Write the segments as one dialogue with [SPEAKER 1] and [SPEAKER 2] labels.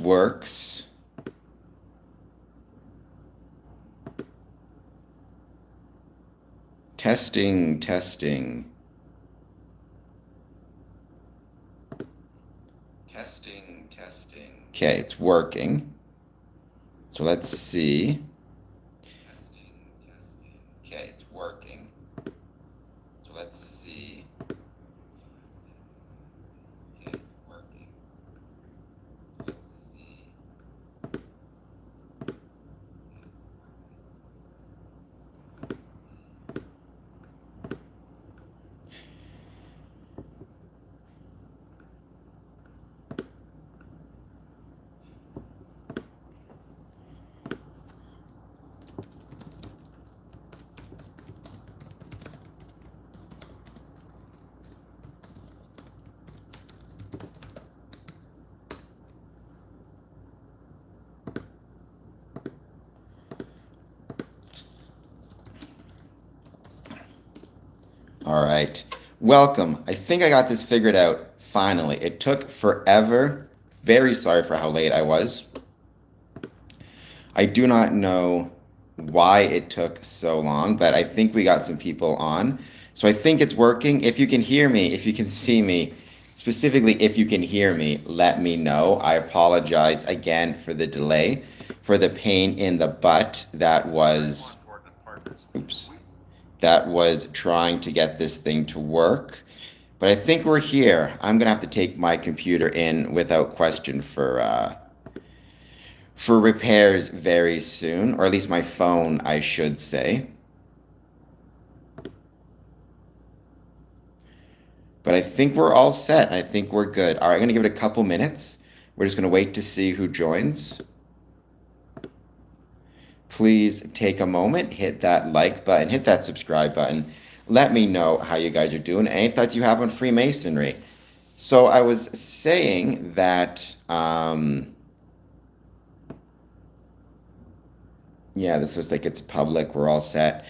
[SPEAKER 1] works. Testing, testing. Testing, testing. Okay, it's working. So let's see. Testing, testing. Okay, it's working. So let's see. Okay, it's working. Let's see. All right. Welcome. I think I got this figured out finally. It took forever. Very sorry for how late I was. I do not know why it took so long, but I think we got some people on. So I think it's working. If you can hear me, if you can see me, specifically if you can hear me, let me know. I apologize again for the delay, for the pain in the butt that was, oops, that was trying to get this thing to work. But I think we're here. I'm gonna have to take my computer in without question for repairs very soon, or at least my phone, I should say. But I think we're all set. I think we're good. All right, I'm gonna give it a couple minutes. We're just gonna wait to see who joins. Please take a moment, hit that like button, hit that subscribe button. Let me know how you guys are doing. Any thoughts you have on Freemasonry? So I was saying that, yeah, this looks like it's public. We're all set.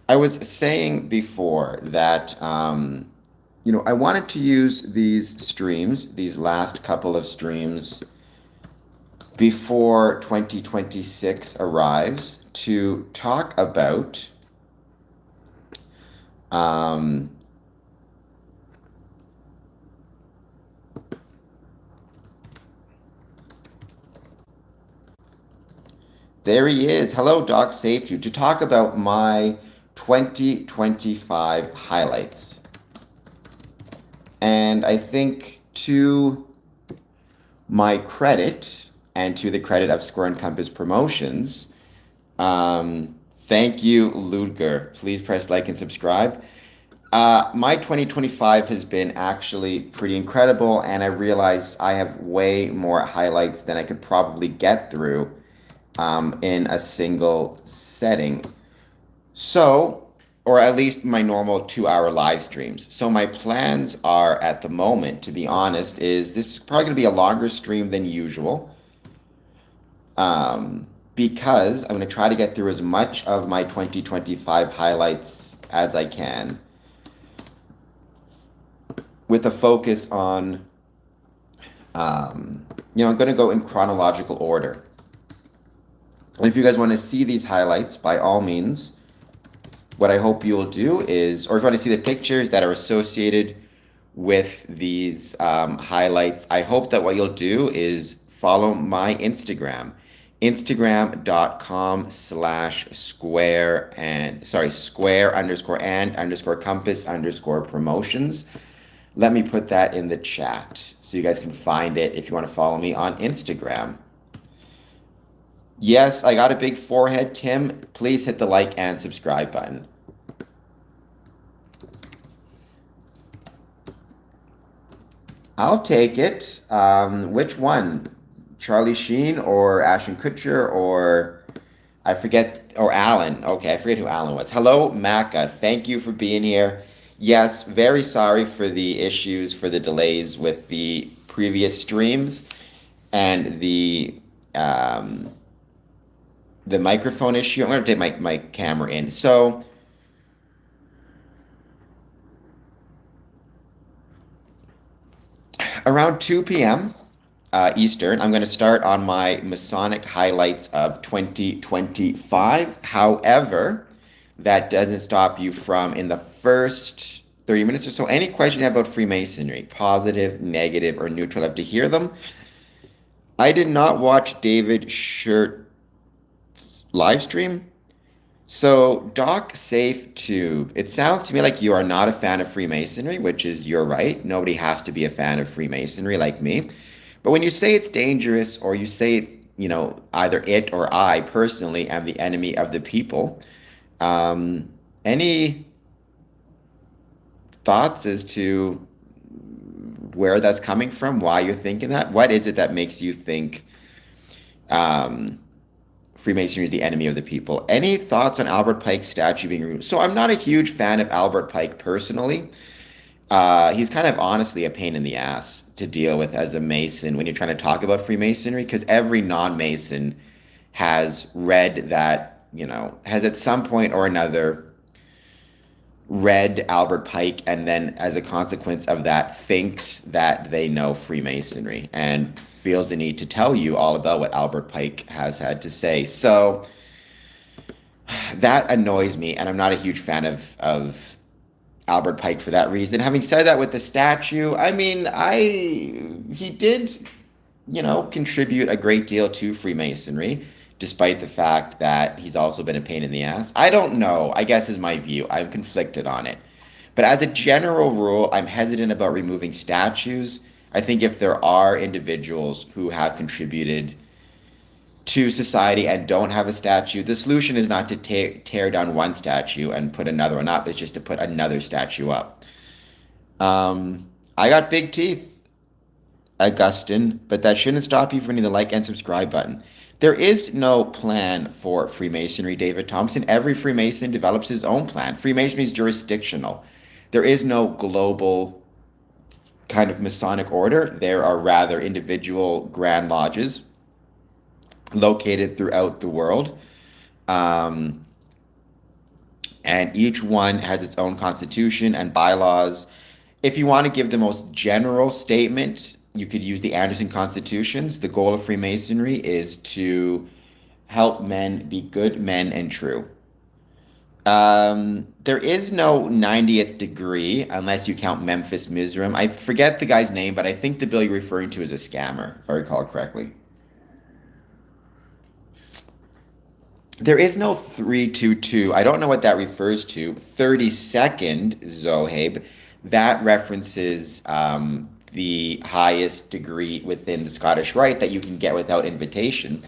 [SPEAKER 1] I was saying before that, I wanted to use these streams, these last couple of streams, before 2026 arrives to talk about there he is. Hello, Doc Safety. To talk about my 2025 highlights. And I think to my credit, and to the credit of Square and Compass Promotions, thank you, Ludger. Please press like and subscribe. My 2025 has been actually pretty incredible, and I realized I have way more highlights than I could probably get through in a single setting. So, or at least my normal 2-hour live streams. So my plans are, at the moment, to be honest, is this is probably going to be a longer stream than usual. Because I'm going to try to get through as much of my 2025 highlights as I can, with a focus on, I'm going to go in chronological order. And if you guys want to see these highlights, by all means, what I hope you will do is, or if you want to see the pictures that are associated with these highlights, I hope that what you'll do is follow my Instagram. Instagram.com/square_and_compass_promotions. Let me put that in the chat so you guys can find it if you want to follow me on Instagram. Yes, I got a big forehead, Tim. Please hit the like and subscribe button. I'll take it. Which one? Charlie Sheen or Ashton Kutcher or I forget, or Alan. Okay, I forget who Alan was. Hello, Maka. Thank you for being here. Yes, very sorry for the issues, for the delays with the previous streams and the microphone issue. I'm going to take my camera in. So around 2 p.m., Eastern. I'm going to start on my Masonic highlights of 2025. However, that doesn't stop you from, in the first 30 minutes or so, any question about Freemasonry, positive, negative, or neutral. I have to hear them. I did not watch David Shirt's live stream. So, Doc Safe Tube, it sounds to me like you are not a fan of Freemasonry, which is, you're right. Nobody has to be a fan of Freemasonry like me. But when you say it's dangerous, or you say, either it or I personally am the enemy of the people, any thoughts as to where that's coming from, why you're thinking that? What is it that makes you think Freemasonry is the enemy of the people? Any thoughts on Albert Pike's statue being removed? So I'm not a huge fan of Albert Pike personally. He's kind of honestly a pain in the ass to deal with as a Mason when you're trying to talk about Freemasonry, because every non-Mason has read that, has at some point or another read Albert Pike, and then as a consequence of that thinks that they know Freemasonry and feels the need to tell you all about what Albert Pike has had to say. So that annoys me, and I'm not a huge fan of Albert Pike for that reason. Having said that, with the statue, I mean, he did, contribute a great deal to Freemasonry, despite the fact that he's also been a pain in the ass. I don't know, I guess is my view. I'm conflicted on it. But as a general rule, I'm hesitant about removing statues. I think if there are individuals who have contributed to society and don't have a statue, the solution is not to tear down one statue and put another one up. It's just to put another statue up. I got big teeth, Augustine, but that shouldn't stop you from hitting the like and subscribe button. There is no plan for Freemasonry, David Thompson. Every Freemason develops his own plan. Freemasonry is jurisdictional. There is no global kind of Masonic order. There are rather individual grand lodges located throughout the world. And each one has its own constitution and bylaws. If you want to give the most general statement, you could use the Anderson Constitutions. The goal of Freemasonry is to help men be good men and true. There is no 90th degree unless you count Memphis Mizraim. I forget the guy's name, but I think the bill you're referring to is a scammer, if I recall correctly. There is no 322. I don't know what that refers to. 32nd Zoheb. That references the highest degree within the Scottish Rite that you can get without invitation.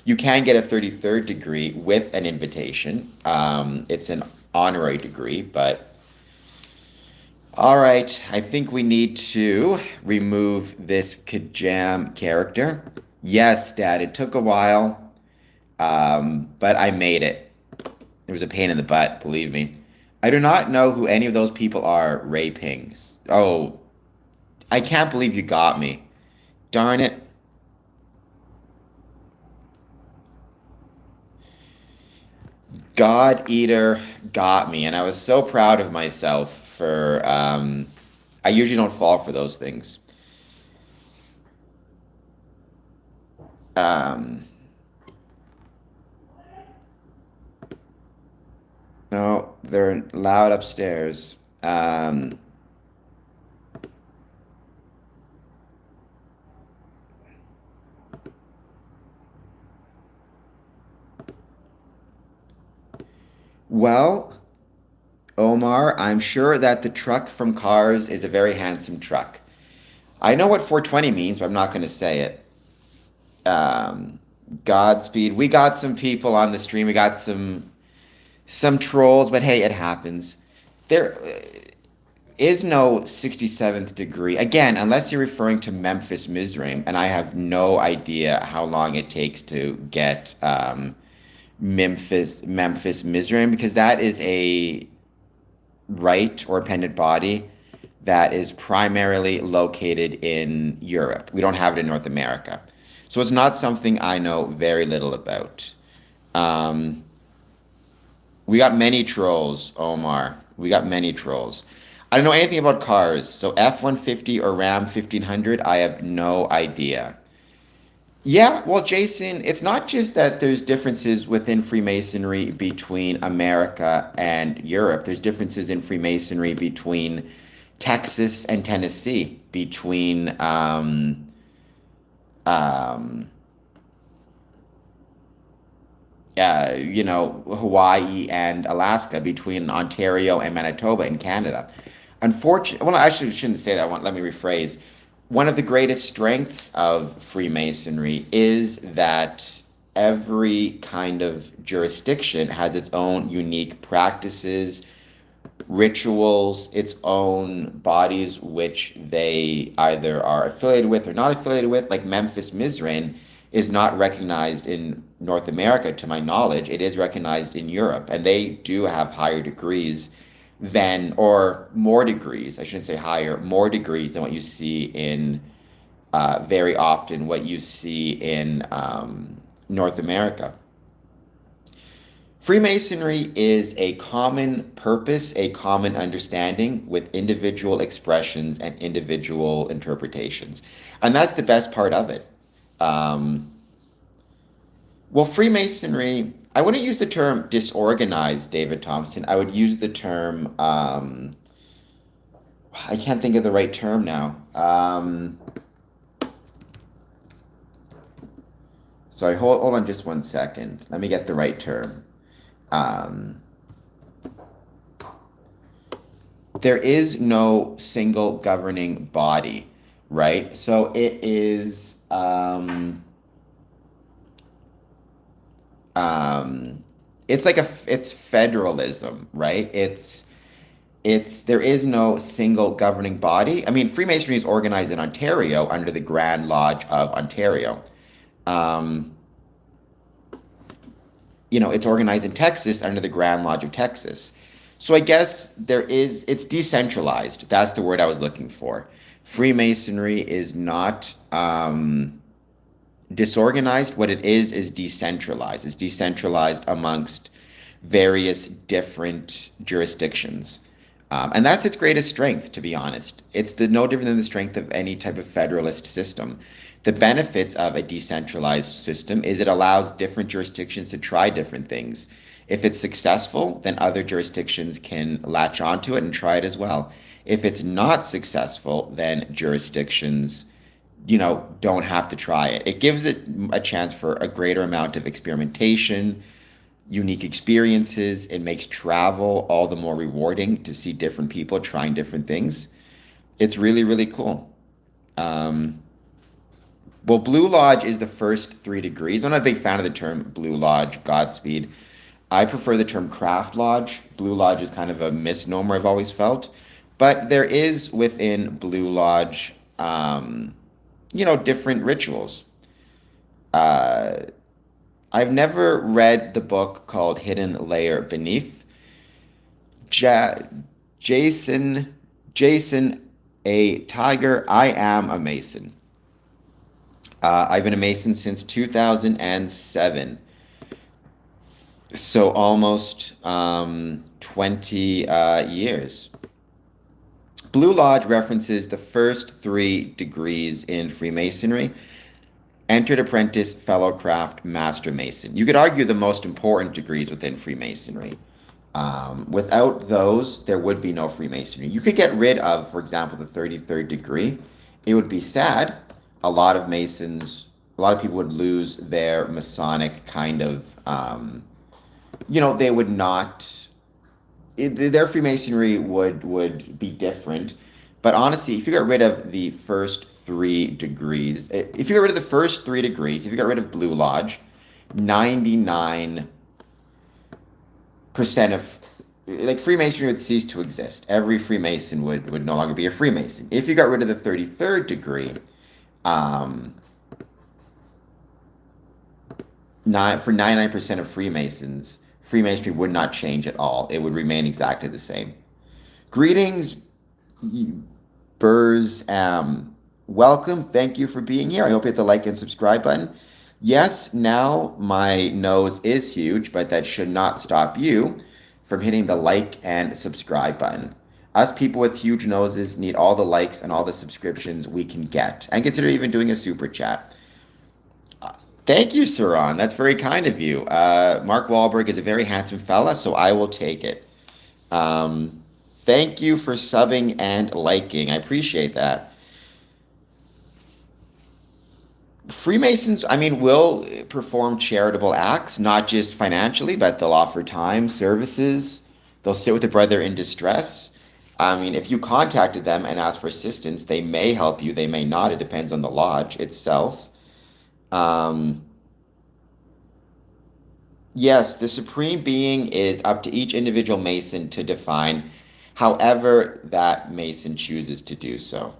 [SPEAKER 1] You can get a 33rd degree with an invitation. It's an honorary degree, but all right. I think we need to remove this Kajam character. Yes, Dad, it took a while. But I made it. It was a pain in the butt, believe me. I do not know who any of those people are. Ray Pings. Oh, I can't believe you got me. Darn it. God Eater got me, and I was so proud of myself for, I usually don't fall for those things. No, they're loud upstairs. Well, Omar, I'm sure that the truck from Cars is a very handsome truck. I know what 420 means, but I'm not going to say it. Godspeed. We got some people on the stream. We got some trolls, but hey, it happens. There is no 67th degree. Again, unless you're referring to Memphis Mizraim, and I have no idea how long it takes to get Memphis Mizraim, because that is a rite or appendant body that is primarily located in Europe. We don't have it in North America. So it's not something I know very little about. We got many trolls, Omar. We got many trolls. I don't know anything about cars. So F-150 or Ram 1500, I have no idea. Yeah, well, Jason, it's not just that there's differences within Freemasonry between America and Europe. There's differences in Freemasonry between Texas and Tennessee, between um, Hawaii and Alaska, between Ontario and Manitoba in Canada. Unfortunately, well, I actually shouldn't say that one. Let me rephrase. One of the greatest strengths of Freemasonry is that every kind of jurisdiction has its own unique practices, rituals, its own bodies, which they either are affiliated with or not affiliated with. Like Memphis Mizraim is not recognized in North America, to my knowledge. It is recognized in Europe, and they do have higher degrees than, or more degrees, I shouldn't say higher, more degrees than what you see in, very often, what you see in North America. Freemasonry is a common purpose, a common understanding with individual expressions and individual interpretations. And that's the best part of it. Um, well, Freemasonry, I wouldn't use the term disorganized, David Thompson. I would use the term, I can't think of the right term now. Sorry, hold on just one second. Let me get the right term. Um, there is no single governing body, right? So it is it's like it's federalism, right? It's there is no single governing body. I mean, Freemasonry is organized in Ontario under the Grand Lodge of Ontario. Um, it's organized in Texas under the Grand Lodge of Texas. So I guess it's decentralized. That's the word I was looking for. Freemasonry is not disorganized. What it is decentralized. It's decentralized amongst various different jurisdictions. And that's its greatest strength, to be honest. It's no different than the strength of any type of federalist system. The benefits of a decentralized system is it allows different jurisdictions to try different things. If it's successful, then other jurisdictions can latch onto it and try it as well. If it's not successful, then jurisdictions, don't have to try it. It gives it a chance for a greater amount of experimentation, unique experiences. It makes travel all the more rewarding to see different people trying different things. It's really, really cool. Um, well, Blue Lodge is the first 3 degrees. I'm not a big fan of the term Blue Lodge, Godspeed. I prefer the term Craft Lodge. Blue Lodge is kind of a misnomer, I've always felt. But there is within Blue Lodge, different rituals. Uh, I've never read the book called Hidden Layer Beneath. Ja- Jason, a Tiger. I am a Mason. I've been a Mason since 2007. So almost 20 years. Blue Lodge references the first 3 degrees in Freemasonry: entered apprentice, fellow craft, master mason. You could argue the most important degrees within Freemasonry. Without those, there would be no Freemasonry. You could get rid of, for example, the 33rd degree. It would be sad. A lot of Masons, a lot of people would lose their Masonic kind of, they would not, their Freemasonry would be different. But honestly, if you got rid of the first 3 degrees, if you got rid of the first 3 degrees, if you got rid of Blue Lodge, 99% of, like, Freemasonry would cease to exist. Every Freemason would no longer be a Freemason. If you got rid of the 33rd degree, um, for 99% of Freemasons, Freemasonry would not change at all. It would remain exactly the same. Greetings, Burrs. Welcome. Thank you for being here. I hope you hit the like and subscribe button. Yes, now my nose is huge, but that should not stop you from hitting the like and subscribe button. Us people with huge noses need all the likes and all the subscriptions we can get, and consider even doing a super chat. Thank you, Saran. That's very kind of you. Mark Wahlberg is a very handsome fella, so I will take it. Um, Thank you for subbing and liking. I appreciate that. Freemasons, I mean, will perform charitable acts, not just financially, but they'll offer time, services. They'll sit with a brother in distress. I mean, if you contacted them and asked for assistance, they may help you, they may not. It depends on the lodge itself. Um, yes, the supreme being is up to each individual Mason to define, however that Mason chooses to do so.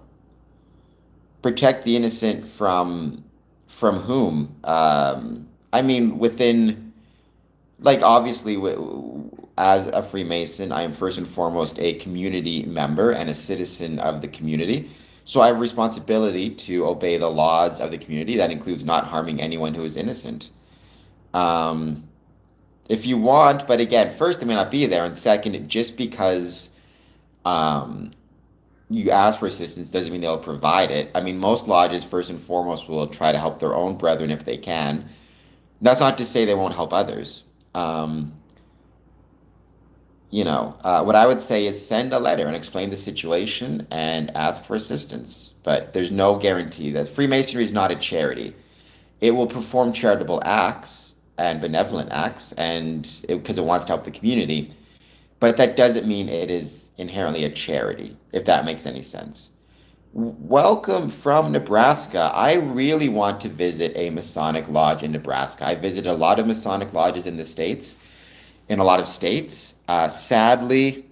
[SPEAKER 1] Protect the innocent from whom? I mean, within, like, obviously, as a Freemason, I am first and foremost a community member and a citizen of the community. So I have a responsibility to obey the laws of the community. That includes not harming anyone who is innocent. Um, if you want, but again, first, they may not be there, and second, just because um, you ask for assistance doesn't mean they'll provide it. I mean, most lodges, first and foremost, will try to help their own brethren if they can. That's not to say they won't help others. Um, what I would say is send a letter and explain the situation and ask for assistance. But there's no guarantee that Freemasonry is not a charity. It will perform charitable acts and benevolent acts, and because it wants to help the community. But that doesn't mean it is inherently a charity, if that makes any sense. Welcome from Nebraska. I really want to visit a Masonic lodge in Nebraska. I visited a lot of Masonic lodges in the States, in a lot of states. Sadly,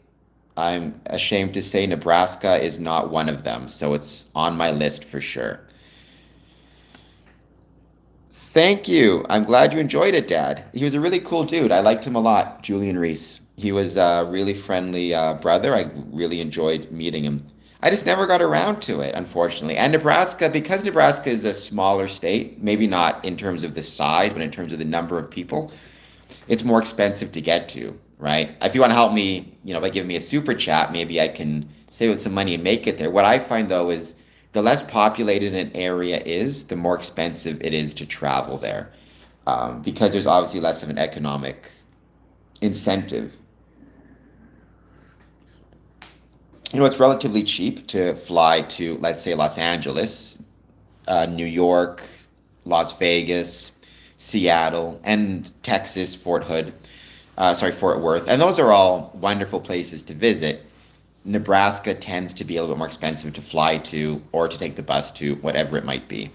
[SPEAKER 1] I'm ashamed to say Nebraska is not one of them, so it's on my list for sure. Thank you. I'm glad you enjoyed it, Dad. He was a really cool dude. I liked him a lot, Julian Reese. He was a really friendly brother. I really enjoyed meeting him. I just never got around to it, unfortunately. And Nebraska, because Nebraska is a smaller state, maybe not in terms of the size, but in terms of the number of people, it's more expensive to get to, right? If you want to help me, by giving me a super chat, maybe I can save up some money and make it there. What I find though is the less populated an area is, the more expensive it is to travel there, because there's obviously less of an economic incentive. It's relatively cheap to fly to, let's say, Los Angeles, New York, Las Vegas, Seattle, and Texas, Fort Worth. And those are all wonderful places to visit. Nebraska tends to be a little bit more expensive to fly to or to take the bus to, whatever it might be.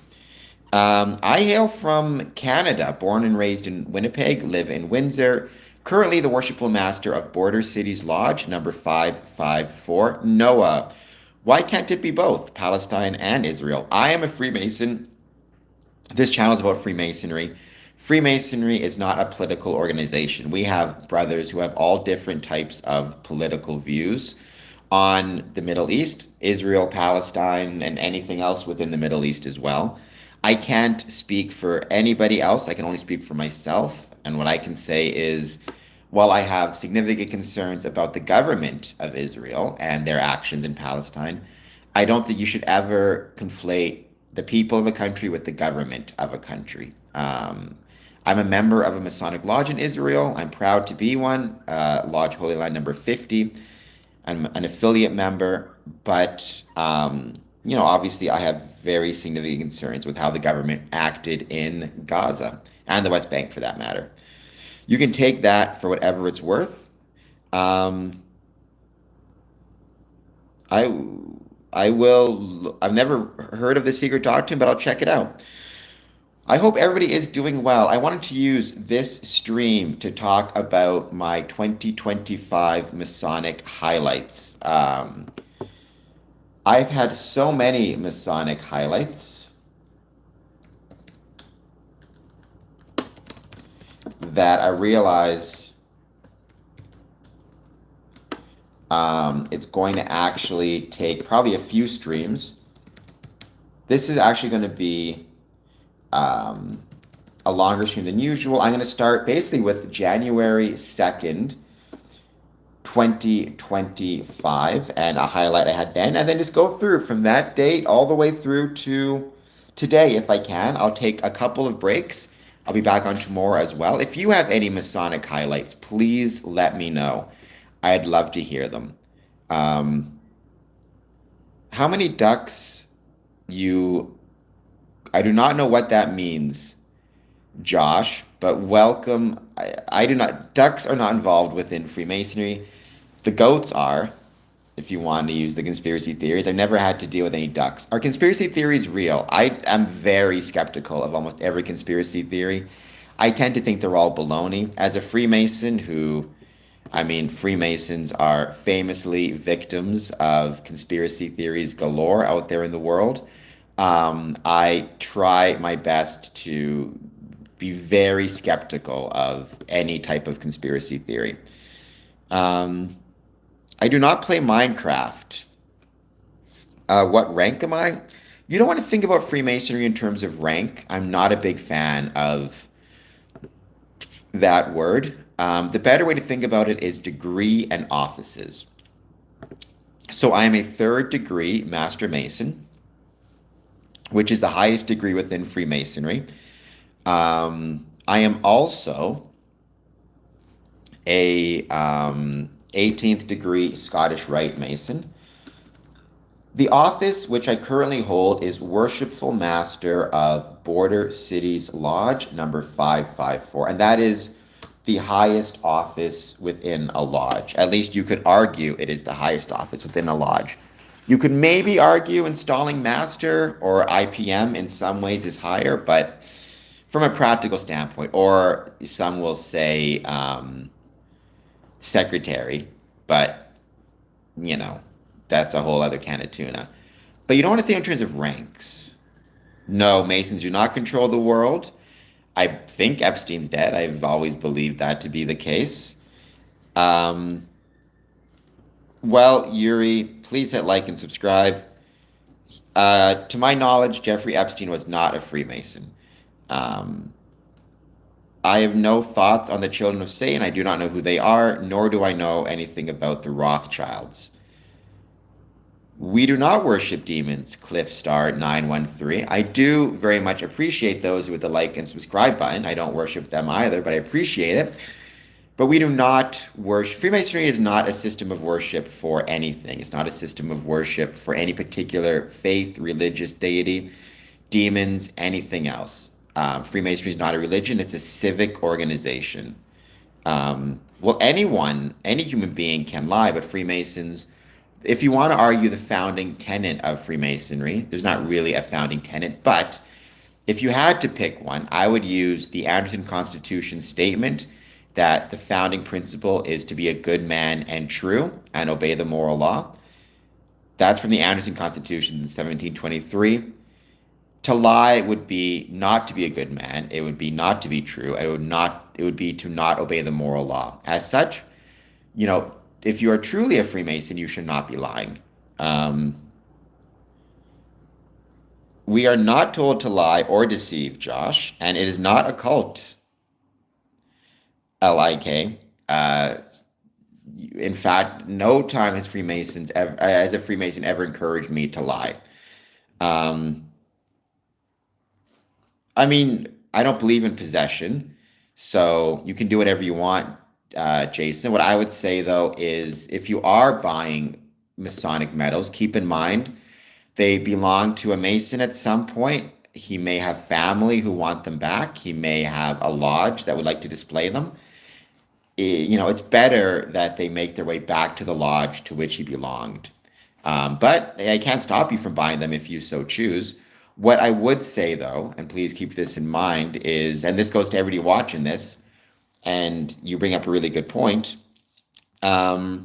[SPEAKER 1] I hail from Canada, born and raised in Winnipeg, live in Windsor. Currently the worshipful master of Border Cities Lodge, number 554, Noah. Why can't it be both, Palestine and Israel? I am a Freemason. This channel is about Freemasonry. Freemasonry is not a political organization. We have brothers who have all different types of political views on the Middle East, Israel, Palestine, and anything else within the Middle East as well. I can't speak for anybody else. I can only speak for myself. And what I can say is, while I have significant concerns about the government of Israel and their actions in Palestine, I don't think you should ever conflate the people of a country with the government of a country. I'm a member of a Masonic lodge in Israel. I'm proud to be one, Lodge Holy Land number 50. I'm an affiliate member, but obviously I have very significant concerns with how the government acted in Gaza and the West Bank for that matter. You can take that for whatever it's worth. I will. I've never heard of the Secret Doctrine, but I'll check it out. I hope everybody is doing well. I wanted to use this stream to talk about my 2025 Masonic highlights. I've had so many Masonic highlights that I realize it's going to actually take probably a few streams. This is actually going to be a longer stream than usual. I'm going to start basically with January 2nd, 2025, and a highlight I had then, and then just go through from that date all the way through to today, if I can, I'll take a couple of breaks. I'll be back on tomorrow as well. If you have any Masonic highlights, please let me know. I'd love to hear them. Um, how many ducks you... I do not know what that means, Josh, but welcome. I do not... Ducks are not involved within Freemasonry. The goats are, if you want to use the conspiracy theories. I've never had to deal with any ducks. Are conspiracy theories real? I am very skeptical of almost every conspiracy theory. I tend to think they're all baloney. As a Freemason Freemasons are famously victims of conspiracy theories galore out there in the world. I try my best to be very skeptical of any type of conspiracy theory. Um, I do not play Minecraft. What rank am I? You don't want to think about Freemasonry in terms of rank. I'm not a big fan of that word. The better way to think about it is degree and offices. So I am a third degree Master Mason, which is the highest degree within Freemasonry. I am also a 18th degree Scottish Rite Mason. The office which I currently hold is Worshipful Master of Border Cities Lodge number 554, and that is the highest office within a lodge. At least you could argue it is the highest office within a lodge. You could maybe argue installing master or IPM in some ways is higher, but from a practical standpoint, or some will say secretary, but that's a whole other can of tuna. But you don't want to think in terms of ranks. No, Masons do not control the world. I think Epstein's dead. I've always believed that to be the case. Well, Yuri, please hit like and subscribe. To my knowledge, Jeffrey Epstein was not a Freemason. I have no thoughts on the Children of Satan. I do not know who they are, nor do I know anything about the Rothschilds. We do not worship demons, Cliffstar913. I do very much appreciate those with the like and subscribe button. I don't worship them either, but I appreciate it. But we do not worship. Freemasonry is not a system of worship for anything. It's not a system of worship for any particular faith, religious deity, demons, anything else. Freemasonry is not a religion. It's a civic organization. Well, any human being can lie, but Freemasons, if you want to argue the founding tenet of Freemasonry, there's not really a founding tenet, but if you had to pick one, I would use the Anderson Constitution statement that the founding principle is to be a good man and true and obey the moral law. That's from the Anderson Constitution in 1723. To lie would be not to be a good man. It would be not to be true. It would be to not obey the moral law. As such, if you are truly a Freemason, you should not be lying. We are not told to lie or deceive, Josh, and it is not a cult. L-I-K. In fact, no time has as a Freemason ever encouraged me to lie. I don't believe in possession, so you can do whatever you want, Jason. What I would say, though, is if you are buying Masonic medals, keep in mind they belong to a Mason at some point. He may have family who want them back. He may have a lodge that would like to display them. It's better that they make their way back to the lodge to which he belonged. But I can't stop you from buying them if you so choose. What I would say, though, and please keep this in mind, is, and this goes to everybody watching this, and you bring up a really good point. As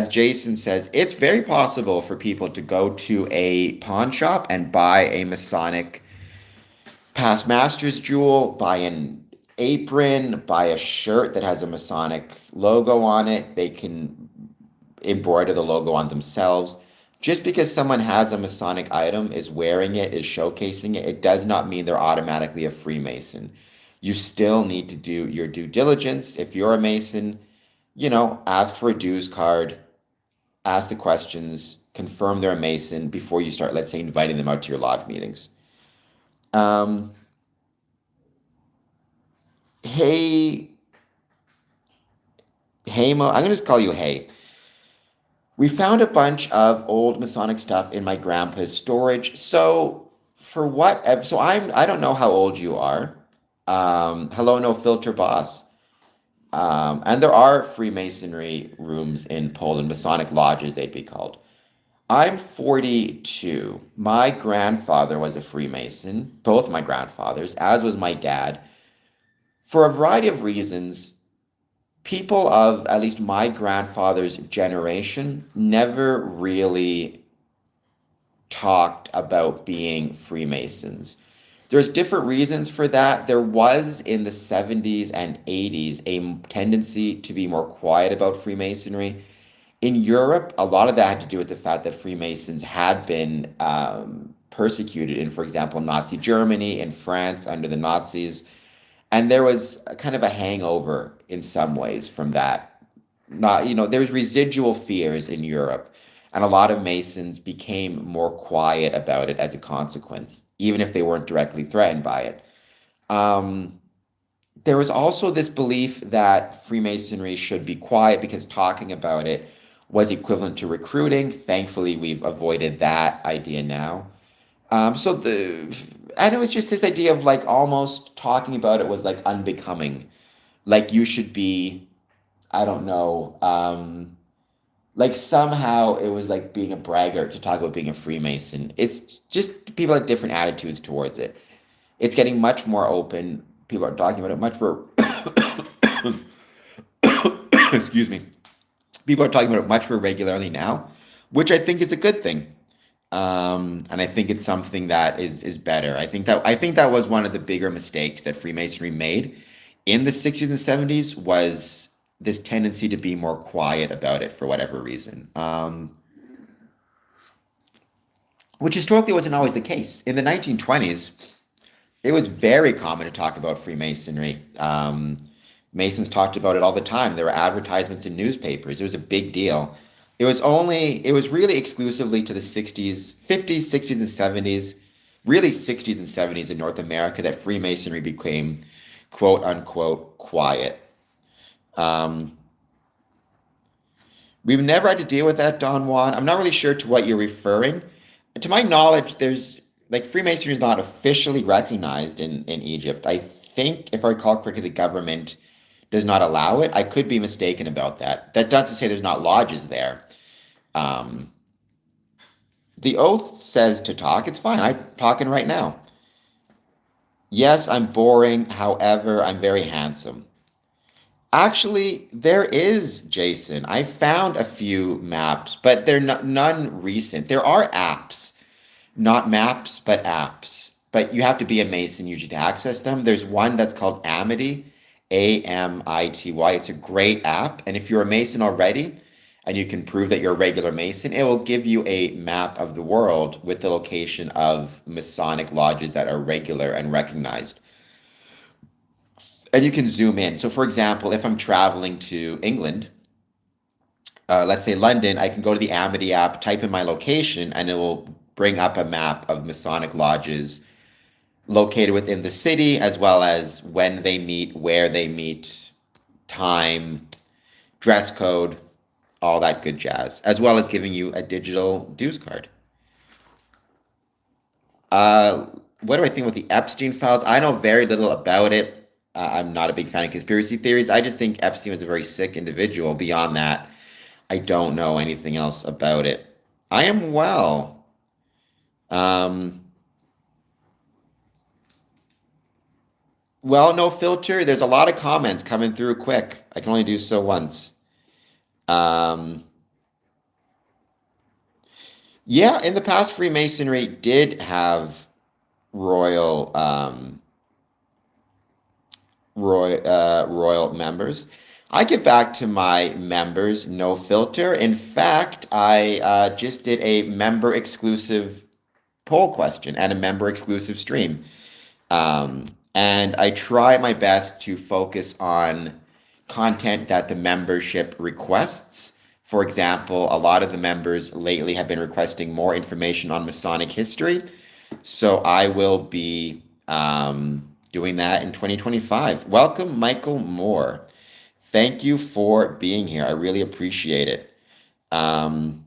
[SPEAKER 1] Jason says, it's very possible for people to go to a pawn shop and buy a Masonic past master's jewel, buy an apron, buy a shirt that has a Masonic logo on it. They can embroider the logo on themselves. Just because someone has a Masonic item, is wearing it, is showcasing it, it does not mean they're automatically a Freemason. You still need to do your due diligence. If you're a Mason, ask for a dues card, ask the questions, confirm they're a Mason before you start, let's say, inviting them out to your lodge meetings. Um, hey, I'm gonna just call you Hey. We found a bunch of old Masonic stuff in my grandpa's storage. So I don't know how old you are. Hello, no filter boss. And there are Freemasonry rooms in Poland, Masonic lodges, they'd be called. I'm 42. My grandfather was a Freemason, both my grandfathers, as was my dad. For a variety of reasons, people of at least my grandfather's generation never really talked about being Freemasons. There's different reasons for that. There was in the 70s and 80s a tendency to be more quiet about Freemasonry. In Europe, a lot of that had to do with the fact that Freemasons had been persecuted in, for example, Nazi Germany and France under the Nazis. And there was a kind of a hangover in some ways from that. There's residual fears in Europe, and a lot of Masons became more quiet about it as a consequence, even if they weren't directly threatened by it. There was also this belief that Freemasonry should be quiet because talking about it was equivalent to recruiting. Thankfully, we've avoided that idea now. And it was just this idea of like almost talking about it was like unbecoming. Like you should be, I don't know, like somehow it was like being a braggart to talk about being a Freemason. It's just people have different attitudes towards it. It's getting much more open. People are talking about it much more. Excuse me. People are talking about it much more regularly now, which I think is a good thing. And I think it's something that is better. I think that was one of the bigger mistakes that Freemasonry made in the 60s and 70s was this tendency to be more quiet about it for whatever reason. Which historically wasn't always the case. In the 1920s, it was very common to talk about Freemasonry. Masons talked about it all the time. There were advertisements in newspapers. It was a big deal. It was really exclusively to the 60s, 50s, 60s, and 70s, really 60s and 70s in North America that Freemasonry became quote unquote quiet. We've never had to deal with that, Don Juan. I'm not really sure to what you're referring. To my knowledge, there's like Freemasonry is not officially recognized in Egypt. I think, if I recall correctly, the government does not allow it. I could be mistaken about that. That doesn't say there's not lodges there. The oath says to talk. It's fine. I'm talking right now. Yes, I'm boring. However, I'm very handsome. Actually, there is, Jason. I found a few maps, but they're none recent. There are apps, not maps, but apps. But you have to be a Mason usually to access them. There's one that's called Amity, Amity. It's a great app. And if you're a Mason already and you can prove that you're a regular Mason, it will give you a map of the world with the location of Masonic lodges that are regular and recognized. And you can zoom in. So, for example, if I'm traveling to England, let's say London, I can go to the Amity app, type in my location, and it will bring up a map of Masonic lodges located within the city, as well as when they meet, where they meet, time, dress code, all that good jazz, as well as giving you a digital dues card. What do I think about the Epstein files? I know very little about it. I'm not a big fan of conspiracy theories. I just think Epstein was a very sick individual. Beyond that, I don't know anything else about it. I am well. Well, no filter. There's a lot of comments coming through quick. I can only do so once. Um, yeah, in the past, Freemasonry did have royal royal members. I give back to my members no filter. In fact, I just did a member exclusive poll question and a member exclusive stream. And I try my best to focus on content that the membership requests For example, a lot of the members lately have been requesting more information on Masonic history. So I will be doing that in 2025. Welcome, Michael Moore. Thank you for being here. I really appreciate it. Thoughts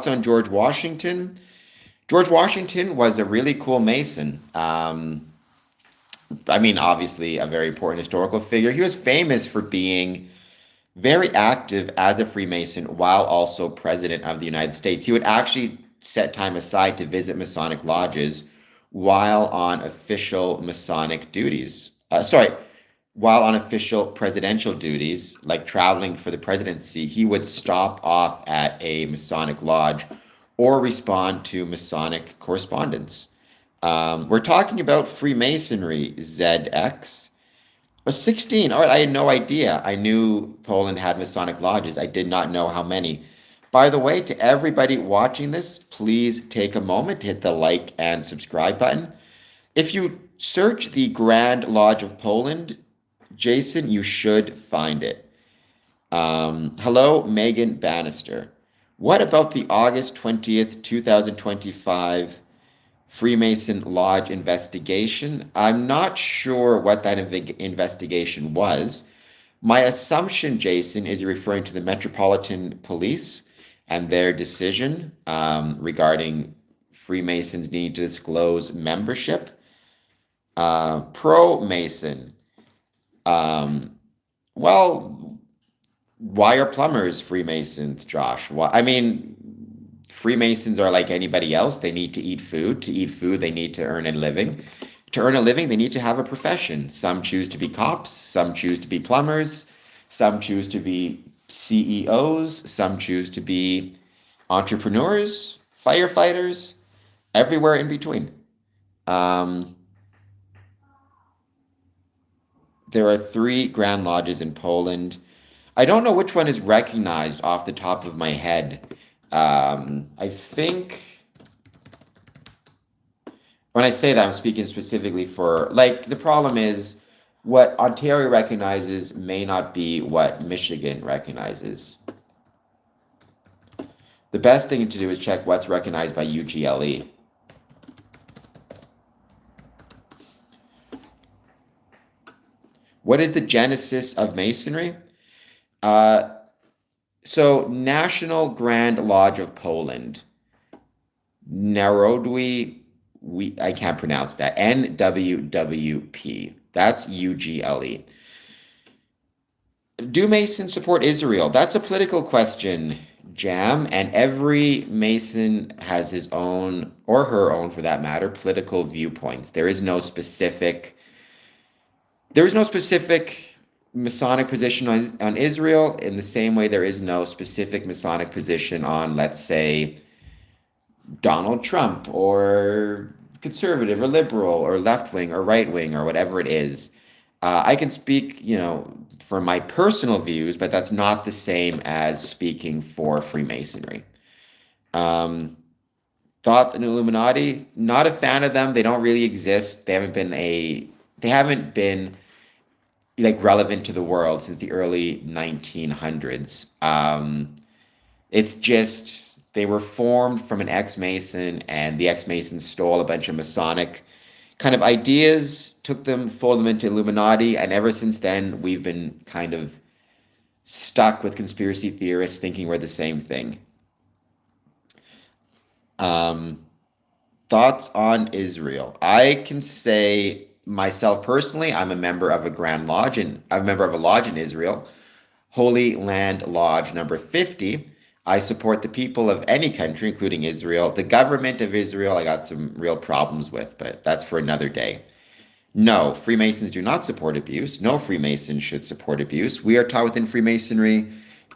[SPEAKER 1] on George Washington? George Washington was a really cool Mason. I mean, obviously, a very important historical figure. He was famous for being very active as a Freemason while also president of the United States. He would actually set time aside to visit Masonic lodges while on official Masonic duties. While on official presidential duties, like traveling for the presidency, he would stop off at a Masonic lodge or respond to Masonic correspondence. We're talking about Freemasonry, ZX. 16. All right, I had no idea. I knew Poland had Masonic lodges. I did not know how many. By the way, to everybody watching this, please take a moment to hit the like and subscribe button. If you search the Grand Lodge of Poland, Jason, you should find it. Hello, Megan Bannister. What about the August 20th, 2025 Freemason Lodge investigation? I'm not sure what that investigation was. My assumption, Jason, is you're referring to the Metropolitan Police and their decision regarding Freemasons needing to disclose membership. Pro-Mason. Well, why are plumbers Freemasons, Josh? I mean, Freemasons are like anybody else. They need to eat food. To eat food, they need to earn a living. To earn a living, they need to have a profession. Some choose to be cops. Some choose to be plumbers. Some choose to be CEOs. Some choose to be entrepreneurs, firefighters, everywhere in between. There are 3 Grand Lodges in Poland. I don't know which one is recognized off the top of my head. I think when I say that, I'm speaking specifically for, like, the problem is what Ontario recognizes may not be what Michigan recognizes. The best thing to do is check what's recognized by UGLE. What is the genesis of Masonry? So, National Grand Lodge of Poland, Narodowy, I can't pronounce that, NWWP, that's UGLE. Do Masons support Israel? That's a political question, Jam, and every Mason has his own, or her own for that matter, political viewpoints. There is no specific Masonic position on Israel, in the same way there is no specific Masonic position on, let's say, Donald Trump or conservative or liberal or left wing or right wing or whatever it is. I can speak, for my personal views, but that's not the same as speaking for Freemasonry. Thoughts on Illuminati? Not a fan of them. They don't really exist. They haven't been like relevant to the world since the early 1900s. It's just they were formed from an ex-Mason, and the ex-Mason stole a bunch of Masonic kind of ideas, folded them into Illuminati, and ever since then we've been kind of stuck with conspiracy theorists thinking we're the same thing. Thoughts on Israel? I can say myself personally, I'm a member of a Grand Lodge, and I'm a member of a lodge in Israel, Holy Land Lodge number 50. I support the people of any country, including Israel. The government of Israel, I got some real problems with, but that's for another day. No, Freemasons do not support abuse. No Freemason should support abuse. We are taught within Freemasonry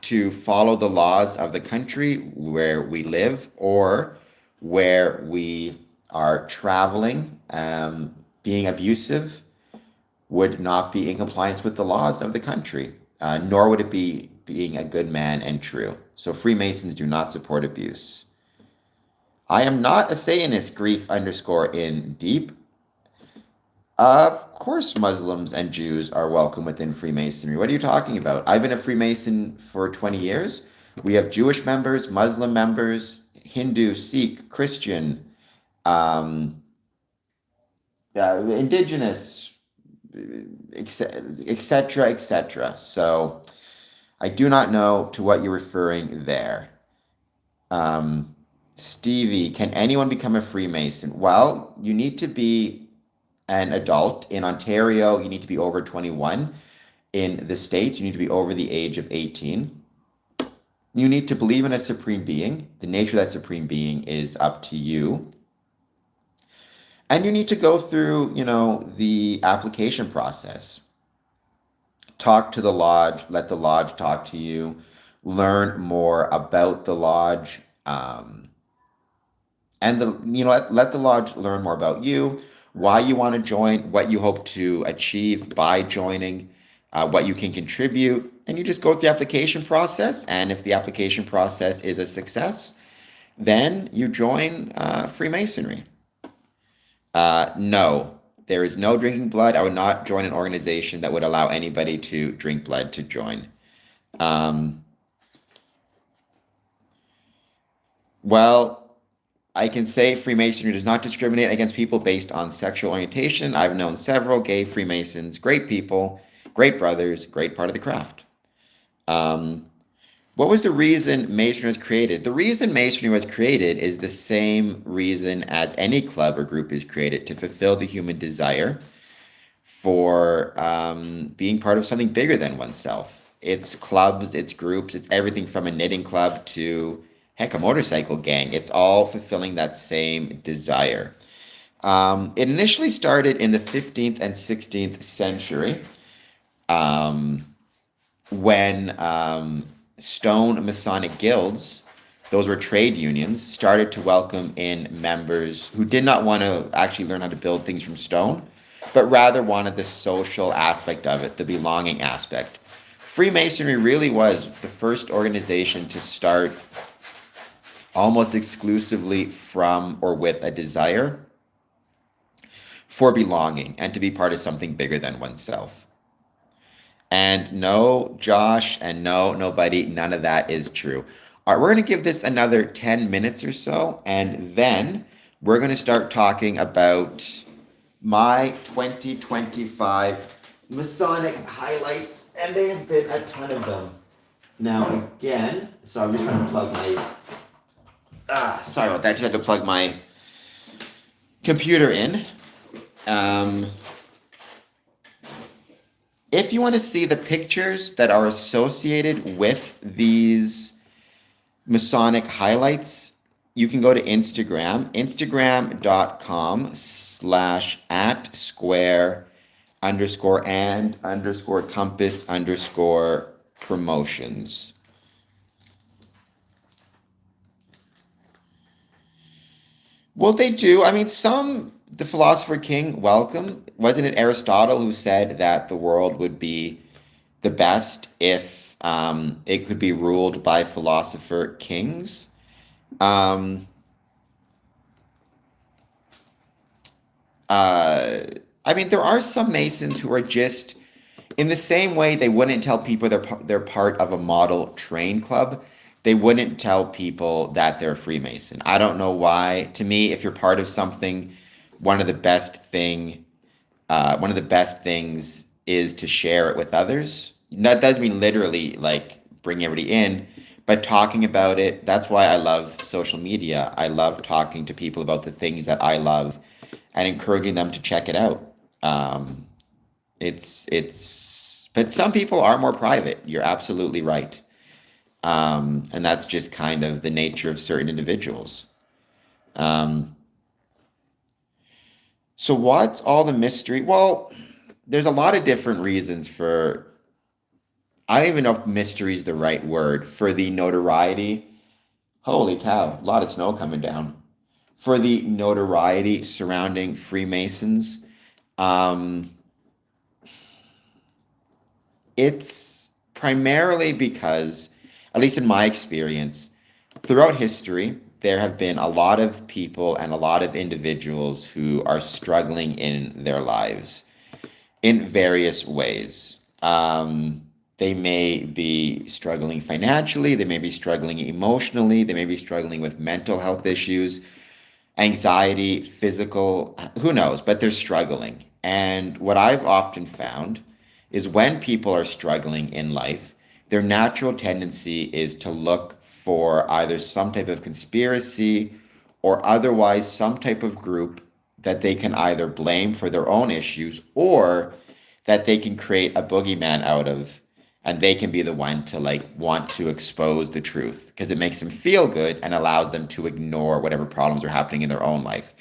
[SPEAKER 1] to follow the laws of the country where we live or where we are traveling. Being abusive would not be in compliance with the laws of the country, nor would it be being a good man and true. So Freemasons do not support abuse. I am not a Satanist, grief_in deep. Of course, Muslims and Jews are welcome within Freemasonry. What are you talking about? I've been a Freemason for 20 years. We have Jewish members, Muslim members, Hindu, Sikh, Christian, um, indigenous, etc., etc. So I do not know to what you're referring there. Um, Stevie, can anyone become a Freemason? Well, you need to be an adult. In Ontario, you need to be over 21. In the States, you need to be over the age of 18. You need to believe in a supreme being. The nature of that supreme being is up to you. And you need to go through, the application process. Talk to the lodge, let the lodge talk to you, learn more about the lodge, and let the lodge learn more about you, why you want to join, what you hope to achieve by joining, what you can contribute, and you just go through the application process. And if the application process is a success, then you join Freemasonry. No, there is no drinking blood. I would not join an organization that would allow anybody to drink blood to join. Well, I can say Freemasonry does not discriminate against people based on sexual orientation. I've known several gay Freemasons, great people, great brothers, great part of the craft. What was the reason Masonry was created? The reason Masonry was created is the same reason as any club or group is created, to fulfill the human desire for being part of something bigger than oneself. It's clubs, it's groups, it's everything from a knitting club to, heck, a motorcycle gang. It's all fulfilling that same desire. It initially started in the 15th and 16th century when Stone Masonic guilds, those were trade unions, started to welcome in members who did not want to actually learn how to build things from stone, but rather wanted the social aspect of it, the belonging aspect. Freemasonry really was the first organization to start almost exclusively from or with a desire for belonging and to be part of something bigger than oneself. And no, Josh, and no, nobody, none of that is true. All right, we're going to give this another 10 minutes or so, and then we're going to start talking about my 2025 Masonic highlights, and there have been a ton of them. Now, again, so I'm just trying to plug my... sorry about that, just had to plug my computer in. If you want to see the pictures that are associated with these Masonic highlights, you can go to Instagram, instagram.com/@square_and_compass_promotions. Well, they do. I mean, the philosopher king, welcome. Wasn't it Aristotle who said that the world would be the best if it could be ruled by philosopher kings? I mean, there are some Masons who are just, in the same way they wouldn't tell people they're part of a model train club, they wouldn't tell people that they're a Freemason. I don't know why. To me, if you're part of something, one of the best things is to share it with others. That doesn't mean literally like bring everybody in, but talking about it. That's why I love social media. I love talking to people about the things that I love and encouraging them to check it out. But some people are more private. You're absolutely right. And that's just kind of the nature of certain individuals. So what's all the mystery? Well, there's a lot of different reasons for, I don't even know if mystery is the right word, for the notoriety. Holy cow, a lot of snow coming down. For the notoriety surrounding Freemasons. It's primarily because, at least in my experience, throughout history, there have been a lot of people and a lot of individuals who are struggling in their lives in various ways. They may be struggling financially, they may be struggling emotionally, they may be struggling with mental health issues, anxiety, physical, who knows, but they're struggling. And what I've often found is when people are struggling in life, their natural tendency is to look for either some type of conspiracy or otherwise some type of group that they can either blame for their own issues or that they can create a boogeyman out of, and they can be the one to like want to expose the truth because it makes them feel good and allows them to ignore whatever problems are happening in their own life.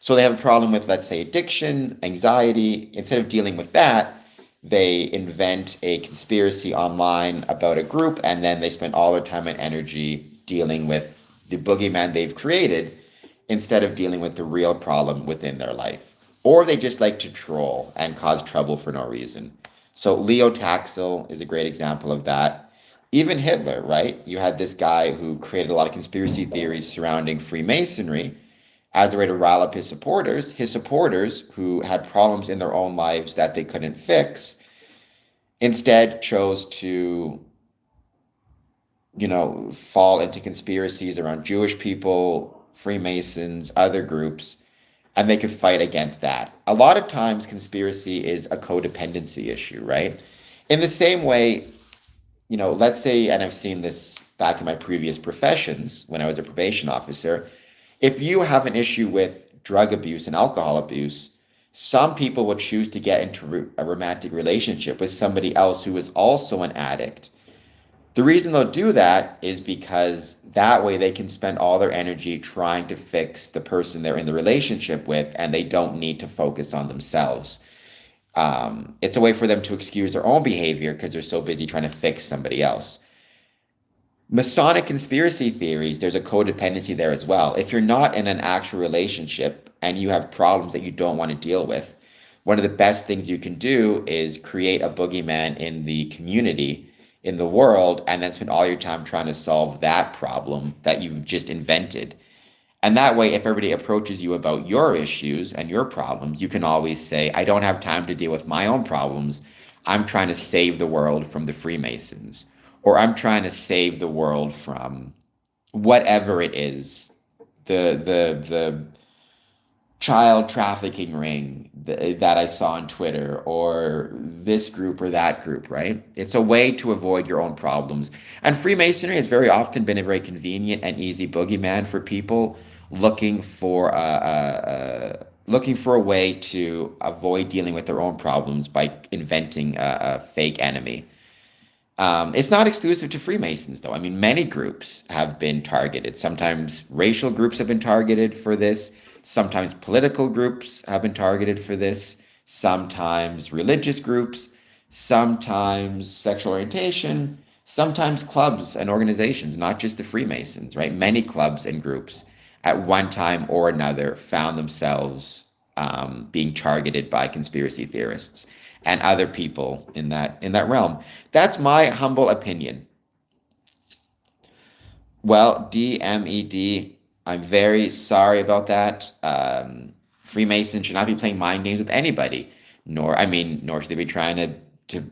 [SPEAKER 1] So they have a problem with, let's say, addiction, anxiety. Instead of dealing with that, they invent a conspiracy online about a group, and then they spend all their time and energy dealing with the boogeyman they've created instead of dealing with the real problem within their life. Or they just like to troll and cause trouble for no reason. So Leo Taxil is a great example of that. Even Hitler, right? You had this guy who created a lot of conspiracy theories surrounding Freemasonry as a way to rile up his supporters who had problems in their own lives that they couldn't fix, instead chose to, fall into conspiracies around Jewish people, Freemasons, other groups, and they could fight against that. A lot of times conspiracy is a codependency issue, right? In the same way, let's say, and I've seen this back in my previous professions when I was a probation officer, if you have an issue with drug abuse and alcohol abuse, some people will choose to get into a romantic relationship with somebody else who is also an addict. The reason they'll do that is because that way they can spend all their energy trying to fix the person they're in the relationship with, and they don't need to focus on themselves. It's a way for them to excuse their own behavior because they're so busy trying to fix somebody else. Masonic conspiracy theories, there's a codependency there as well. If you're not in an actual relationship and you have problems that you don't want to deal with, one of the best things you can do is create a boogeyman in the community, in the world, and then spend all your time trying to solve that problem that you've just invented. And that way, if everybody approaches you about your issues and your problems, you can always say, I don't have time to deal with my own problems. I'm trying to save the world from the Freemasons. Or I'm trying to save the world from whatever it is, the child trafficking ring that I saw on Twitter, or this group or that group, right? It's a way to avoid your own problems. And Freemasonry has very often been a very convenient and easy boogeyman for people looking for a way to avoid dealing with their own problems by inventing a fake enemy. It's not exclusive to Freemasons, though. I mean, many groups have been targeted. Sometimes racial groups have been targeted for this. Sometimes political groups have been targeted for this. Sometimes religious groups. Sometimes sexual orientation. Sometimes clubs and organizations, not just the Freemasons, right? Many clubs and groups at one time or another found themselves being targeted by conspiracy theorists and other people in that realm. That's my humble opinion. Well, DMED, I'm very sorry about that. Freemasons should not be playing mind games with anybody, nor should they be trying to.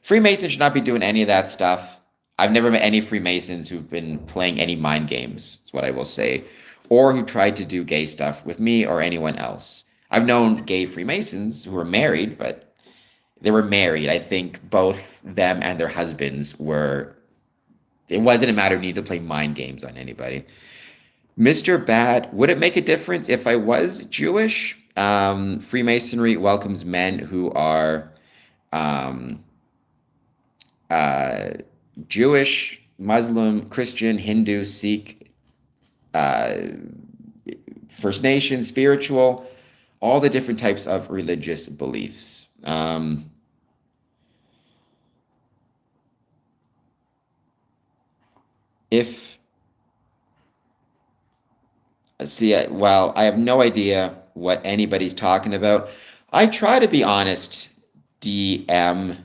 [SPEAKER 1] Freemasons should not be doing any of that stuff. I've never met any Freemasons who've been playing any mind games, is what I will say, or who tried to do gay stuff with me or anyone else. I've known gay Freemasons who were married, but they were married. I think both them and their husbands were. It wasn't a matter of need to play mind games on anybody. Mr. Bad, would it make a difference if I was Jewish? Freemasonry welcomes men who are Jewish, Muslim, Christian, Hindu, Sikh, First Nation, spiritual, all the different types of religious beliefs. I have no idea what anybody's talking about. I try to be honest, DMED.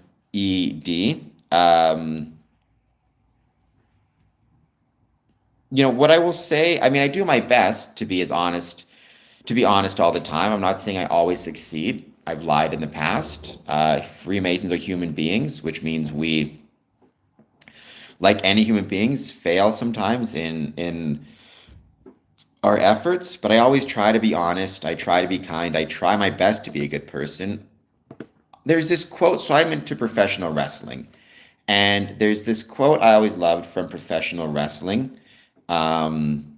[SPEAKER 1] what I will say, I mean, I do my best to be as honest, to be honest all the time. I'm not saying I always succeed. I've lied in the past. Freemasons are human beings, which means we, like any human beings, fail sometimes in our efforts, but I always try to be honest. I try to be kind. I try my best to be a good person. There's this quote, so I'm into professional wrestling, and there's this quote I always loved from professional wrestling. Um,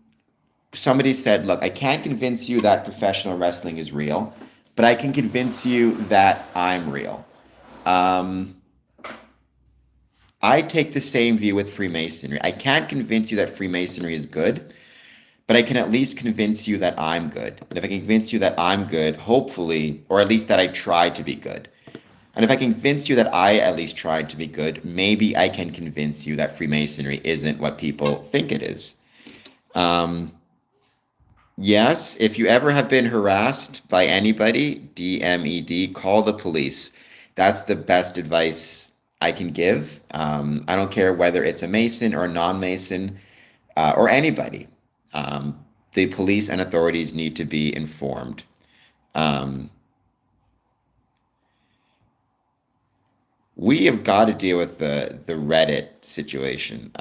[SPEAKER 1] Somebody said, "Look, I can't convince you that professional wrestling is real, but I can convince you that I'm real." Um, I take the same view with Freemasonry. I can't convince you that Freemasonry is good, but I can at least convince you that I'm good. And if I can convince you that I'm good, hopefully, or at least that I try to be good. And if I can convince you that I at least tried to be good, maybe I can convince you that Freemasonry isn't what people think it is. Um, yes, if you ever have been harassed by anybody, DMED, call the police. That's the best advice I can give. I don't care whether it's a Mason or a non-Mason or anybody. Um, the police and authorities need to be informed. Um, we have got to deal with the Reddit situation.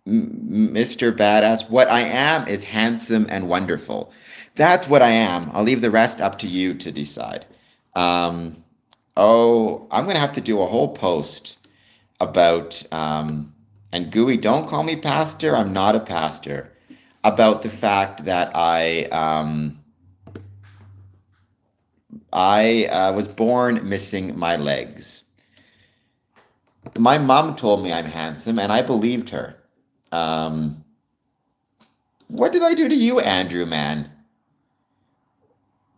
[SPEAKER 1] Mr. Badass, what I am is handsome and wonderful. That's what I am. I'll leave the rest up to you to decide. Um, oh, I'm gonna have to do a whole post about and Gooey, don't call me pastor. I'm not a pastor. About the fact that I was born missing my legs. My mom told me I'm handsome, and I believed her. Um, what did I do to you, Andrew, man?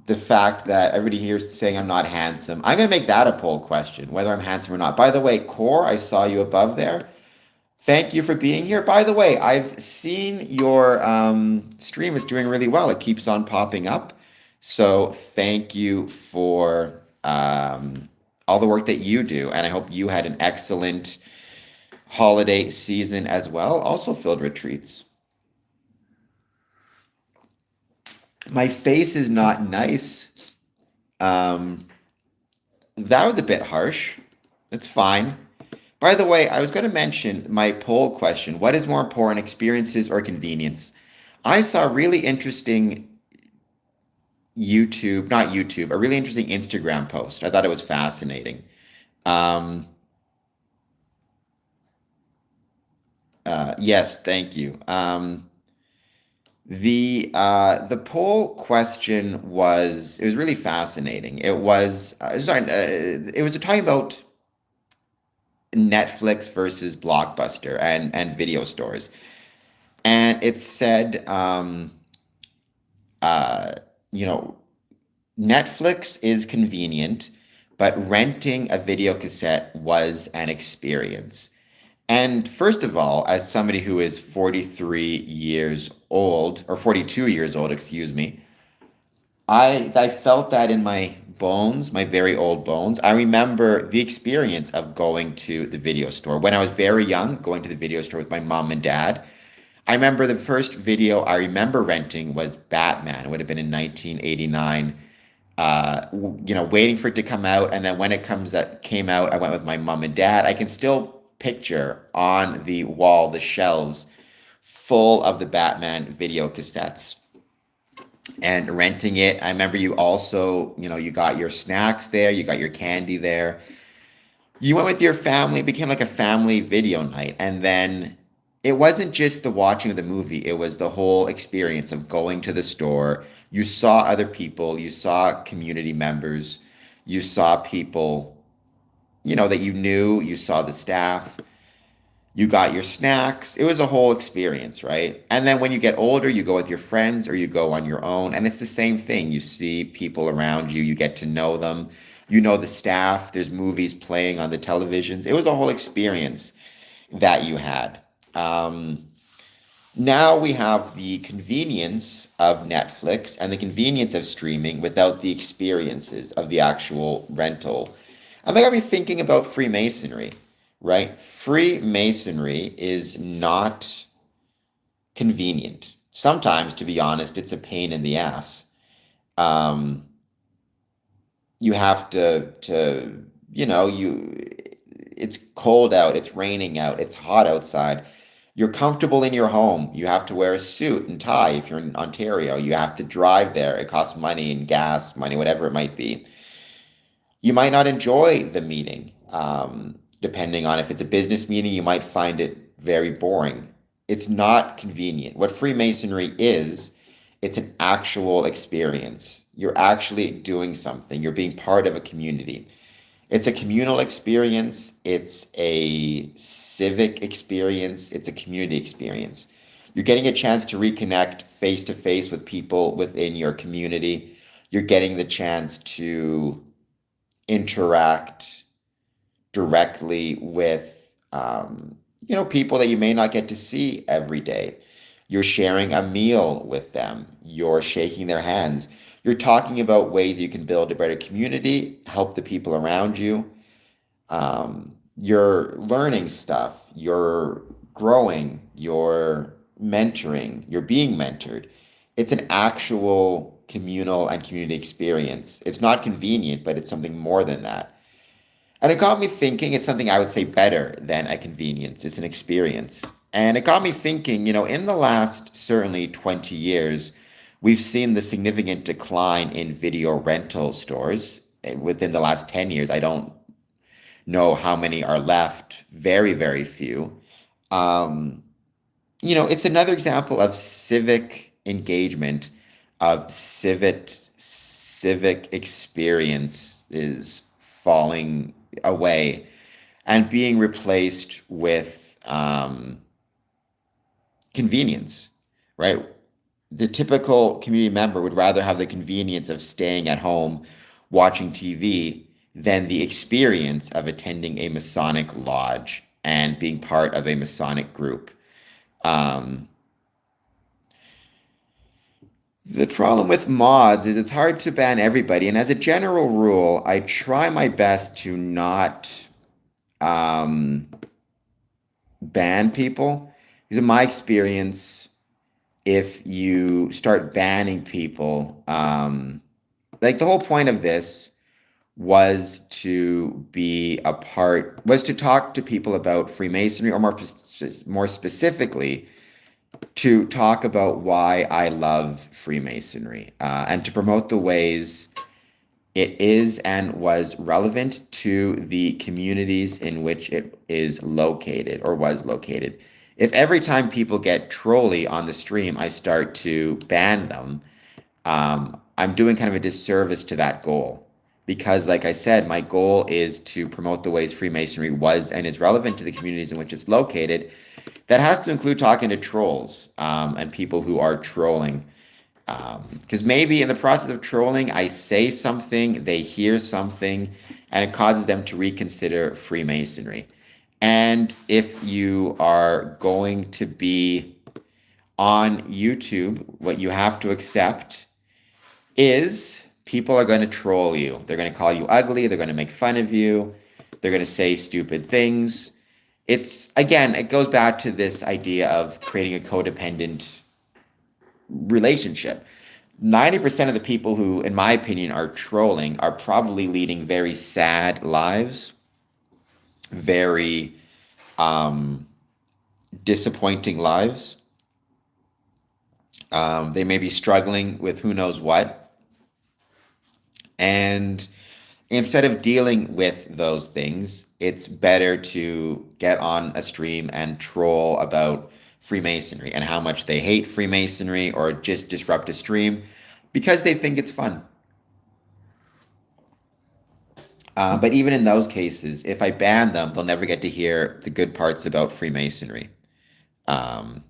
[SPEAKER 1] The fact that everybody here is saying I'm not handsome. I'm going to make that a poll question, whether I'm handsome or not. By the way, Core, I saw you above there. Thank you for being here. By the way, I've seen your stream is doing really well. It keeps on popping up. So thank you for all the work that you do. And I hope you had an excellent holiday season as well, also filled with treats. My face is not nice. Um, that was a bit harsh. It's fine. By the way, I was going to mention my poll question. What is more important, experiences or convenience? I saw a really interesting not YouTube, a really interesting Instagram post. I thought it was fascinating. Um, yes, thank you. The poll question was it was really fascinating. It was talking about Netflix versus Blockbuster and video stores, and it said uh, you know Netflix is convenient, but renting a video cassette was an experience. And first of all, as somebody who is 43 years old, or 42 years old, excuse me, I felt that in my bones, my very old bones. I remember the experience of going to the video store. When I was very young, going to the video store with my mom and dad. I remember the first video I remember renting was Batman. It would have been in 1989. Waiting for it to come out, and then when came out, I went with my mom and dad. I can still picture on the wall the shelves full of the Batman video cassettes and renting it. I remember you also, you got your snacks there, you got your candy there. You went with your family, it became like a family video night. And then it wasn't just the watching of the movie, it was the whole experience of going to the store. You saw other people, you saw community members, you saw people that you knew, you saw the staff, you got your snacks. It was a whole experience, right? And then when you get older, you go with your friends or you go on your own, and it's the same thing. You see people around you, you get to know them, you know the staff, there's movies playing on the televisions. It was a whole experience that you had. Now we have the convenience of Netflix and the convenience of streaming without the experiences of the actual rental. And that got me thinking about Freemasonry. right? Freemasonry is not convenient. Sometimes, to be honest, it's a pain in the ass. Um, you have to it's cold out, it's raining out, it's hot outside. You're comfortable in your home. You have to wear a suit and tie if you're in Ontario. You have to drive there. It costs money and gas money, whatever it might be. You might not enjoy the meeting. Depending on if it's a business meeting, you might find it very boring. It's not convenient. What Freemasonry is, it's an actual experience. You're actually doing something. You're being part of a community. It's a communal experience. It's a civic experience. It's a community experience. You're getting a chance to reconnect face to face with people within your community. You're getting the chance to interact directly with people that you may not get to see every day. You're sharing a meal with them. You're shaking their hands. You're talking about ways you can build a better community, help the people around you. You're learning stuff. You're growing. You're mentoring. You're being mentored. It's an actual communal and community experience. It's not convenient, but it's something more than that. And it got me thinking, it's something I would say better than a convenience. It's an experience. And it got me thinking, in the last certainly 20 years, we've seen the significant decline in video rental stores. Within the last 10 years, I don't know how many are left. Very, very few. It's another example of civic engagement, of civic experience is falling away and being replaced with convenience, right? The typical community member would rather have the convenience of staying at home watching TV than the experience of attending a Masonic lodge and being part of a Masonic group. The problem with mods is it's hard to ban everybody. And as a general rule, I try my best to not ban people. Because in my experience, if you start banning people, like the whole point of this was to talk to people about Freemasonry, or more specifically, to talk about why I love Freemasonry, and to promote the ways it is and was relevant to the communities in which it is located or was located. If every time people get trolly on the stream, I start to ban them, I'm doing kind of a disservice to that goal. Because, like I said, my goal is to promote the ways Freemasonry was and is relevant to the communities in which it's located. That has to include talking to trolls and people who are trolling. Because maybe in the process of trolling, I say something, they hear something, and it causes them to reconsider Freemasonry. And if you are going to be on YouTube, what you have to accept is people are going to troll you. They're going to call you ugly. They're going to make fun of you. They're going to say stupid things. It goes back to this idea of creating a codependent relationship. 90% of the people who, in my opinion, are trolling are probably leading very sad lives, very disappointing lives. They may be struggling with who knows what. And instead of dealing with those things, it's better to get on a stream and troll about Freemasonry and how much they hate Freemasonry, or just disrupt a stream because they think it's fun. But even in those cases, if I ban them, they'll never get to hear the good parts about Freemasonry. Well,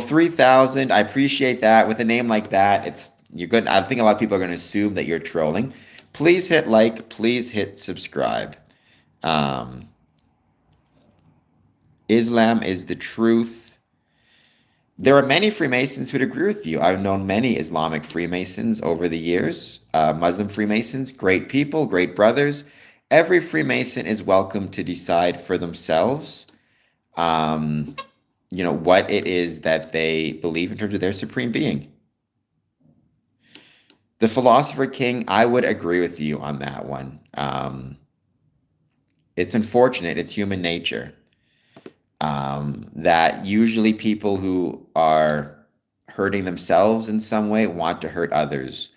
[SPEAKER 1] 3,000, I appreciate that. With a name like that, you're good. I think a lot of people are going to assume that you're trolling. Please hit like, please hit subscribe. Islam is the truth. There are many Freemasons who'd agree with you. I've known many Islamic Freemasons over the years, Muslim Freemasons, great people, great brothers, Every Freemason is welcome to decide for themselves, um, what it is that they believe in terms of their supreme being. The Philosopher King, I would agree with you on that one. It's unfortunate, it's human nature, that usually people who are hurting themselves in some way want to hurt others.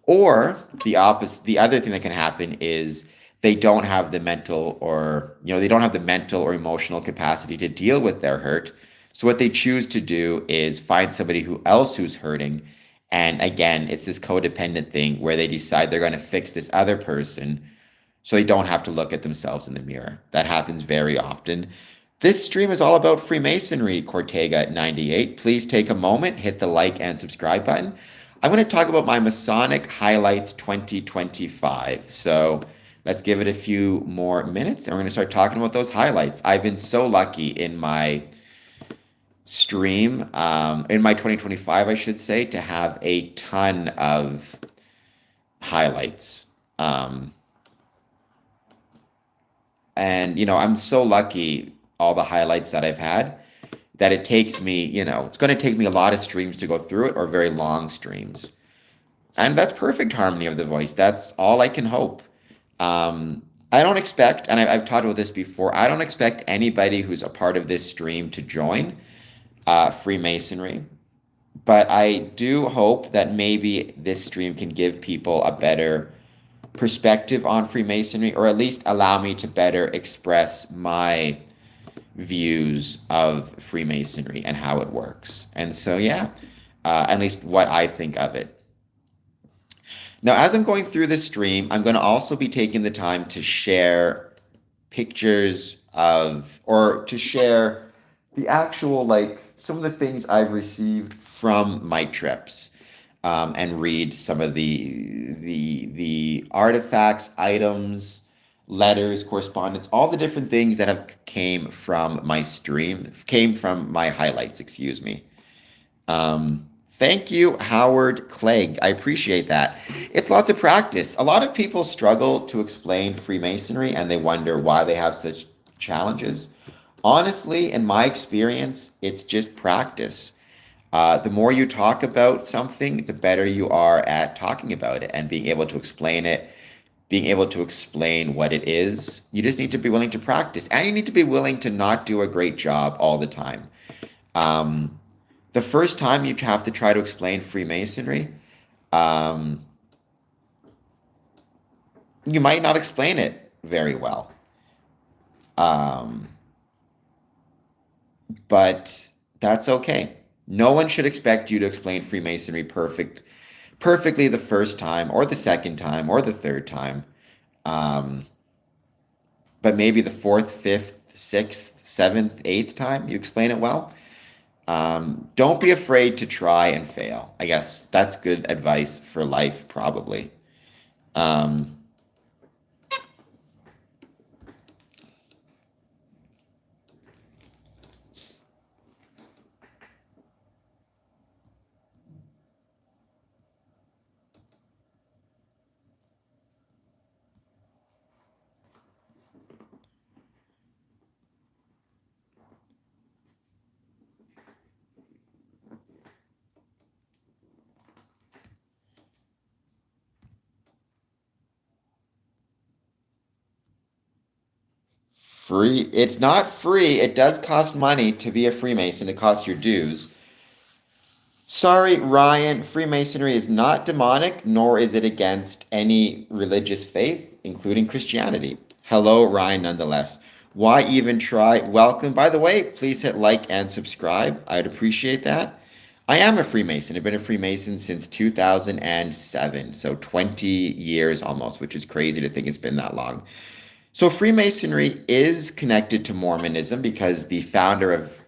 [SPEAKER 1] Or the opposite, the other thing that can happen is they don't have the mental or, they don't have the mental or emotional capacity to deal with their hurt. So what they choose to do is find somebody who's hurting. And again, it's this codependent thing where they decide they're going to fix this other person so they don't have to look at themselves in the mirror. That happens very often. This stream is all about Freemasonry, Cortega98. Please take a moment, hit the like and subscribe button. I'm going to talk about my Masonic Highlights 2025. So let's give it a few more minutes and we're going to start talking about those highlights. I've been so lucky in my stream, in my 2025, I should say, to have a ton of highlights. And, I'm so lucky all the highlights that I've had that it takes me, it's going to take me a lot of streams to go through it or very long streams. And that's perfect harmony of the voice. That's all I can hope. I don't expect, and I've talked about this before, I don't expect anybody who's a part of this stream to join Freemasonry. But I do hope that maybe this stream can give people a better perspective on Freemasonry, or at least allow me to better express my views of Freemasonry and how it works. And so, at least what I think of it. Now, as I'm going through this stream, I'm going to also be taking the time to share pictures or to share the actual, some of the things I've received from my trips. And read some of the artifacts, items, letters, correspondence, all the different things that have came from my highlights, excuse me. Thank you, Howard Clegg. I appreciate that. It's lots of practice. A lot of people struggle to explain Freemasonry and they wonder why they have such challenges. Honestly, in my experience, it's just practice. The more you talk about something, the better you are at talking about it and being able to explain it, being able to explain what it is. You just need to be willing to practice, and you need to be willing to not do a great job all the time. The first time you have to try to explain Freemasonry, you might not explain it very well. But that's okay. No one should expect you to explain Freemasonry perfectly the first time or the second time or the third time. But maybe the fourth, fifth, sixth, seventh, eighth time you explain it well. Don't be afraid to try and fail. I guess that's good advice for life, probably. Free. It's not free. It does cost money to be a Freemason. It costs your dues. Sorry, Ryan, Freemasonry is not demonic, nor is it against any religious faith, including Christianity. Hello, Ryan, nonetheless. Why even try? Welcome. By the way, please hit like and subscribe. I'd appreciate that. I am a Freemason. I've been a Freemason since 2007, so 20 years almost, which is crazy to think it's been that long. So Freemasonry is connected to Mormonism because the founder of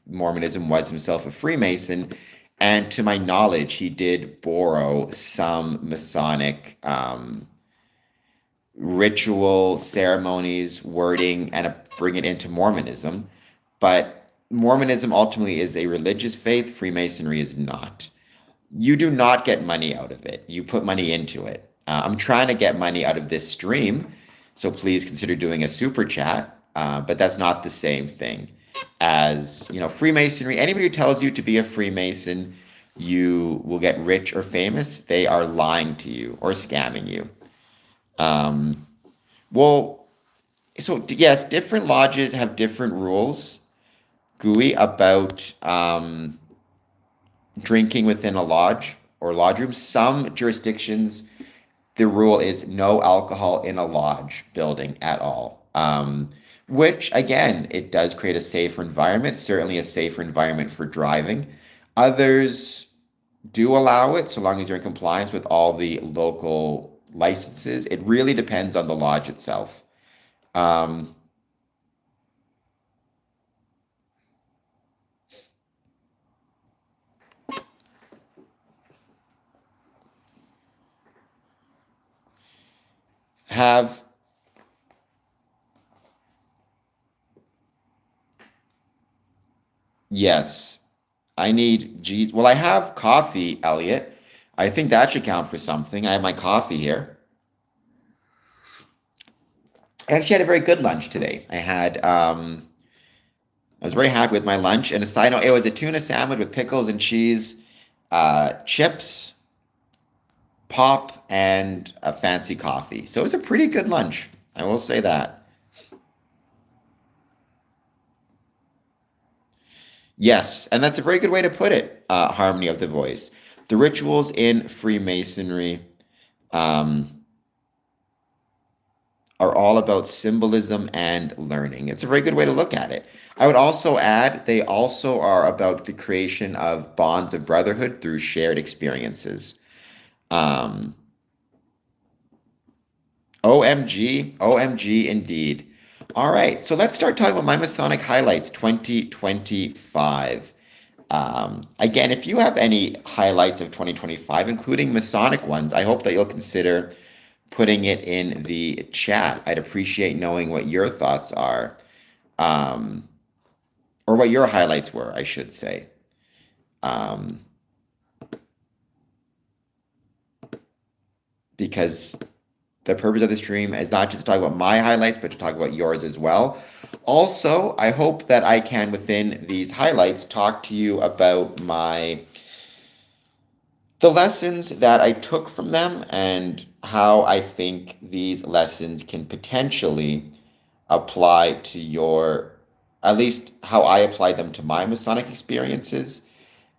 [SPEAKER 1] Mormonism was himself a Freemason. And to my knowledge, he did borrow some Masonic ritual, ceremonies, wording, and bring it into Mormonism. But Mormonism ultimately is a religious faith. Freemasonry is not. You do not get money out of it. You put money into it. I'm trying to get money out of this stream. So please consider doing a super chat. But that's not the same thing as, Freemasonry. Anybody who tells you to be a Freemason, you will get rich or famous, they are lying to you or scamming you. Well, so yes, different lodges have different rules, Gooey, about drinking within a lodge or lodge room. Some jurisdictions, the rule is no alcohol in a lodge building at all. Which, again, it does create a safer environment, certainly a safer environment for driving. Others do allow it so long as you're in compliance with all the local licenses. It really depends on the lodge itself. Have Yes, I need G's. Well, I have coffee, Elliot. I think that should count for something. I have my coffee here. I actually had a very good lunch today. I was very happy with my lunch. And a side note, it was a tuna sandwich with pickles and cheese, chips, pop, and a fancy coffee. So it was a pretty good lunch. I will say that. Yes, and that's a very good way to put it, harmony of the voice. The rituals in Freemasonry are all about symbolism and learning. It's a very good way to look at it. I would also add they also are about the creation of bonds of brotherhood through shared experiences. Um, OMG, OMG indeed. All right, so let's start talking about my Masonic highlights 2025. Again, if you have any highlights of 2025, including Masonic ones, I hope that you'll consider putting it in the chat. I'd appreciate knowing what your thoughts are, or what your highlights were, I should say. Because the purpose of the stream is not just to talk about my highlights, but to talk about yours as well. Also, I hope that I can, within these highlights, talk to you about the lessons that I took from them and how I think these lessons can potentially apply to at least how I applied them to my Masonic experiences,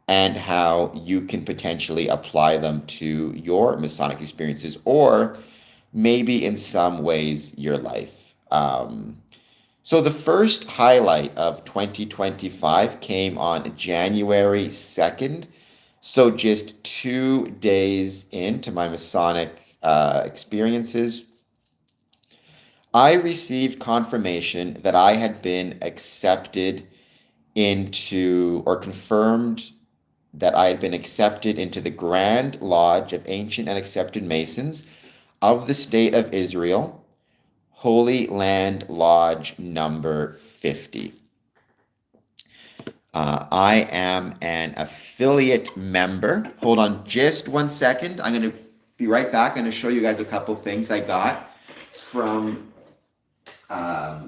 [SPEAKER 1] and how you can potentially apply them to your Masonic experiences, or maybe in some ways your life. So the first highlight of 2025 came on January 2nd. So just 2 days into my Masonic experiences, I received confirmation that I had been accepted into, or confirmed that I had been accepted into the Grand Lodge of Ancient and Accepted Masons of the State of Israel, Holy Land Lodge number 50. I am an affiliate member. Hold on just 1 second. I'm going to be right back. I'm going to show you guys a couple things I got from that.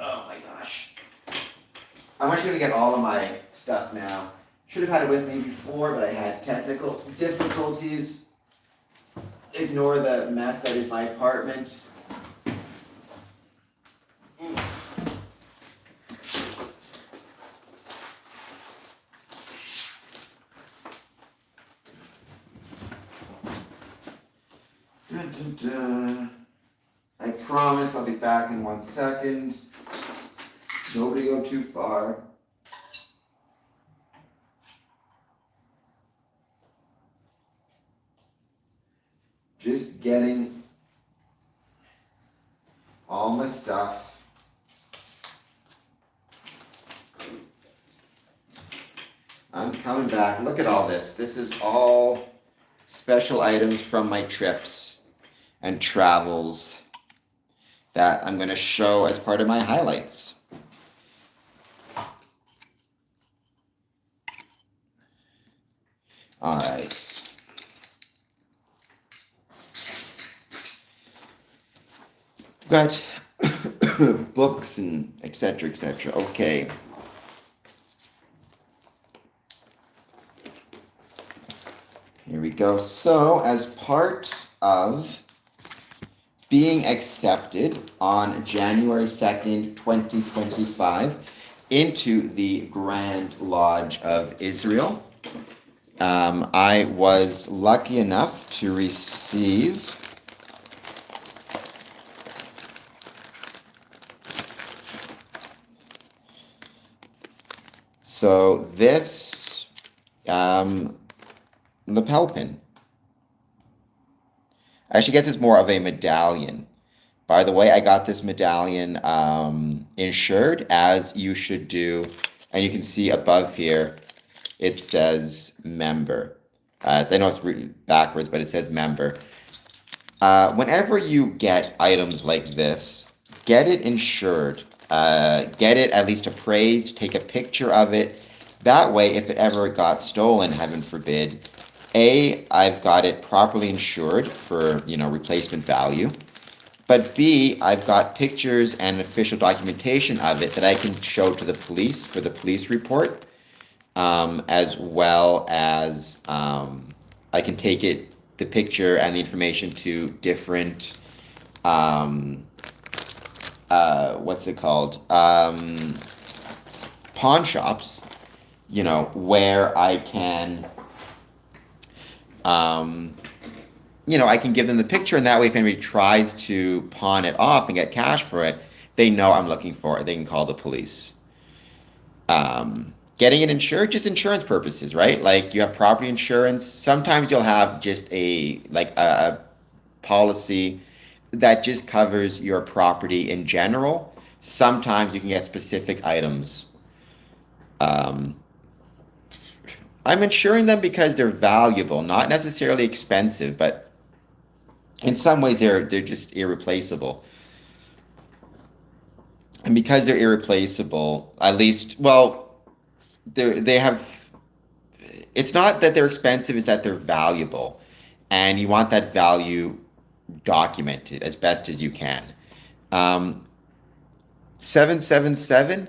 [SPEAKER 1] Oh my gosh. I'm actually going to get all of my stuff now. Should have had it with me before, but I had technical difficulties. Ignore the mess that is my apartment. I promise I'll be back in 1 second. Nobody go too far. Just getting all my stuff. I'm coming back. Look at all this. This is all special items from my trips and travels that I'm going to show as part of my highlights. All right. got books and etc. etc. Okay. Here we go. So, as part of being accepted on January 2nd, 2025, into the Grand Lodge of Israel, I was lucky enough to receive this lapel pin. Actually, I guess it's more of a medallion. By the way, I got this medallion insured, as you should do. And you can see above here, it says member. I know it's written backwards, but it says member. Whenever you get items like this, get it insured. Get it at least appraised. Take a picture of it. That way, if it ever got stolen, heaven forbid, A, I've got it properly insured for, replacement value. But B, I've got pictures and official documentation of it that I can show to the police for the police report, as well as I can take the picture and the information to different, pawn shops, where I can, I can give them the picture, and that way if anybody tries to pawn it off and get cash for it, they know I'm looking for it. They can call the police. Getting it insured, just insurance purposes, right? Like you have property insurance. Sometimes you'll have just a policy that just covers your property in general. Sometimes you can get specific items. I'm insuring them because they're valuable, not necessarily expensive, but in some ways they're just irreplaceable. And because they're irreplaceable, at least, well, they have, it's not that they're expensive, it's that they're valuable. And you want that value documented as best as you can. 777,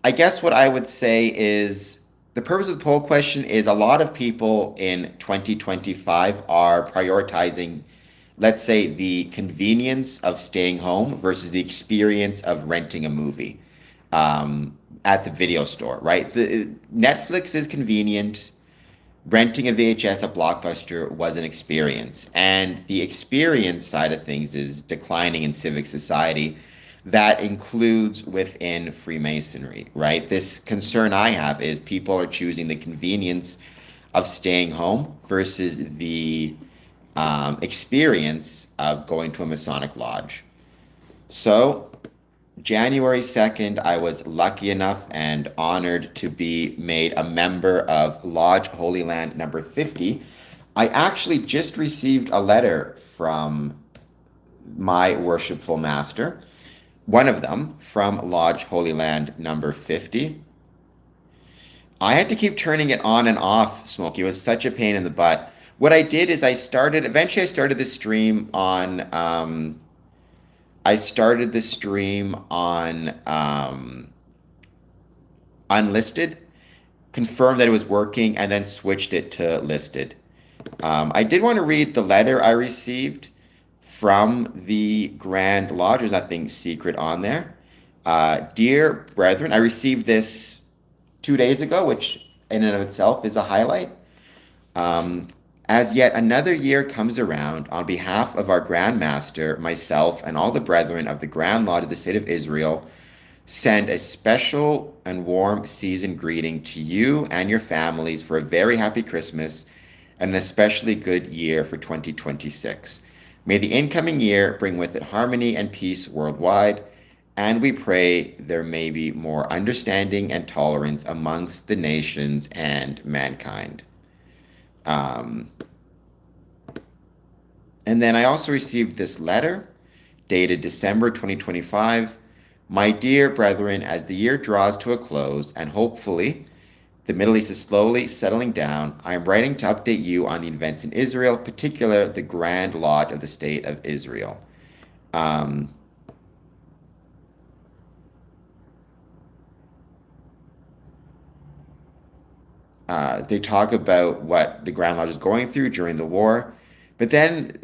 [SPEAKER 1] I guess what I would say is, the purpose of the poll question is a lot of people in 2025 are prioritizing, let's say, the convenience of staying home versus the experience of renting a movie at the video store, right? Netflix is convenient. Renting a VHS at Blockbuster was an experience. And the experience side of things is declining in civic society. That includes within Freemasonry, right? This concern I have is people are choosing the convenience of staying home versus the experience of going to a Masonic lodge. So, January 2nd, I was lucky enough and honored to be made a member of Lodge Holy Land number 50. I actually just received a letter from my worshipful master, one of them from Lodge Holy Land number 50. I had to keep turning it on and off, Smokey. It was such a pain in the butt. What I did is eventually I started the stream on, unlisted, confirmed that it was working, and then switched it to listed. I did want to read the letter I received from the Grand Lodge. There's nothing secret on there. Dear brethren, I received this 2 days ago, which in and of itself is a highlight. As yet another year comes around, on behalf of our Grand Master, myself, and all the brethren of the Grand Lodge of the State of Israel, send a special and warm season greeting to you and your families for a very happy Christmas and an especially good year for 2026. May the incoming year bring with it harmony and peace worldwide, and we pray there may be more understanding and tolerance amongst the nations and mankind. And then I also received this letter dated December 2025. My dear brethren, as the year draws to a close and hopefully the Middle East is slowly settling down, I am writing to update you on the events in Israel, particularly the Grand Lodge of the State of Israel. They talk about what the Grand Lodge is going through during the war, but then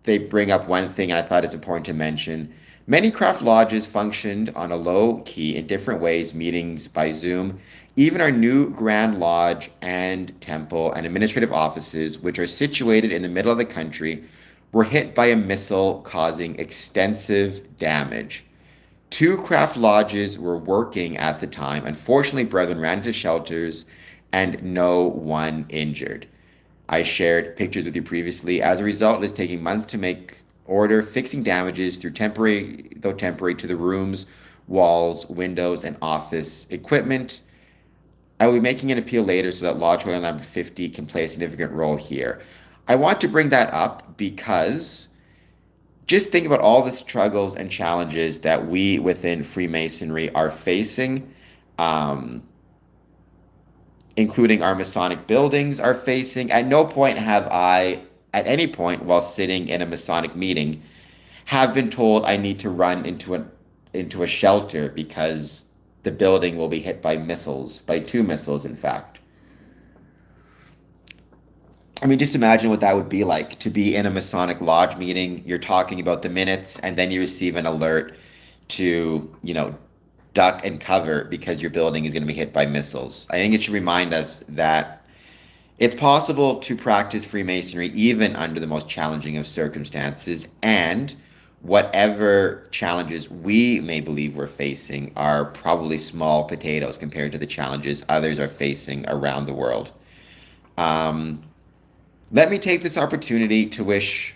[SPEAKER 1] they bring up one thing, and I thought it's important to mention. Many craft lodges functioned on a low key in different ways, meetings by Zoom. Even our new Grand Lodge and temple and administrative offices, which are situated in the middle of the country, were hit by a missile causing extensive damage. Two craft lodges were working at the time. Unfortunately, brethren ran into shelters and no one injured. I shared pictures with you previously. As a result, it is taking months to make order, fixing damages through temporary, though temporary, to the rooms, walls, windows, and office equipment. I will be making an appeal later so that Lodge Royal number 50 can play a significant role here. I want to bring that up because just think about all the struggles and challenges that we within Freemasonry are facing, including our Masonic buildings are facing. At no point have I, at any point while sitting in a Masonic meeting, have been told I need to run into a shelter because the building will be hit by missiles, by two missiles, in fact. I mean, just imagine what that would be like to be in a Masonic Lodge meeting. You're talking about the minutes, and then you receive an alert to, duck and cover because your building is going to be hit by missiles. I think it should remind us that it's possible to practice Freemasonry even under the most challenging of circumstances, and whatever challenges we may believe we're facing are probably small potatoes compared to the challenges others are facing around the world. Let me take this opportunity to wish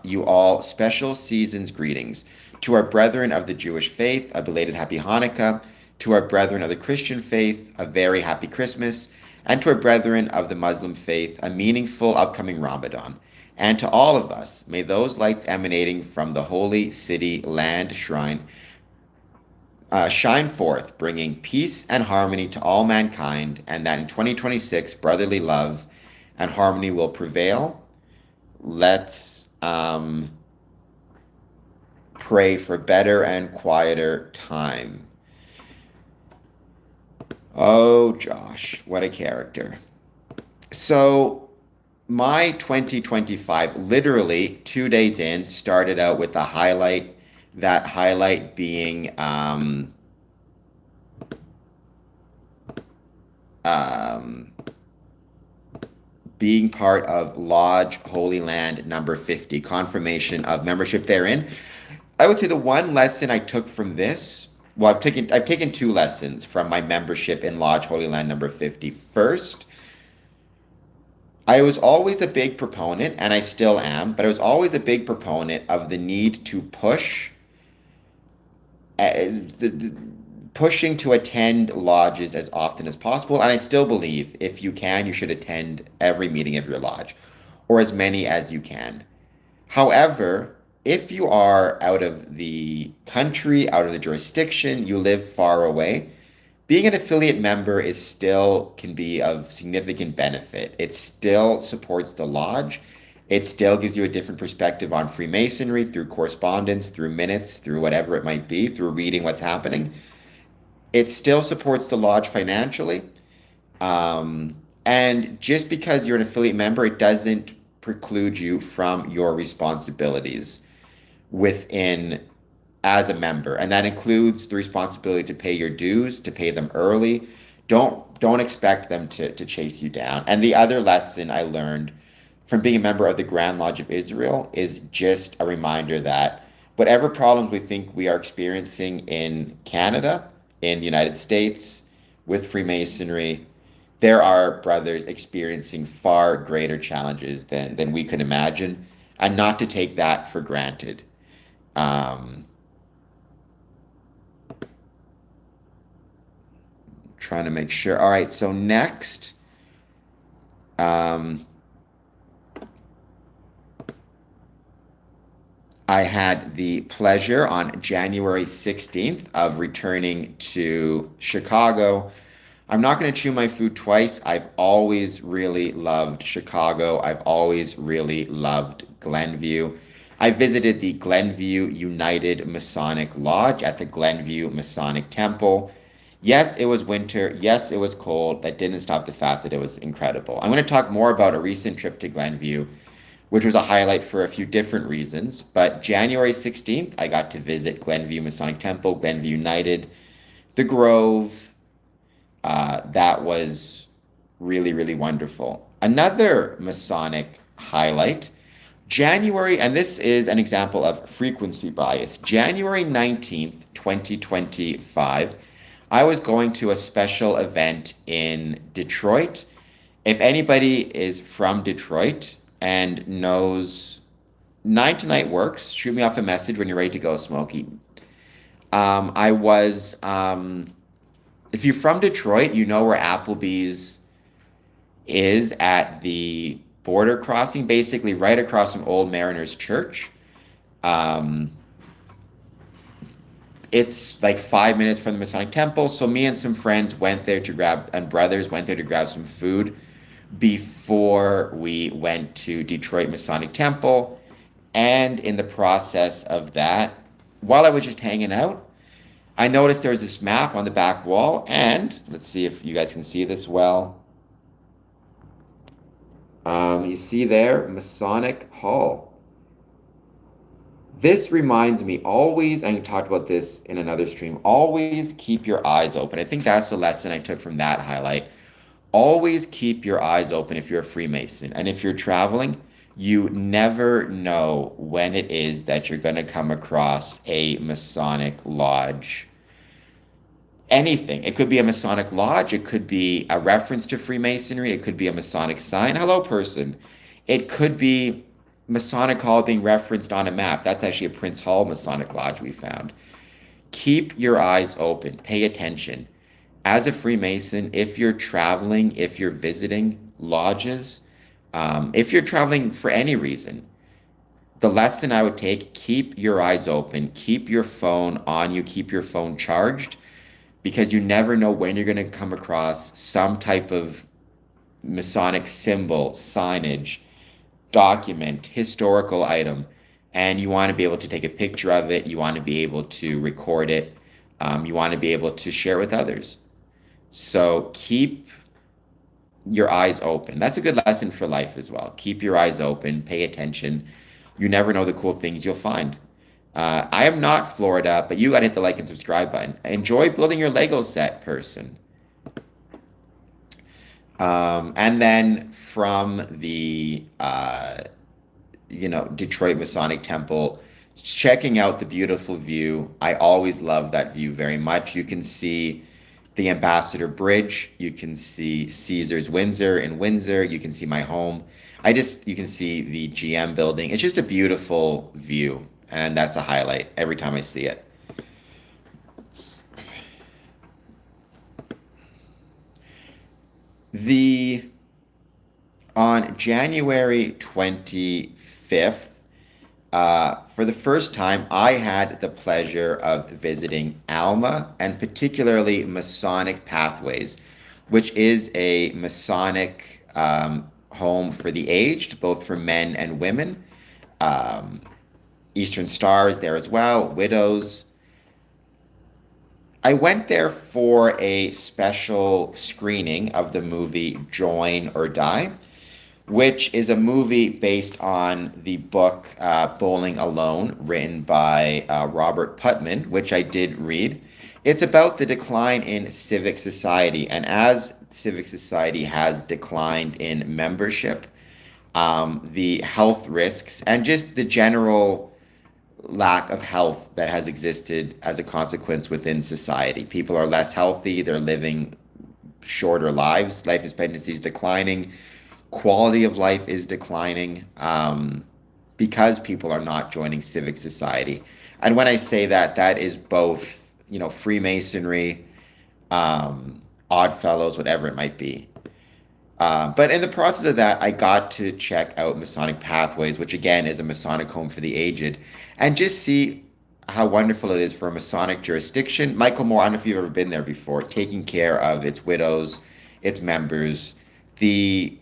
[SPEAKER 1] you all special season's greetings. To our brethren of the Jewish faith, a belated happy Hanukkah. To our brethren of the Christian faith, a very happy Christmas. And to our brethren of the Muslim faith, a meaningful upcoming Ramadan. And to all of us, may those lights emanating from the holy city, land, shrine, shine forth, bringing peace and harmony to all mankind, and that in 2026, brotherly love and harmony will prevail. Let's pray for better and quieter time. Oh, Josh, what a character. So my 2025, literally 2 days in, started out with a highlight, that highlight being being part of Lodge Holy Land number 50, confirmation of membership therein. I would say the one lesson I took from this, well, I've taken two lessons from my membership in Lodge Holy Land number 50. First, I was always a big proponent, and I still am, but I was always a big proponent of the need to pushing to attend lodges as often as possible. And I still believe if you can, you should attend every meeting of your lodge, or as many as you can. However, if you are out of the country, out of the jurisdiction, you live far away, being an affiliate member can be of significant benefit. It still supports the lodge. It still gives you a different perspective on Freemasonry through correspondence, through minutes, through whatever it might be, through reading what's happening. It still supports the lodge financially. And just because you're an affiliate member, it doesn't preclude you from your responsibilities within as a member. And that includes the responsibility to pay your dues, to pay them early. Don't expect them to chase you down. And the other lesson I learned from being a member of the Grand Lodge of Israel is just a reminder that whatever problems we think we are experiencing in Canada, in the United States, with Freemasonry, there are brothers experiencing far greater challenges than we could imagine, and not to take that for granted. Trying to make sure. All right, so next, I had the pleasure on January 16th of returning to Chicago. I'm not going to chew my food twice. I've always really loved Chicago. I've always really loved Glenview. I visited the Glenview United Masonic Lodge at the Glenview Masonic Temple. Yes, it was winter. Yes, it was cold. That didn't stop the fact that it was incredible. I'm going to talk more about a recent trip to Glenview, which was a highlight for a few different reasons. But January 16th, I got to visit Glenview Masonic Temple, Glenview United, the Grove. That was really, really wonderful. Another Masonic highlight, January, and this is an example of frequency bias. January 19th, 2025, I was going to a special event in Detroit. If anybody is from Detroit and knows Nine to Night Works, shoot me off a message when you're ready to go, Smokey. I was, if you're from Detroit, you know where Applebee's is at the border crossing, basically right across from Old Mariners Church. Um, it's like 5 minutes from the Masonic Temple. So me and some friends went there to grab, and brothers went there to grab some food before we went to Detroit Masonic Temple. And in the process of that, while I was just hanging out, I noticed there was this map on the back wall, and let's see if you guys can see this well. You see there, Masonic Hall. This reminds me always, and we talked about this in another stream, always keep your eyes open. I think that's the lesson I took from that highlight. Always keep your eyes open if you're a Freemason. And if you're traveling, you never know when it is that you're going to come across a Masonic lodge. Anything. It could be a Masonic lodge. It could be a reference to Freemasonry. It could be a Masonic sign. Hello, person. It could be Masonic Hall being referenced on a map. That's actually a Prince Hall Masonic lodge we found. Keep your eyes open. Pay attention. As a Freemason, if you're traveling, if you're visiting lodges, if you're traveling for any reason, the lesson I would take, keep your eyes open. Keep your phone on you. Keep your phone charged, because you never know when you're going to come across some type of Masonic symbol, signage, document, historical item, and you want to be able to take a picture of it. You want to be able to record it. You want to be able to share with others. So keep your eyes open. That's a good lesson for life as well. Keep your eyes open. Pay attention. You never know the cool things you'll find. I am not Florida, but you got to hit the like and subscribe button. Enjoy building your Lego set, person. And then from the, Detroit Masonic Temple, checking out the beautiful view. I always love that view very much. You can see the Ambassador Bridge. You can see Caesars Windsor in Windsor. You can see my home. You can see the GM building. It's just a beautiful view. And that's a highlight every time I see it. On January 25th, for the first time, I had the pleasure of visiting Alma, and particularly Masonic Pathways, which is a Masonic home for the aged, both for men and women. Eastern Star is there as well, widows. I went there for a special screening of the movie Join or Die, which is a movie based on the book Bowling Alone, written by Robert Putnam, which I did read. It's about the decline in civic society, and as civic society has declined in membership, the health risks, and just the general lack of health that has existed as a consequence within society. People are less healthy, they're living shorter lives, life expectancy is declining, quality of life is declining, because people are not joining civic society. And when I say that, that is both, Freemasonry, Odd Fellows, whatever it might be. But in the process of that, I got to check out Masonic Pathways, which again is a Masonic home for the aged, and just see how wonderful it is for a Masonic jurisdiction. Michael Moore, I don't know if you've ever been there before, taking care of its widows, its members. The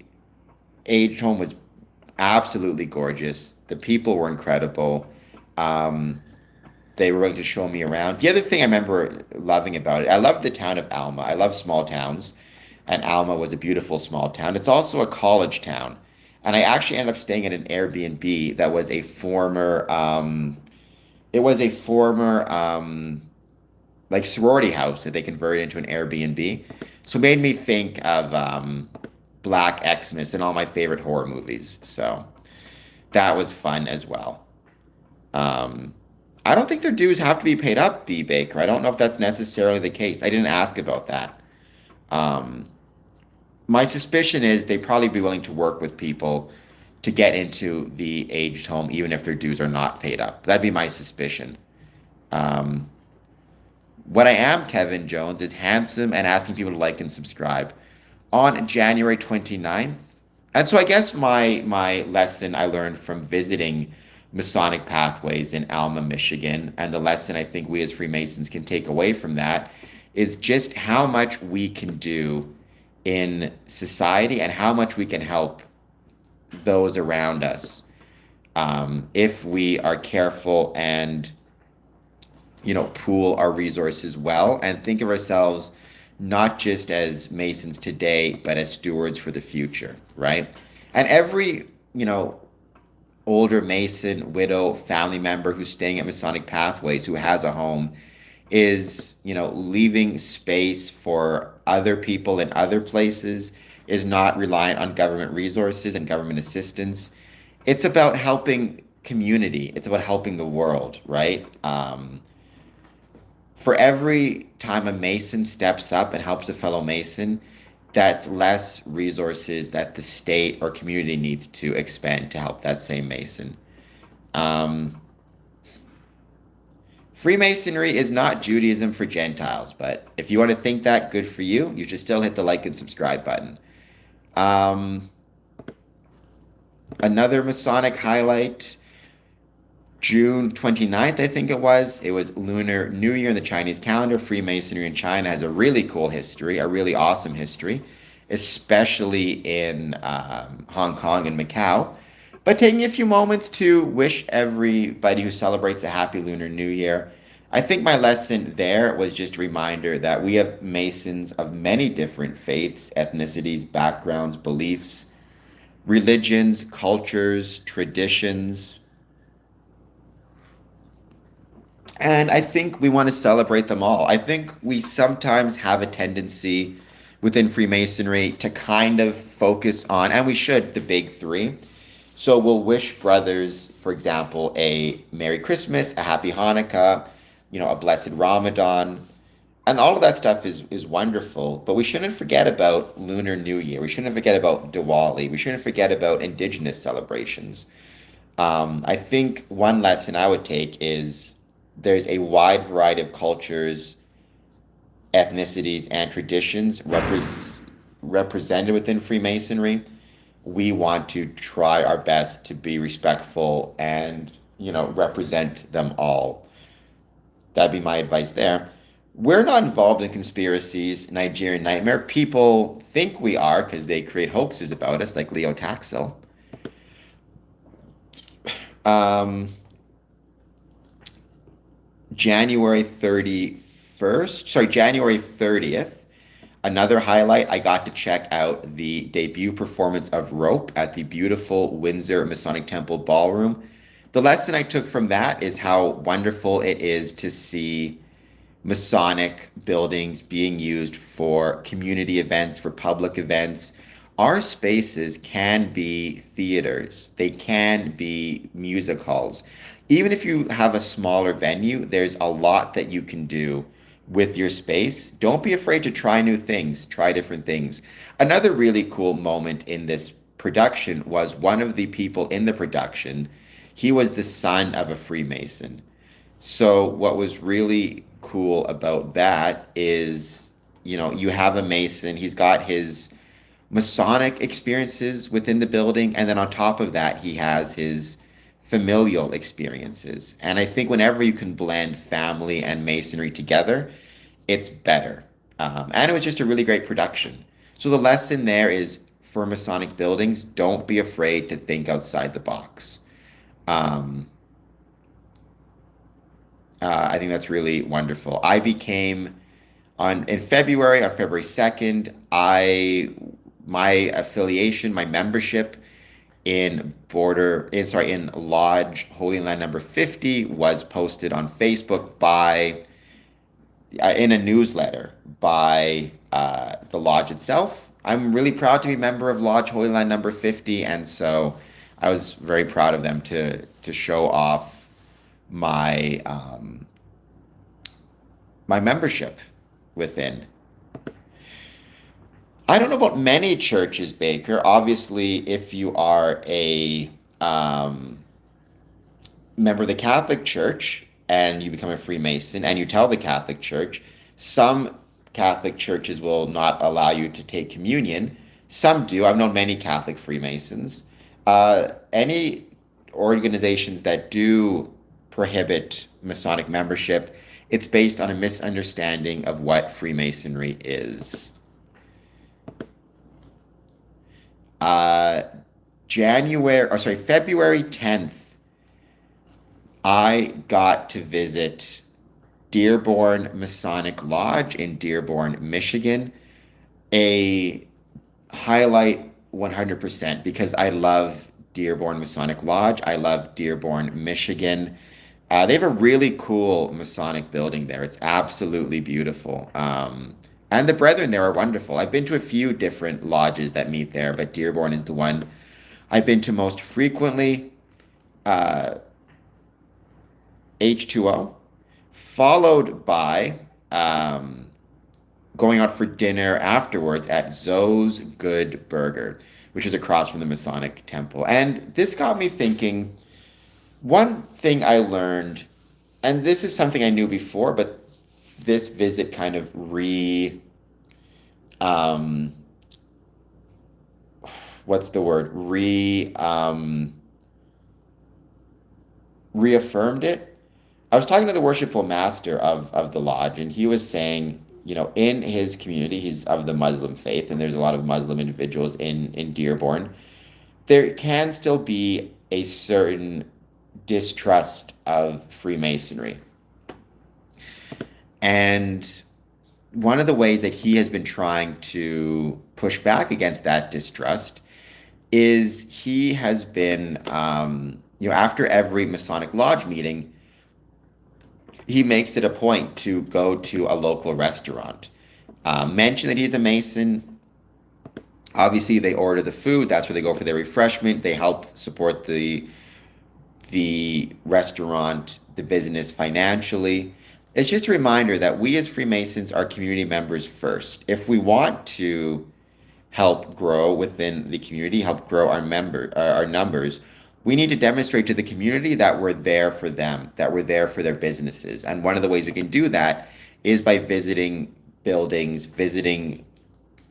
[SPEAKER 1] aged home was absolutely gorgeous. The people were incredible. The they were willing to show me around. The other thing I remember loving about it, I loved the town of Alma. I love small towns, and Alma was a beautiful small town. It's also a college town, and I actually ended up staying at an Airbnb that was a former, it was a former like sorority house that they converted into an Airbnb. So it made me think of Black Xmas and all my favorite horror movies. So that was fun as well. Um, I don't think their dues have to be paid up, B. Baker. I don't know if that's necessarily the case. I didn't ask about that. Um, my suspicion is they'd probably be willing to work with people to get into the aged home, even if their dues are not paid up. That'd be my suspicion. Um, what I am, Kevin Jones, is handsome and asking people to like and subscribe on January 29th. And so I guess my lesson I learned from visiting Masonic Pathways in Alma, Michigan, and the lesson I think we as Freemasons can take away from that is just how much we can do in society and how much we can help those around us if we are careful and pool our resources well and think of ourselves not just as Masons today, but as stewards for the future, right? And every, older Mason, widow, family member who's staying at Masonic Pathways, who has a home, is, leaving space for other people in other places, is not reliant on government resources and government assistance. It's about helping community. It's about helping the world, right? For every time a Mason steps up and helps a fellow Mason, that's less resources that the state or community needs to expend to help that same Mason. Um, Freemasonry is not Judaism for Gentiles, but if you want to think that, good for you. You should still hit the like and subscribe button. Um, Another Masonic highlight, June 29th, I think it was. It was Lunar New Year in the Chinese calendar. Freemasonry in China has a really cool history, a really awesome history, especially in Hong Kong and Macau. But taking a few moments to wish everybody who celebrates a happy Lunar New Year. I think my lesson there was just a reminder that we have Masons of many different faiths, ethnicities, backgrounds, beliefs, religions, cultures, traditions. And I think we want to celebrate them all. I think we sometimes have a tendency within Freemasonry to kind of focus on, and we should, the big three. So we'll wish brothers, for example, a Merry Christmas, a Happy Hanukkah, a blessed Ramadan. And all of that stuff is wonderful, but we shouldn't forget about Lunar New Year. We shouldn't forget about Diwali. We shouldn't forget about indigenous celebrations. I think one lesson I would take is there's a wide variety of cultures, ethnicities, and traditions represented within Freemasonry. We want to try our best to be respectful and, represent them all. That'd be my advice there. We're not involved in conspiracies, Nigerian Nightmare. People think we are because they create hoaxes about us, like Leo Taxil. January 30th, another highlight, I got to check out the debut performance of Rope at the beautiful Windsor Masonic Temple ballroom. The lesson I took from that is how wonderful it is to see Masonic buildings being used for community events, for public events. Our spaces can be theaters. They can be music halls. Even if you have a smaller venue, there's a lot that you can do with your space. Don't be afraid to try new things, try different things. Another really cool moment in this production was one of the people in the production, he was the son of a Freemason. So what was really cool about that is, you have a Mason, he's got his Masonic experiences within the building, and then on top of that, he has his familial experiences. And I think whenever you can blend family and Masonry together, it's better. And it was just a really great production. So the lesson there is for Masonic buildings, don't be afraid to think outside the box. I think that's really wonderful. I became on February 2nd, my affiliation, my membership in Lodge Holy Land number 50 was posted on Facebook by in a newsletter by the lodge itself. I'm really proud to be a member of Lodge Holy Land number 50, and so I was very proud of them to show off my my membership within. I don't know about many churches, Baker. Obviously, if you are a member of the Catholic Church and you become a Freemason and you tell the Catholic Church, some Catholic churches will not allow you to take communion. Some do. I've known many Catholic Freemasons. Any organizations that do prohibit Masonic membership, it's based on a misunderstanding of what Freemasonry is. February 10th, I got to visit Dearborn Masonic Lodge in Dearborn, Michigan. A highlight 100% because I love Dearborn Masonic Lodge. I love Dearborn, Michigan. They have a really cool Masonic building there. It's absolutely beautiful. And the brethren there are wonderful. I've been to a few different lodges that meet there, but Dearborn is the one I've been to most frequently. H2O, followed by going out for dinner afterwards at Zoe's Good Burger, which is across from the Masonic Temple. And this got me thinking, one thing I learned, and this is something I knew before, but this visit kind of reaffirmed it. I was talking to the worshipful master of the lodge, and he was saying, in his community, he's of the Muslim faith, and there's a lot of Muslim individuals in Dearborn. There can still be a certain distrust of Freemasonry. And one of the ways that he has been trying to push back against that distrust is he has been, after every Masonic Lodge meeting, he makes it a point to go to a local restaurant, mention that he's a Mason. Obviously, they order the food. That's where they go for their refreshment. They help support the restaurant, the business financially. It's just a reminder that we as Freemasons are community members first. If we want to help grow within the community, help grow our numbers, we need to demonstrate to the community that we're there for them, that we're there for their businesses. And one of the ways we can do that is by visiting buildings, visiting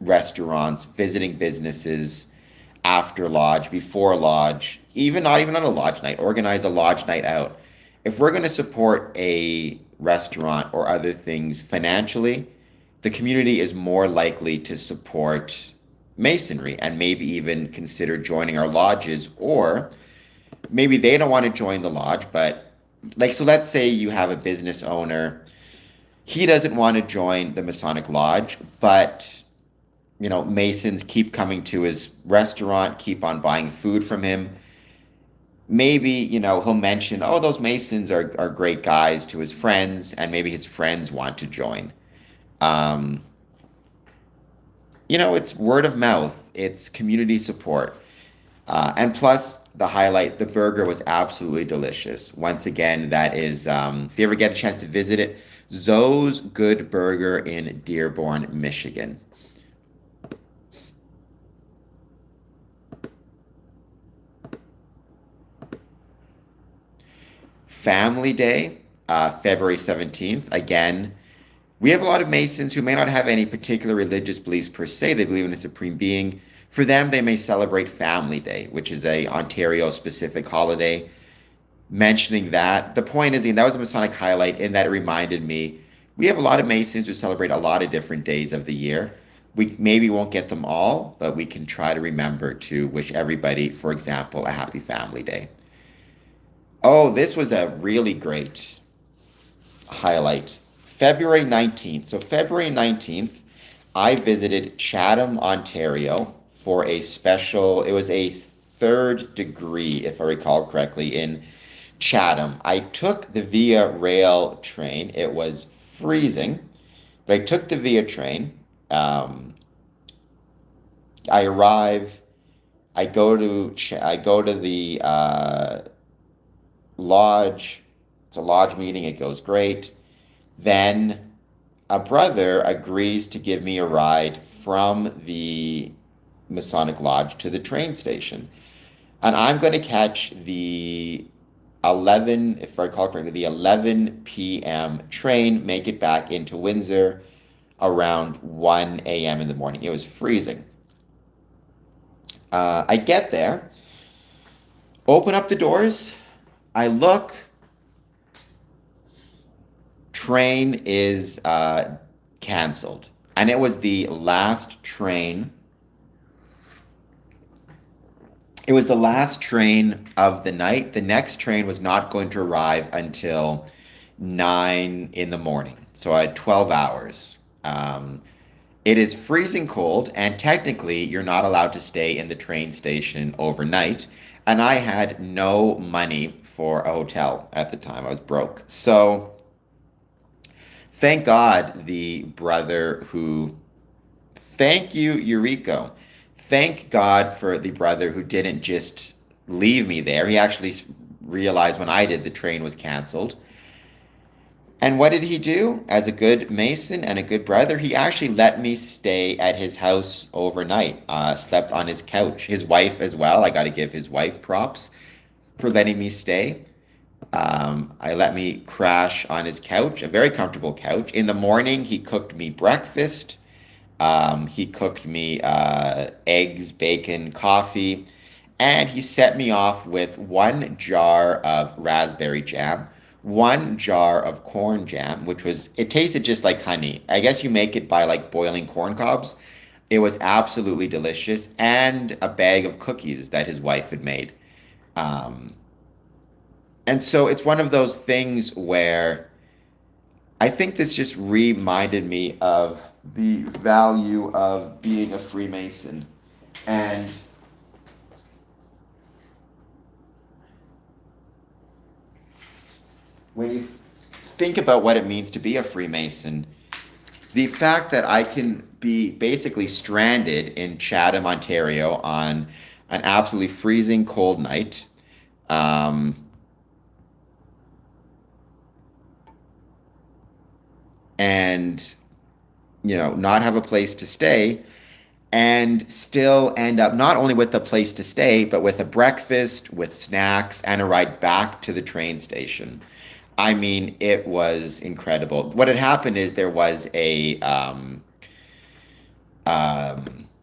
[SPEAKER 1] restaurants, visiting businesses after lodge, before lodge, not even on a lodge night, organize a lodge night out. If we're going to support a restaurant or other things financially, the community is more likely to support Masonry and maybe even consider joining our lodges, or maybe they don't want to join the lodge, but so let's say you have a business owner, he doesn't want to join the Masonic Lodge, but Masons keep coming to his restaurant, keep on buying food from him. Maybe, he'll mention, oh, those Masons are great guys to his friends, and maybe his friends want to join. It's word of mouth, it's community support. And plus, the highlight, the burger was absolutely delicious. Once again, that is, if you ever get a chance to visit it, Zoe's Good Burger in Dearborn, Michigan. Family Day, February 17th. Again, we have a lot of Masons who may not have any particular religious beliefs per se. They believe in a supreme being. For them, they may celebrate Family Day, which is a Ontario-specific holiday. Mentioning that, the point is, that was a Masonic highlight in that it reminded me, we have a lot of Masons who celebrate a lot of different days of the year. We maybe won't get them all, but we can try to remember to wish everybody, for example, a happy Family Day. Oh, this was a really great highlight. February 19th. So February 19th, I visited Chatham, Ontario for a special, it was a third degree, if I recall correctly, in Chatham. I took the Via Rail train. It was freezing, but I took the Via train. Um, I arrive. I go to the lodge. It's a lodge meeting. It goes great. Then a brother agrees to give me a ride from the Masonic Lodge to the train station. And I'm going to catch the 11, if I recall correctly, the 11 p.m. train, make it back into Windsor around 1 a.m. in the morning. It was freezing. I get there, open up the doors, I look, train is canceled. And it was the last train. It was the last train of the night. The next train was not going to arrive until 9 in the morning. So I had 12 hours. It is freezing cold, and technically, you're not allowed to stay in the train station overnight. And I had no money for a hotel at the time. I was broke. So thank God the brother who, thank you, Eureka. Thank God for the brother who didn't just leave me there. He actually realized when I did the train was canceled. And what did he do? As a good Mason and a good brother, he actually let me stay at his house overnight. Slept on his couch. His wife as well. I got to give his wife props for letting me stay. I let me crash on his couch, a very comfortable couch. In the morning, he cooked me breakfast. He cooked me eggs, bacon, coffee, and he set me off with 1 jar of raspberry jam, 1 jar of corn jam, which was, it tasted just like honey. I guess you make it by like boiling corn cobs. It was absolutely delicious, and a bag of cookies that his wife had made. Um, and so it's one of those things where I think this just reminded me of the value of being a Freemason. And when you think about what it means to be a Freemason, the fact that I can be basically stranded in Chatham, Ontario on an absolutely freezing cold night, um, and not have a place to stay, and still end up not only with a place to stay, but with a breakfast, with snacks, and a ride back to the train station. I mean, it was incredible. What had happened is um,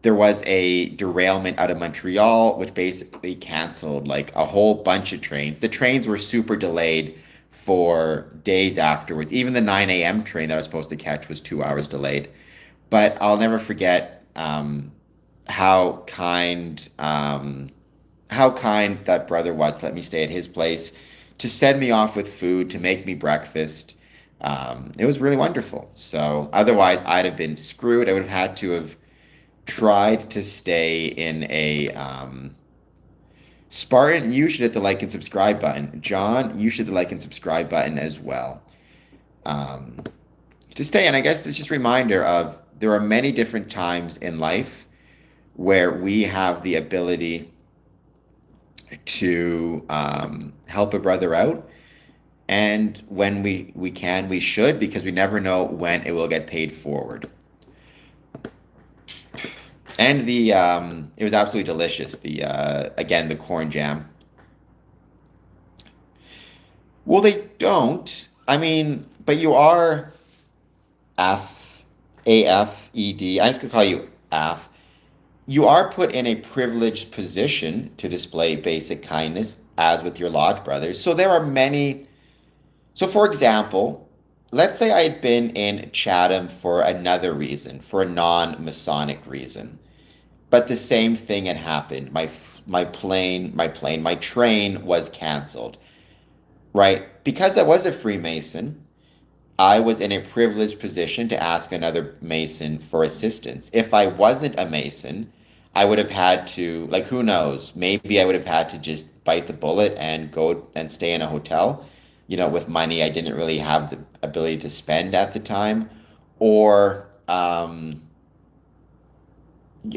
[SPEAKER 1] there was a derailment out of Montreal, which basically canceled like a whole bunch of trains. The trains were super delayed for days afterwards. Even the 9 a.m. train that I was supposed to catch was 2 hours delayed. But I'll never forget how kind that brother was to let me stay at his place, to send me off with food, to make me breakfast. It was really wonderful. So otherwise, I'd have been screwed. I would have had to have tried to stay in a Spartan. You should hit the like and subscribe button. John, you should hit the like and subscribe button as well. Um, to stay. And I guess it's just a reminder of there are many different times in life where we have the ability to help a brother out. And when we can, we should, because we never know when it will get paid forward. And it was absolutely delicious. Again, the corn jam. Well, they don't. I mean, but you are AFED. I'm just gonna call you AF. You are put in a privileged position to display basic kindness, as with your lodge brothers. So there are many. So, for example, let's say I had been in Chatham for another reason, for a non-Masonic reason, but the same thing had happened. My train was canceled, right? Because I was a Freemason, I was in a privileged position to ask another Mason for assistance. If I wasn't a Mason, I would have had to, like, who knows? Maybe I would have had to just bite the bullet and go and stay in a hotel, with money I didn't really have the ability to spend at the time. Or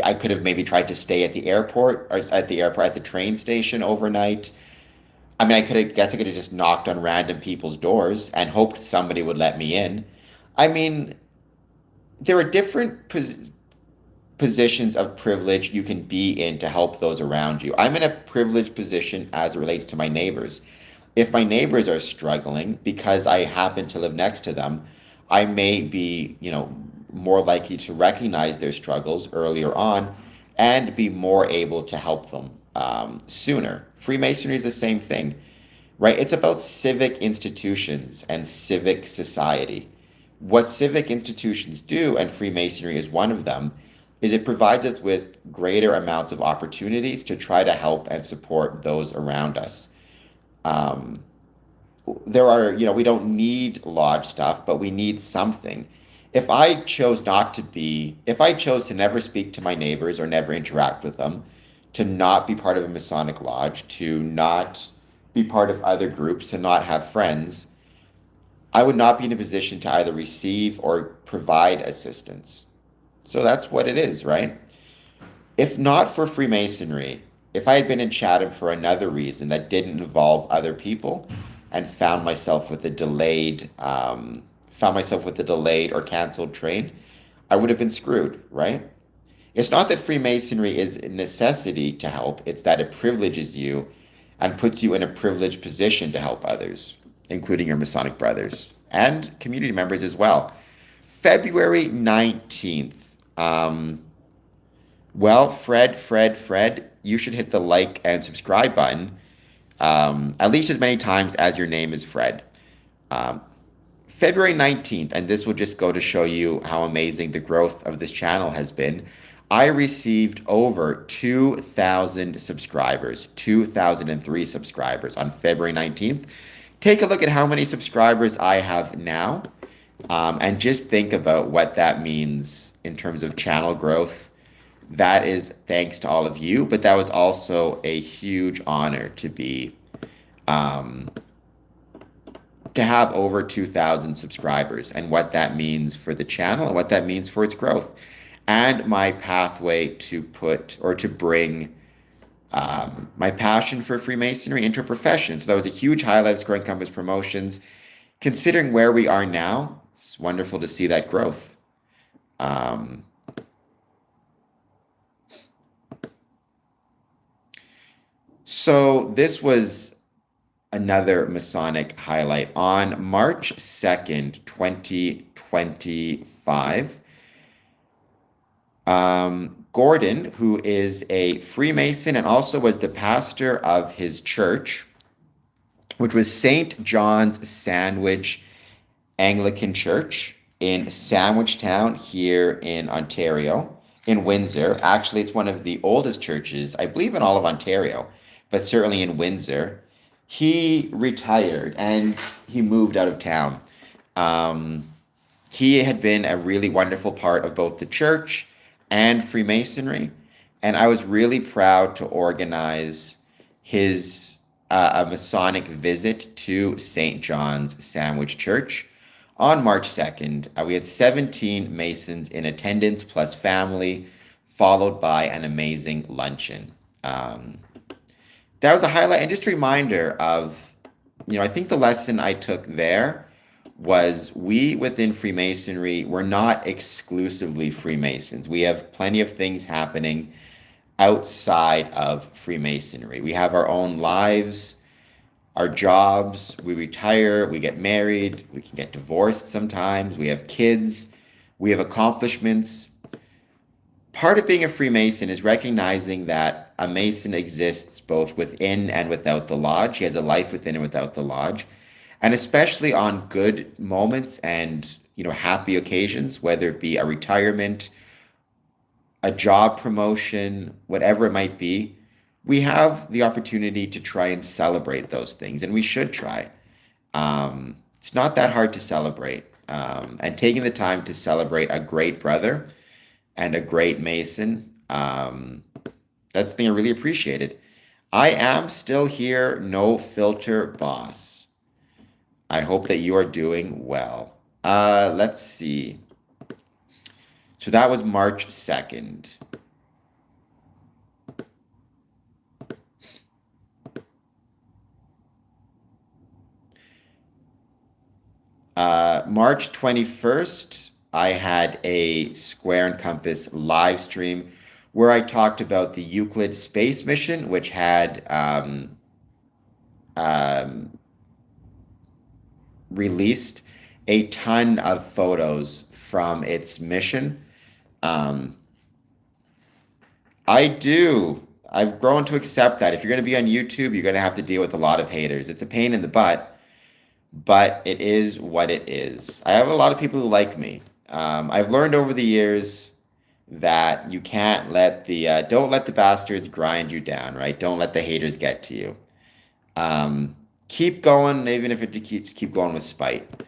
[SPEAKER 1] I could have maybe tried to stay at the airport or at the train station overnight. I mean, I could have just knocked on random people's doors and hoped somebody would let me in. I mean, there are different positions of privilege you can be in to help those around you. I'm in a privileged position as it relates to my neighbors. If my neighbors are struggling because I happen to live next to them, I may be, more likely to recognize their struggles earlier on and be more able to help them sooner. Freemasonry is the same thing, right? It's about civic institutions and civic society. What civic institutions do, and Freemasonry is one of them, is it provides us with greater amounts of opportunities to try to help and support those around us. Um, we don't need lodge stuff, but we need something. If I chose to never speak to my neighbors or never interact with them, to not be part of a Masonic lodge, to not be part of other groups, to not have friends, I would not be in a position to either receive or provide assistance. So that's what it is, right? If not for Freemasonry, if I had been in Chatham for another reason that didn't involve other people and found myself with a delayed or canceled train, I would have been screwed, right? It's not that Freemasonry is a necessity to help, it's that it privileges you and puts you in a privileged position to help others, including your Masonic brothers and community members as well. February 19th. Well, Fred, you should hit the like and subscribe button at least as many times as your name is Fred. Um, February 19th, and this will just go to show you how amazing the growth of this channel has been. I received over 2,000 subscribers, 2,003 subscribers on February 19th. Take a look at how many subscribers I have now, and just think about what that means in terms of channel growth. That is thanks to all of you, but that was also a huge honor to have over 2,000 subscribers and what that means for the channel and what that means for its growth and my pathway to bring my passion for Freemasonry into a profession. So that was a huge highlight of Square and Compass Promotions. Considering where we are now, it's wonderful to see that growth. So this was another Masonic highlight. On March 2nd, 2025, Gordon, who is a Freemason and also was the pastor of his church, which was St. John's Sandwich Anglican Church in Sandwich Town here in Ontario, in Windsor. Actually, it's one of the oldest churches, I believe, in all of Ontario, but certainly in Windsor. He retired and he moved out of town. He had been a really wonderful part of both the church and Freemasonry, and I was really proud to organize his a Masonic visit to St. John's Sandwich Church on March 2nd. We had 17 Masons in attendance plus family, followed by an amazing luncheon. That was a highlight, and just a reminder of, I think the lesson I took there was we within Freemasonry, we're not exclusively Freemasons. We have plenty of things happening outside of Freemasonry. We have our own lives, our jobs, we retire, we get married, we can get divorced sometimes, we have kids, we have accomplishments. Part of being a Freemason is recognizing that a Mason exists both within and without the lodge. He has a life within and without the lodge. And especially on good moments and, happy occasions, whether it be a retirement, a job promotion, whatever it might be, we have the opportunity to try and celebrate those things, and we should try. It's not that hard to celebrate. and taking the time to celebrate a great brother and a great Mason. That's the thing I really appreciated. I am still here, no filter boss. I hope that you are doing well. Let's see. So that was March 2nd. March 21st, I had a Square and Compass live stream where I talked about the Euclid space mission, which had released a ton of photos from its mission. I've grown to accept that if you're going to be on YouTube, you're going to have to deal with a lot of haters. It's a pain in the butt, but it is what it is. I have a lot of people who like me. I've learned over the years that you can't let don't let the bastards grind you down, right? Don't let the haters get to you. Keep going, even if it keep going with spite.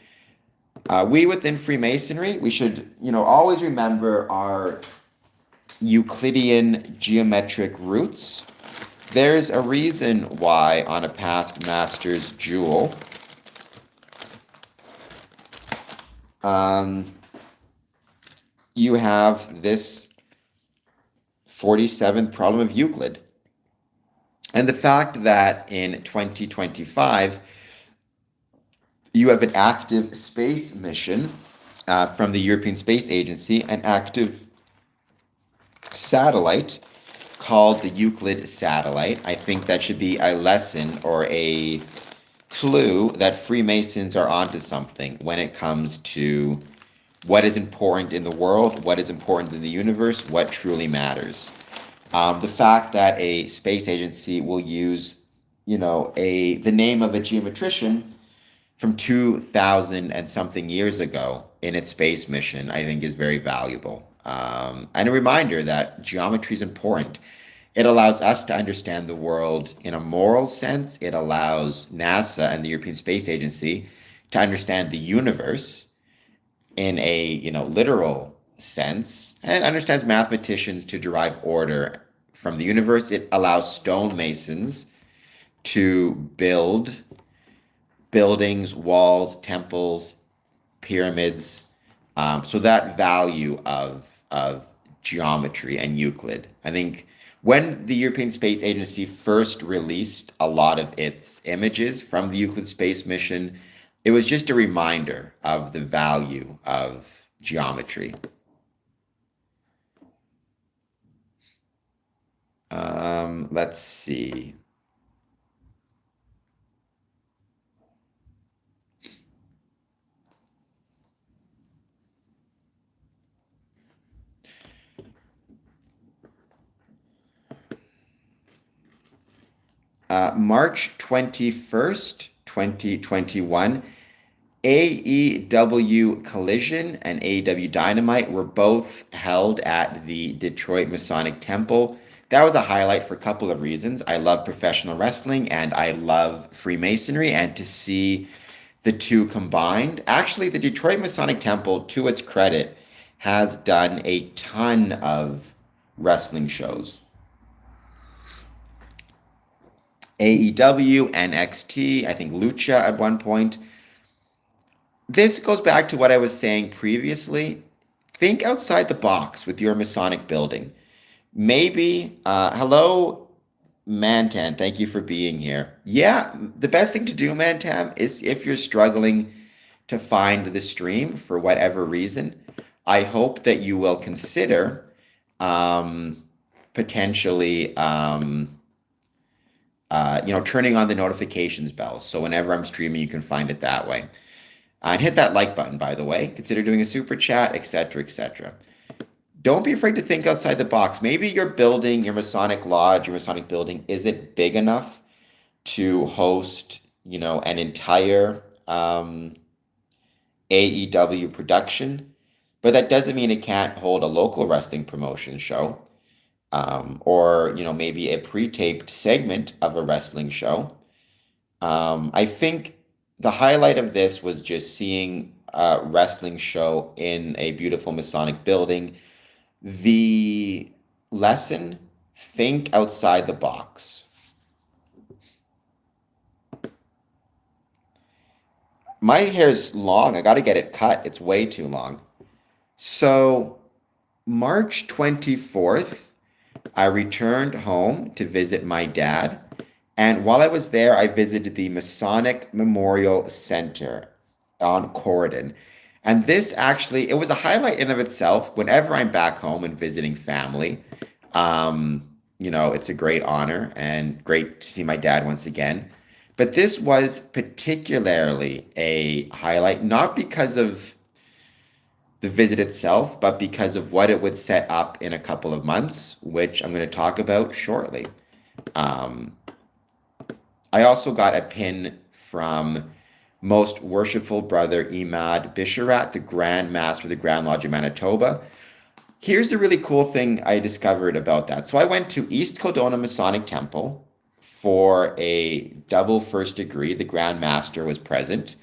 [SPEAKER 1] We within Freemasonry, we should, always remember our Euclidean geometric roots. There's a reason why on a past master's jewel, you have this 47th problem of Euclid. And the fact that in 2025, you have an active space mission from the European Space Agency, an active satellite called the Euclid satellite. I think that should be a lesson or a clue that Freemasons are onto something when it comes to what is important in the world, what is important in the universe, what truly matters. The fact that a space agency will use, the name of a geometrician from 2,000 and something years ago in its space mission, I think is very valuable. And a reminder that geometry is important. It allows us to understand the world in a moral sense. It allows NASA and the European Space Agency to understand the universe in a, literal sense, and understands mathematicians to derive order from the universe. It allows stonemasons to build buildings, walls, temples, pyramids. So that value of geometry and Euclid. I think when the European Space Agency first released a lot of its images from the Euclid space mission, it was just a reminder of the value of geometry. Let's see. March 21st, 2021, AEW Collision and AEW Dynamite were both held at the Detroit Masonic Temple. That was a highlight for a couple of reasons. I love professional wrestling and I love Freemasonry, and to see the two combined. Actually, the Detroit Masonic Temple, to its credit, has done a ton of wrestling shows. AEW, NXT, I think Lucha at one point. This goes back to what I was saying previously. Think outside the box with your Masonic building. Maybe, hello, Mantan, thank you for being here. Yeah, the best thing to do, Mantam, is if you're struggling to find the stream for whatever reason, I hope that you will consider potentially turning on the notifications bell. So whenever I'm streaming, you can find it that way. And hit that like button, by the way. Consider doing a super chat, etc., etc. Don't be afraid to think outside the box. Maybe your building, your Masonic lodge, your Masonic building isn't big enough to host, an entire AEW production. But that doesn't mean it can't hold a local wrestling promotion show. Or maybe a pre-taped segment of a wrestling show. I think the highlight of this was just seeing wrestling show in a beautiful Masonic building. The lesson: think outside the box. My hair's long. I got to get it cut. It's way too long. So, March 24th, I returned home to visit my dad. And while I was there, I visited the Masonic Memorial Center on Corridon. And this actually, it was a highlight in of itself. Whenever I'm back home and visiting family, it's a great honor and great to see my dad once again. But this was particularly a highlight, not because of the visit itself, but because of what it would set up in a couple of months, which I'm going to talk about shortly. I also got a pin from Most Worshipful Brother Emad Bisharat, the Grand Master of the Grand Lodge of Manitoba. Here's the really cool thing I discovered about that. So I went to East Kelowna Masonic Temple for a double first degree. The Grand Master was present.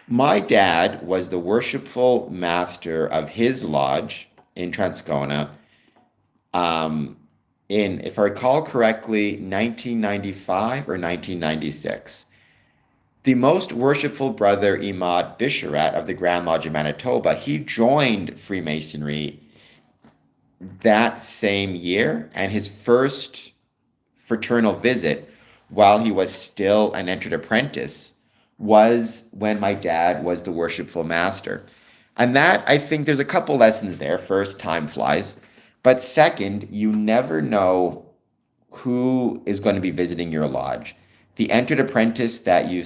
[SPEAKER 1] My dad was the worshipful master of his lodge in Transcona in, if I recall correctly, 1995 or 1996. The Most Worshipful Brother Emad Bisharat of the Grand Lodge of Manitoba, he joined Freemasonry that same year, and his first fraternal visit while he was still an entered apprentice was when my dad was the worshipful master. And that, I think there's a couple lessons there. First, time flies. But second, you never know who is going to be visiting your lodge. The entered apprentice that you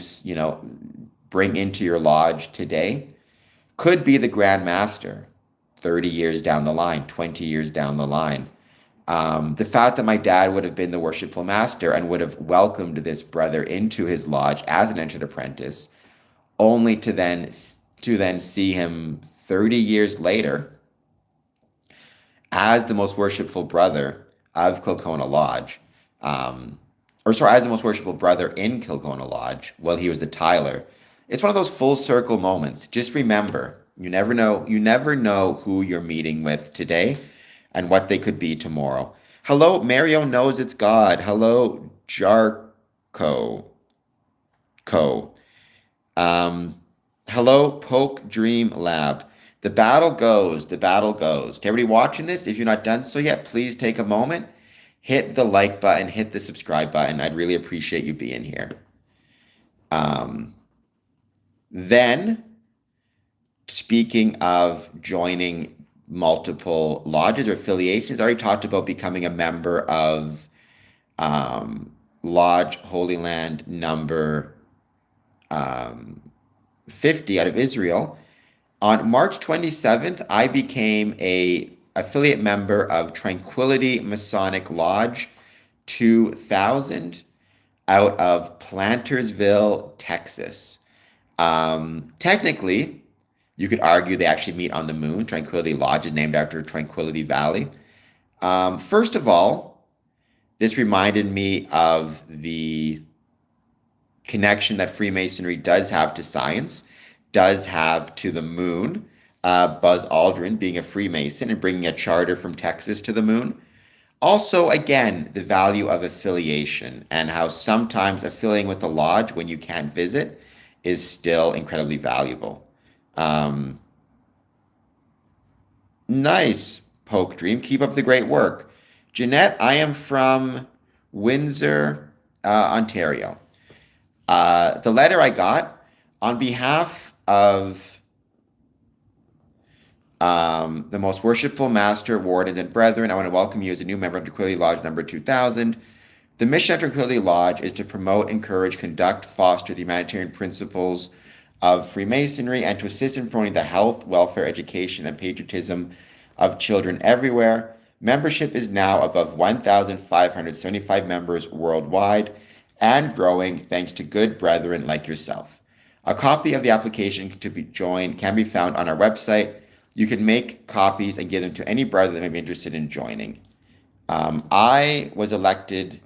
[SPEAKER 1] bring into your lodge today could be the Grand Master 30 years down the line, 20 years down the line. The fact that my dad would have been the worshipful master and would have welcomed this brother into his lodge as an entered apprentice, only to then see him 30 years later as the most worshipful brother of Kilcona Lodge, as the most worshipful brother in Kilcona Lodge while he was a Tyler. It's one of those full circle moments. Just remember, you never know who you're meeting with today and what they could be tomorrow. Hello, Mario knows it's God. Hello, Jarko. Hello, Poke Dream Lab. The battle goes. To everybody watching this, if you're not done so yet, please take a moment, hit the like button, hit the subscribe button. I'd really appreciate you being here. Then, speaking of joining multiple lodges or affiliations, I already talked about becoming a member of Lodge Holy Land number 50 out of Israel. On March 27th, I became a affiliate member of Tranquility Masonic Lodge 2000 out of Plantersville, Texas. Technically, you could argue they actually meet on the moon. Tranquility Lodge is named after Tranquility Valley. First of all, this reminded me of the connection that Freemasonry does have to science, does have to the moon. Buzz Aldrin being a Freemason and bringing a charter from Texas to the moon. Also, again, the value of affiliation and how sometimes affiliating with the lodge when you can't visit is still incredibly valuable. Nice, Poke Dream. Keep up the great work. Jeanette, I am from Windsor, Ontario. The letter I got on behalf of the most worshipful master, wardens, and brethren, I want to welcome you as a new member of Tranquility Lodge number 2000. The mission of Tranquility Lodge is to promote, encourage, conduct, foster the humanitarian principles of Freemasonry and to assist in promoting the health, welfare, education, and patriotism of children everywhere. Membership is now above 1,575 members worldwide and growing thanks to good brethren like yourself. A copy of the application to be joined can be found on our website. You can make copies and give them to any brother that may be interested in joining. I was elected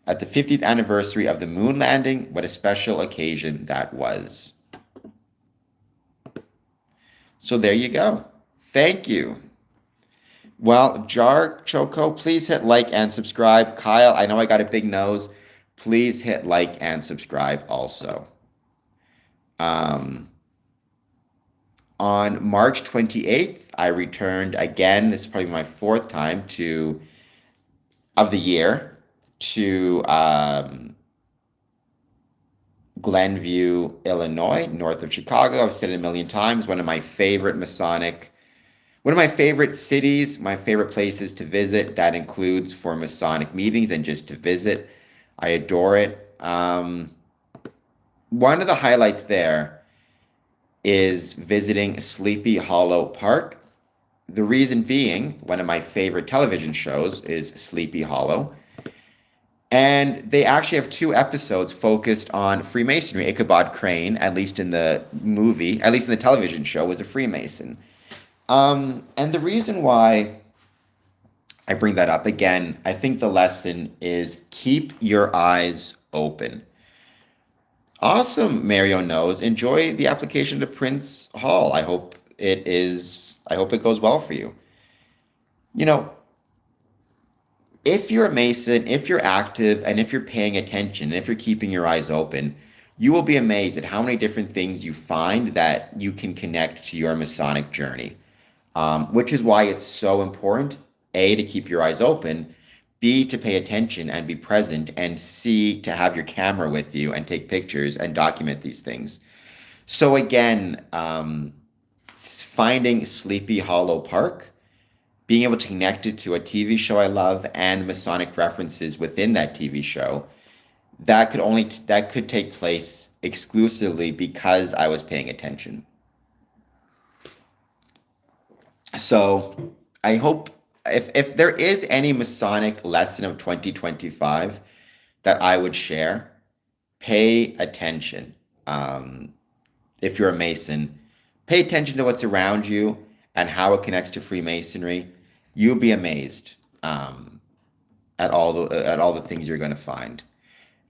[SPEAKER 1] at the 50th anniversary of the moon landing. What a special occasion that was. So there you go. Thank you. Well, Jar Choco, please hit like and subscribe. Kyle, I know I got a big nose. Please hit like and subscribe also. Um, on March 28th, I returned again. This is probably my fourth time of the year to Glenview, Illinois, north of Chicago. I've said it a million times. One of my favorite cities, my favorite places to visit. That includes for Masonic meetings and just to visit. I adore it. One of the highlights there is visiting Sleepy Hollow Park. The reason being, one of my favorite television shows is Sleepy Hollow. And they actually have 2 episodes focused on Freemasonry. Ichabod Crane, at least in the movie, at least in the television show, was a Freemason. And the reason why I bring that up, again, I think the lesson is keep your eyes open. Awesome, Mario knows. Enjoy the application to Prince Hall. I hope it goes well for you. You know, if you're a Mason, if you're active, and if you're paying attention, if you're keeping your eyes open, you will be amazed at how many different things you find that you can connect to your Masonic journey. Which is why it's so important, A, to keep your eyes open, B, to pay attention and be present, and C, to have your camera with you and take pictures and document these things. So again, finding Sleepy Hollow Park, being able to connect it to a TV show I love and Masonic references within that TV show, that could take place exclusively because I was paying attention. So I hope if there is any Masonic lesson of 2025 that I would share, pay attention. If you're a Mason, pay attention to what's around you and how it connects to Freemasonry. You'll be amazed at all the things you're going to find.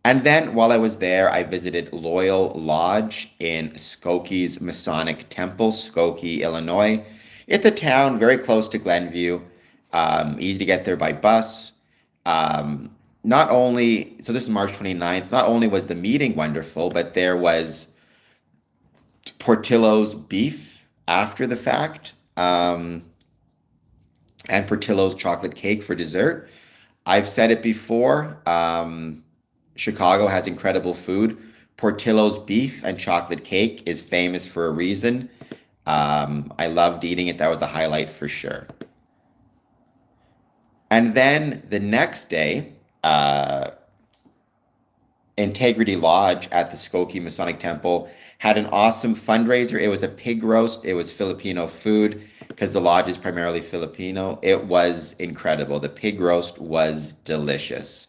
[SPEAKER 1] And then while I was there, I visited Loyal Lodge in Skokie's Masonic Temple, Skokie, Illinois. It's a town very close to Glenview, easy to get there by bus. So this is March 29th, not only was the meeting wonderful, but there was Portillo's beef after the fact, and Portillo's chocolate cake for dessert. I've said it before, Chicago has incredible food. Portillo's beef and chocolate cake is famous for a reason. I loved eating it. That was a highlight for sure. And then the next day, Integrity Lodge at the Skokie Masonic Temple had an awesome fundraiser. It was a pig roast. It was Filipino food because the lodge is primarily Filipino. It was incredible. The pig roast was delicious.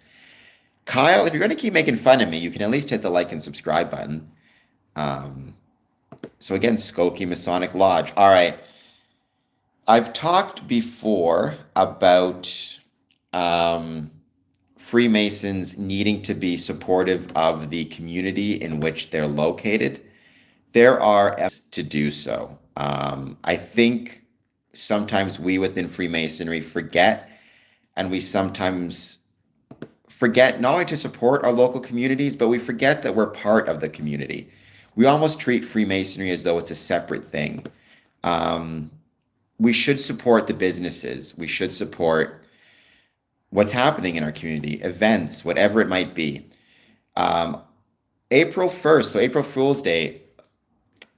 [SPEAKER 1] Kyle, if you're going to keep making fun of me, you can at least hit the like and subscribe button. So again, Skokie Masonic Lodge. All right. I've talked before about Freemasons needing to be supportive of the community in which they're located. There are efforts to do so. I think sometimes we within Freemasonry forget, and we sometimes forget not only to support our local communities, but we forget that we're part of the community. We almost treat Freemasonry as though it's a separate thing. We should support the businesses. We should support what's happening in our community, events, whatever it might be. April 1st, so April Fool's Day,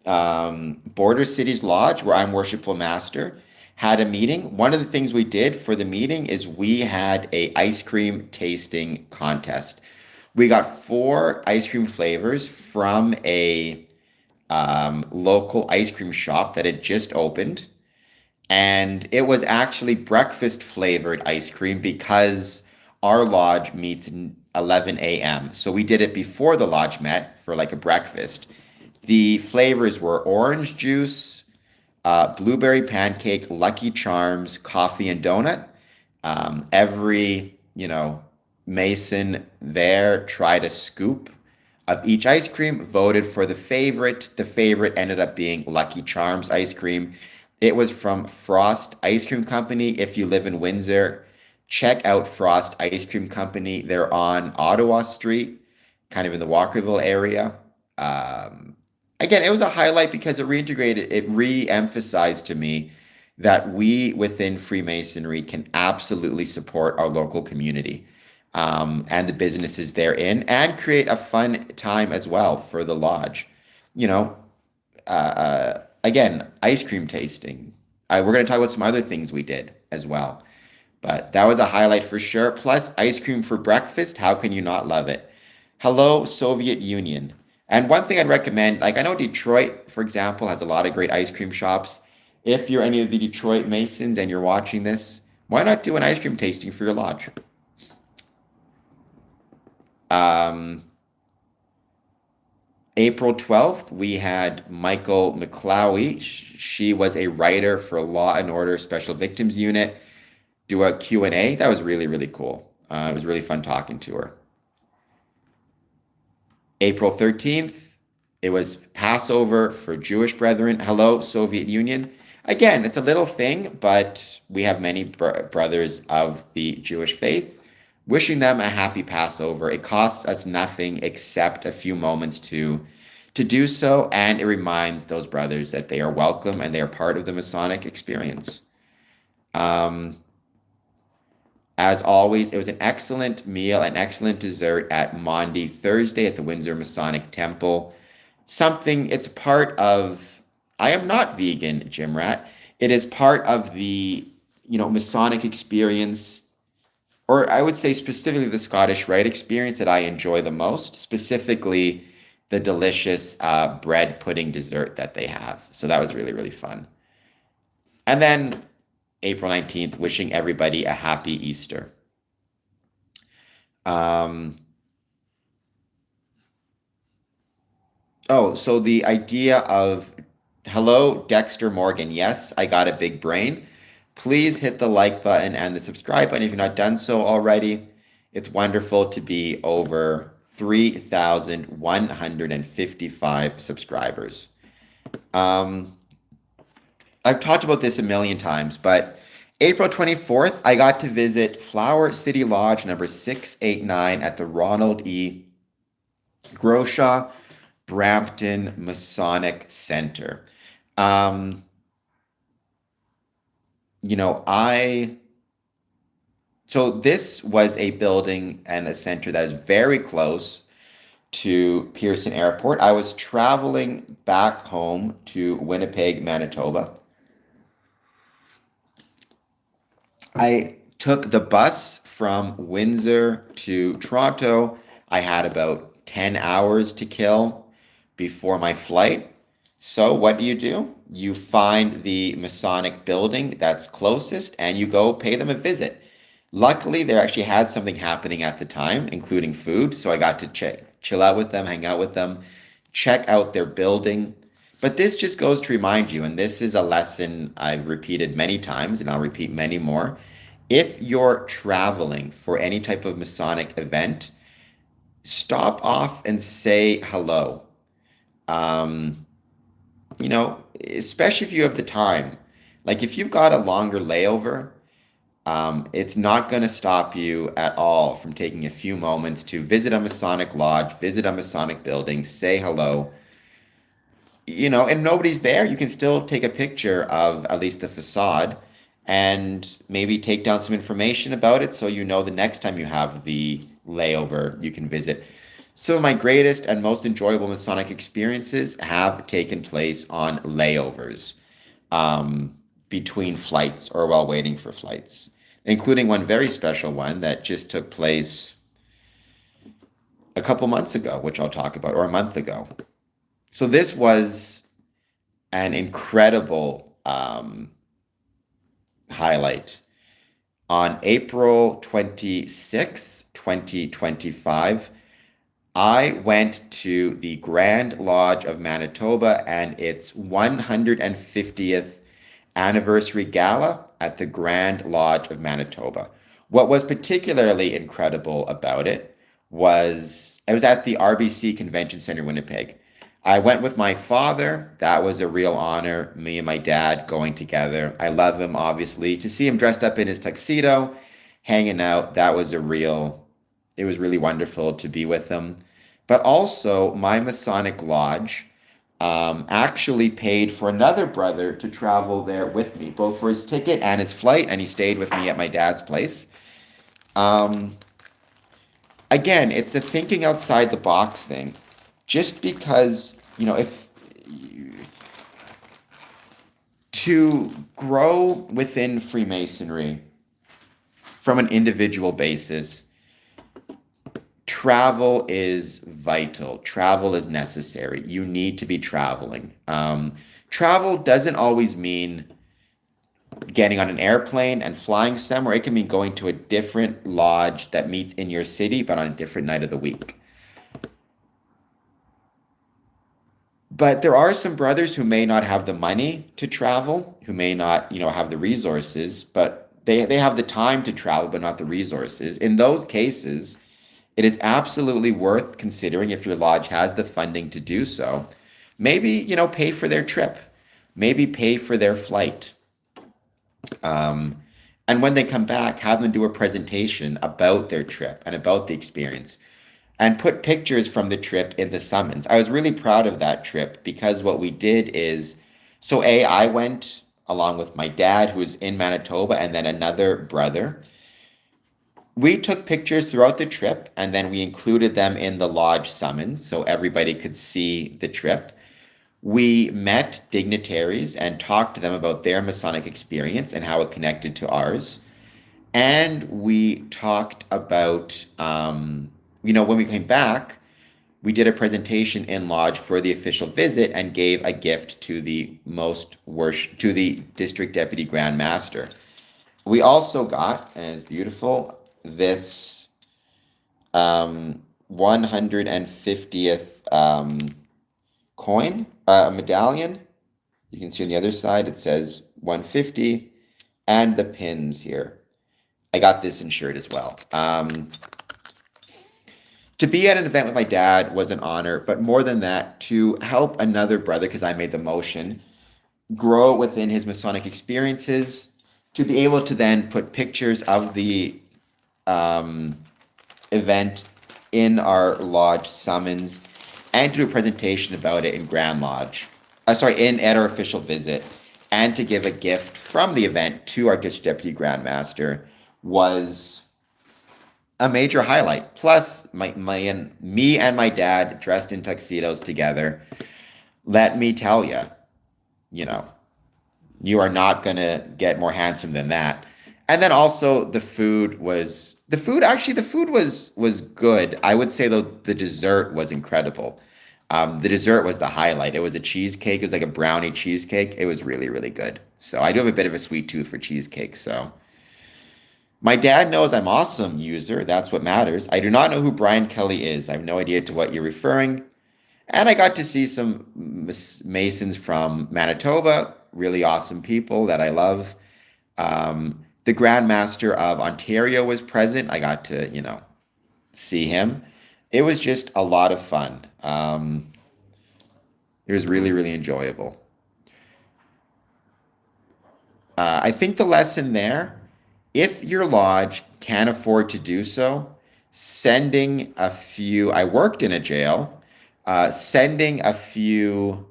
[SPEAKER 1] Border Cities Lodge, where I'm Worshipful Master, had a meeting. One of the things we did for the meeting is we had a ice cream tasting contest. We got 4 ice cream flavors from a local ice cream shop that had just opened. And it was actually breakfast flavored ice cream because our lodge meets 11 a.m. So we did it before the lodge met for like a breakfast. The flavors were orange juice, blueberry pancake, Lucky Charms, coffee, and donut. Every, Mason there tried a scoop of each ice cream, voted for the favorite. The favorite ended up being Lucky Charms ice cream. It was from Frost Ice Cream Company. If you live in Windsor, check out Frost Ice Cream Company. They're on Ottawa Street, kind of in the Walkerville area. Um, Again, it was a highlight because it re-emphasized to me that we within Freemasonry can absolutely support our local community and the businesses therein and create a fun time as well for the lodge. You know, again, ice cream tasting. We're going to talk about some other things we did as well. But that was a highlight for sure. Plus, ice cream for breakfast. How can you not love it? Hello, Soviet Union. And one thing I'd recommend, like I know Detroit, for example, has a lot of great ice cream shops. If you're any of the Detroit Masons and you're watching this, why not do an ice cream tasting for your lodge? Um, April 12th, we had Michael McClowie. She was a writer for Law and Order Special Victims Unit. Do a Q&A. That was really, really cool. It was really fun talking to her. April 13th, it was Passover for Jewish brethren. Hello, Soviet Union. Again, it's a little thing, but we have many brothers of the Jewish faith. Wishing them a happy Passover. It costs us nothing except a few moments to do so, and it reminds those brothers that they are welcome and they are part of the Masonic experience. As always, it was an excellent meal, an excellent dessert at Maundy Thursday at the Windsor Masonic Temple. It's part of, I am not vegan, Jim Rat. It is part of the, Masonic experience, or I would say specifically the Scottish Rite experience that I enjoy the most, specifically the delicious bread pudding dessert that they have. So that was really, really fun. And then April 19th, wishing everybody a happy Easter. So the idea of, hello, Dexter Morgan. Yes, I got a big brain. Please hit the like button and the subscribe button if you've not done so already. It's wonderful to be over 3,155 subscribers. I've talked about this a million times, but April 24th, I got to visit Flower City Lodge number 689 at the Ronald E. Groshaw Brampton Masonic Center. So this was a building and a center that is very close to Pearson Airport. I was traveling back home to Winnipeg, Manitoba. I took the bus from Windsor to Toronto. I had about 10 hours to kill before my flight. So what do? You find the Masonic building that's closest and you go pay them a visit. Luckily, they actually had something happening at the time, including food. So I got to chill out with them, hang out with them, check out their building. But this just goes to remind you, and this is a lesson I've repeated many times, and I'll repeat many more. If you're traveling for any type of Masonic event, stop off and say hello. Especially if you have the time. Like if you've got a longer layover, it's not going to stop you at all from taking a few moments to visit a Masonic lodge, visit a Masonic building, say hello. And nobody's there, you can still take a picture of at least the facade and maybe take down some information about it so the next time you have the layover, you can visit. Some of my greatest and most enjoyable Masonic experiences have taken place on layovers between flights or while waiting for flights, including one very special one that just took place a couple months ago, which I'll talk about, or a month ago. So this was an incredible highlight. On April 26th, 2025, I went to the Grand Lodge of Manitoba and its 150th anniversary gala at the Grand Lodge of Manitoba. What was particularly incredible about it I was at the RBC Convention Center in Winnipeg. I went with my father. That was a real honor. Me and my dad going together. I love him, obviously. To see him dressed up in his tuxedo, hanging out, it was really wonderful to be with him. But also, my Masonic Lodge actually paid for another brother to travel there with me, both for his ticket and his flight, and he stayed with me at my dad's place. Um, Again, it's a thinking outside the box thing. Just because, if to grow within Freemasonry from an individual basis, travel is vital. Travel is necessary. You need to be traveling. Travel doesn't always mean getting on an airplane and flying somewhere. It can mean going to a different lodge that meets in your city, but on a different night of the week. But there are some brothers who may not have the money to travel, who may not, have the resources, but they have the time to travel, but not the resources. In those cases, it is absolutely worth considering if your lodge has the funding to do so. Maybe, pay for their trip. Maybe pay for their flight. And when they come back, have them do a presentation about their trip and about the experience and put pictures from the trip in the summons. I was really proud of that trip because what we did is, I went along with my dad, who's in Manitoba, and then another brother. We took pictures throughout the trip and then we included them in the lodge summons so everybody could see the trip. We met dignitaries and talked to them about their Masonic experience and how it connected to ours. And we talked about, when we came back, we did a presentation in lodge for the official visit and gave a gift to the to the district deputy grand master. We also got, and it's beautiful, this 150th coin, a medallion. You can see on the other side it says 150 and the pins here. I got this insured as well. To be at an event with my dad was an honor, but more than that, to help another brother, because I made the motion, grow within his Masonic experiences, to be able to then put pictures of the event in our lodge summons and to do a presentation about it in Grand Lodge. At our official visit, and to give a gift from the event to our district deputy grand master was a major highlight. Plus, me and my dad dressed in tuxedos together. Let me tell you, you are not gonna get more handsome than that. And then also the food was good. I would say though the dessert was incredible. The dessert was the highlight. It was a cheesecake. It was like a brownie cheesecake. It was really, really good. So I do have a bit of a sweet tooth for cheesecake. So my dad knows I'm awesome, user. That's what matters. I do not know who Brian Kelly is. I have no idea to what you're referring. And I got to see some Masons from Manitoba, really awesome people that I love. The Grand Master of Ontario was present. I got to, see him. It was just a lot of fun. It was really, really enjoyable. I think the lesson there, if your lodge can afford to do so, I worked in a jail, sending a few,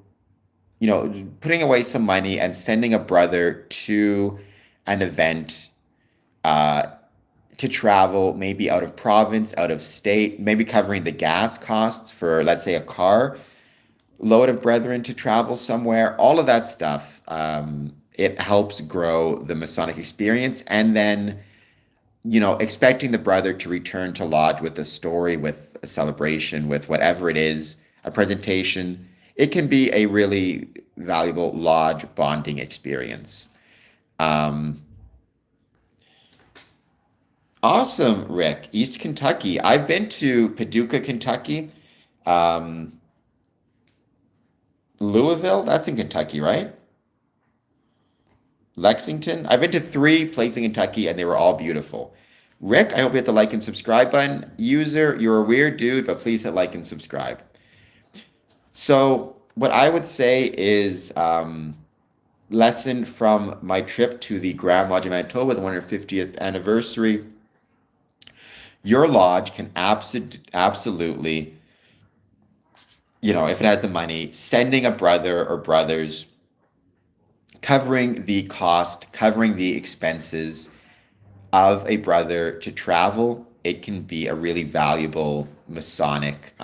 [SPEAKER 1] putting away some money and sending a brother to an event to travel, maybe out of province, out of state, maybe covering the gas costs for, let's say, a car load of brethren to travel somewhere, all of that stuff. It helps grow the Masonic experience. And then, expecting the brother to return to lodge with a story, with a celebration, with whatever it is, a presentation, it can be a really valuable lodge bonding experience. Awesome, Rick. East Kentucky. I've been to Paducah, Kentucky. Louisville, that's in Kentucky, right? Lexington. I've been to 3 places in Kentucky and they were all beautiful. Rick, I hope you hit the like and subscribe button. User, you're a weird dude, but please hit like and subscribe. So, what I would say is lesson from my trip to the Grand Lodge in Manitoba, the 150th anniversary. Your lodge can absolutely, if it has the money, sending a brother or brothers, covering the cost, covering the expenses of a brother to travel. It can be a really valuable Masonic.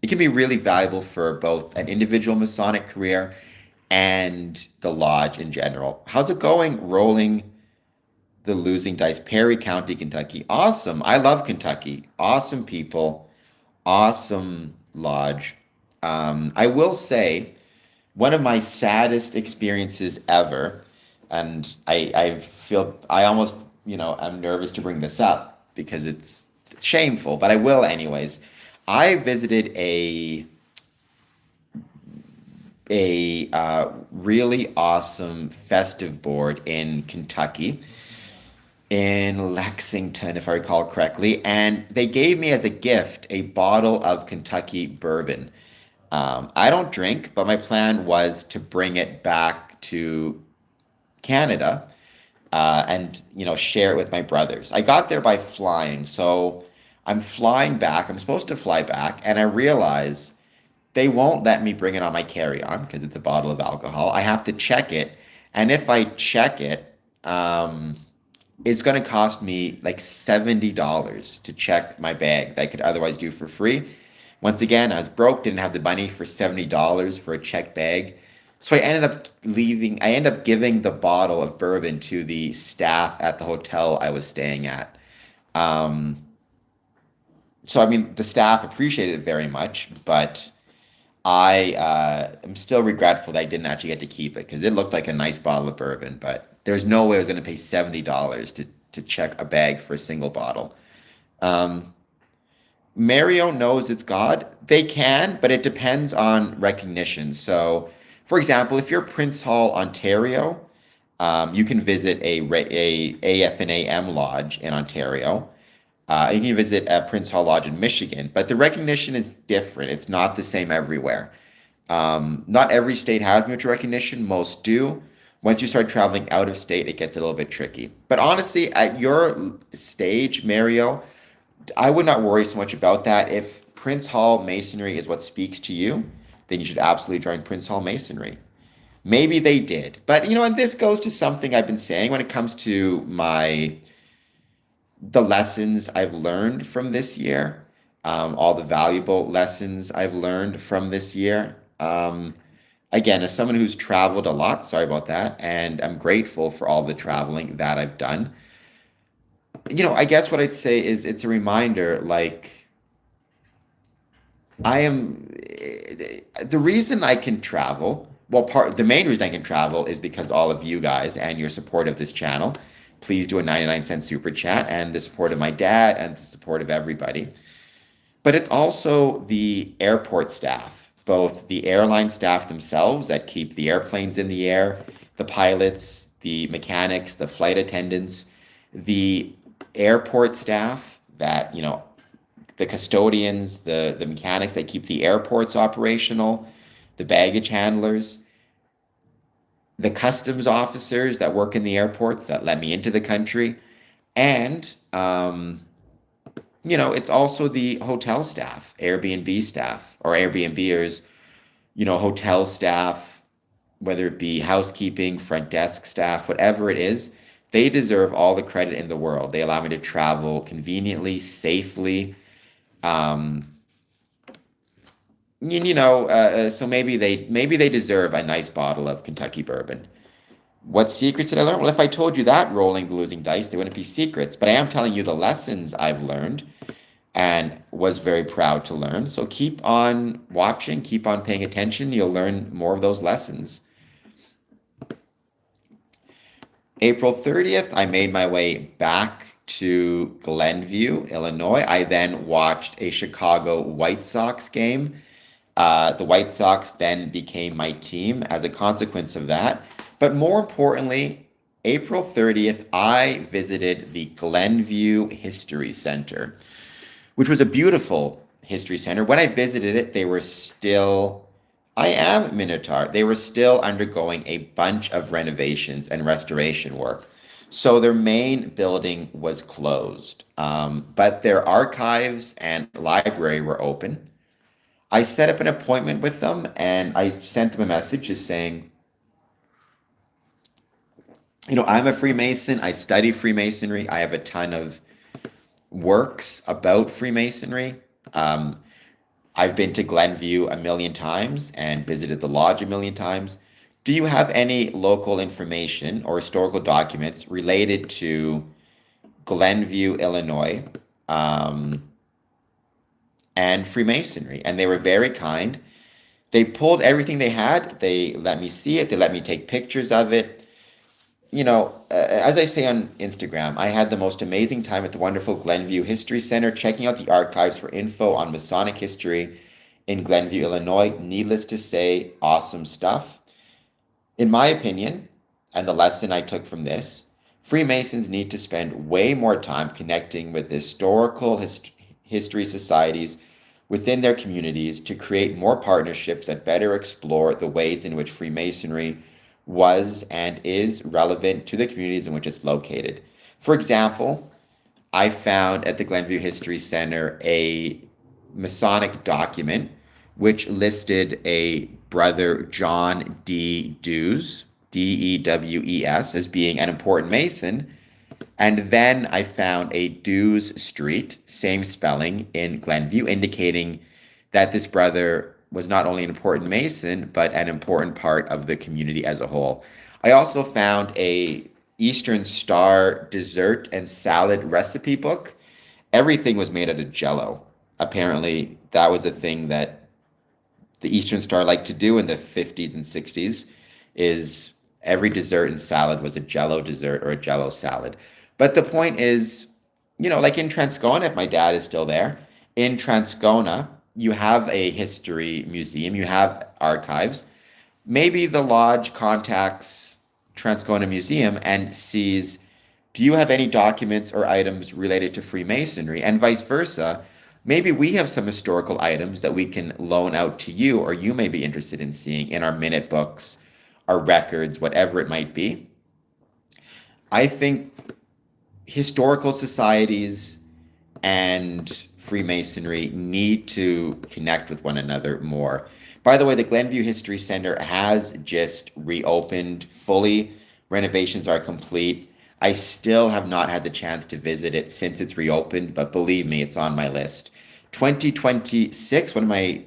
[SPEAKER 1] It can be really valuable for both an individual Masonic career and the lodge in general. How's it going? Rolling the losing dice. Perry County, Kentucky. Awesome. I love Kentucky. Awesome people. Awesome lodge. I will say one of my saddest experiences ever, and I almost, I'm nervous to bring this up because it's shameful, but I will anyways. I visited a really awesome festive board in Kentucky, in Lexington, if I recall correctly, and they gave me as a gift a bottle of Kentucky bourbon. I don't drink, but my plan was to bring it back to Canada and share it with my brothers. I got there by flying, so I'm flying back. I'm supposed to fly back, and I realize they won't let me bring it on my carry-on because it's a bottle of alcohol. I have to check it, and if I check it, it's going to cost me like $70 to check my bag that I could otherwise do for free. Once again, I was broke, didn't have the money for $70 for a checked bag. So I ended up giving the bottle of bourbon to the staff at the hotel I was staying at. So, I mean, the staff appreciated it very much, but I am still regretful that I didn't actually get to keep it because it looked like a nice bottle of bourbon, but there's no way I was going to pay $70 to check a bag for a single bottle. Mario knows it's God. They can, but it depends on recognition. So, for example, if you're Prince Hall, Ontario, you can visit a AFNAM lodge in Ontario. You can visit a Prince Hall Lodge in Michigan, but the recognition is different. It's not the same everywhere. Not every state has mutual recognition. Most do. Once you start traveling out of state, it gets a little bit tricky. But honestly, at your stage, Mario, I would not worry so much about that. If Prince Hall Masonry is what speaks to you, then you should absolutely join Prince Hall Masonry. Maybe they did. But, and this goes to something I've been saying when it comes to the lessons I've learned from this year, all the valuable lessons I've learned from this year. Again, as someone who's traveled a lot, sorry about that, and I'm grateful for all the traveling that I've done. I guess what I'd say is it's a reminder, like, the reason I can travel, the main reason I can travel is because all of you guys and your support of this channel. Please do a 99-cent super chat and the support of my dad and the support of everybody. But it's also the airport staff, both the airline staff themselves that keep the airplanes in the air, the pilots, the mechanics, the flight attendants, the airport staff that, the custodians, the mechanics that keep the airports operational, the baggage handlers, the customs officers that work in the airports that let me into the country, and it's also the hotel staff, Airbnb staff, or Airbnbers, hotel staff, whether it be housekeeping, front desk staff, whatever it is. They deserve all the credit in the world. They allow me to travel conveniently, safely. So maybe they deserve a nice bottle of Kentucky bourbon. What secrets did I learn? Well, if I told you that rolling the losing dice, they wouldn't be secrets. But I am telling you the lessons I've learned and was very proud to learn. So keep on watching, keep on paying attention. You'll learn more of those lessons. April 30th, I made my way back to Glenview, Illinois. I then watched a Chicago White Sox game. The White Sox then became my team as a consequence of that. But more importantly, April 30th, I visited the Glenview History Center, which was a beautiful history center. When I visited it, they were still, I am Minotaur, they were still undergoing a bunch of renovations and restoration work. So their main building was closed, but their archives and library were open. I set up an appointment with them and I sent them a message just saying, I'm a Freemason. I study Freemasonry. I have a ton of works about Freemasonry. Um, I've been to Glenview a million times and visited the lodge a million times. Do you have any local information or historical documents related to Glenview, Illinois, um, and Freemasonry? And they were very kind. They pulled everything they had. They let me see it. They let me take pictures of it. As I say on Instagram, I had the most amazing time at the wonderful Glenview History Center, checking out the archives for info on Masonic history in Glenview, Illinois. Needless to say, awesome stuff. In my opinion, and the lesson I took from this, Freemasons need to spend way more time connecting with historical history societies within their communities to create more partnerships that better explore the ways in which Freemasonry was and is relevant to the communities in which it's located. For example, I found at the Glenview History Center a Masonic document which listed a brother John D. Dews, Dewes, as being an important Mason. And then I found a Dews Street, same spelling, in Glenview, indicating that this brother was not only an important Mason, but an important part of the community as a whole. I also found a Eastern Star dessert and salad recipe book. Everything was made out of Jello. Apparently, that was a thing that the Eastern Star liked to do in the 50s and 60s, is every dessert and salad was a Jello dessert or a Jello salad. But the point is, like in Transcona, if my dad is still there, in Transcona, you have a history museum, you have archives. Maybe the lodge contacts Transcona Museum and sees, do you have any documents or items related to Freemasonry? And vice versa. Maybe we have some historical items that we can loan out to you, or you may be interested in seeing in our minute books, our records, whatever it might be. I think historical societies and Freemasonry need to connect with one another more. By the way, the Glenview History Center has just reopened fully. Renovations are complete. I still have not had the chance to visit it since it's reopened, but believe me, it's on my list. 2026, one of my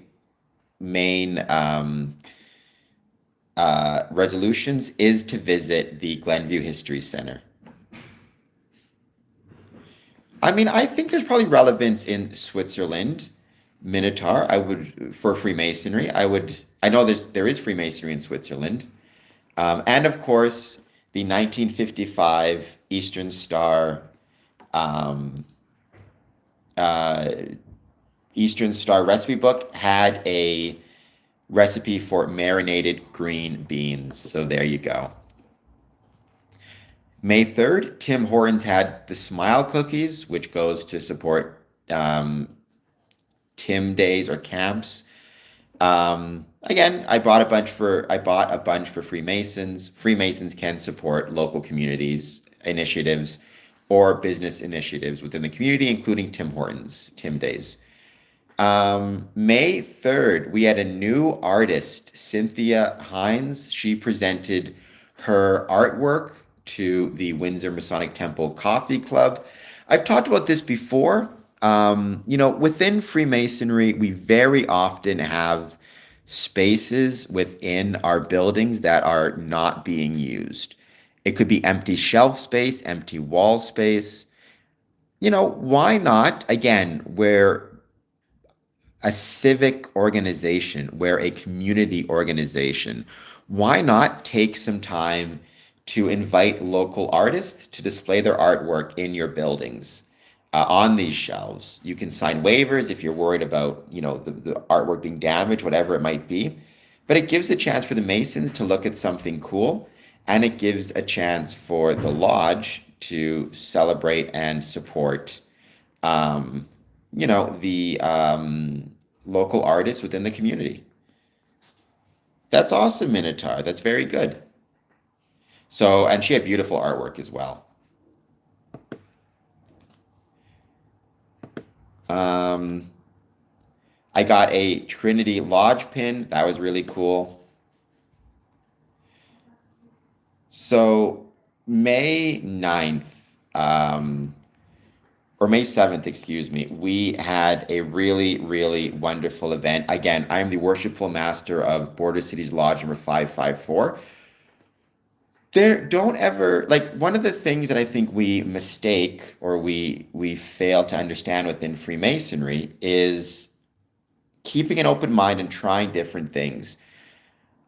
[SPEAKER 1] main resolutions is to visit the Glenview History Center. I mean, I think there's probably relevance in Switzerland, Minotaur. For Freemasonry. I know there is Freemasonry in Switzerland, and of course the 1955 Eastern Star, um, uh, Eastern Star recipe book had a recipe for marinated green beans. So there you go. May 3rd, Tim Hortons had the Smile Cookies, which goes to support Tim Days or camps. Again, I bought a bunch for Freemasons. Freemasons can support local communities, initiatives, or business initiatives within the community, including Tim Hortons, Tim Days. May 3rd, we had a new artist, Cynthia Hines. She presented her artwork to the Windsor Masonic Temple Coffee Club. I've talked about this before. Within Freemasonry, we very often have spaces within our buildings that are not being used. It could be empty shelf space, empty wall space. Why not? Again, where a civic organization, we're a community organization. Why not take some time to invite local artists to display their artwork in your buildings on these shelves? You can sign waivers if you're worried about, the artwork being damaged, whatever it might be. But it gives a chance for the Masons to look at something cool and it gives a chance for the lodge to celebrate and support, um, the local artists within the community. That's awesome, Minotaur. That's very good. So, and she had beautiful artwork as well. Um, I got a Trinity Lodge pin. That was really cool. So, May 9th, or May 7th, excuse me, we had a really, really wonderful event. Again, I'm the worshipful master of Border Cities Lodge number 554. There, don't ever, like, one of the things that I think we mistake or we fail to understand within Freemasonry is keeping an open mind and trying different things.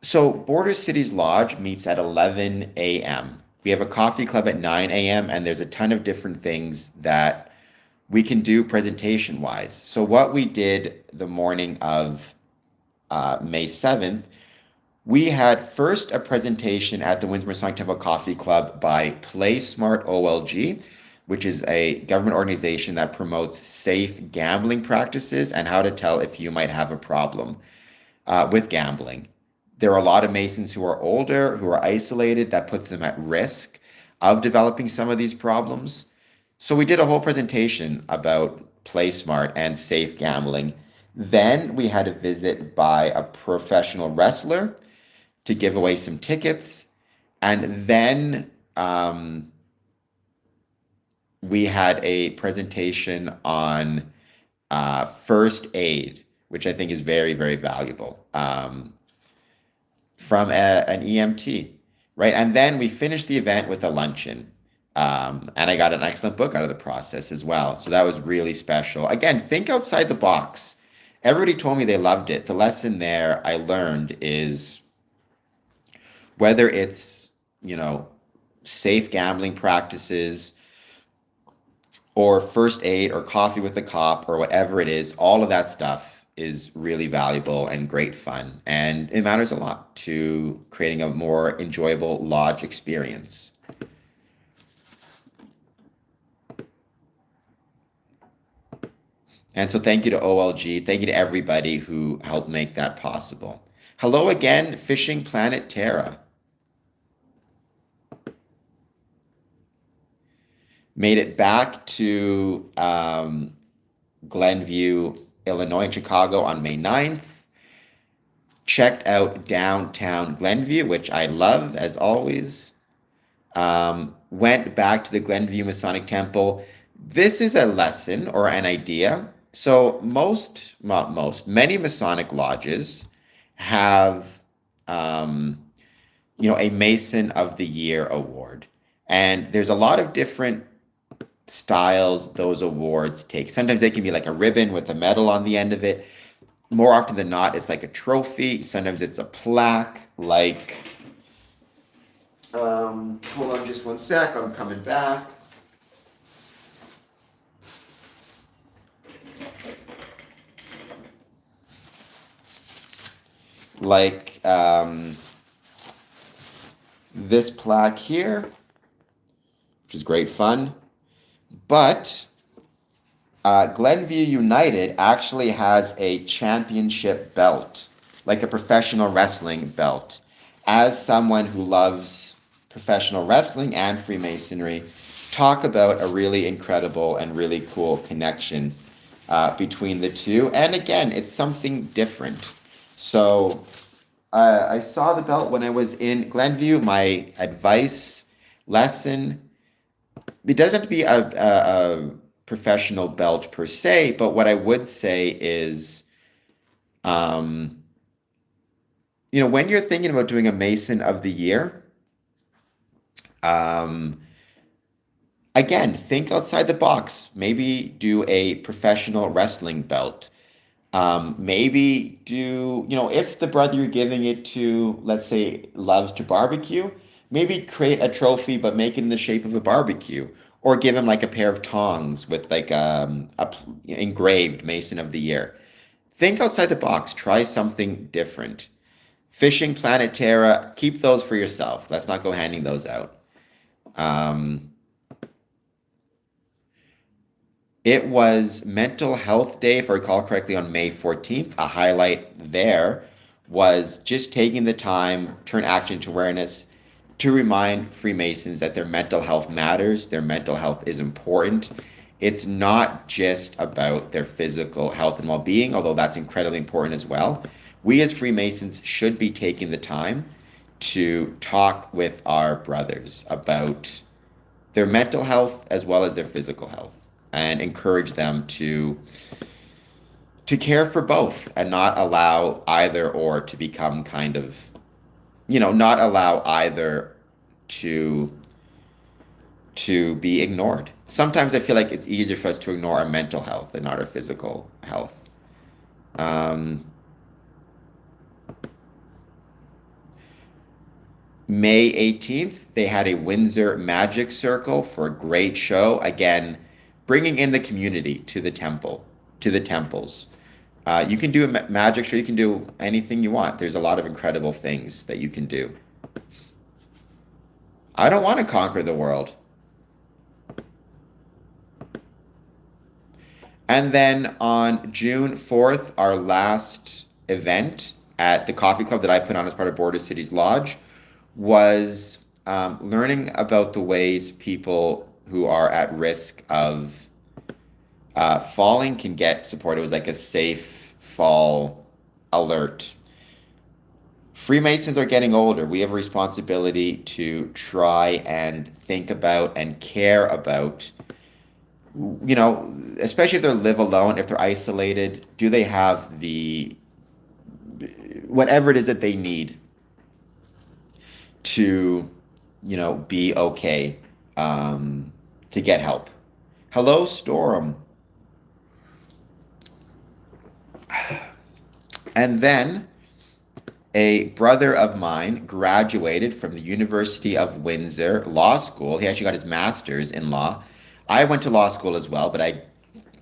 [SPEAKER 1] So Border Cities Lodge meets at 11 a.m. We have a coffee club at 9 a.m. and there's a ton of different things that we can do presentation wise. So what we did the morning of May 7th, we had first a presentation at the Windsor Masonic Temple Coffee Club by Play Smart OLG, which is a government organization that promotes safe gambling practices and how to tell if you might have a problem with gambling. There are a lot of Masons who are older, who are isolated, that puts them at risk of developing some of these problems. So we did a whole presentation about Play Smart and safe gambling. Then we had a visit by a professional wrestler to give away some tickets. And then we had a presentation on first aid, which I think is very, very valuable, from an EMT, right? And then we finished the event with a luncheon. And I got an excellent book out of the process as well. So that was really special. Again, think outside the box. Everybody told me they loved it. The lesson there I learned is whether it's, safe gambling practices or first aid or coffee with a cop or whatever it is, all of that stuff is really valuable and great fun. And it matters a lot to creating a more enjoyable lodge experience. And so thank you to OLG. Thank you to everybody who helped make that possible. Hello again, Fishing Planet Terra. Made it back to Glenview, Illinois, and Chicago on May 9th. Checked out downtown Glenview, which I love, as always. Went back to the Glenview Masonic Temple. This is a lesson or an idea. So many Masonic lodges have, a Mason of the Year award. And there's a lot of different styles those awards take. Sometimes they can be like a ribbon with a medal on the end of it. More often than not, it's like a trophy. Sometimes it's a plaque, like, hold on just one sec, I'm coming back. Like this plaque here, which is great fun. But Glenview United actually has a championship belt, like a professional wrestling belt. As someone who loves professional wrestling and Freemasonry, talk about a really incredible and really cool connection between the two. And again, it's something different. So I saw the belt when I was in Glenview. My advice, lesson, it doesn't have to be a professional belt per se, but what I would say is, when you're thinking about doing a Mason of the Year, again, think outside the box. Maybe do a professional wrestling belt. Maybe do, if the brother you're giving it to, let's say, loves to barbecue, maybe create a trophy, but make it in the shape of a barbecue. Or give him like a pair of tongs with like a engraved Mason of the Year. Think outside the box. Try something different. Fishing Planet Terra, keep those for yourself. Let's not go handing those out. It was Mental Health Day, if I recall correctly, on May 14th. A highlight there was just taking the time, turn action to awareness, to remind Freemasons that their mental health matters, their mental health is important. It's not just about their physical health and well-being, although that's incredibly important as well. We as Freemasons should be taking the time to talk with our brothers about their mental health as well as their physical health, and encourage them to care for both and not allow either or to become kind of, not allow either to be ignored. Sometimes I feel like it's easier for us to ignore our mental health than not our physical health. May 18th, they had a Windsor Magic Circle for a great show. Again, bringing in the community to the temple, to the temples. You can do a magic show. You can do anything you want. There's a lot of incredible things that you can do. I don't want to conquer the world. And then on June 4th, our last event at the coffee club that I put on as part of Border Cities Lodge was learning about the ways people who are at risk of falling can get support. It was like a safe fall alert. Freemasons are getting older. We have a responsibility to try and think about and care about, especially if they live alone, if they're isolated, do they have the, whatever it is that they need to, be okay, to get help. Hello, Storm. And then a brother of mine graduated from the University of Windsor Law School. He actually got his master's in law. I went to law school as well, but I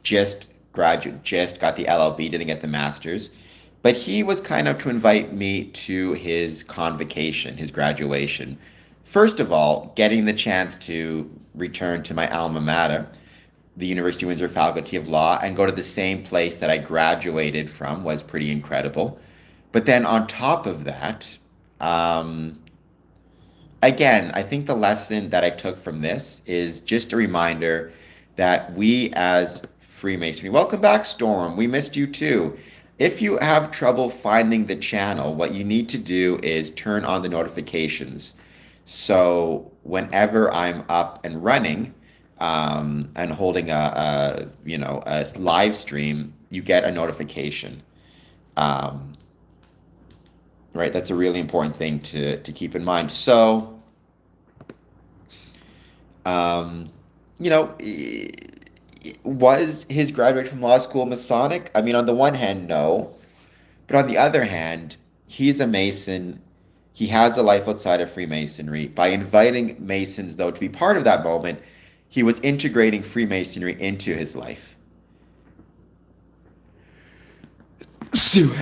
[SPEAKER 1] just got the LLB, didn't get the master's. But he was kind of to invite me to his convocation, his graduation. First of all, getting the chance to return to my alma mater, the University of Windsor Faculty of Law, and go to the same place that I graduated from was pretty incredible. But then on top of that, again, I think the lesson that I took from this is just a reminder that we as Freemasonry, welcome back, Storm, we missed you too. If you have trouble finding the channel, what you need to do is turn on the notifications. So whenever I'm up and running and holding a live stream, you get a notification. Right, that's a really important thing to keep in mind. So, was his graduation from law school Masonic? I mean, on the one hand, no. But on the other hand, he's a Mason. He has a life outside of Freemasonry. By inviting Masons, though, to be part of that moment, he was integrating Freemasonry into his life.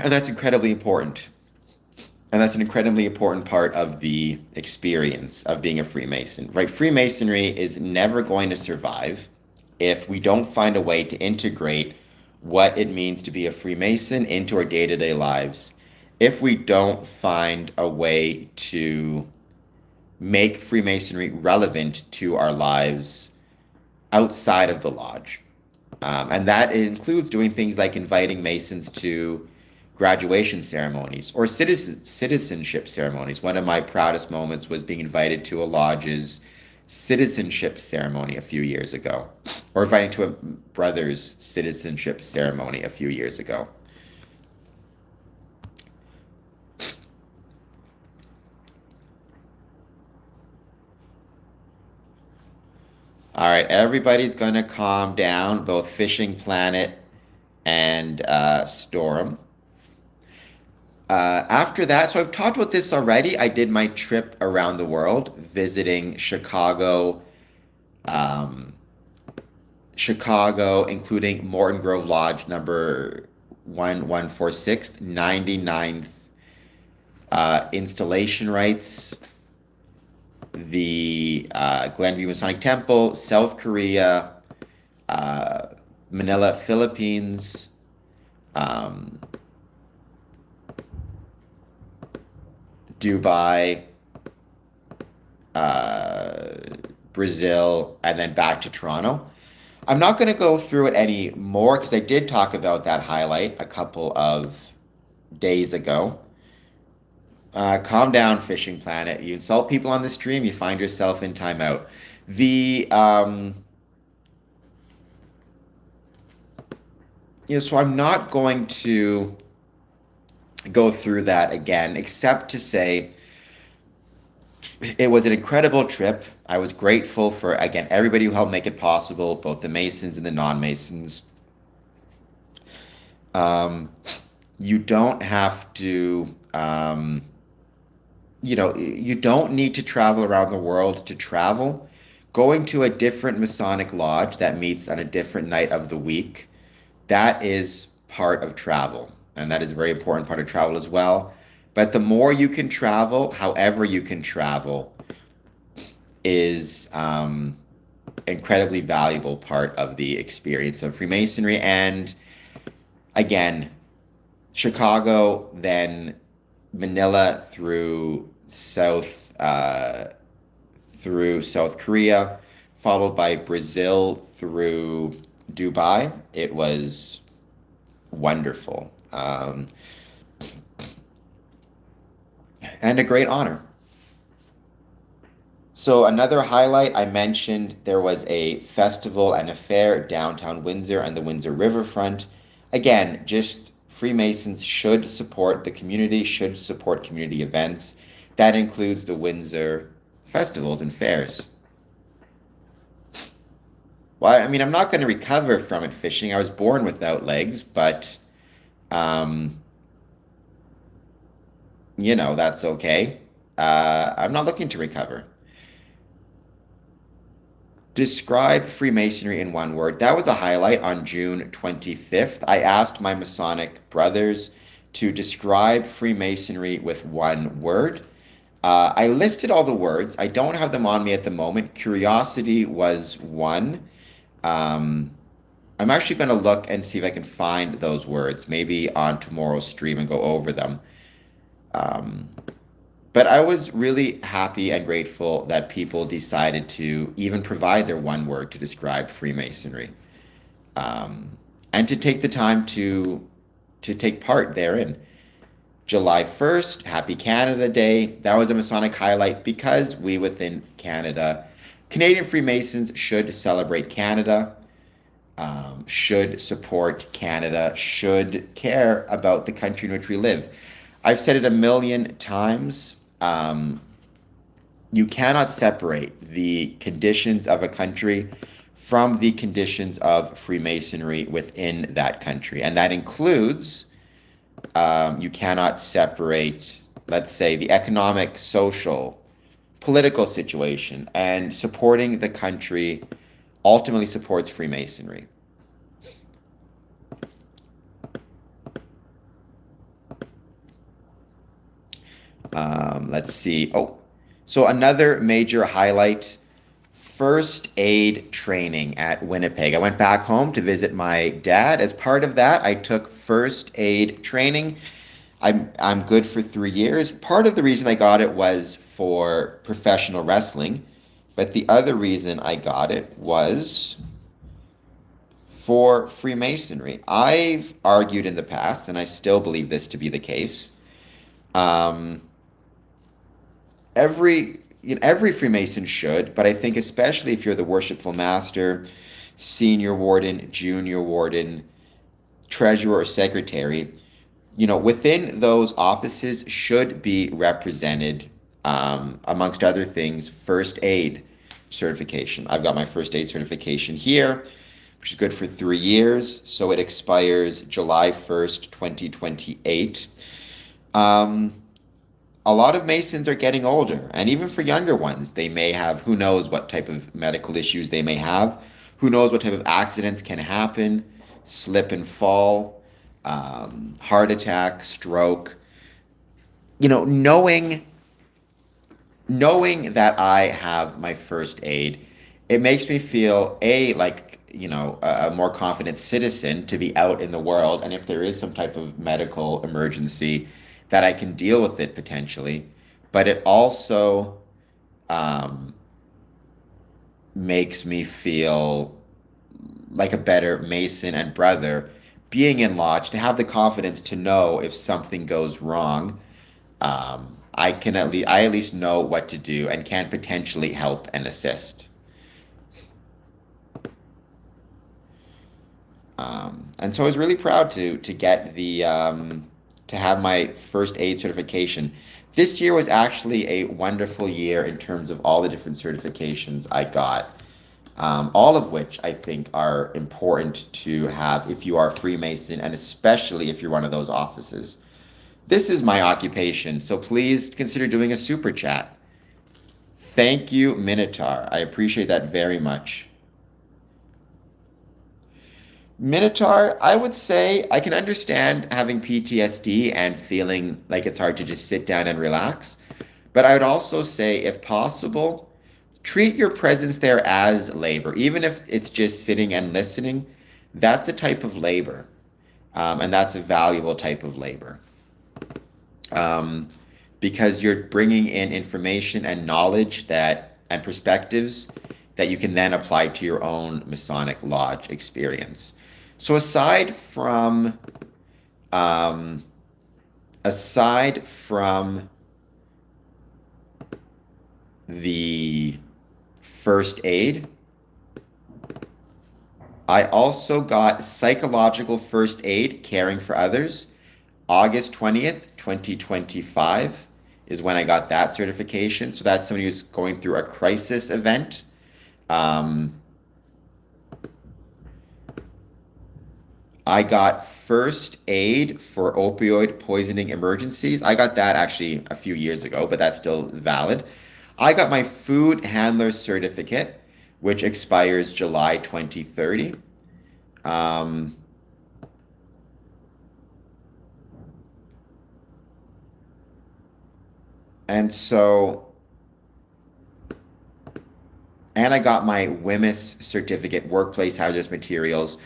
[SPEAKER 1] And that's incredibly important. And that's an incredibly important part of the experience of being a Freemason, right? Freemasonry is never going to survive if we don't find a way to integrate what it means to be a Freemason into our day-to-day lives. If we don't find a way to make Freemasonry relevant to our lives outside of the lodge. And that includes doing things like inviting Masons to graduation ceremonies or citizenship ceremonies. One of my proudest moments was being invited to a lodge's citizenship ceremony a few years ago, or inviting to a brother's citizenship ceremony a few years ago. All right, everybody's going to calm down, both Fishing Planet and Storm. After that, so I've talked about this already. I did my trip around the world, visiting Chicago, including Morton Grove Lodge number 1146, 99th installation rights, the Glenview Masonic Temple, South Korea, Manila, Philippines, Dubai, Brazil, and then back to Toronto. I'm not going to go through it any more because I did talk about that highlight a couple of days ago. Calm down, Fishing Planet. You insult people on the stream, you find yourself in timeout. So I'm not going to go through that again, except to say it was an incredible trip. I was grateful for, again, everybody who helped make it possible, both the Masons and the non-Masons. You don't have to, you don't need to travel around the world to travel. Going to a different Masonic lodge that meets on a different night of the week, that is part of travel. And that is a very important part of travel as well. But the more you can travel, however you can travel, is incredibly valuable part of the experience of Freemasonry. And again, Chicago, then Manila through South Korea, followed by Brazil through Dubai. It was wonderful. And a great honor. So another highlight, I mentioned there was a festival and a fair downtown Windsor and the Windsor Riverfront. Again, just Freemasons should support the community, should support community events. That includes the Windsor festivals and fairs. Well, I mean, I'm not going to recover from it fishing. I was born without legs, but, that's okay. I'm not looking to recover. Describe Freemasonry in one word. That was a highlight on June 25th. I asked my Masonic brothers to describe Freemasonry with one word. I listed all the words. I don't have them on me at the moment. Curiosity was one. I'm actually going to look and see if I can find those words, maybe on tomorrow's stream and go over them. But I was really happy and grateful that people decided to even provide their one word to describe Freemasonry, and to take the time to take part therein. July 1st, Happy Canada Day. That was a Masonic highlight because we within Canada, Canadian Freemasons should celebrate Canada, should support Canada, should care about the country in which we live. I've said it a million times. You cannot separate the conditions of a country from the conditions of Freemasonry within that country. And that includes, you cannot separate, let's say, the economic, social, political situation, and supporting the country ultimately supports Freemasonry. Let's see. So another major highlight, first aid training at Winnipeg. I went back home to visit my dad. As part of that, I took first aid training. I'm good for 3 years. Part of the reason I got it was for professional wrestling, but the other reason I got it was for Freemasonry. I've argued in the past, and I still believe this to be the case. Every Freemason should, but I think especially if you're the worshipful master, senior warden, junior warden, treasurer, or secretary, within those offices should be represented, amongst other things, first aid certification. I've got my first aid certification here, which is good for 3 years. So it expires July 1st, 2028. A lot of Masons are getting older, and even for younger ones, they may have, who knows what type of medical issues they may have, who knows what type of accidents can happen, slip and fall, heart attack, stroke. knowing that I have my first aid, it makes me feel like a more confident citizen to be out in the world, and if there is some type of medical emergency, that I can deal with it potentially. But it also um, makes me feel like a better Mason and brother being in lodge, to have the confidence to know if something goes wrong. I at least know what to do and can potentially help and assist. And so I was really proud to get to have my first aid certification. This year was actually a wonderful year in terms of all the different certifications I got, all of which I think are important to have if you are a Freemason, and especially if you're one of those offices. This is my occupation, so please consider doing a super chat. Thank you, Minotaur. I appreciate that very much. Minotaur, I would say I can understand having PTSD and feeling like it's hard to just sit down and relax. But I would also say, if possible, treat your presence there as labor. Even if it's just sitting and listening, that's a type of labor. And that's a valuable type of labor. Um, because you're bringing in information and knowledge and perspectives that you can then apply to your own Masonic Lodge experience. So um, aside from the first aid, I also got psychological first aid, caring for others. August 20th, 2025 is when I got that certification. So that's somebody who's going through a crisis event. Um, I got first aid for opioid poisoning emergencies. I got that actually a few years ago, but that's still valid. I got my food handler certificate, which expires July 2030. Um, and so, and I got my WHMIS certificate, workplace hazardous materials.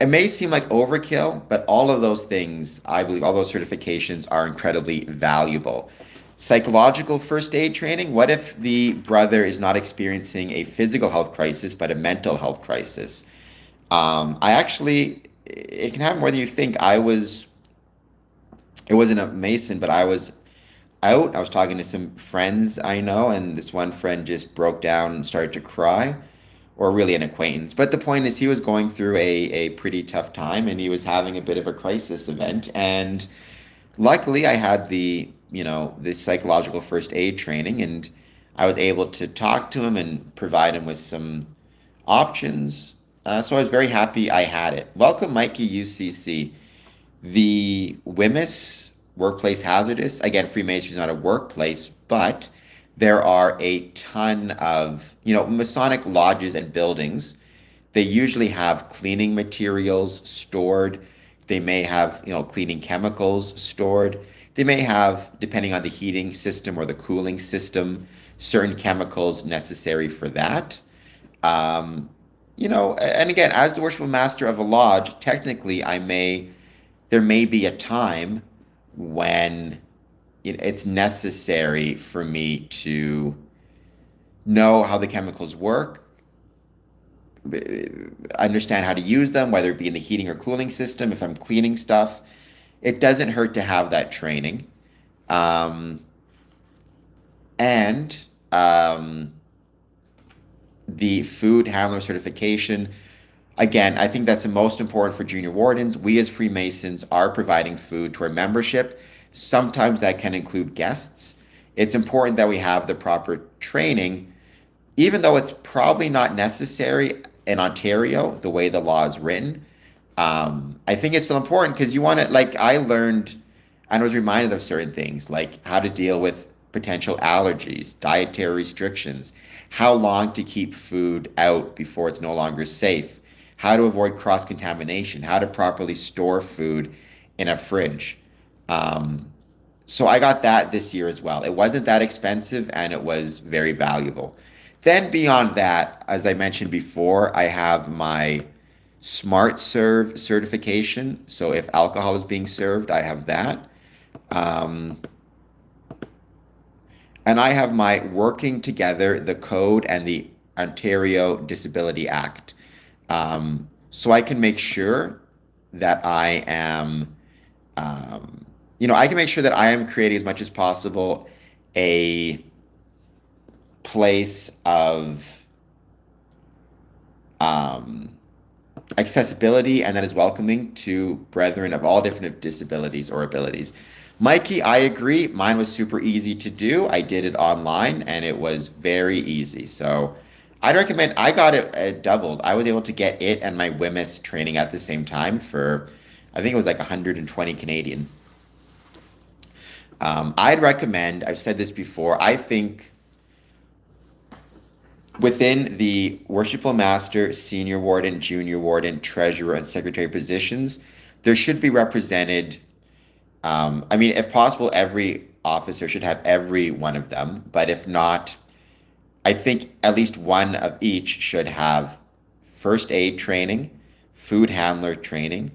[SPEAKER 1] It may seem like overkill, but all of those things, I believe, all those certifications are incredibly valuable. Psychological first aid training. What if the brother is not experiencing a physical health crisis, but a mental health crisis? It can happen more than you think. It wasn't a Mason, but I was out. I was talking to some friends I know, and this one friend just broke down and started to cry, or really an acquaintance. But the point is, he was going through a pretty tough time, and he was having a bit of a crisis event. And luckily, I had the psychological first aid training, and I was able to talk to him and provide him with some options. So I was very happy I had it. Welcome, Mikey UCC. The WHMIS, workplace hazardous, again, Freemasonry is not a workplace, but there are a ton of, Masonic lodges and buildings. They usually have cleaning materials stored. They may have, cleaning chemicals stored. They may have, depending on the heating system or the cooling system, certain chemicals necessary for that. And again, as the worshipful master of a lodge, technically, there may be a time when it's necessary for me to know how the chemicals work, understand how to use them, whether it be in the heating or cooling system, if I'm cleaning stuff. It doesn't hurt to have that training. And the food handler certification, again, I think that's the most important for junior wardens. We as Freemasons are providing food to our membership. Sometimes that can include guests. It's important that we have the proper training, even though it's probably not necessary in Ontario, the way the law is written. I think it's still important because you want to, like, I learned and was reminded of certain things, like how to deal with potential allergies, dietary restrictions, how long to keep food out before it's no longer safe, how to avoid cross-contamination, how to properly store food in a fridge. So I got that this year as well. It wasn't that expensive and it was very valuable. Then beyond that, as I mentioned before, I have my Smart Serve certification. So if alcohol is being served, I have that. Um, and I have my Working Together, the Code, and the Ontario Disability Act. So I can make sure that I am, I can make sure that I am creating as much as possible a place of um, accessibility and that is welcoming to brethren of all different disabilities or abilities. Mikey, I agree. Mine was super easy to do. I did it online and it was very easy. So I'd recommend, I got it doubled. I was able to get it and my WMIS training at the same time for, I think it was like 120 Canadian. I'd recommend, I've said this before, I think within the worshipful master, senior warden, junior warden, treasurer, and secretary positions, there should be represented. I mean, if possible, every officer should have every one of them. But if not, I think at least one of each should have first aid training, food handler training,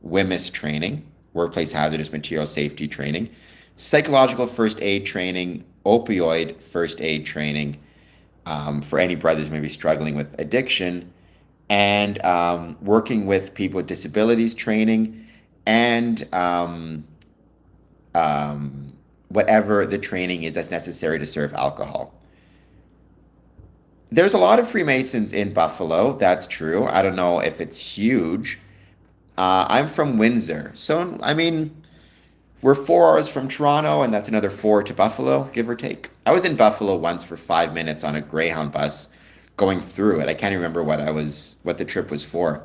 [SPEAKER 1] WMIS training, workplace hazardous material safety training, psychological first aid training, opioid first aid training, for any brothers maybe struggling with addiction, and working with people with disabilities training, and whatever the training is that's necessary to serve alcohol. There's a lot of Freemasons in Buffalo, that's true. I don't know if it's huge. I'm from Windsor, so I mean, we're 4 hours from Toronto, and that's another four to Buffalo, give or take. I was in Buffalo once for 5 minutes on a Greyhound bus going through it. I can't remember what the trip was for.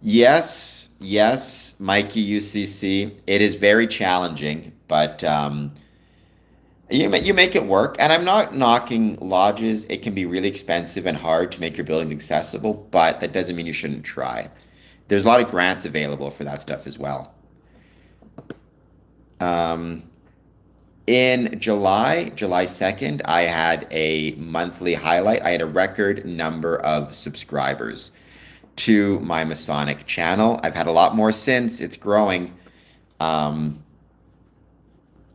[SPEAKER 1] Yes, yes, Mikey UCC. It is very challenging, but you make it work. And I'm not knocking lodges. It can be really expensive and hard to make your buildings accessible, but that doesn't mean you shouldn't try. There's a lot of grants available for that stuff as well. Um, in July 2nd, I had a monthly highlight. I had a record number of subscribers to my Masonic channel. I've had a lot more since. It's growing. Um,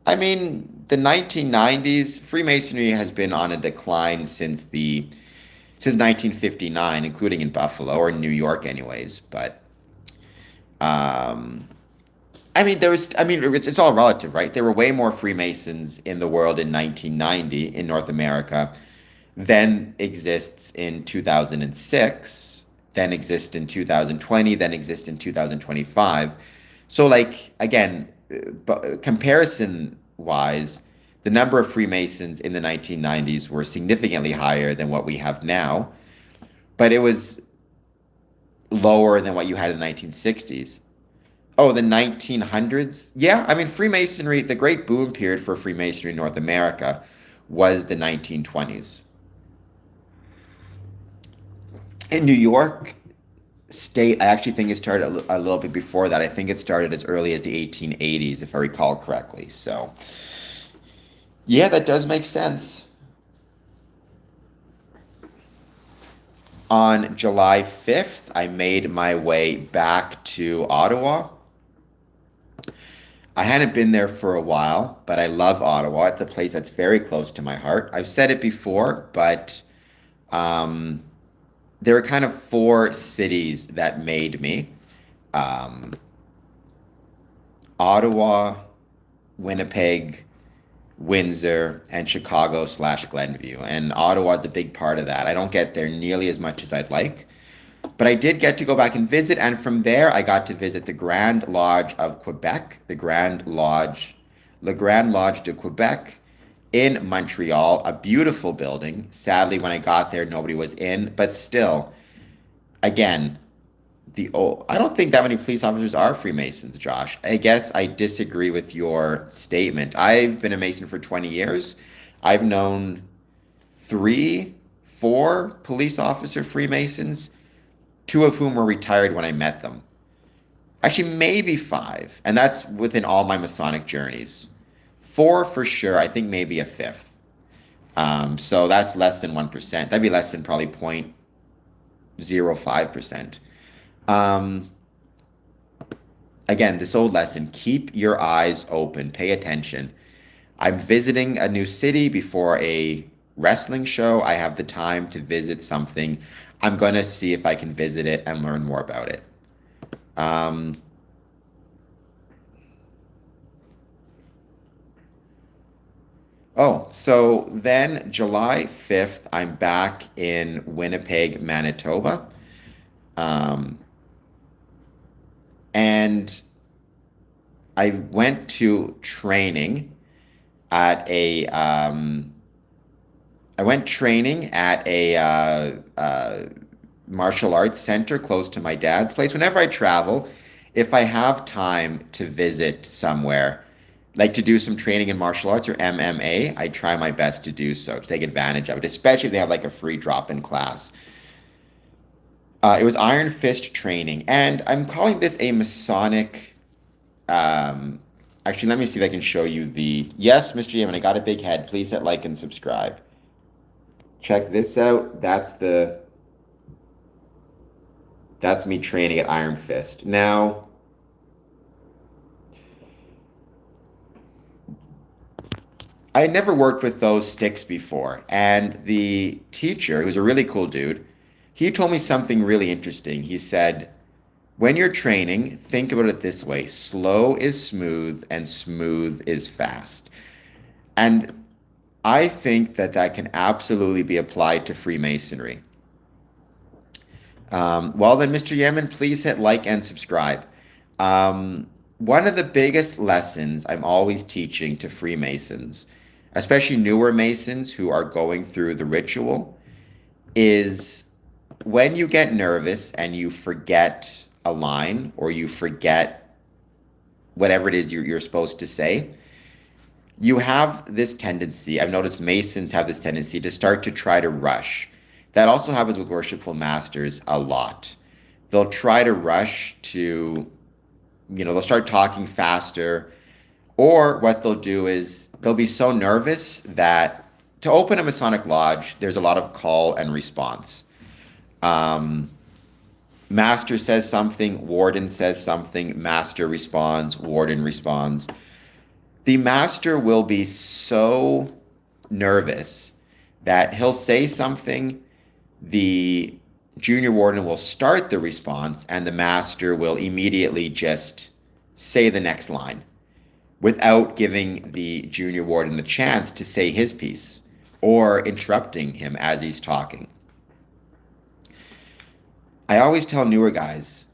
[SPEAKER 1] I mean, the 1990s, Freemasonry has been on a decline since 1959, including in Buffalo or in New York, anyways. But um, it's all relative, right? There were way more Freemasons in the world in 1990 in North America than exists in 2006, then exists in 2020, then exists in 2025. So, like, again, comparison wise, the number of Freemasons in the 1990s were significantly higher than what we have now, but it was lower than what you had in the 1960s. Oh, the 1900s? Yeah, I mean, Freemasonry, the great boom period for Freemasonry in North America was the 1920s. In New York State, I actually think it started a little bit before that. I think it started as early as the 1880s, if I recall correctly. So, yeah, that does make sense. On July 5th, I made my way back to Ottawa. I hadn't been there for a while, but I love Ottawa. It's a place that's very close to my heart. I've said it before, but um, there are kind of four cities that made me. Um, Ottawa, Winnipeg, Windsor, and Chicago/Glenview. And Ottawa is a big part of that. I don't get there nearly as much as I'd like, but I did get to go back and visit. And from there, I got to visit the Grand Lodge of Quebec, Le Grand Lodge de Quebec in Montreal, a beautiful building. Sadly, when I got there, nobody was in, but still, again, I don't think that many police officers are Freemasons, Josh. I guess I disagree with your statement. I've been a Mason for 20 years. I've known 4 police officer Freemasons, 2 of whom were retired when I met them. Actually, maybe 5. And that's within all my Masonic journeys. 4 for sure. I think maybe a fifth. So that's less than 1%. That'd be less than probably 0.05%. Um, Again, this old lesson, keep your eyes open, pay attention. I'm visiting a new city before a wrestling show. I have the time to visit something. I'm going to see if I can visit it and learn more about it. Um, so then July 5th, I'm back in Winnipeg, Manitoba. Um, and I went to training at a I went training at a martial arts center close to my dad's place. Whenever I travel, if I have time to visit somewhere, like to do some training in martial arts or MMA, I try my best to do so, to take advantage of it, especially if they have like a free drop-in class. It was Iron Fist training, and I'm calling this a Masonic. Actually, let me see if I can show you the. Yes, Mr. Yemen, I got a big head. Please hit like and subscribe. Check this out. That's me training at Iron Fist. Now, I had never worked with those sticks before, and the teacher, who's a really cool dude, he told me something really interesting. He said, when you're training, think about it this way: slow is smooth, and smooth is fast. And I think that that can absolutely be applied to Freemasonry. Well, then, Mr. Yemen, please hit like and subscribe. One of the biggest lessons I'm always teaching to Freemasons, especially newer Masons who are going through the ritual, is when you get nervous and you forget a line or you forget whatever it is you're supposed to say, you have this tendency. I've noticed Masons have this tendency to start to try to rush. That also happens with worshipful masters a lot. They'll try to rush to, they'll start talking faster, or what they'll do is they'll be so nervous that to open a Masonic lodge, there's a lot of call and response. Master says something, warden says something, master responds, warden responds. The master will be so nervous that he'll say something, the junior warden will start the response, and the master will immediately just say the next line without giving the junior warden the chance to say his piece or interrupting him as he's talking. I always tell newer guys,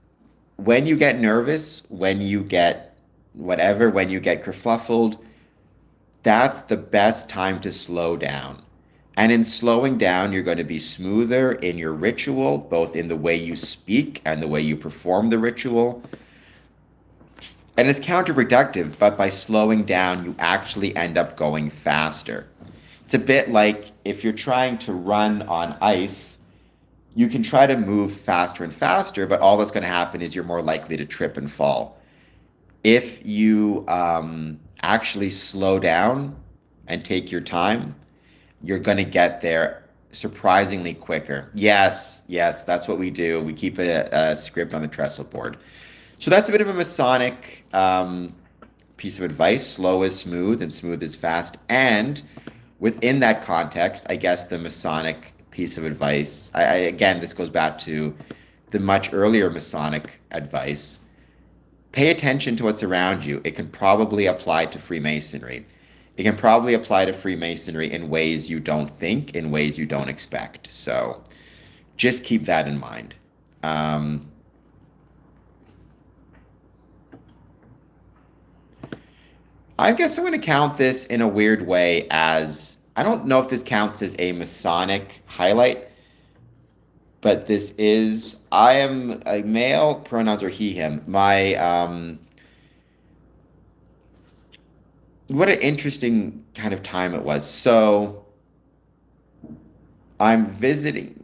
[SPEAKER 1] when you get nervous, when you get whatever, when you get kerfluffled, that's the best time to slow down. And in slowing down, you're going to be smoother in your ritual, both in the way you speak and the way you perform the ritual. And it's counterproductive, but by slowing down, you actually end up going faster. It's a bit like if you're trying to run on ice, you can try to move faster and faster, but all that's going to happen is you're more likely to trip and fall. If you actually slow down and take your time, you're going to get there surprisingly quicker. Yes, that's what we do. We keep a script on the trestle board. So that's a bit of a Masonic piece of advice. Slow is smooth and smooth is fast. And within that context, I guess the Masonic piece of advice, again, this goes back to the much earlier Masonic advice. Pay attention to what's around you. It can probably apply to Freemasonry. It can probably apply to Freemasonry in ways you don't think, in ways you don't expect. So just keep that in mind. I guess I'm going to count this in a weird way as, I don't know if this counts as a Masonic highlight, but this is, I am a male, pronouns are he, him. What an interesting kind of time it was. So I'm visiting,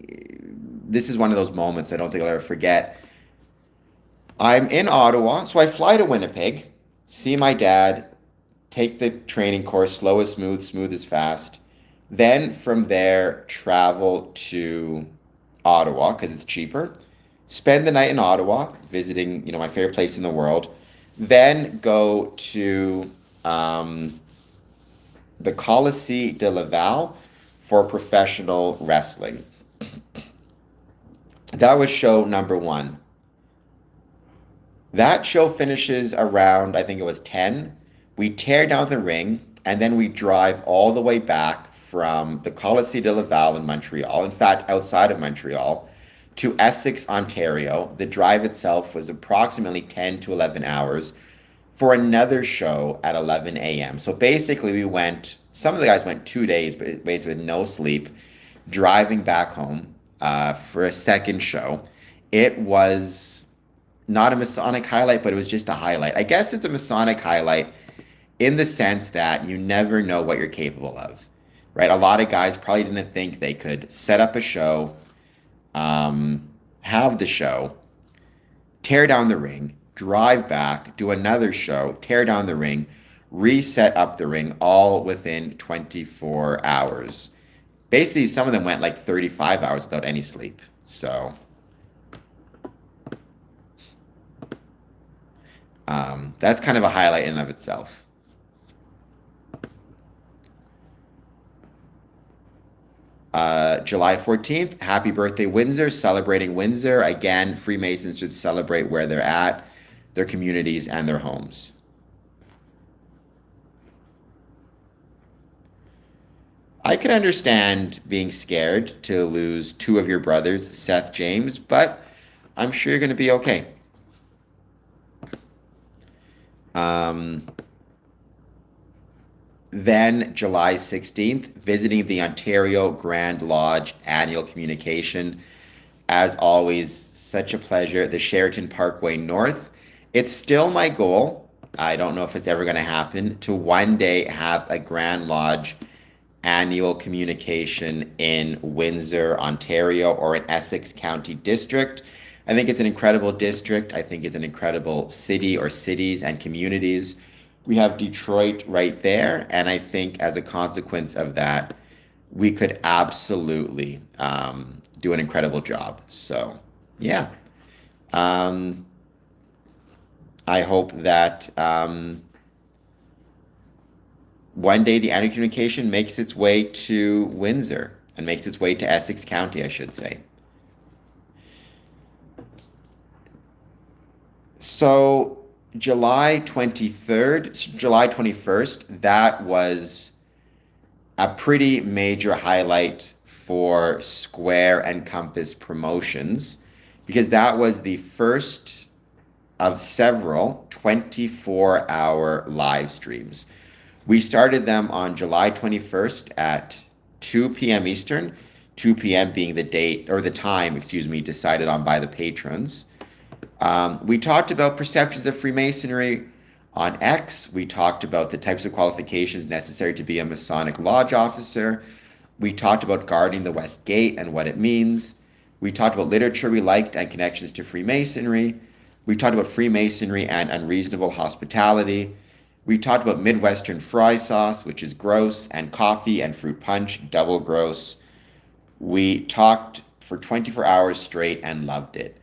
[SPEAKER 1] this is one of those moments I don't think I'll ever forget. I'm in Ottawa, so I fly to Winnipeg, see my dad, take the training course, slow is smooth, smooth is fast. Then from there, travel to Ottawa because it's cheaper. Spend the night in Ottawa, visiting, my favorite place in the world. Then go to the Colisée de Laval for professional wrestling. That was show number one. That show finishes around, I think it was 10. We tear down the ring, and then we drive all the way back from the Colisée de Laval in Montreal, in fact, outside of Montreal, to Essex, Ontario. The drive itself was approximately 10 to 11 hours for another show at 11 a.m. So basically, some of the guys went 2 days, but basically with no sleep, driving back home for a second show. It was not a Masonic highlight, but it was just a highlight. I guess it's a Masonic highlight in the sense that you never know what you're capable of, right? A lot of guys probably didn't think they could set up a show, have the show, tear down the ring, drive back, do another show, tear down the ring, reset up the ring, all within 24 hours. Basically, some of them went like 35 hours without any sleep. So that's kind of a highlight in and of itself. July 14th, happy birthday, Windsor, celebrating Windsor. Again, Freemasons should celebrate where they're at, their communities, and their homes. I can understand being scared to lose two of your brothers, Seth, James, but I'm sure you're going to be okay. Then July 16th, visiting the Ontario Grand Lodge annual communication. As always, such a pleasure. The Sheraton Parkway North. It's still my goal. I don't know if it's ever going to happen to one day have a Grand Lodge annual communication in Windsor, Ontario, or in Essex County District. I think it's an incredible district. I think it's an incredible city or cities and communities. We have Detroit right there, and I think as a consequence of that, we could absolutely do an incredible job. So, yeah. I hope that one day the annual communication makes its way to Windsor and makes its way to Essex County, I should say. So July 23rd, July 21st, that was a pretty major highlight for Square and Compass Promotions because that was the first of several 24-hour live streams. We started them on July 21st at 2 p.m. Eastern, 2 p.m. being the date or the time, decided on by the patrons. We talked about perceptions of Freemasonry on X. We talked about the types of qualifications necessary to be a Masonic Lodge officer. We talked about guarding the West Gate and what it means. We talked about literature we liked and connections to Freemasonry. We talked about Freemasonry and unreasonable hospitality. We talked about Midwestern fry sauce, which is gross, and coffee and fruit punch, double gross. We talked for 24 hours straight and loved it.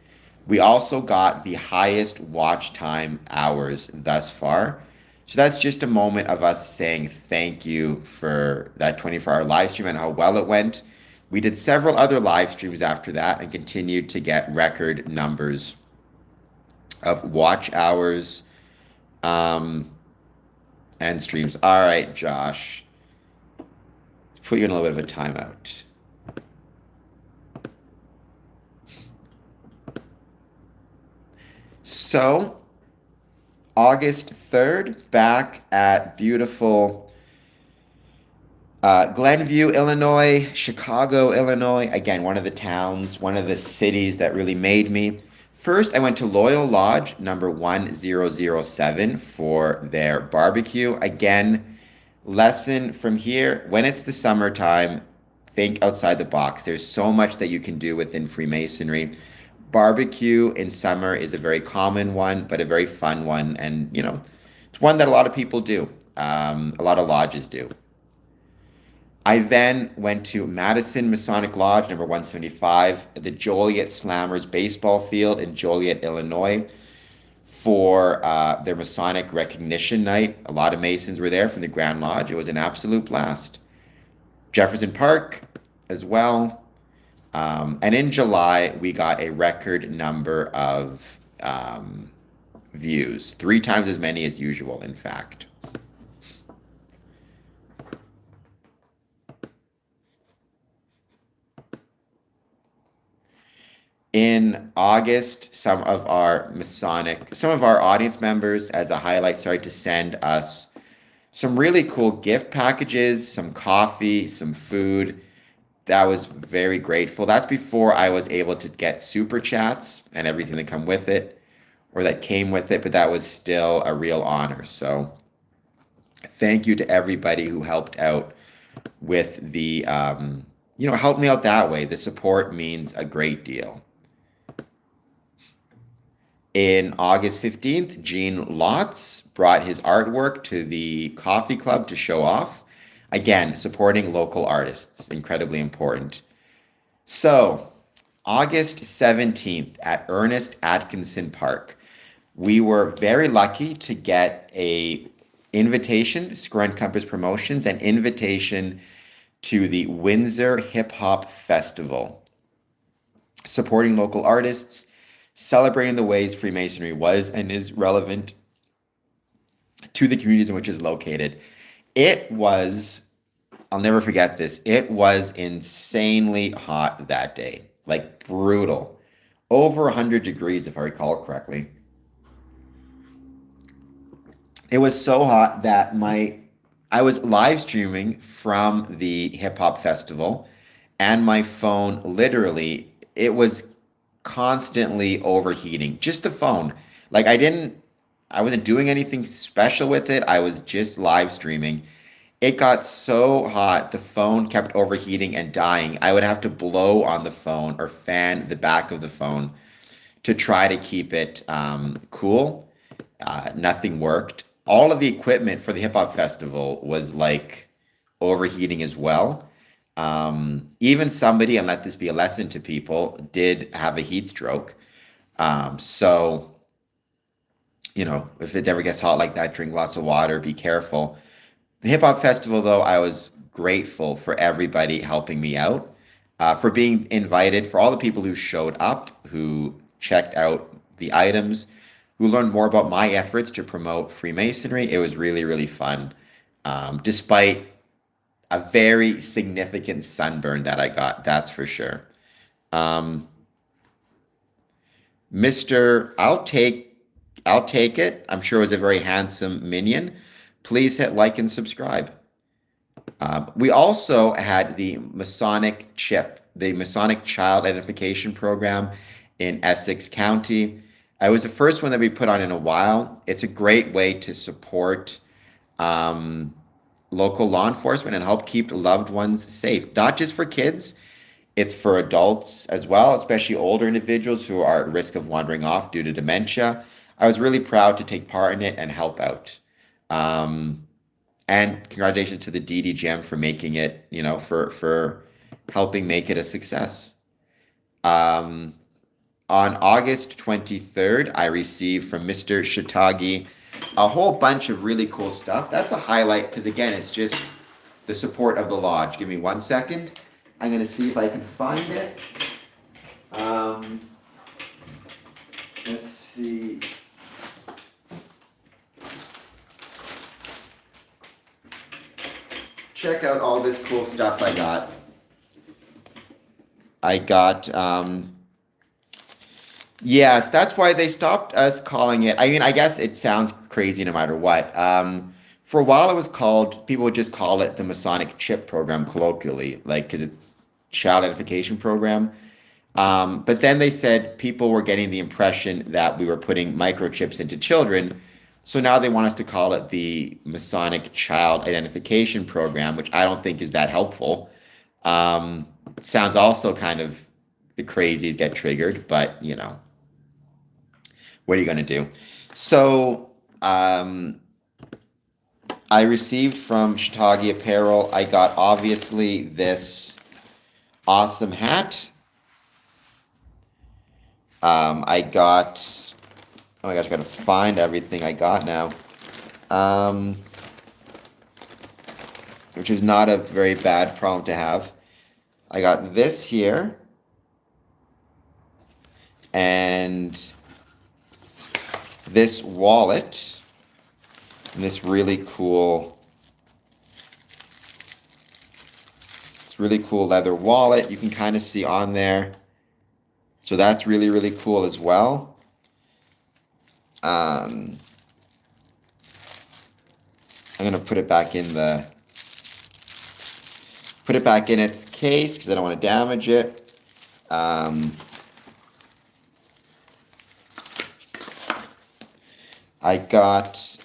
[SPEAKER 1] We also got the highest watch time hours thus far. So that's just a moment of us saying thank you for that 24-hour live stream and how well it went. We did several other live streams after that and continued to get record numbers of watch hours and streams. All right, Josh. Let's put you in a little bit of a timeout. So, August 3rd, back at beautiful Glenview, Illinois, Chicago, Illinois. Again, one of the towns, one of the cities that really made me. First, I went to Loyal Lodge number 1007 for their barbecue. Again, lesson from here, when it's the summertime, think outside the box. There's so much that you can do within Freemasonry. Barbecue in summer is a very common one, but a very fun one. And, it's one that a lot of people do. A lot of lodges do. I then went to Madison Masonic Lodge, number 175, at the Joliet Slammers baseball field in Joliet, Illinois, for their Masonic recognition night. A lot of Masons were there from the Grand Lodge. It was an absolute blast. Jefferson Park as well. And in July, we got a record number of views, 3 times as many as usual, in fact. In August, some of our audience members, as a highlight, started to send us some really cool gift packages, some coffee, some food. That was very grateful. That's before I was able to get super chats and everything that come with it, or that came with it, but that was still a real honor. So thank you to everybody who helped out with the, helped me out that way. The support means a great deal. In August 15th, Gene Lotz brought his artwork to the coffee club to show off. Again, supporting local artists, incredibly important. So, August 17th at Ernest Atkinson Park, we were very lucky to get a invitation, Square and Compass Promotions, an invitation to the Windsor Hip Hop Festival, supporting local artists, celebrating the ways Freemasonry was and is relevant to the communities in which it's located. It was, I'll never forget this, it was insanely hot that day, like brutal. Over 100 degrees, if I recall correctly. It was so hot that I was live streaming from the hip hop festival, and my phone literally, it was constantly overheating. Just the phone. Like I wasn't doing anything special with it. I was just live streaming. It got so hot, the phone kept overheating and dying. I would have to blow on the phone or fan the back of the phone to try to keep it cool. Nothing worked. All of the equipment for the hip hop festival was like overheating as well. Even somebody, and let this be a lesson to people, did have a heat stroke. So, if it ever gets hot like that, drink lots of water, be careful. The hip hop festival, though, I was grateful for everybody helping me out, for being invited, for all the people who showed up, who checked out the items, who learned more about my efforts to promote Freemasonry. It was really, really fun, despite a very significant sunburn that I got, that's for sure. Mr. I'll take it. I'm sure it was a very handsome minion. Please hit like and subscribe. We also had the Masonic Chip, the Masonic Child Identification Program in Essex County. It was the first one that we put on in a while. It's a great way to support local law enforcement and help keep loved ones safe, not just for kids, it's for adults as well, especially older individuals who are at risk of wandering off due to dementia. I was really proud to take part in it and help out. And congratulations to the DDGM for making it, for helping make it a success. On August 23rd, I received from Mr. Shitagi a whole bunch of really cool stuff. That's a highlight because, again, it's just the support of the lodge. Give me 1 second. I'm going to see if I can find it. Let's see. Check out all this cool stuff I got. Yes, that's why they stopped us calling it. I mean, I guess it sounds crazy no matter what. For a while, people would just call it the Masonic Chip Program colloquially, because it's child identification program. But then they said people were getting the impression that we were putting microchips into children. So now they want us to call it the Masonic Child Identification Program, which I don't think is that helpful. Sounds also kind of the crazies get triggered, but you know, what are you going to do? So, I received from Shiitake Apparel, I got obviously this awesome hat. I got, oh my gosh, I got to find everything I got now. Which is not a very bad problem to have. I got this here. And this wallet. And this really cool leather wallet you can kind of see on there. So that's really, really cool as well. I'm going to put it back in its case because I don't want to damage it. I got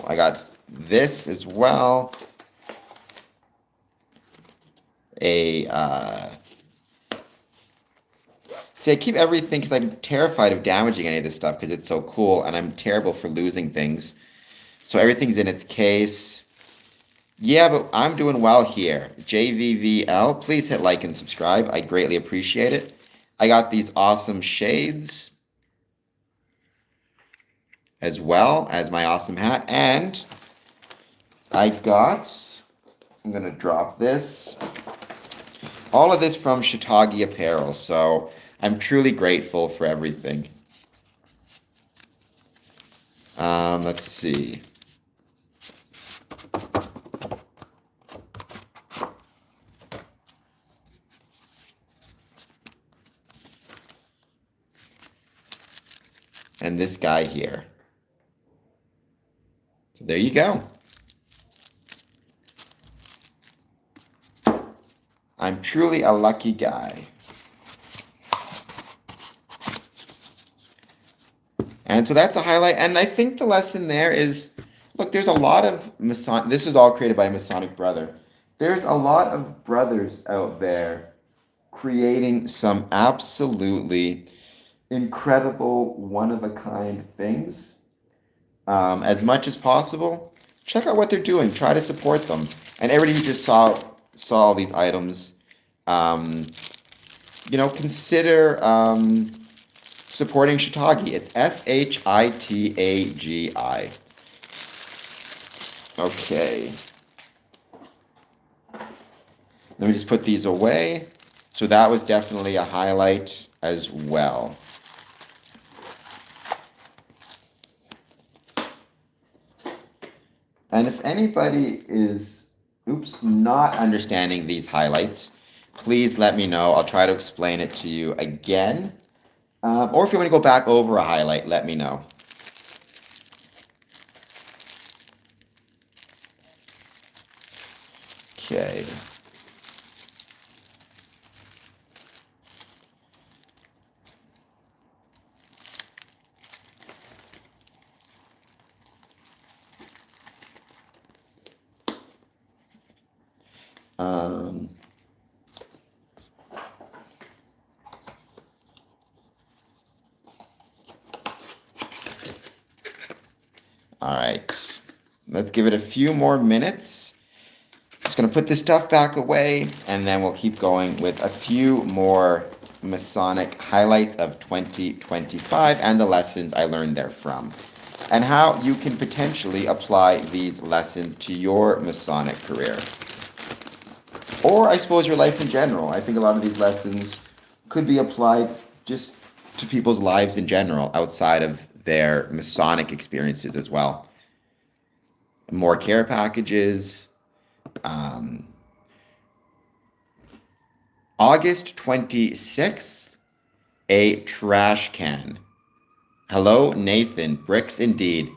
[SPEAKER 1] I got this as well. See, I keep everything because I'm terrified of damaging any of this stuff because it's so cool, and I'm terrible for losing things. So everything's in its case. Yeah, but I'm doing well here. JVVL, please hit like and subscribe. I greatly appreciate it. I got these awesome shades as well as my awesome hat. And I got, I'm going to drop this, all of this from Shiitake Apparel. So I'm truly grateful for everything. Let's see. And this guy here. So there you go. I'm truly a lucky guy. And so that's a highlight. And I think the lesson there is, look, there's a lot of this is all created by a Masonic brother. There's a lot of brothers out there creating some absolutely incredible, one-of-a-kind things. As much as possible, check out what they're doing. Try to support them. And everybody who just saw all these items, consider supporting Shiitake. It's SHITAGI. Okay. Let me just put these away. So that was definitely a highlight as well. And if anybody is, not understanding these highlights, please let me know. I'll try to explain it to you again. Or if you want to go back over a highlight, let me know. Okay. All right, let's give it a few more minutes. Just going to put this stuff back away, and then we'll keep going with a few more Masonic highlights of 2025 and the lessons I learned therefrom, and how you can potentially apply these lessons to your Masonic career. Or I suppose your life in general. I think a lot of these lessons could be applied just to people's lives in general outside of their Masonic experiences as well. More care packages. August 26th, a trash can. Hello, Nathan. Bricks indeed.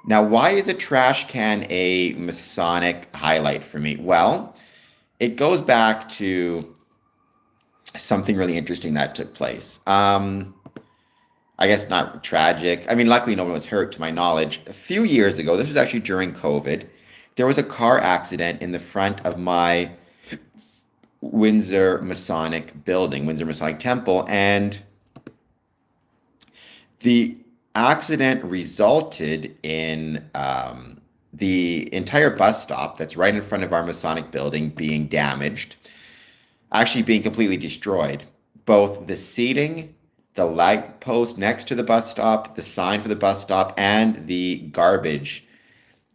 [SPEAKER 1] Now, why is a trash can a Masonic highlight for me? Well, it goes back to something really interesting that took place. I guess not tragic. I mean, luckily no one was hurt to my knowledge. A few years ago, this was actually during COVID, there was a car accident in the front of my Windsor Masonic building, Windsor Masonic Temple, and the accident resulted in the entire bus stop that's right in front of our Masonic building being damaged, actually being completely destroyed. Both the seating, the light post next to the bus stop, the sign for the bus stop, and the garbage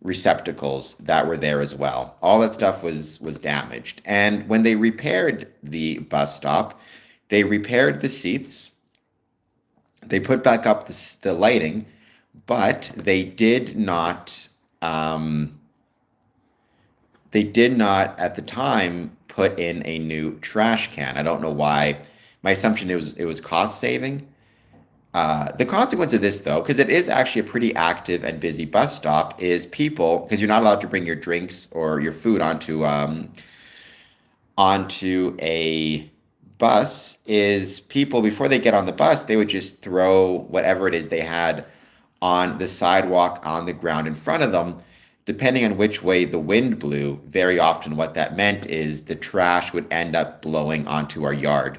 [SPEAKER 1] receptacles that were there as well. All that stuff was damaged. And when they repaired the bus stop, they repaired the seats, they put back up the lighting, but they did not at the time put in a new trash can. I don't know why. My assumption it was cost saving. The consequence of this, though, because it is actually a pretty active and busy bus stop, is people, because you're not allowed to bring your drinks or your food onto a bus, is people before they get on the bus, they would just throw whatever it is they had on the sidewalk, on the ground in front of them. Depending on which way the wind blew, very often what that meant is the trash would end up blowing onto our yard.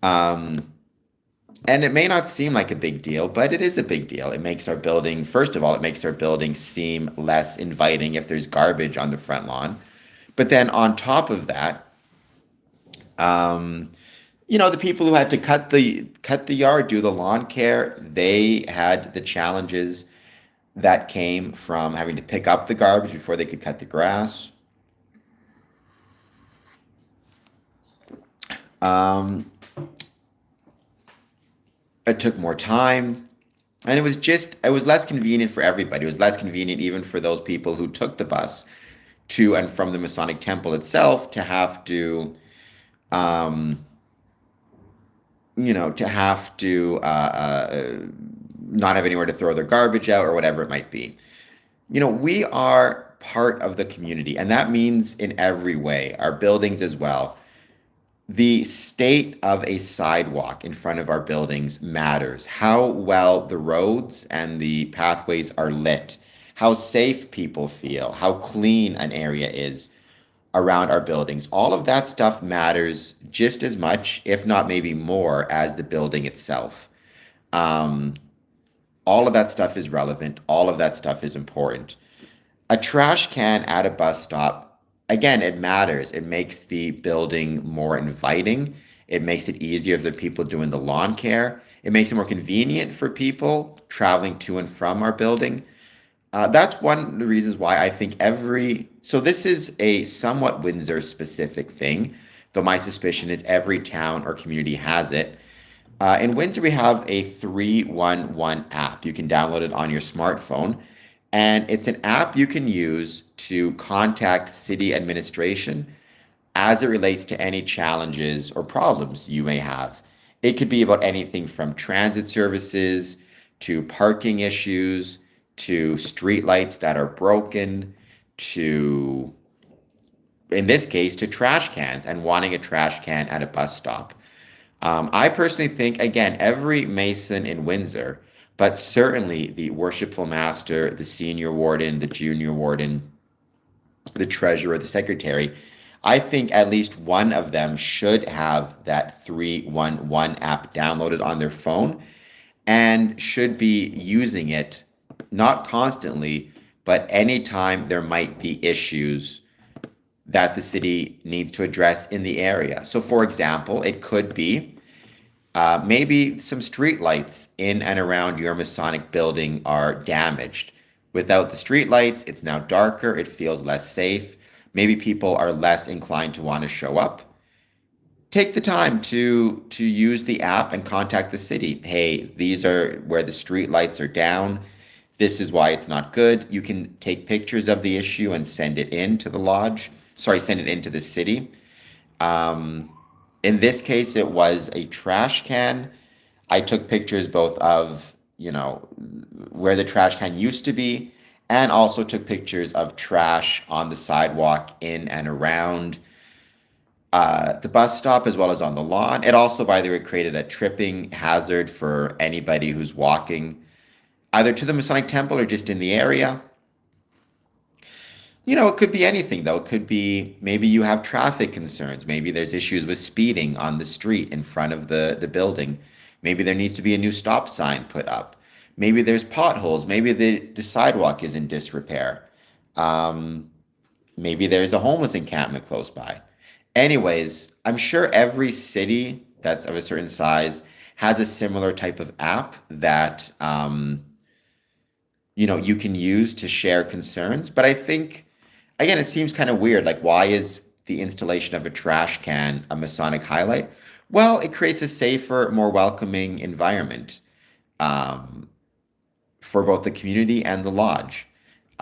[SPEAKER 1] Um, and it may not seem like a big deal, but it is a big deal. It makes our building, first of all, it makes our building seem less inviting if there's garbage on the front lawn. But then on top of that, um, the people who had to cut the yard, do the lawn care, they had the challenges that came from having to pick up the garbage before they could cut the grass. Um, it took more time, and it was less convenient for everybody. It was less convenient even for those people who took the bus to and from the Masonic Temple itself to have to, um, not have anywhere to throw their garbage out or whatever it might be. We are part of the community, and that means in every way, our buildings as well. The state of a sidewalk in front of our buildings matters. How well the roads and the pathways are lit, how safe people feel, how clean an area is around our buildings. All of that stuff matters just as much, if not maybe more, as the building itself. Um, all of that stuff is relevant. All of that stuff is important. A trash can at a bus stop, again, it matters. It makes the building more inviting. It makes it easier for the people doing the lawn care. It makes it more convenient for people traveling to and from our building. That's one of the reasons why I think so this is a somewhat Windsor specific thing, though my suspicion is every town or community has it. In Windsor, we have a 311 app. You can download it on your smartphone, and it's an app you can use to contact city administration as it relates to any challenges or problems you may have. It could be about anything from transit services to parking issues to streetlights that are broken to, in this case, to trash cans and wanting a trash can at a bus stop. I personally think, again, every Mason in Windsor, but certainly the worshipful master, the senior warden, the junior warden, the treasurer, the secretary, I think at least one of them should have that 311 app downloaded on their phone and should be using it not constantly, but anytime there might be issues that the city needs to address in the area. So, for example, it could be maybe some street lights in and around your Masonic building are damaged. Without the street lights, it's now darker, it feels less safe. Maybe people are less inclined to want to show up. Take the time to use the app and contact the city. Hey, these are where the street lights are down. This is why it's not good. You can take pictures of the issue and send it in to the lodge. Sorry, send it into the city. Um, in this case, it was a trash can. I took pictures both of, where the trash can used to be, and also took pictures of trash on the sidewalk in and around the bus stop as well as on the lawn. It also, by the way, created a tripping hazard for anybody who's walking either to the Masonic Temple or just in the area. It could be anything though. It could be maybe you have traffic concerns. Maybe there's issues with speeding on the street in front of the building. Maybe there needs to be a new stop sign put up. Maybe there's potholes. Maybe the sidewalk is in disrepair. Um, Maybe there's a homeless encampment close by. Anyways, I'm sure every city that's of a certain size has a similar type of app that you can use to share concerns. But I think, again, it seems kind of weird. Like, why is the installation of a trash can a Masonic highlight? Well, it creates a safer, more welcoming environment um, for both the community and the lodge.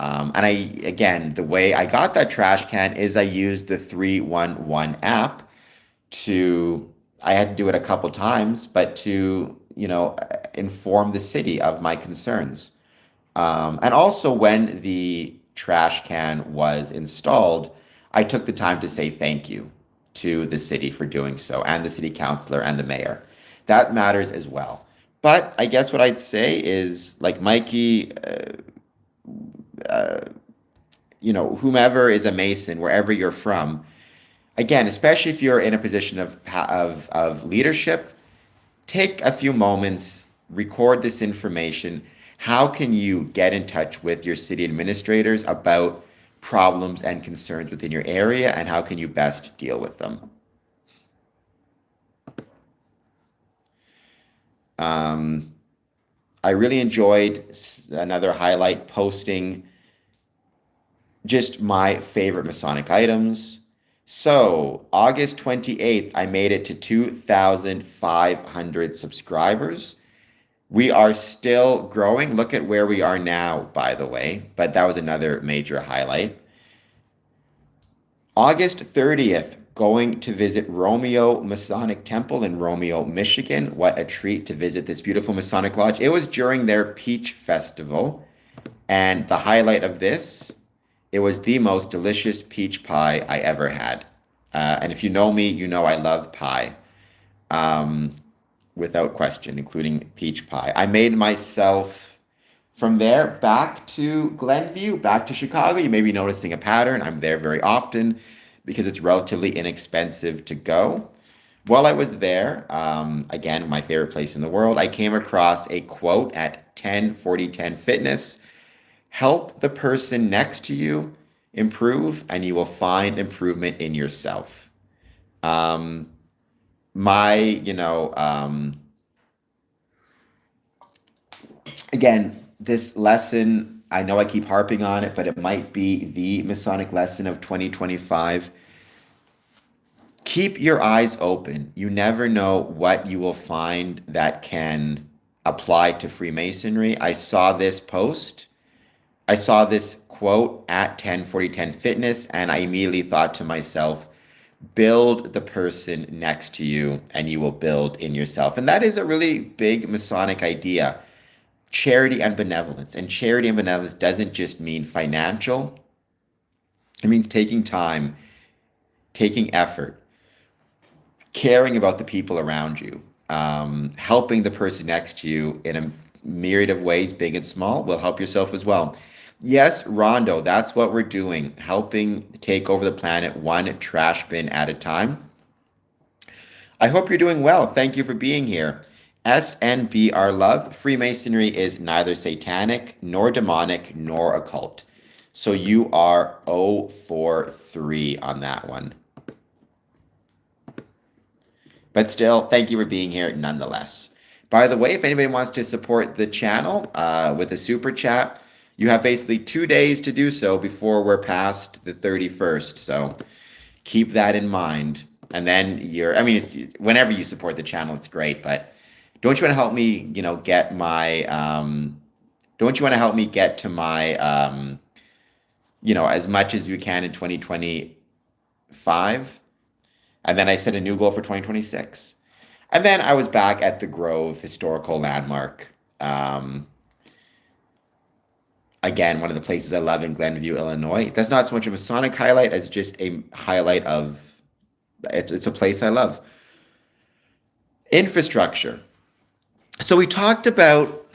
[SPEAKER 1] And again, the way I got that trash can is I used the 311 app I had to do it a couple times, but to, inform the city of my concerns. And also, when the trash can was installed, I took the time to say thank you to the city for doing so, and the city councilor and the mayor. That matters as well. But I guess what I'd say is, like Mikey, whomever is a Mason, wherever you're from, again, especially if you're in a position of leadership, take a few moments, record this information. How can you get in touch with your city administrators about problems and concerns within your area, and how can you best deal with them? I really enjoyed another highlight posting just my favorite Masonic items. So, August 28th, I made it to 2,500 subscribers. We are still growing. Look at where we are now, by the way, but that was another major highlight. August 30th, going to visit Romeo Masonic Temple in Romeo, Michigan. What a treat to visit this beautiful Masonic lodge. It was during their Peach Festival, and the highlight of this, it was the most delicious peach pie I ever had. And if you know me, you know I love pie, without question, including peach pie. I made myself from there back to Glenview, back to Chicago. You may be noticing a pattern. I'm there very often because it's relatively inexpensive to go. While I was there, again, my favorite place in the world, I came across a quote at 10/40/10 Fitness. Help the person next to you improve, and you will find improvement in yourself. Um, my, again, this lesson, I know I keep harping on it, but it might be the Masonic lesson of 2025. Keep your eyes open. You never know what you will find that can apply to Freemasonry. I saw this quote at 10/40/10 Fitness, and I immediately thought to myself, build the person next to you and you will build in yourself. And that is a really big Masonic idea. Charity and benevolence. And charity and benevolence doesn't just mean financial. It means taking time, taking effort, caring about the people around you, helping the person next to you in a myriad of ways, big and small, will help yourself as well. Yes, Rondo, that's what we're doing, helping take over the planet one trash bin at a time. I hope you're doing well. Thank you for being here. SNBR Love, Freemasonry is neither satanic, nor demonic, nor occult. So you are 0 for 3 on that one. But still, thank you for being here nonetheless. By the way, if anybody wants to support the channel with a super chat, you have basically 2 days to do so before we're past the 31st. So keep that in mind. And then it's whenever you support the channel, it's great. But don't you want to help me, get my, don't you want to help me get to my, as much as you can in 2025? And then I set a new goal for 2026. And then I was back at the Grove Historical Landmark. Again, one of the places I love in Glenview, Illinois. That's not so much a Masonic highlight as just a highlight of It's a place I love. Infrastructure. So we talked about,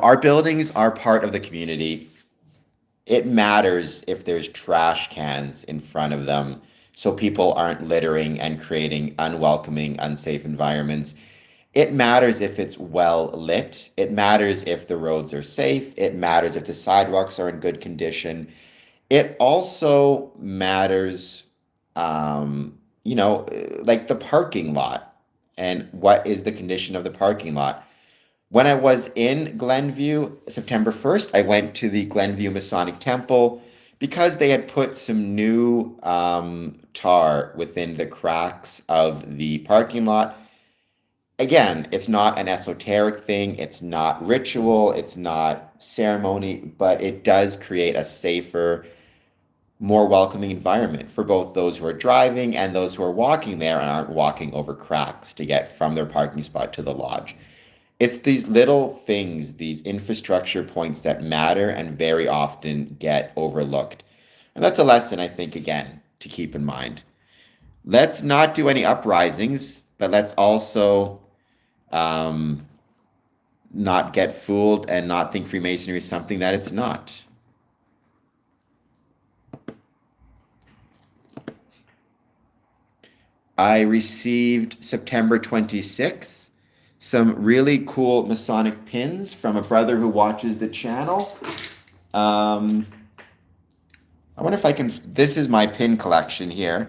[SPEAKER 1] our buildings are part of the community. It matters if there's trash cans in front of them so people aren't littering and creating unwelcoming, unsafe environments. It matters if it's well lit. It matters if the roads are safe. It matters if the sidewalks are in good condition. It also matters, like the parking lot and what is the condition of the parking lot. When I was in Glenview, September 1st, I went to the Glenview Masonic Temple because they had put some new tar within the cracks of the parking lot. Again, it's not an esoteric thing, it's not ritual, it's not ceremony, but it does create a safer, more welcoming environment for both those who are driving and those who are walking there and aren't walking over cracks to get from their parking spot to the lodge. It's these little things, these infrastructure points that matter and very often get overlooked. And that's a lesson, I think, again, to keep in mind. Let's not do any uprisings, but let's also not get fooled and not think Freemasonry is something that it's not. I received September 26th some really cool Masonic pins from a brother who watches the channel. I wonder if I can, this is my pin collection here.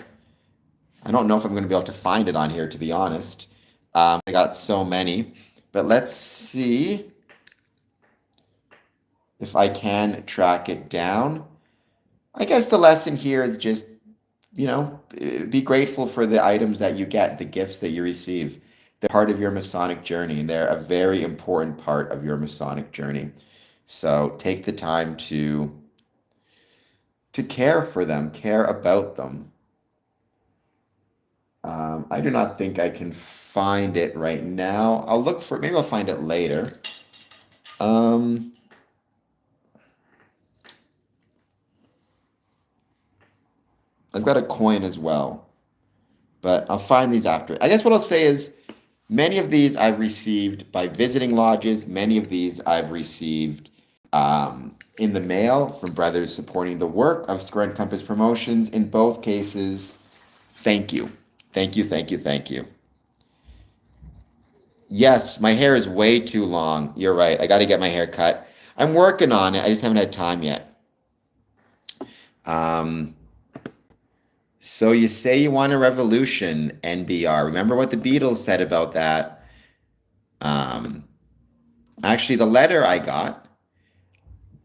[SPEAKER 1] I don't know if I'm going to be able to find it on here, to be honest. I got so many, but let's see if I can track it down. I guess the lesson here is just, be grateful for the items that you get, the gifts that you receive. They're part of your Masonic journey, and they're a very important part of your Masonic journey. So take the time to care for them, care about them. I do not think I can find it right now. I'll look for it. Maybe I'll find it later. I've got a coin as well, but I'll find these after. I guess what I'll say is many of these I've received by visiting lodges. Many of these I've received in the mail from brothers supporting the work of Square and Compass Promotions. In both cases, thank you. Thank you, thank you, thank you. Yes, my hair is way too long. You're right. I got to get my hair cut. I'm working on it. I just haven't had time yet. So you say you want a revolution, NBR. Remember what the Beatles said about that? Actually, the letter I got,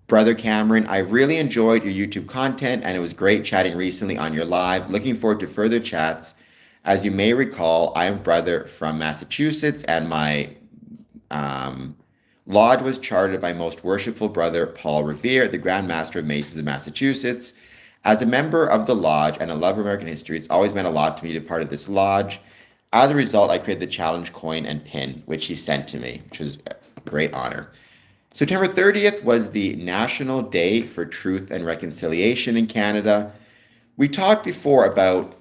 [SPEAKER 1] Brother Cameron, I really enjoyed your YouTube content and it was great chatting recently on your live. Looking forward to further chats. As you may recall, I am brother from Massachusetts and my lodge was chartered by Most Worshipful Brother Paul Revere, the Grand Master of Masons of Massachusetts. As a member of the lodge and a lover of American history, it's always meant a lot to me to be part of this lodge. As a result, I created the challenge coin and pin, which he sent to me, which was a great honor. September 30th was the National Day for Truth and Reconciliation in Canada. We talked before about,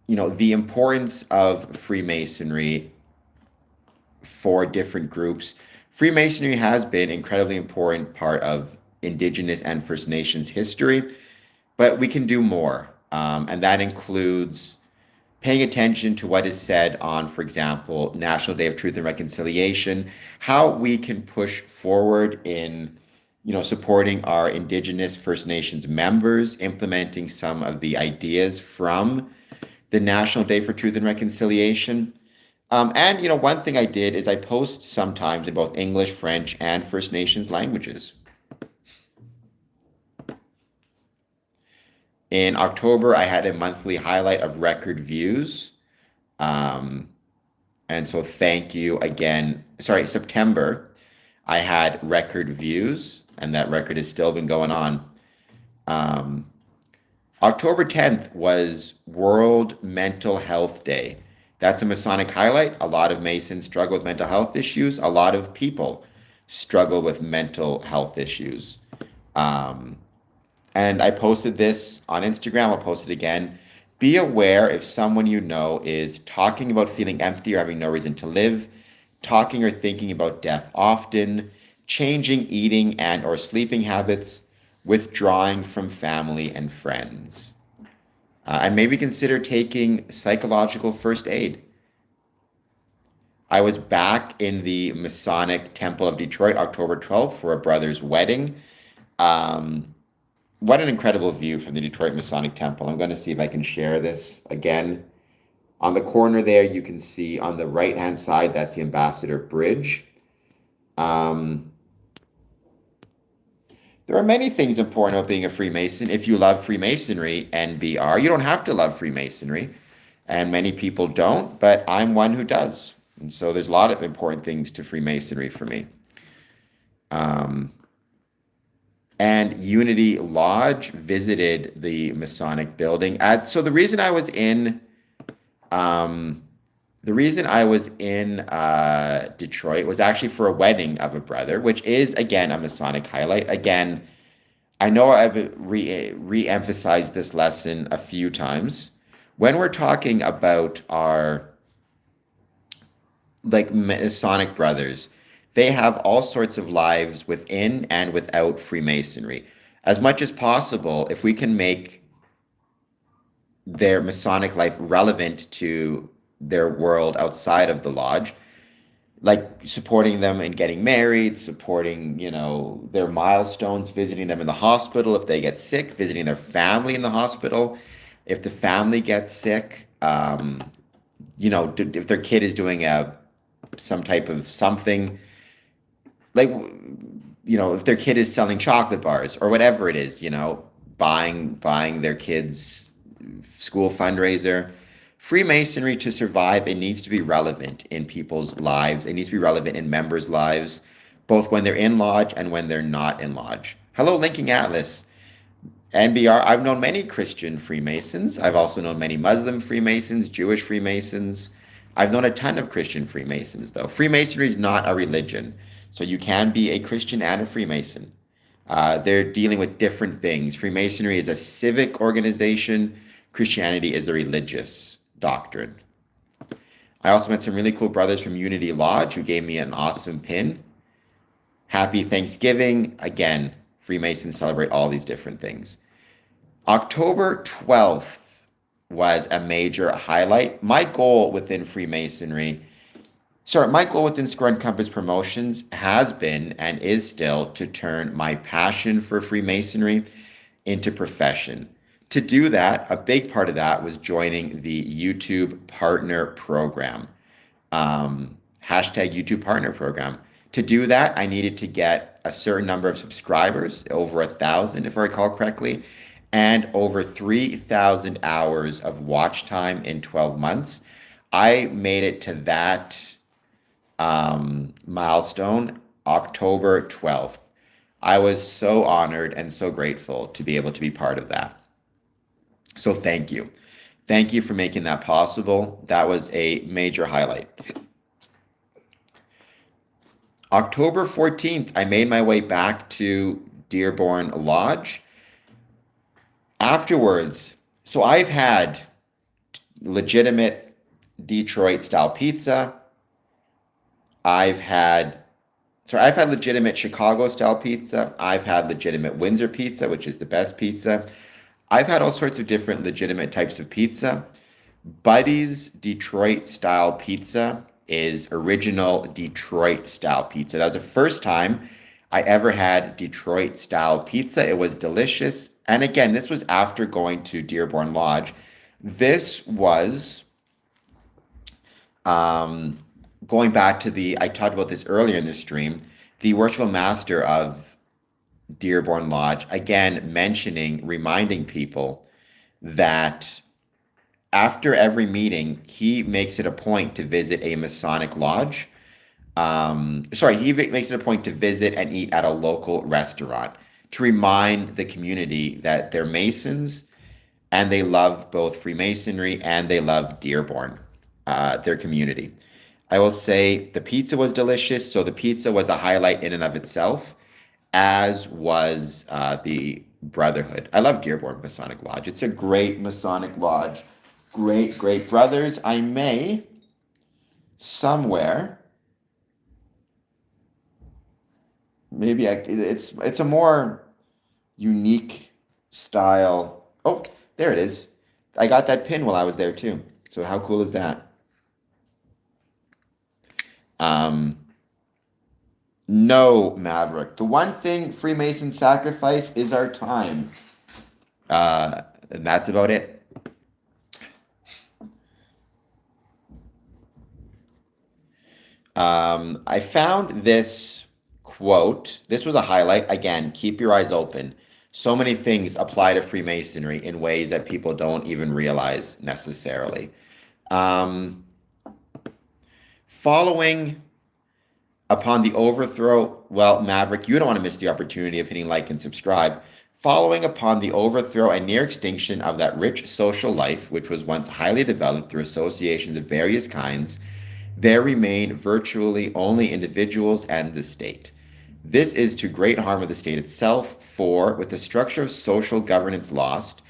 [SPEAKER 1] the importance of Freemasonry for different groups. Freemasonry has been an incredibly important part of Indigenous and First Nations history. But we can do more, and that includes paying attention to what is said on, for example, National Day of Truth and Reconciliation, how we can push forward in, supporting our Indigenous First Nations members, implementing some of the ideas from the National Day for Truth and Reconciliation. And, one thing I did is I post sometimes in both English, French, and First Nations languages. In October, I had a monthly highlight of record views. And so thank you again. Sorry, September, I had record views, and that record has still been going on. October 10th was World Mental Health Day. That's a Masonic highlight. A lot of Masons struggle with mental health issues. A lot of people struggle with mental health issues. And I posted this on Instagram. I'll post it again. Be aware if someone you know is talking about feeling empty or having no reason to live, talking or thinking about death often, changing eating and or sleeping habits, withdrawing from family and friends. And maybe consider taking psychological first aid. I was back in the Masonic Temple of Detroit October 12th for a brother's wedding. Um, what an incredible view from the Detroit Masonic Temple. I'm going to see if I can share this again. On the corner there, you can see on the right-hand side, that's the Ambassador Bridge. There are many things important about being a Freemason. If you love Freemasonry, NBR, you don't have to love Freemasonry, and many people don't, but I'm one who does. And so there's a lot of important things to Freemasonry for me. And Unity Lodge visited the Masonic building. So the reason I was in Detroit was actually for a wedding of a brother, which is, again, a Masonic highlight. Again, I know I've re-emphasized this lesson a few times. When we're talking about our Masonic brothers, they have all sorts of lives within and without Freemasonry. As much as possible, if we can make their Masonic life relevant to their world outside of the lodge, like supporting them in getting married, supporting, their milestones, visiting them in the hospital if they get sick, visiting their family in the hospital. If the family gets sick, if their kid is doing some type of something, if their kid is selling chocolate bars or whatever it is, buying their kids' school fundraiser. Freemasonry, to survive, it needs to be relevant in people's lives. It needs to be relevant in members' lives, both when they're in lodge and when they're not in lodge. Hello, Linking Atlas. NBR, I've known many Christian Freemasons. I've also known many Muslim Freemasons, Jewish Freemasons. I've known a ton of Christian Freemasons, though. Freemasonry is not a religion, so you can be a Christian and a Freemason. They're dealing with different things. Freemasonry is a civic organization. Christianity is a religious doctrine. I also met some really cool brothers from Unity Lodge who gave me an awesome pin. Happy Thanksgiving. Again, Freemasons celebrate all these different things. October 12th was a major highlight. My goal within Square and Compass Promotions has been and is still to turn my passion for Freemasonry into profession. To do that, a big part of that was joining the YouTube Partner Program. #YouTube Partner Program. To do that, I needed to get a certain number of subscribers, over 1,000 if I recall correctly, and over 3,000 hours of watch time in 12 months. I made it to that milestone October 12th. I was so honored and so grateful to be able to be part of that. So thank you. Thank you for making that possible. That was a major highlight. October 14th, I made my way back to Dearborn Lodge. Afterwards, so I've had legitimate Detroit-style pizza. I've had legitimate Chicago-style pizza. I've had legitimate Windsor pizza, which is the best pizza. I've had all sorts of different legitimate types of pizza. Buddy's Detroit-style pizza is original Detroit-style pizza. That was the first time I ever had Detroit-style pizza. It was delicious. And again, this was after going to Dearborn Lodge. This was going back to I talked about this earlier in the stream, the worshipful master of Dearborn Lodge, again, reminding people that after every meeting, he makes it a point to visit a Masonic lodge. He makes it a point to visit and eat at a local restaurant to remind the community that they're Masons and they love both Freemasonry and they love Dearborn, their community. I will say the pizza was delicious, so the pizza was a highlight in and of itself, as was the Brotherhood. I love Dearborn Masonic Lodge. It's a great Masonic lodge. great, great brothers. I may somewhere, maybe it's a more unique style. Oh, there it is. I got that pin while I was there too. So how cool is that? No, Maverick. The one thing Freemasons sacrifice is our time. And that's about it. I found this quote. This was a highlight. Again, keep your eyes open. So many things apply to Freemasonry in ways that people don't even realize necessarily. Following upon the overthrow, well, Maverick, you don't want to miss the opportunity of hitting like and subscribe. Following upon the overthrow and near extinction of that rich social life, which was once highly developed through associations of various kinds, there remain virtually only individuals and the state. This is to great harm of the state itself, for with the structure of social governance lost,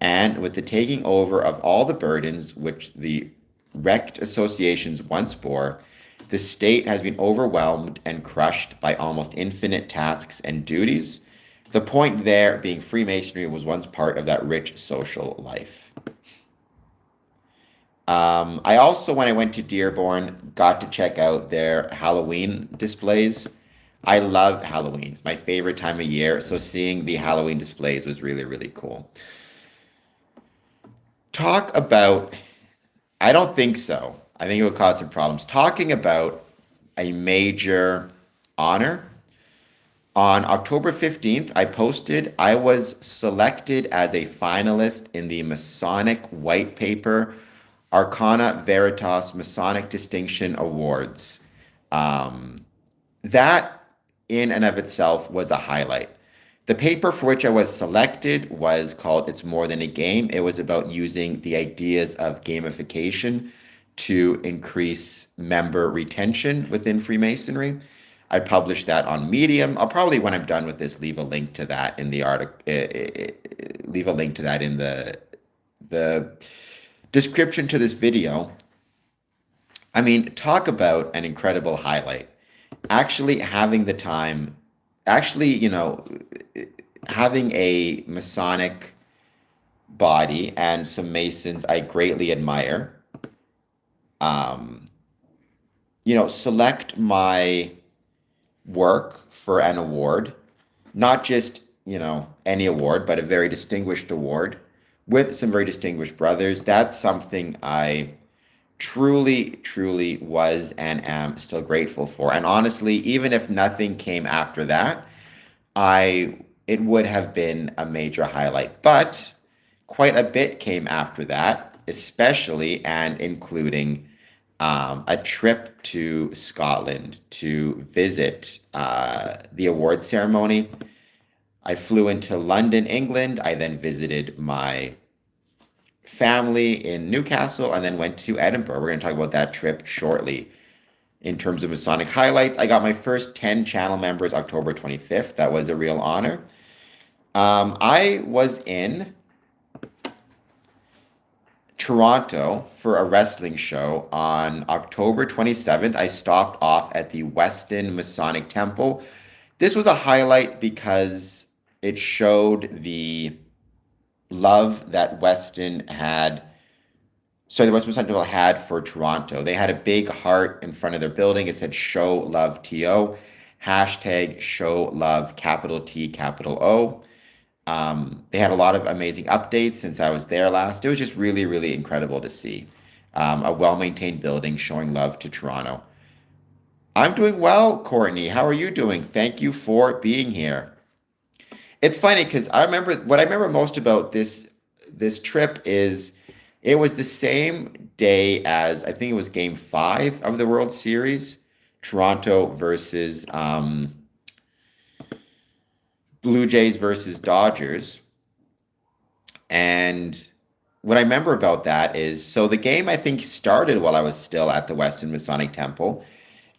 [SPEAKER 1] and with the taking over of all the burdens which the wrecked associations once bore, the state has been overwhelmed and crushed by almost infinite tasks and duties. The point there being Freemasonry was once part of that rich social life. I also, when I went to Dearborn, got to check out their Halloween displays. I love Halloween. It's my favorite time of year, so seeing the Halloween displays was really, really cool. Talk about, I don't think so. I think it would cause some problems. Talking about a major honor. On October 15th, I posted I was selected as a finalist in the Masonic White Paper Arcana Veritas Masonic Distinction Awards. That in and of itself was a highlight. The paper for which I was selected was called It's More Than a Game. It was about using the ideas of gamification to increase member retention within Freemasonry. I published that on Medium. I'll probably, when I'm done with this, leave a link to that in the article. Leave a link to that in the description to this video. I mean, talk about an incredible highlight. Actually having the time, having a Masonic body and some Masons I greatly admire, select my work for an award, not just, any award, but a very distinguished award with some very distinguished brothers. That's something I truly, truly was and am still grateful for. And honestly, even if nothing came after that, it would have been a major highlight. But quite a bit came after that, especially and including a trip to Scotland to visit the award ceremony. I flew into London, England. I then visited my family in Newcastle and then went to Edinburgh. We're going to talk about that trip shortly. In terms of Masonic highlights, I got my first 10 channel members October 25th. That was a real honor. I was in Toronto for a wrestling show on October 27th. I stopped off at the Windsor Masonic Temple. This was a highlight because it showed the love that Weston had. So the Western Masonic Temple had for Toronto. They had a big heart in front of their building. It said "Show Love TO," hashtag "Show Love" capital T capital O. They had a lot of amazing updates since I was there last. It was just really, really incredible to see a well-maintained building showing love to Toronto. I'm doing well, Courtney. How are you doing? Thank you for being here. It's funny because what I remember most about this trip is it was the same day as I think it was Game 5 of the World Series, Toronto versus Blue Jays versus Dodgers. And what I remember about that is, so the game I think started while I was still at the Windsor Masonic Temple.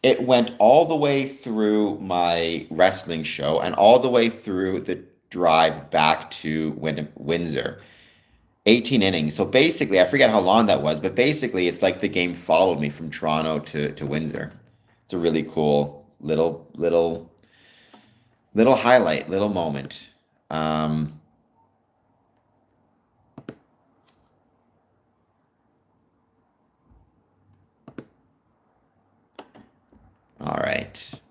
[SPEAKER 1] It went all the way through my wrestling show and all the way through the drive back to Windsor. 18 innings. So basically, I forget how long that was, but basically, it's like the game followed me from Toronto to Windsor. It's a really cool little highlight, little moment. Um, all right.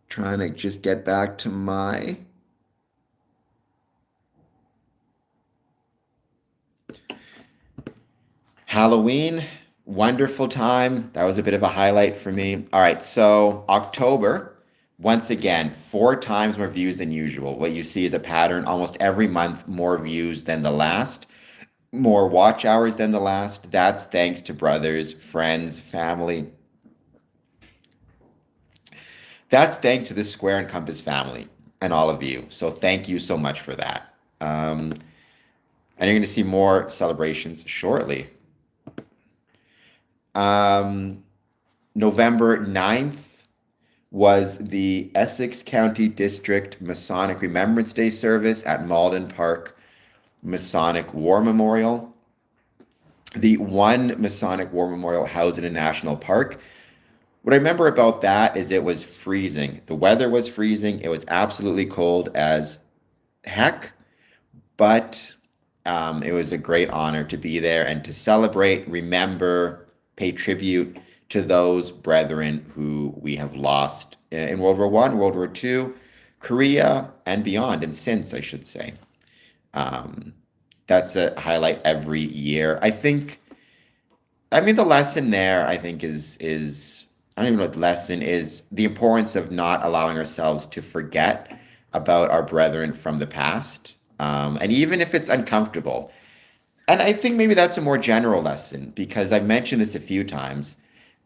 [SPEAKER 1] Trying to just get back to my Halloween. Wonderful time. That was a bit of a highlight for me. All right, so October, once again, 4 times more views than usual. What you see is a pattern almost every month, more views than the last, more watch hours than the last. That's thanks to brothers, friends, family. That's thanks to the Square and Compass family and all of you. So thank you so much for that. And you're going to see more celebrations shortly. Um, November 9th was the Essex County District Masonic Remembrance Day service at Malden Park Masonic War Memorial. The one Masonic War Memorial housed in a national park. What I remember about that is it was freezing. The weather was freezing. It was absolutely cold as heck, but it was a great honor to be there and to celebrate, remember, pay tribute to those brethren who we have lost in World War I, World War II, Korea, and beyond, and since, I should say. That's a highlight every year. I mean, the lesson there, I think, is I don't even know what the lesson is, the importance of not allowing ourselves to forget about our brethren from the past. And even if it's uncomfortable, and I think maybe that's a more general lesson because I've mentioned this a few times.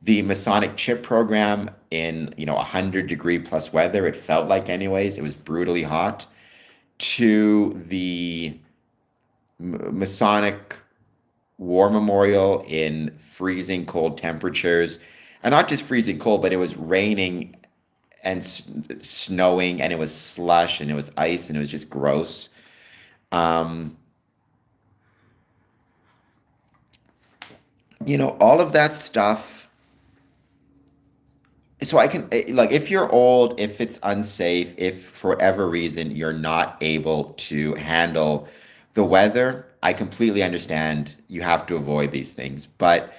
[SPEAKER 1] The Masonic chip program in 100-degree plus weather, it felt like anyways, it was brutally hot, to the Masonic War Memorial in freezing cold temperatures, and not just freezing cold, but it was raining and snowing, and it was slush, and it was ice, and it was just gross. Um, all of that stuff. So I can, like, if you're old, if it's unsafe, if for whatever reason you're not able to handle the weather, I completely understand you have to avoid these things. But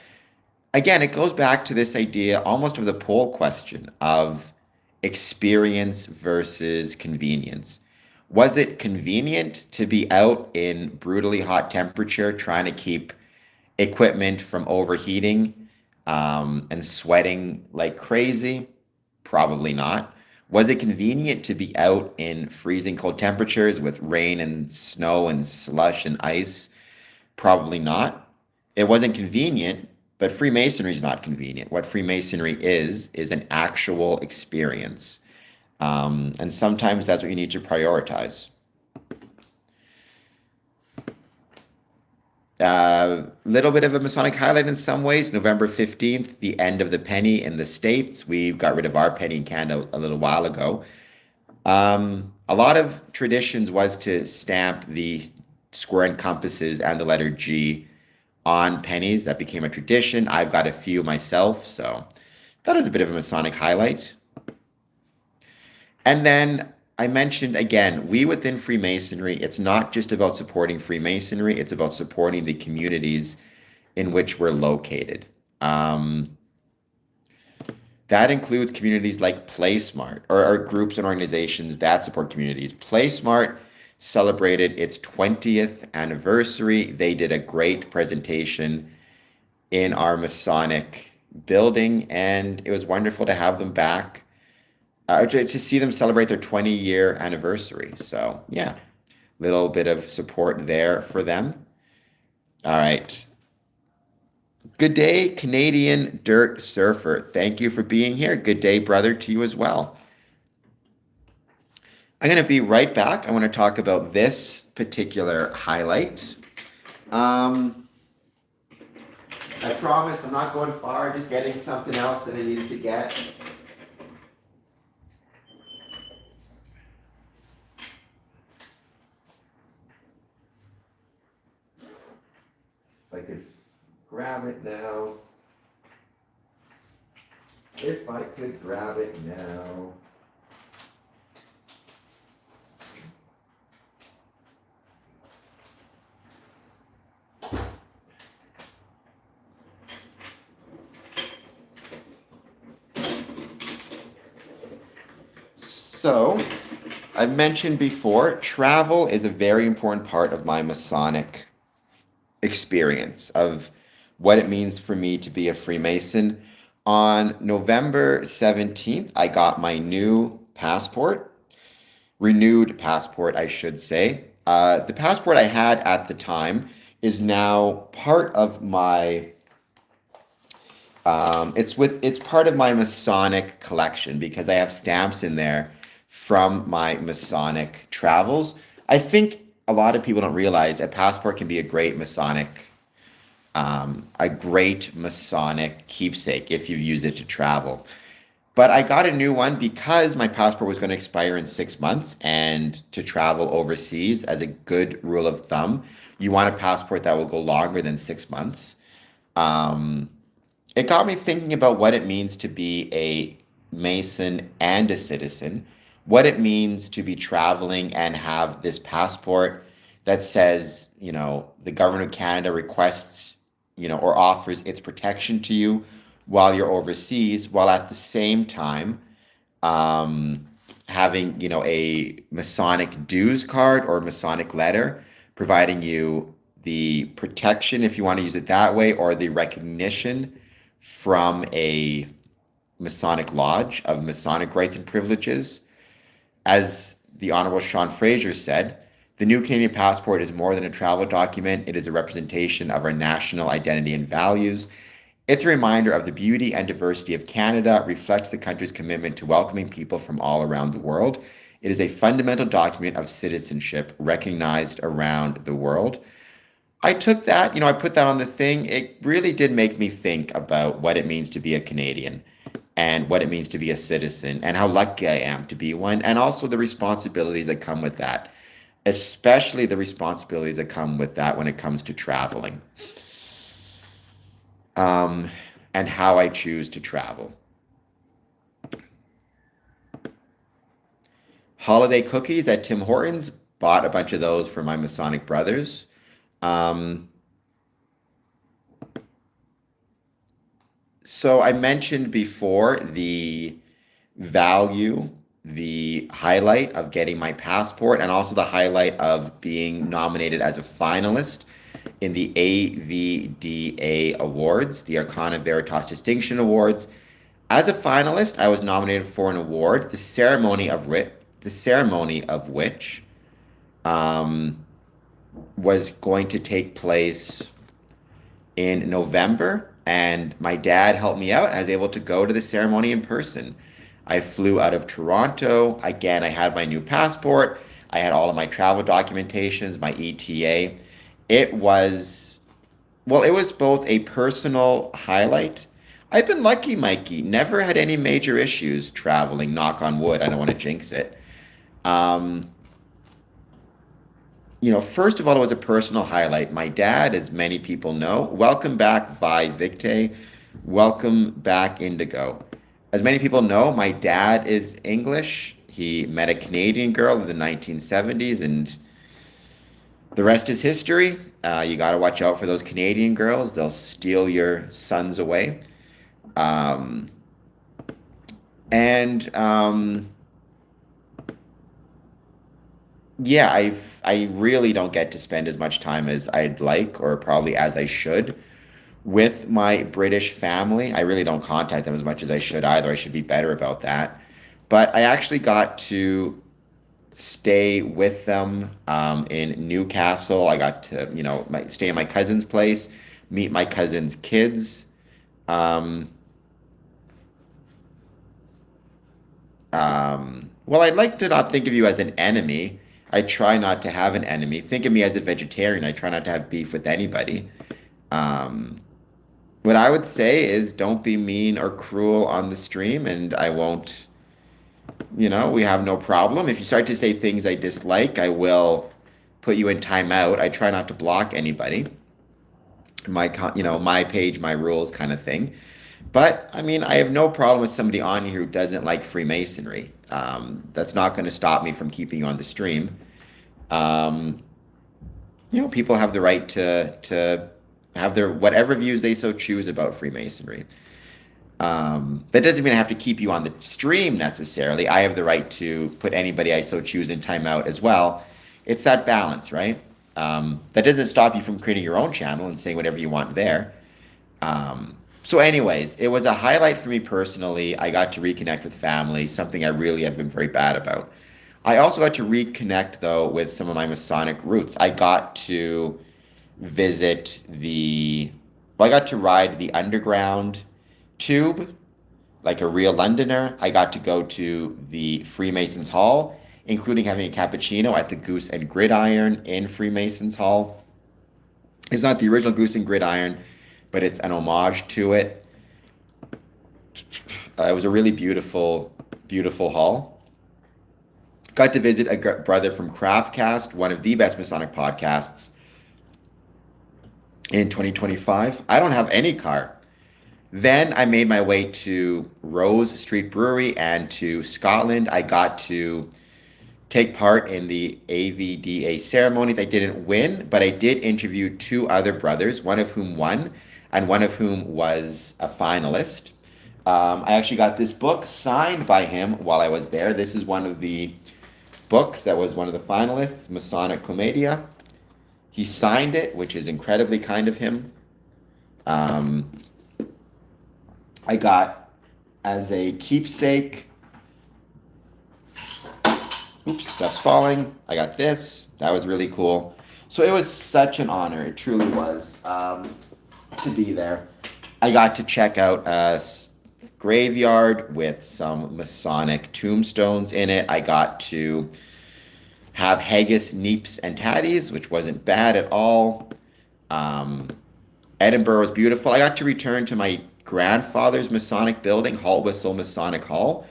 [SPEAKER 1] again, it goes back to this idea almost of the poll question of experience versus convenience. Was it convenient to be out in brutally hot temperature trying to keep equipment from overheating and sweating like crazy? Probably not. Was it convenient to be out in freezing cold temperatures with rain and snow and slush and ice? Probably not. It wasn't convenient, but Freemasonry is not convenient. What Freemasonry is an actual experience. And sometimes that's what you need to prioritize. Little bit of a Masonic highlight in some ways. November 15th, the end of the penny in the States. We got rid of our penny in Canada a little while ago. A lot of traditions was to stamp the square and compasses and the letter G on pennies. That became a tradition. I've got a few myself, so that was a bit of a Masonic highlight. And then I mentioned again, we within Freemasonry, it's not just about supporting Freemasonry, it's about supporting the communities in which we're located. That includes communities like PlaySmart or groups and organizations that support communities. PlaySmart celebrated its 20th anniversary. They did a great presentation in our Masonic building, and it was wonderful to have them back. To see them celebrate their 20-year anniversary. So, yeah, little bit of support there for them. All right. Good day, Canadian Dirt Surfer. Thank you for being here. Good day, brother, to you as well. I'm going to be right back. I want to talk about this particular highlight. I promise I'm not going far, just getting something else that I needed to get. If I could grab it now. If I could grab it now. So, I've mentioned before, travel is a very important part of my Masonic experience, of what it means for me to be a Freemason. On November 17th, I got my new passport, renewed passport, I should say. The passport I had at the time is now part of my it's part of my Masonic collection because I have stamps in there from my Masonic travels. I think a lot of people don't realize a passport can be a great Masonic keepsake if you use it to travel. But I got a new one because my passport was going to expire in 6 months, and to travel overseas, as a good rule of thumb, you want a passport that will go longer than 6 months. Um, it got me thinking about what it means to be a Mason and a citizen, what it means to be traveling and have this passport that says, the government of Canada requests, or offers its protection to you while you're overseas, while at the same time um, having, a Masonic dues card or Masonic letter providing you the protection, if you want to use it that way, or the recognition from a Masonic lodge of Masonic rights and privileges. As the Honorable Sean Fraser said, the new Canadian passport is more than a travel document. It is a representation of our national identity and values. It's a reminder of the beauty and diversity of Canada, reflects the country's commitment to welcoming people from all around the world. It is a fundamental document of citizenship recognized around the world. I took that, I put that on the thing. It really did make me think about what it means to be a Canadian and what it means to be a citizen and how lucky I am to be one, and also the responsibilities that come with that, especially the responsibilities that come with that when it comes to traveling, and how I choose to travel. Holiday cookies at Tim Hortons, bought a bunch of those for my Masonic brothers. So I mentioned before the highlight of getting my passport, and also the highlight of being nominated as a finalist in the AVDA Awards, the Arcana Veritas Distinction Awards. As a finalist, I was nominated for an award, the ceremony of which was going to take place in November, and my dad helped me out. I was able to go to the ceremony in person. I flew out of Toronto. Again, I had my new passport. I had all of my travel documentations, my ETA. It was both a personal highlight. I've been lucky, Mikey. Never had any major issues traveling, knock on wood. I don't want to jinx it. First of all, it was a personal highlight. My dad, as many people know, welcome back Vi Victe, welcome back Indigo. As many people know, my dad is English. He met a Canadian girl in the 1970s, and the rest is history. You got to watch out for those Canadian girls. They'll steal your sons away. Yeah, I really don't get to spend as much time as I'd like, or probably as I should, with my British family. I really don't contact them as much as I should either. I should be better about that. But I actually got to stay with them in Newcastle. I got to, stay in my cousin's place, meet my cousin's kids. Well, I'd like to not think of you as an enemy. I try not to have an enemy. Think of me as a vegetarian. I try not to have beef with anybody. Um, What I would say is don't be mean or cruel on the stream, and I won't, we have no problem. If you start to say things I dislike, I will put you in timeout. I try not to block anybody. My page, my rules kind of thing. But I mean, I have no problem with somebody on here who doesn't like Freemasonry. That's not going to stop me from keeping you on the stream. Um, People have the right to have their whatever views they so choose about Freemasonry. That doesn't mean I have to keep you on the stream necessarily. I have the right to put anybody I so choose in timeout as well. It's that balance, right? That doesn't stop you from creating your own channel and saying whatever you want there. So, anyways, it was a highlight for me personally. I got to reconnect with family, something I really have been very bad about. I also got to reconnect, though, with some of my Masonic roots. I got to visit I got to ride the underground tube like a real Londoner. I got to go to the Freemasons Hall, including having a cappuccino at the Goose and Gridiron in Freemasons Hall. It's not the original Goose and Gridiron, but it's an homage to it. It was a really beautiful, beautiful hall. Got to visit a brother from Craftcast, one of the best Masonic podcasts in 2025. I don't have any car. Then I made my way to Rose Street Brewery and to Scotland. I got to take part in the AVDA ceremonies. I didn't win, but I did interview two other brothers, one of whom won and one of whom was a finalist. I actually got this book signed by him while I was there. This is one of the books that was one of the finalists, Masonic Commedia. He signed it, which is incredibly kind of him. I got as a keepsake, oops, stuff's falling. I got this. That was really cool. So it was such an honor. It truly was to be there. I got to check out a graveyard with some Masonic tombstones in it. I got to have haggis, neeps, and tatties, which wasn't bad at all. Edinburgh was beautiful. I got to return to my grandfather's Masonic building, Haltwhistle Masonic Hall,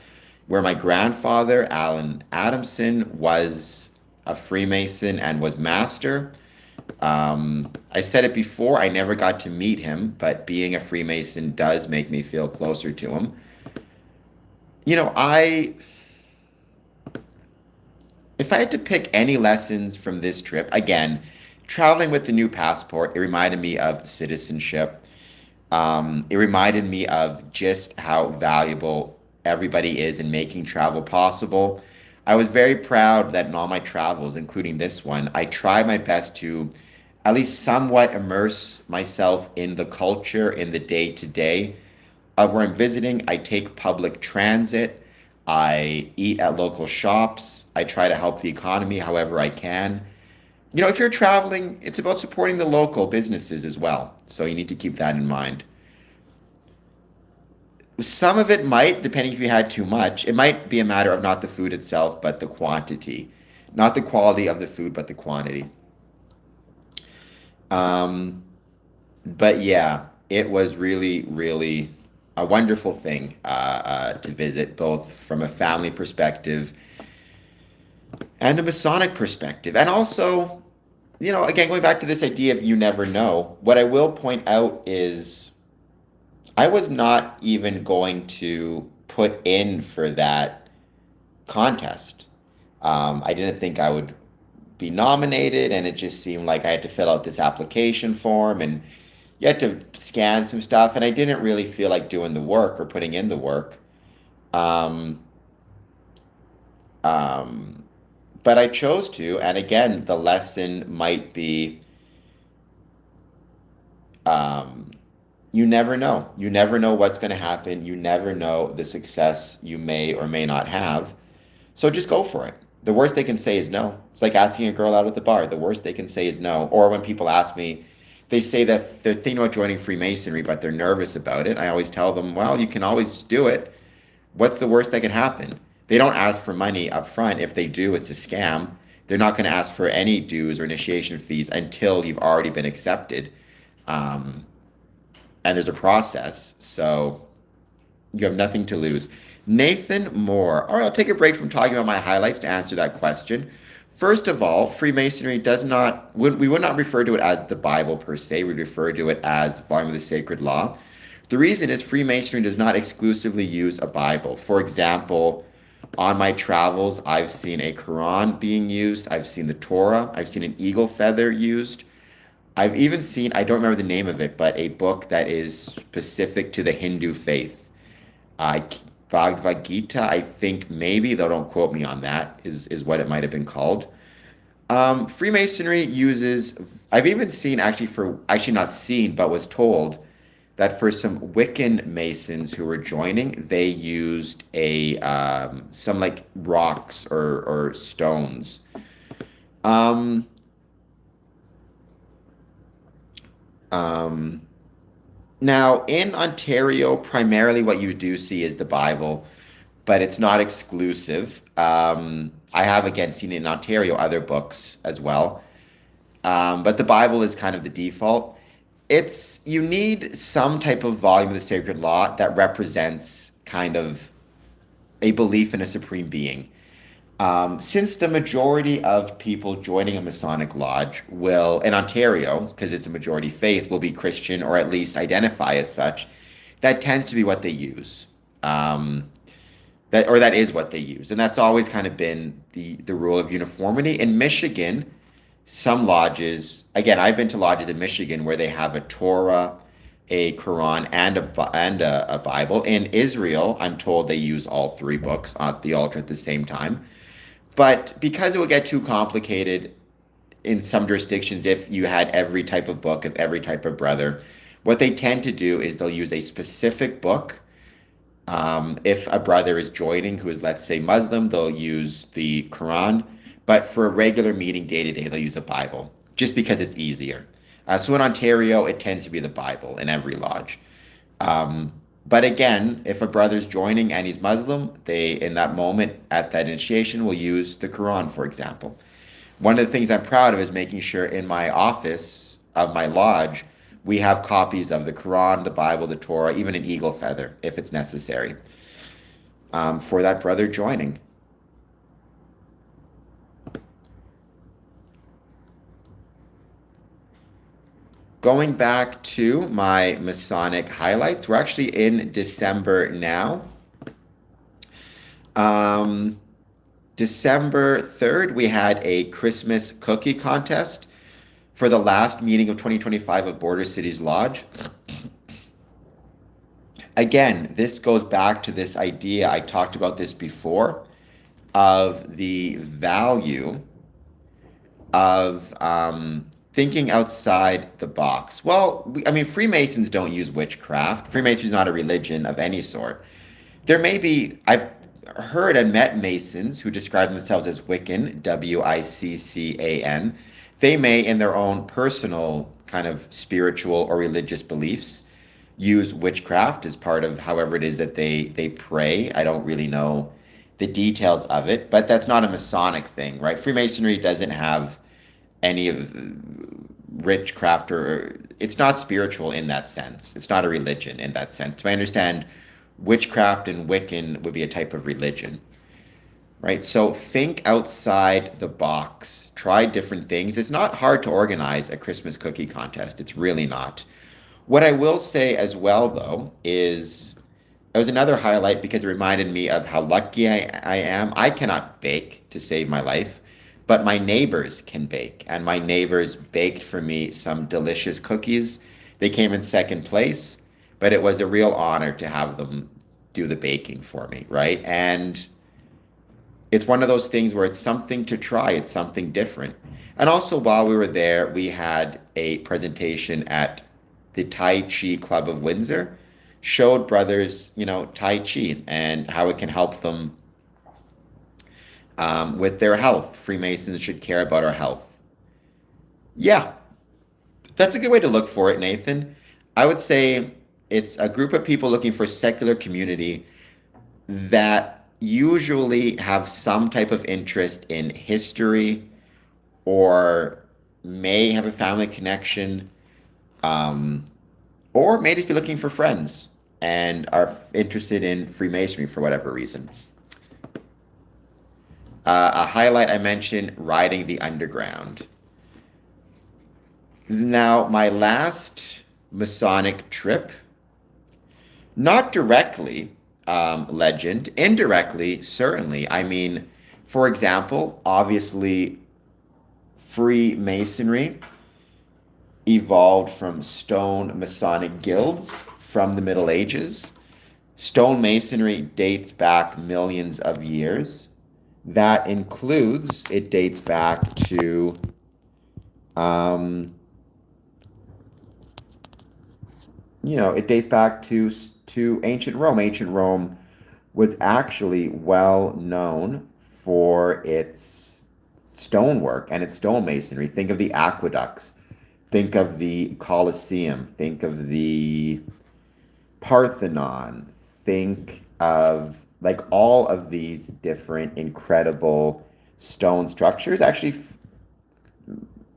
[SPEAKER 1] where my grandfather, Alan Adamson, was a Freemason and was master. I said it before, I never got to meet him, but being a Freemason does make me feel closer to him. If I had to pick any lessons from this trip, again, traveling with the new passport, it reminded me of citizenship. It reminded me of just how valuable everybody is in making travel possible. I was very proud that in all my travels, including this one, I tried my best to at least somewhat immerse myself in the culture, in the day-to-day of where I'm visiting. I take public transit. I eat at local shops. I try to help the economy however I can. If you're traveling, it's about supporting the local businesses as well. So you need to keep that in mind. Some of it might, depending if you had too much, it might be a matter of not the food itself, but the quantity. Not the quality of the food, but the quantity. But yeah, it was really, really a wonderful thing to visit, both from a family perspective and a Masonic perspective. And also, again, going back to this idea of you never know, what I will point out is I was not even going to put in for that contest. I didn't think I would be nominated, and it just seemed like I had to fill out this application form and you had to scan some stuff, and I didn't really feel like doing the work or putting in the work. Um, but I chose to, and again, the lesson might be you never know. You never know what's going to happen. You never know the success you may or may not have. So just go for it. The worst they can say is no. It's like asking a girl out at the bar. The worst they can say is no. Or when people ask me, they say that they're thinking about joining Freemasonry, but they're nervous about it. I always tell them, well, you can always do it. What's the worst that can happen? They don't ask for money up front. If they do, it's a scam. They're not going to ask for any dues or initiation fees until you've already been accepted. and there's a process, so you have nothing to lose. Nathan Moore. All right, I'll take a break from talking about my highlights to answer that question. First of all, Freemasonry does not, we would not refer to it as the Bible per se. We refer to it as volume of the sacred law. The reason is Freemasonry does not exclusively use a Bible. For example, on my travels, I've seen a Quran being used. I've seen the Torah. I've seen an eagle feather used. I've even seen, I don't remember the name of it, but a book that is specific to the Hindu faith. Uh, Bhagavad Gita, I think maybe, though don't quote me on that, is what it might have been called. Freemasonry uses, I've even seen actually not seen, but was told that for some Wiccan Masons who were joining, they used some like rocks or stones. Um, um, Now, in Ontario, primarily what you do see is the Bible, but it's not exclusive. I have again seen in Ontario other books as well, but the Bible is kind of the default. You need some type of volume of the sacred law that represents kind of a belief in a supreme being. Since the majority of people joining a Masonic lodge will, in Ontario, because it's a majority faith, will be Christian or at least identify as such, that tends to be what they use. Um, that is what they use, and that's always kind of been the rule of uniformity. In Michigan, some lodges, again, I've been to lodges in Michigan where they have a Torah, a Quran, and a Bible. In Israel, I'm told they use all three books at the altar at the same time. But because it would get too complicated in some jurisdictions if you had every type of book of every type of brother, what they tend to do is they'll use a specific book. If a brother is joining who is, let's say, Muslim, they'll use the Quran. But for a regular meeting day to day, they'll use a Bible just because it's easier. So in Ontario, it tends to be the Bible in every lodge. Um, but again, if a brother's joining and he's Muslim, they, in that moment at that initiation, will use the Quran, for example. One of the things I'm proud of is making sure in my office of my lodge, we have copies of the Quran, the Bible, the Torah, even an eagle feather, if it's necessary, for that brother joining. Going back to my Masonic highlights, we're actually in December now. Um, December 3rd, we had a Christmas cookie contest for the last meeting of 2025 of Border Cities Lodge. Again, this goes back to this idea, I talked about this before, of the value of thinking outside the box. Well, I mean, Freemasons don't use witchcraft. Freemasons is not a religion of any sort. There may be, I've heard and met Masons who describe themselves as Wiccan, Wiccan. They may, in their own personal kind of spiritual or religious beliefs, use witchcraft as part of however it is that they pray. I don't really know the details of it, but that's not a Masonic thing, right? Freemasonry doesn't have any of witchcraft, or it's not spiritual in that sense. It's not a religion in that sense. To my understand, witchcraft and Wiccan would be a type of religion, right? So think outside the box, try different things. It's not hard to organize a Christmas cookie contest. It's really not. What I will say as well, though, is it was another highlight because it reminded me of how lucky I am. I cannot bake to save my life, but my neighbors can bake, and my neighbors baked for me some delicious cookies. They came in second place, but it was a real honor to have them do the baking for me, right? And it's one of those things where it's something to try, it's something different. And also, while we were there, we had a presentation at the Tai Chi Club of Windsor, showed brothers, Tai Chi and how it can help them with their health. Freemasons should care about our health. Yeah, that's a good way to look for it, Nathan. I would say it's a group of people looking for secular community that usually have some type of interest in history or may have a family connection, um, or may just be looking for friends and are interested in Freemasonry for whatever reason. A highlight I mentioned, riding the underground. Now, my last Masonic trip, not directly legend, indirectly, certainly. I mean, for example, obviously, Freemasonry evolved from stone Masonic guilds from the Middle Ages. Stonemasonry dates back millions of years. That includes, it dates back to, um, it dates back to ancient Rome. Ancient Rome was actually well known for its stonework and its stonemasonry. Think of the aqueducts. Think of the Colosseum. Think of the Parthenon. Think of like all of these different incredible stone structures. Actually,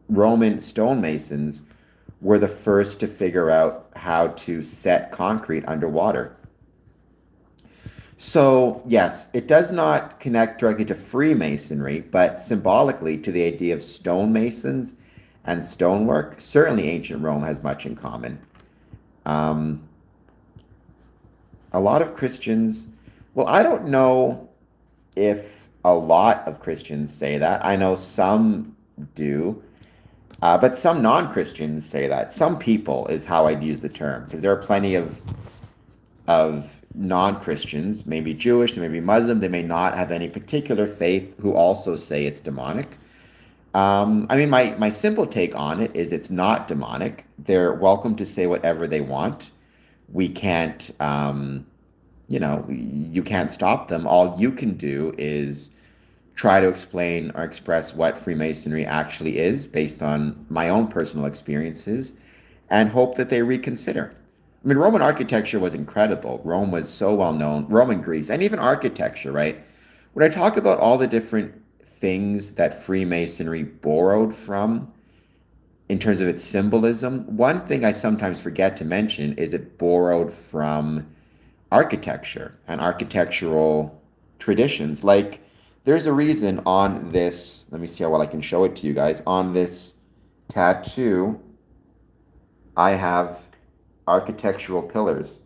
[SPEAKER 1] Roman stonemasons were the first to figure out how to set concrete underwater. So, yes, it does not connect directly to Freemasonry, but symbolically to the idea of stonemasons and stonework. Certainly, ancient Rome has much in common. Um, a lot of Christians, well, I don't know if a lot of Christians say that. I know some do, but some non-Christians say that. Some people is how I'd use the term, because there are plenty of non-Christians, maybe Jewish, they may be Muslim, they may not have any particular faith, who also say it's demonic. I mean, my simple take on it is it's not demonic. They're welcome to say whatever they want. We can't, you can't stop them. All you can do is try to explain or express what Freemasonry actually is based on my own personal experiences and hope that they reconsider. I mean, Roman architecture was incredible. Rome was so well known, Rome and Greece, and even architecture, right? When I talk about all the different things that Freemasonry borrowed from in terms of its symbolism, one thing I sometimes forget to mention is it borrowed from architecture and architectural traditions. Like, there's a reason on this, let me see how well I can show it to you guys. On this tattoo, I have architectural pillars,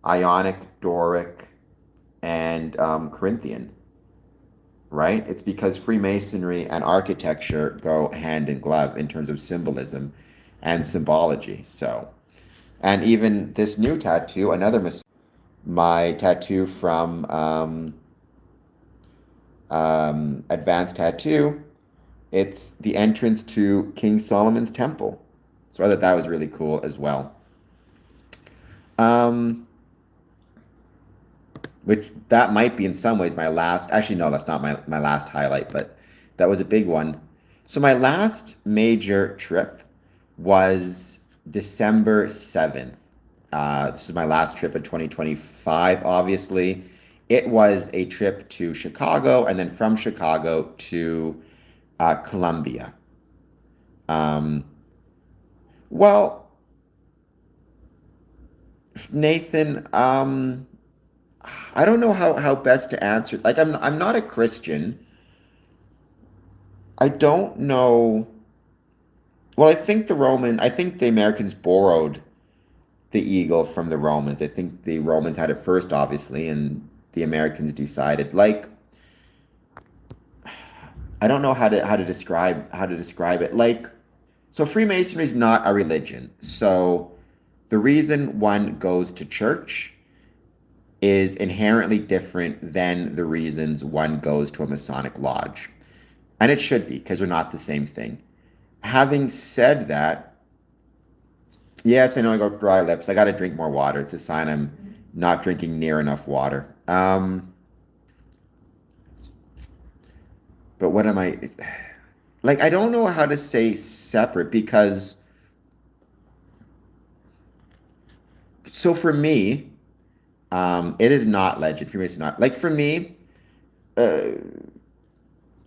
[SPEAKER 1] Ionic, Doric, and Corinthian, right? It's because Freemasonry and architecture go hand in glove in terms of symbolism and symbology. So, and even this new tattoo, my tattoo from Advanced Tattoo, it's the entrance to King Solomon's Temple. So I thought that was really cool as well. Um, which that might be in some ways my last, actually, no, that's not my last highlight, but that was a big one. So my last major trip was December 7th. This is my last trip in 2025, obviously. It was a trip to Chicago and then from Chicago to Columbia. Um, well, Nathan, I don't know how best to answer. Like, I'm not a Christian. I don't know. Well, I think the Americans borrowed the eagle from the Romans. I think the Romans had it first, obviously, and the Americans decided. Like, I don't know how to describe it. Like, so Freemasonry is not a religion. So the reason one goes to church is inherently different than the reasons one goes to a Masonic lodge. And it should be, because they're not the same thing. Having said that, yes, I know I got dry lips. I got to drink more water. It's a sign I'm not drinking near enough water. But what am I like? I don't know how to say separate because so for me, it is not legend. For me, it's not like for me. Uh,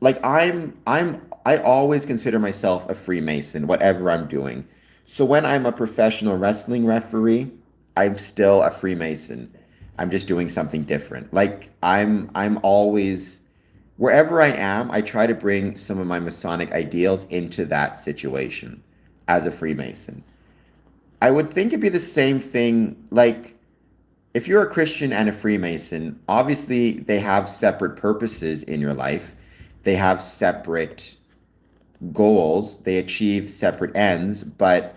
[SPEAKER 1] like I always consider myself a Freemason, whatever I'm doing. So when I'm a professional wrestling referee, I'm still a Freemason. I'm just doing something different. Like I'm always wherever I am, I try to bring some of my Masonic ideals into that situation as a Freemason. I would think it'd be the same thing like if you're a Christian and a Freemason, obviously they have separate purposes in your life. They have separate goals, they achieve separate ends, but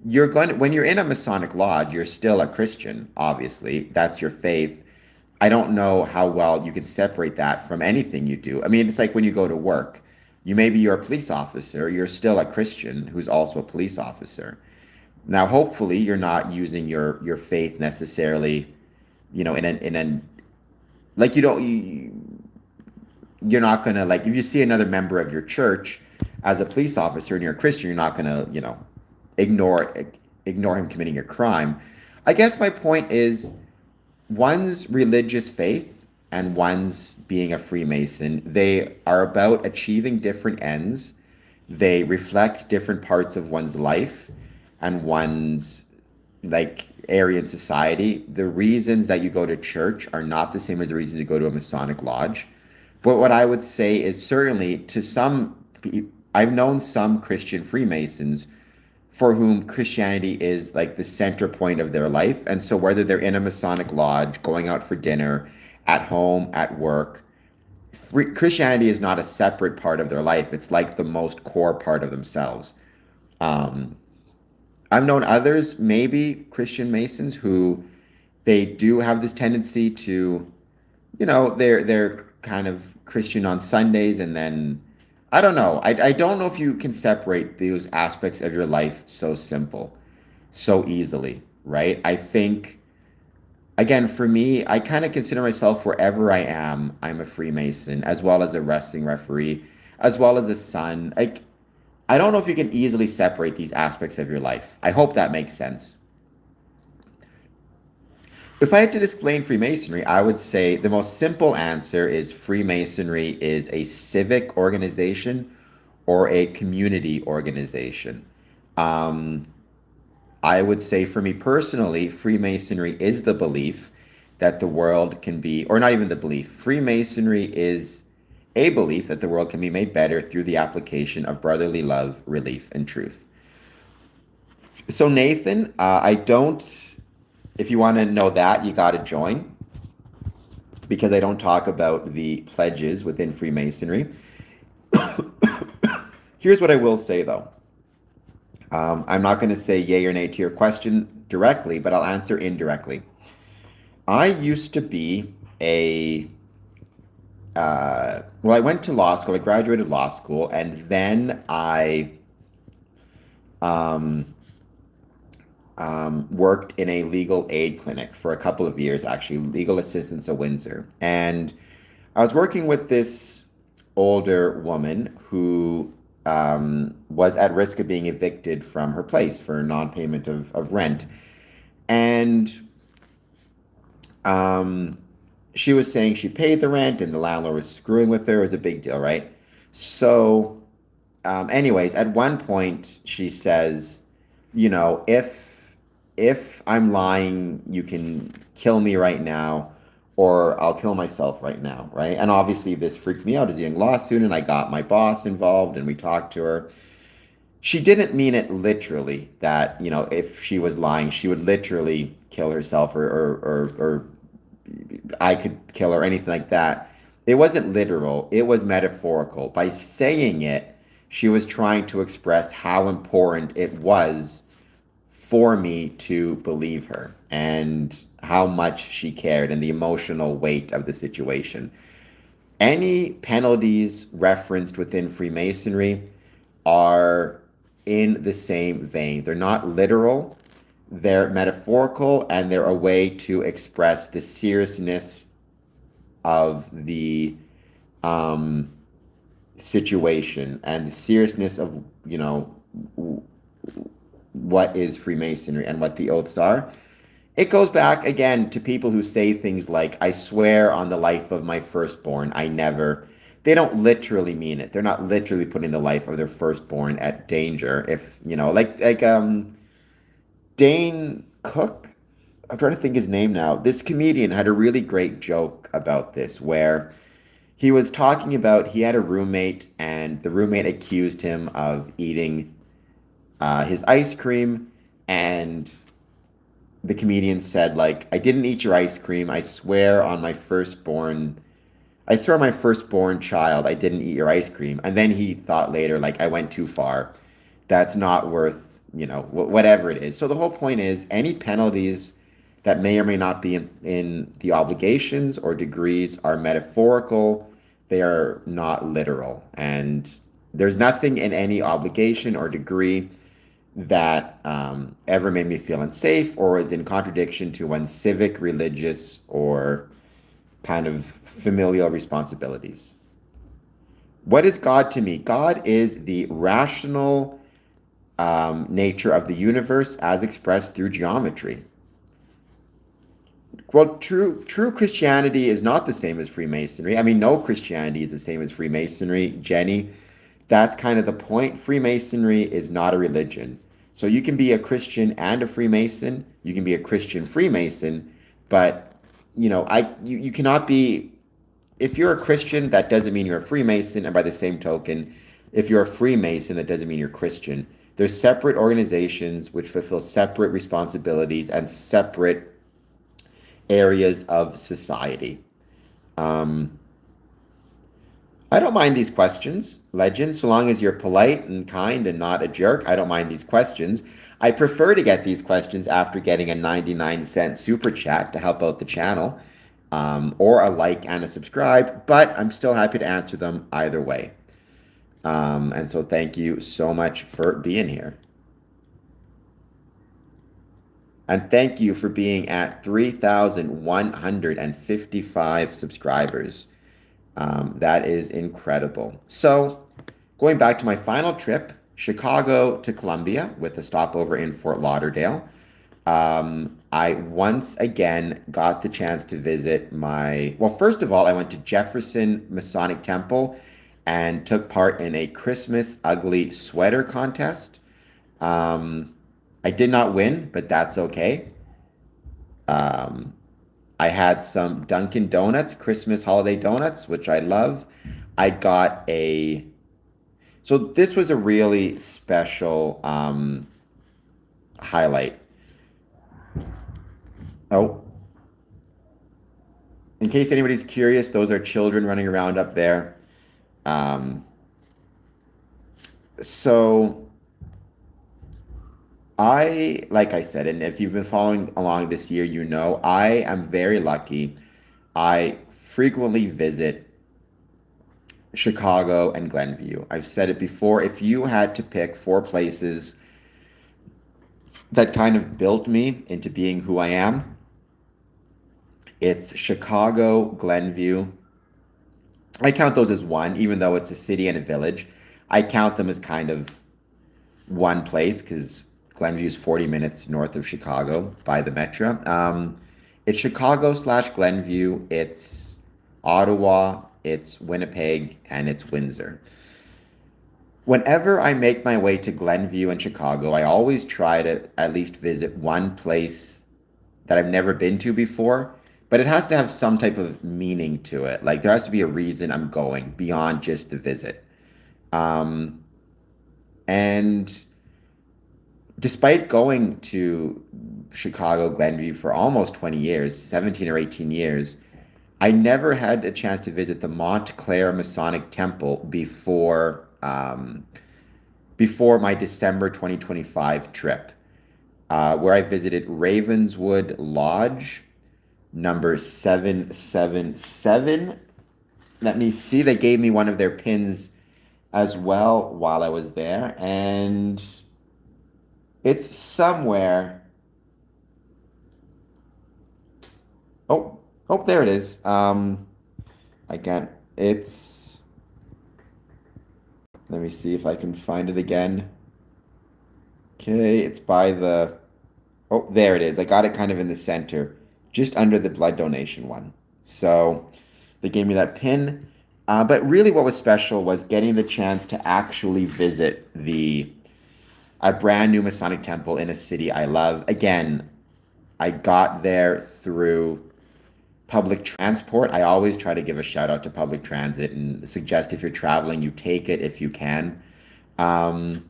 [SPEAKER 1] you're going to, when you're in a Masonic lodge, you're still a Christian, obviously. That's your faith. I don't know how well you can separate that from anything you do. I mean, it's like when you go to work. You maybe you're a police officer, you're still a Christian who's also a police officer. Now, hopefully, you're not using your faith necessarily, in an like you don't you're not gonna like if you see another member of your church as a police officer and you're a Christian, you're not gonna ignore ignore him committing a crime. I guess my point is one's religious faith and one's being a Freemason, they are about achieving different ends. They reflect different parts of one's life and one's like area in society. The reasons that you go to church are not the same as the reasons you go to a Masonic lodge. But what I would say is certainly to some, I've known some Christian Freemasons for whom Christianity is like the center point of their life. And so whether they're in a Masonic lodge, going out for dinner, at home, at work, Christianity is not a separate part of their life. It's like the most core part of themselves. Um, I've known others, maybe Christian Masons, who they do have this tendency to, they're kind of Christian on Sundays, and then I don't know. I don't know if you can separate those aspects of your life so simple, so easily, right? I think again for me, I kind of consider myself wherever I am, I'm a Freemason, as well as a wrestling referee, as well as a son. Like I don't know if you can easily separate these aspects of your life. I hope that makes sense. If I had to explain Freemasonry, I would say the most simple answer is Freemasonry is a civic organization or a community organization. Um, I would say for me personally, Freemasonry is the belief that the world can be, or not even the belief, Freemasonry is a belief that the world can be made better through the application of brotherly love, relief, and truth. So, Nathan, I don't, if you want to know that, you got to join because I don't talk about the pledges within Freemasonry. Here's what I will say though. I'm not going to say yay or nay to your question directly, but I'll answer indirectly. I used to be well, I went to law school, I graduated law school, and then I um, worked in a legal aid clinic for a couple of years, actually, legal assistance at Windsor. And I was working with this older woman who was at risk of being evicted from her place for non-payment of rent. And um, she was saying she paid the rent and the landlord was screwing with her. It was a big deal, right? So, anyways, at one point she says, if I'm lying, you can kill me right now, or I'll kill myself right now, right? And obviously this freaked me out as a young law student. I got my boss involved and we talked to her. She didn't mean it literally that, if she was lying, she would literally kill herself or I could kill her, anything like that. It wasn't literal, it was metaphorical. By saying it, she was trying to express how important it was for me to believe her and how much she cared and the emotional weight of the situation. Any penalties referenced within Freemasonry are in the same vein. They're not literal, they're metaphorical, and they're a way to express the seriousness of the um, situation and the seriousness of, what is Freemasonry and what the oaths are. It goes back again to people who say things like, I swear on the life of my firstborn, I never. they don't literally mean it. They're not literally putting the life of their firstborn at danger. If, Dane Cook, I'm trying to think his name now. This comedian had a really great joke about this where he was talking about he had a roommate and the roommate accused him of eating his ice cream, and the comedian said, like, I didn't eat your ice cream. I swear on my firstborn child, I didn't eat your ice cream. And then he thought later, like, I went too far. That's not worth, whatever it is. So the whole point is any penalties that may or may not be in the obligations or degrees are metaphorical. They are not literal. And there's nothing in any obligation or degree that ever made me feel unsafe or is in contradiction to one's civic, religious, or kind of familial responsibilities. What is God to me? God is the rational nature of the universe as expressed through geometry. Well, true Christianity is not the same as Freemasonry. I mean, no Christianity is the same as Freemasonry, Jenny. That's kind of the point. Freemasonry is not a religion. So you can be a Christian and a Freemason. You can be a Christian Freemason, but you cannot be. If you're a Christian, that doesn't mean you're a Freemason, and by the same token, if you're a Freemason, that doesn't mean you're Christian. They're separate organizations which fulfill separate responsibilities and separate areas of society. Um, I don't mind these questions, Legend, so long as you're polite and kind and not a jerk. I don't mind these questions. I prefer to get these questions after getting a 99-cent super chat to help out the channel, or a like and a subscribe, but I'm still happy to answer them either way. And so thank you so much for being here. And thank you for being at 3,155 subscribers. That is incredible. So, going back to my final trip, Chicago to Columbia with a stopover in Fort Lauderdale. I once again got the chance to visit first of all, I went to Jefferson Masonic Temple and took part in a Christmas ugly sweater contest. I did not win, but that's okay. Um, I had some Dunkin' Donuts, Christmas holiday donuts, which I love. I got a, so this was a really special highlight. Oh, in case anybody's curious, those are children running around up there. Um, so like I said, and if you've been following along this year, I am very lucky. I frequently visit Chicago and Glenview. I've said it before. If you had to pick four places that kind of built me into being who I am, it's Chicago, Glenview. I count those as one, even though it's a city and a village. I count them as kind of one place because Glenview is 40 minutes north of Chicago by the metro. It's Chicago/Glenview. It's Ottawa. It's Winnipeg, and it's Windsor. Whenever I make my way to Glenview and Chicago, I always try to at least visit one place that I've never been to before, but it has to have some type of meaning to it. Like there has to be a reason I'm going beyond just the visit. Um, and despite going to Chicago, Glenview for almost 20 years, 17 or 18 years, I never had a chance to visit the Montclair Masonic Temple before my December 2025 trip, where I visited Ravenswood Lodge, number 777. Let me see. They gave me one of their pins as well while I was there, and it's somewhere. Oh, there it is. Again, it's. Let me see if I can find it again. Okay, it's by the. Oh, there it is. I got it kind of in the center, just under the blood donation one. So they gave me that pin. But really, what was special was getting the chance to actually visit a brand new Masonic temple in a city I love. Again, I got there through public transport. I always try to give a shout out to public transit and suggest if you're traveling, you take it if you can. Um,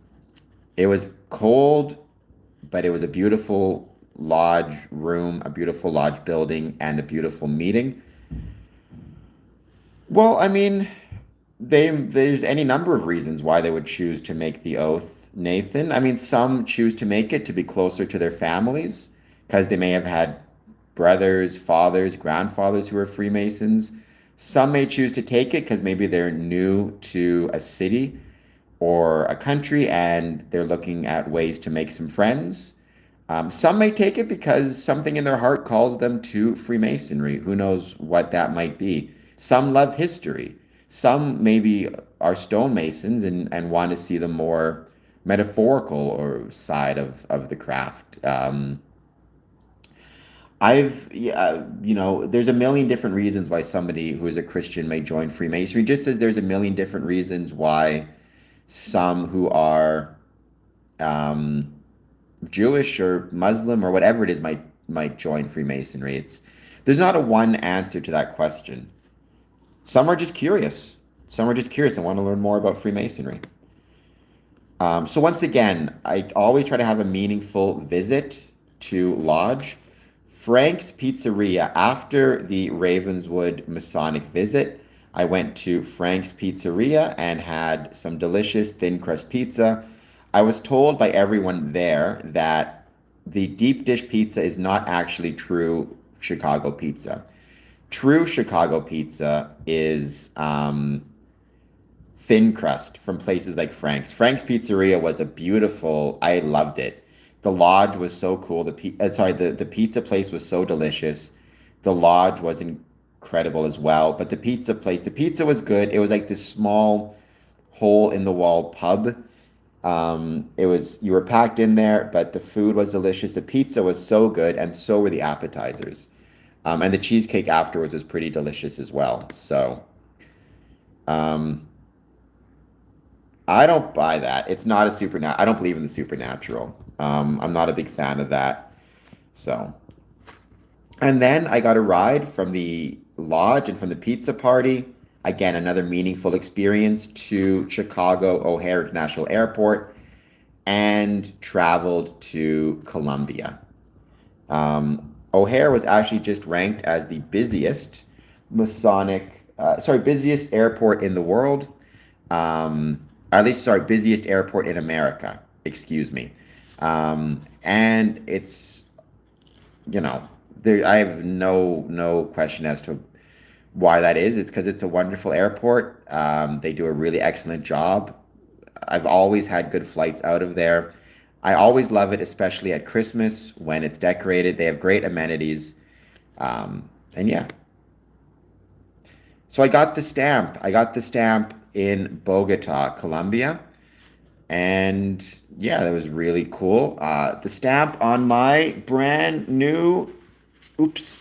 [SPEAKER 1] it was cold, but it was a beautiful lodge room, a beautiful lodge building, and a beautiful meeting. Well, I mean, there's any number of reasons why they would choose to make the oath, Nathan. I mean, some choose to make it to be closer to their families because they may have had brothers, fathers, grandfathers who are Freemasons. Some may choose to take it because maybe they're new to a city or a country and they're looking at ways to make some friends. Some may take it because something in their heart calls them to Freemasonry. Who knows what that might be? Some love history. Some maybe are stonemasons and want to see the more metaphorical or side of the craft. Yeah, there's a million different reasons why somebody who is a Christian may join Freemasonry, just as there's a million different reasons why some who are um, Jewish or Muslim or whatever it is might join Freemasonry. There's not a one answer to that question. Some are just curious. Some are just curious and want to learn more about Freemasonry. So once again, I always try to have a meaningful visit to Lodge. Frank's Pizzeria. After the Ravenswood Masonic visit, I went to Frank's Pizzeria and had some delicious thin crust pizza. I was told by everyone there that the deep dish pizza is not actually true Chicago pizza. True Chicago pizza is thin crust from places like Frank's. Frank's Pizzeria was a beautiful, I loved it. The lodge was so cool. The pizza place was so delicious. The lodge was incredible as well. But the pizza was good. It was like this small hole in the wall pub. You were packed in there, but the food was delicious. The pizza was so good, and so were the appetizers. And the cheesecake afterwards was pretty delicious as well. So, um, I don't buy that. It's not a supernatural. I don't believe in the supernatural. I'm not a big fan of that. So, and then I got a ride from the lodge and from the pizza party. Again, another meaningful experience to Chicago O'Hare International Airport and traveled to Columbia. O'Hare was actually just ranked as the busiest airport in the world. Or at least, sorry, busiest airport in America. Excuse me. And it's, I have no question as to why that is. It's because it's a wonderful airport. They do a really excellent job. I've always had good flights out of there. I always love it, especially at Christmas when it's decorated. They have great amenities. And yeah. So I got the stamp. I got the stamp in Bogota, Colombia. And yeah, that was really cool. The stamp on my brand new, oops,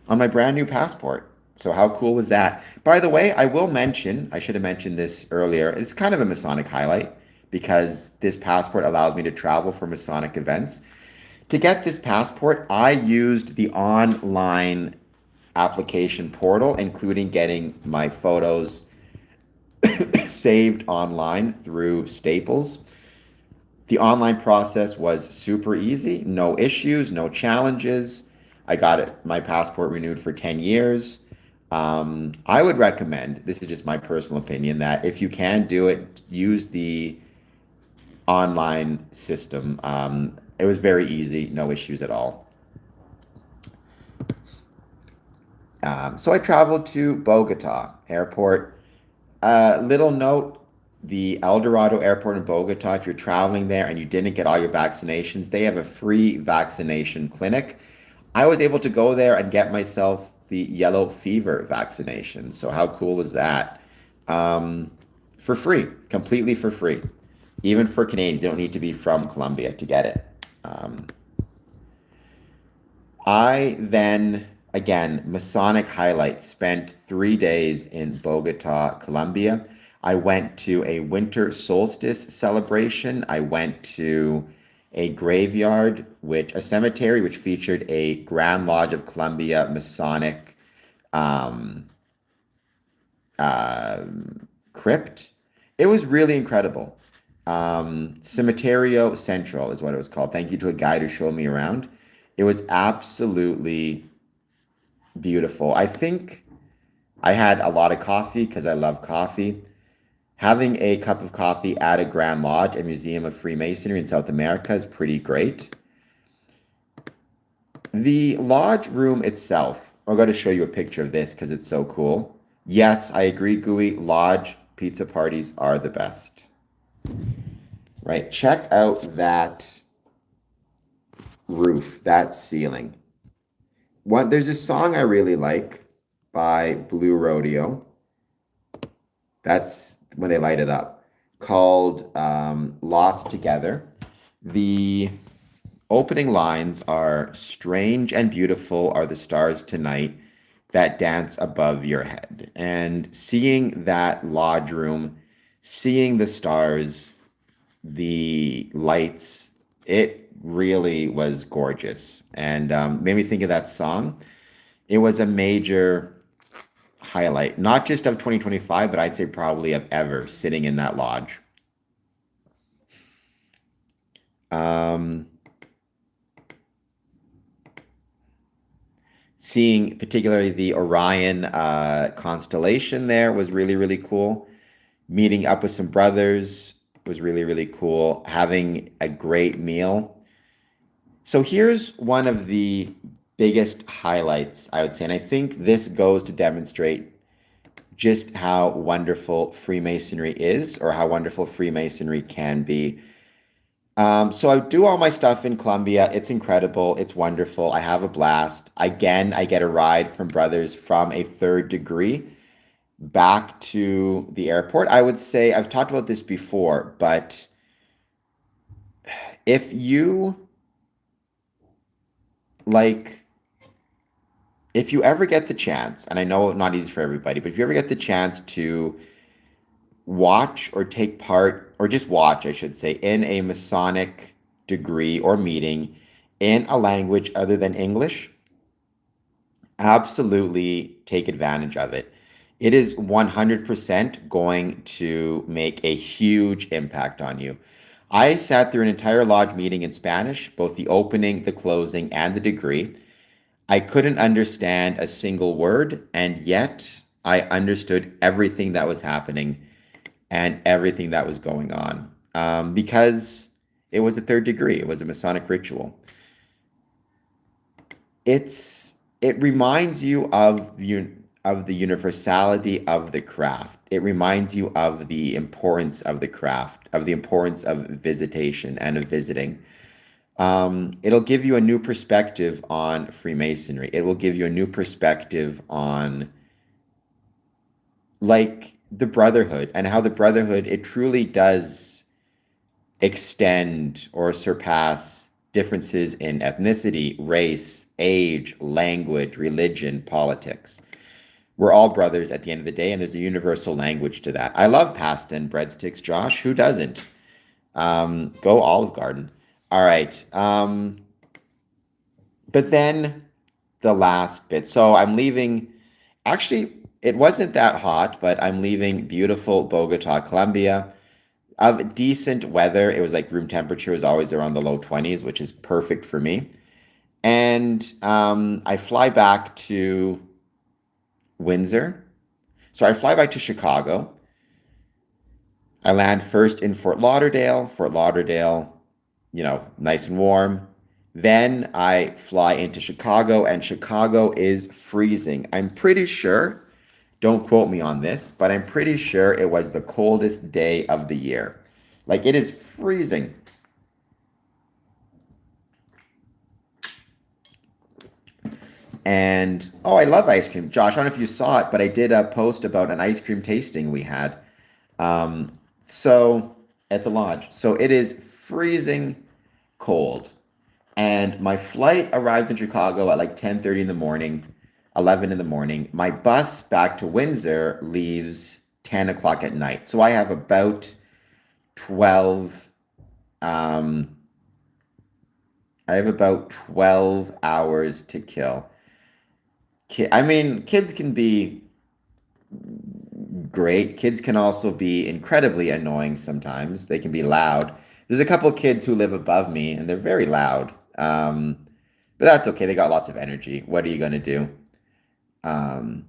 [SPEAKER 1] on my brand new passport. So how cool was that? By the way, I should have mentioned this earlier. It's kind of a Masonic highlight because this passport allows me to travel for Masonic events. To get this passport, I used the online application portal, including getting my photos saved online through Staples. The online process was super easy, no issues, no challenges. I got my passport renewed for 10 years. I would recommend, this is just my personal opinion, that if you can do it, use the online system. It was very easy, no issues at all. So I traveled to Bogota Airport. Little note, the El Dorado Airport in Bogota, if you're traveling there and you didn't get all your vaccinations, they have a free vaccination clinic. I was able to go there and get myself the yellow fever vaccination. So how cool was that? For free, completely for free. Even for Canadians, you don't need to be from Colombia to get it. I then Again, Masonic highlight. Spent 3 days in Bogota, Colombia. I went to a winter solstice celebration. I went to a graveyard, a cemetery, which featured a Grand Lodge of Columbia Masonic um, uh, crypt. It was really incredible. Cementerio Central is what it was called. Thank you to a guide who showed me around. It was absolutely beautiful. I think I had a lot of coffee because I love coffee. Having a cup of coffee at a Grand Lodge, a museum of Freemasonry in South America, is pretty great. The lodge room itself, I'm going to show you a picture of this because it's so cool. Yes, I agree, Gooey. Lodge pizza parties are the best. Right? Check out that roof, that ceiling. There's a song I really like by Blue Rodeo. That's when they light it up, called Lost Together. The opening lines are strange and beautiful are the stars tonight that dance above your head. And seeing that lodge room, seeing the stars, the lights, it really was gorgeous and made me think of that song. It was a major highlight, not just of 2025, but I'd say probably of ever sitting in that lodge. Um, Seeing particularly the Orion constellation there was really, really cool. Meeting up with some brothers was really, really cool. Having a great meal. So here's one of the biggest highlights, I would say, and I think this goes to demonstrate just how wonderful Freemasonry is, or how wonderful Freemasonry can be. So I do all my stuff in Colombia. It's incredible. It's wonderful. I have a blast. Again, I get a ride from brothers from a third degree back to the airport. I would say I've talked about this before, but if you like, if you ever get the chance, and I know not easy for everybody, but if you ever get the chance to watch or take part, or just watch, I should say, in a Masonic degree or meeting in a language other than English, absolutely take advantage of it. It is 100% going to make a huge impact on you. I sat through an entire lodge meeting in Spanish, both the opening, the closing, and the degree. I couldn't understand a single word, and yet I understood everything that was happening and everything that was going on because it was a third degree. It was a Masonic ritual. It reminds you of the universality of the craft. It reminds you of the importance of the craft, of the importance of visitation and of visiting. It'll give you a new perspective on Freemasonry. It will give you a new perspective on like the brotherhood and how the brotherhood, it truly does extend or surpass differences in ethnicity, race, age, language, religion, politics. We're all brothers at the end of the day, and there's a universal language to that. I love pasta and breadsticks, Josh. Who doesn't? Go Olive Garden. All right. But then the last bit. So I'm leaving. Actually, it wasn't that hot, but I'm leaving beautiful Bogota, Colombia. Of decent weather. It was like room temperature was always around the low 20s, which is perfect for me. And I fly back to Windsor. So I fly back to Chicago. I land first in Fort Lauderdale. Fort Lauderdale, nice and warm. Then I fly into Chicago, and Chicago is freezing. I'm pretty sure, don't quote me on this, but I'm pretty sure it was the coldest day of the year. Like it is freezing. And oh, I love ice cream. Josh, I don't know if you saw it, but I did a post about an ice cream tasting we had. So at the lodge. So it is freezing cold. And my flight arrives in Chicago at like 10:30 in the morning. 11 in the morning. My bus back to Windsor leaves 10 o'clock at night. So I have about 12, um, I have about 12 hours to kill. I mean, kids can be great. Kids can also be incredibly annoying sometimes. They can be loud. There's a couple kids who live above me and they're very loud. But that's okay. They got lots of energy. What are you going to do? Um,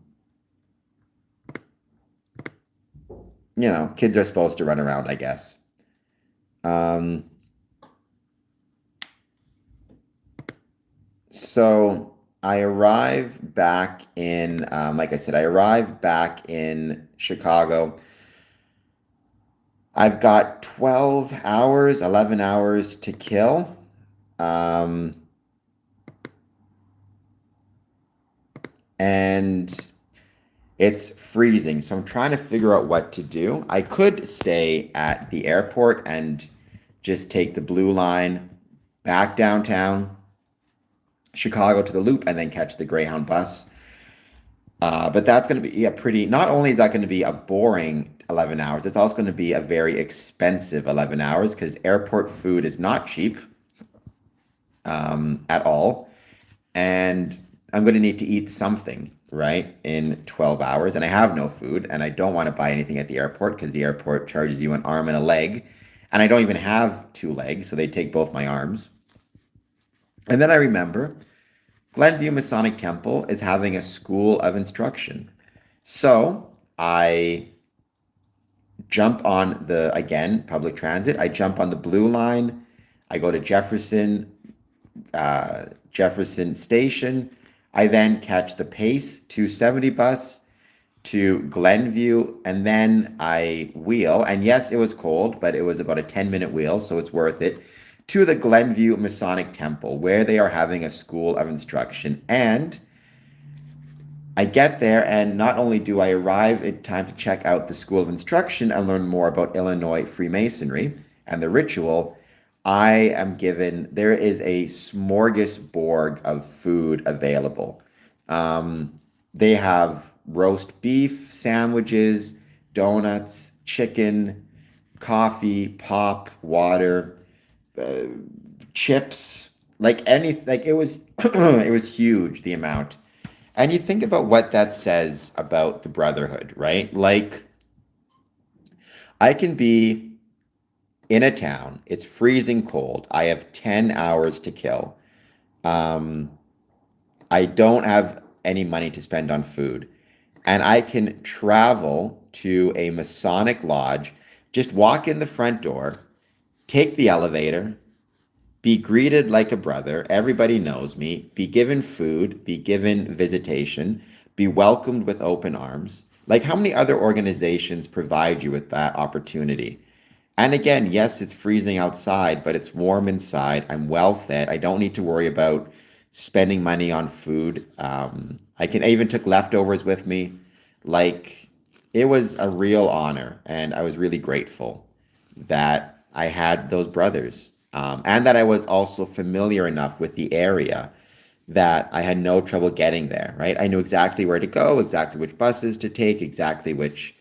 [SPEAKER 1] Kids are supposed to run around, I guess. Um, so I arrive back in, like I said, I arrive back in Chicago. I've got 12 hours, 11 hours to kill. Um, and it's freezing. So I'm trying to figure out what to do. I could stay at the airport and just take the blue line back downtown, Chicago to the Loop, and then catch the Greyhound bus. But that's going to be a pretty, not only is that going to be a boring 11 hours, it's also going to be a very expensive 11 hours because airport food is not cheap at all. And I'm going to need to eat something, right, in 12 hours. And I have no food, and I don't want to buy anything at the airport because the airport charges you an arm and a leg. And I don't even have two legs, so they take both my arms. And then I remember Glenview Masonic Temple is having a school of instruction. So I jump on again, public transit. I jump on the blue line. I go to Jefferson Station. I then catch the Pace 270 bus to Glenview, and then I wheel. And yes, it was cold, but it was about a 10-minute wheel, so it's worth it, to the Glenview Masonic Temple, where they are having a school of instruction. And I get there, and not only do I arrive in time to check out the School of Instruction and learn more about Illinois Freemasonry and the ritual, there is a smorgasbord of food available. They have roast beef sandwiches, donuts, chicken, coffee, pop, water, chips, it was, it was huge, the amount. And you think about what that says about the brotherhood, right? Like, I can be in a town, it's freezing cold, I have 10 hours to kill. Um, I don't have any money to spend on food, and I can travel to a Masonic lodge, just walk in the front door, take the elevator, be greeted like a brother, everybody knows me, be given food, be given visitation, be welcomed with open arms. Like, how many other organizations provide you with that opportunity? And again, yes, it's freezing outside, but it's warm inside. I'm well fed. I don't need to worry about spending money on food. I even took leftovers with me. Like, it was a real honor, and I was really grateful that I had those brothers, and that I was also familiar enough with the area that I had no trouble getting there, right? I knew exactly where to go, exactly which buses to take, exactly which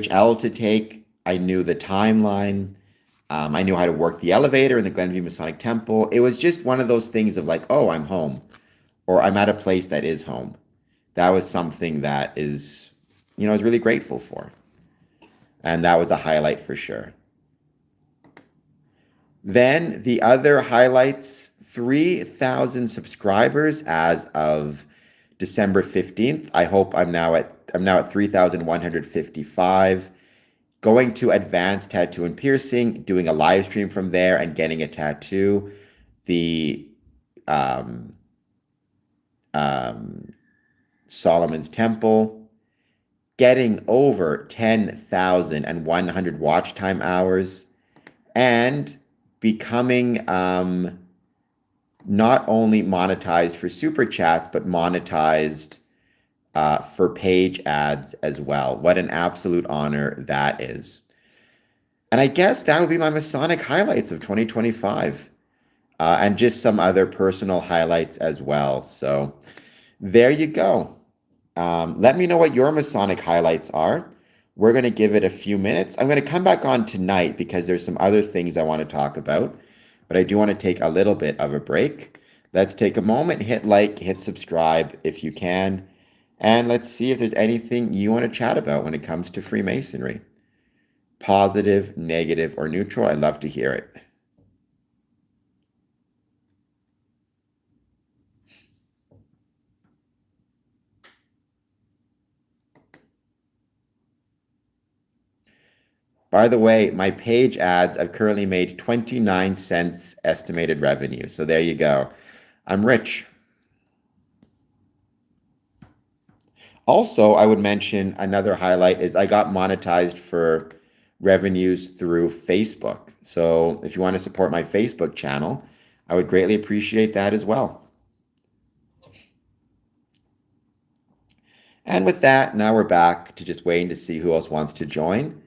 [SPEAKER 1] L to take. I knew the timeline. I knew how to work the elevator in the Glenview Masonic Temple. It was just one of those things of like, oh, I'm home, or I'm at a place that is home. That was something that I was really grateful for. And that was a highlight for sure. Then the other highlights, 3,000 subscribers as of December 15th. I'm now at 3,155. Going to Advanced Tattoo and Piercing, doing a live stream from there and getting a tattoo. The Solomon's Temple, getting over 10,100 watch time hours, and becoming not only monetized for super chats, but monetized for page ads as well. What an absolute honor that is. And I guess that would be my Masonic highlights of 2025, and just some other personal highlights as well. So There you go. Let me know what your Masonic highlights are. We're going to give it a few minutes. I'm going to come back on tonight because there's some other things I want to talk about, but I do want to take a little bit of a break. Let's take a moment, hit like, hit subscribe if you can, and let's see if there's anything you want to chat about when it comes to Freemasonry. Positive, negative, or neutral. I'd love to hear it. By the way, my page ads, I've currently made 29 cents estimated revenue. So there you go. I'm rich. Also, I would mention another highlight is I got monetized for revenues through Facebook. So if you want to support my Facebook channel, I would greatly appreciate that as well. And with that, now we're back to just waiting to see who else wants to join.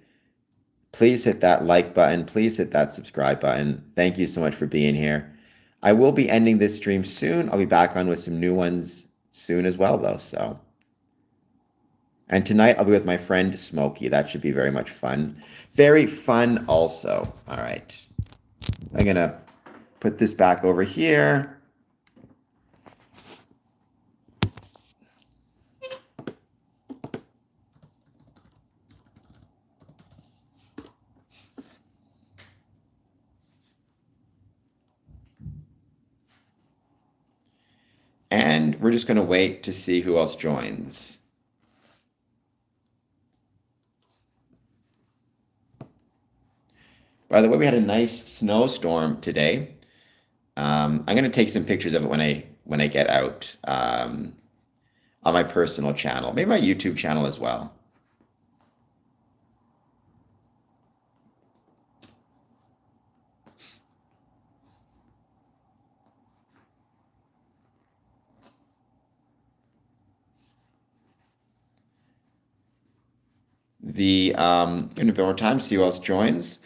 [SPEAKER 1] Please hit that like button. Please hit that subscribe button. Thank you so much for being here. I will be ending this stream soon. I'll be back on with some new ones soon as well, though. And tonight I'll be with my friend Smokey. That should be very much fun. Very fun also. All right. I'm going to put this back over here. And we're just going to wait to see who else joins. By the way, we had a nice snowstorm today. I'm going to take some pictures of it when I get out on my personal channel, maybe my YouTube channel as well. Going to be more time, see who else joins.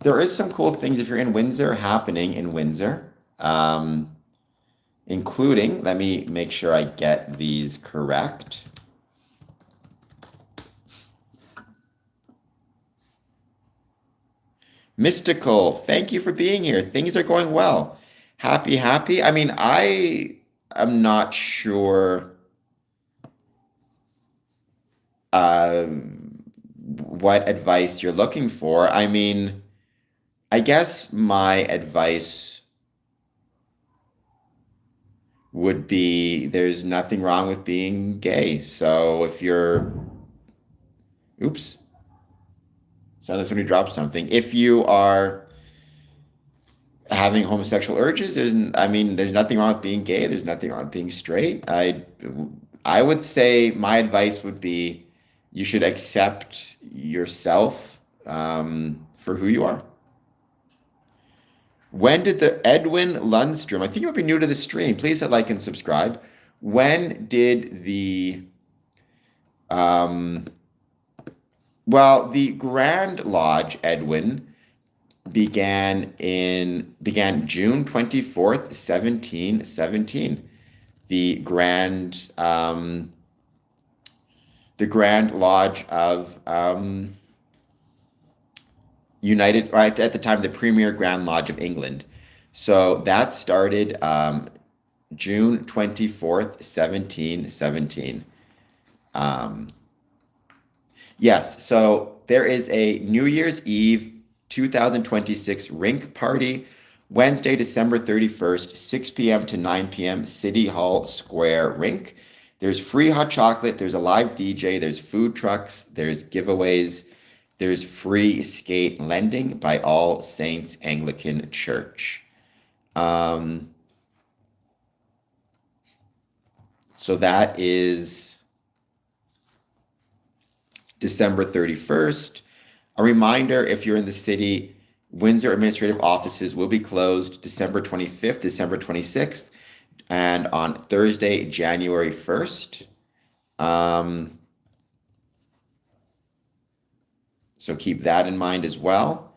[SPEAKER 1] There is some cool things if you're in Windsor happening in Windsor, including, let me make sure I get these correct. Mystical, thank you for being here. Things are going well. Happy, happy. I mean, I am not sure what advice you're looking for. I mean, I guess my advice would be there's nothing wrong with being gay. So if you're, oops, sounds like somebody dropped something. If you are having homosexual urges, there's nothing wrong with being gay. There's nothing wrong with being straight. I would say my advice would be you should accept yourself for who you are. When did the Edwin Lundstrom, I think you might be new to the stream, please hit like and subscribe. When did the Grand Lodge, Edwin, began June 24th, 1717. The Grand Lodge of United, right at the time, the Premier Grand Lodge of England. So that started June 24th, 1717. Yes, so there is a New Year's Eve 2026 rink party, Wednesday, December 31st, 6 p.m. to 9 p.m., City Hall Square Rink. There's free hot chocolate, there's a live DJ, there's food trucks, there's giveaways, there's free skate lending by All Saints Anglican Church. So that is December 31st. A reminder, if you're in the city, Windsor administrative offices will be closed December 25th, December 26th, and on Thursday, January 1st. So keep that in mind as well.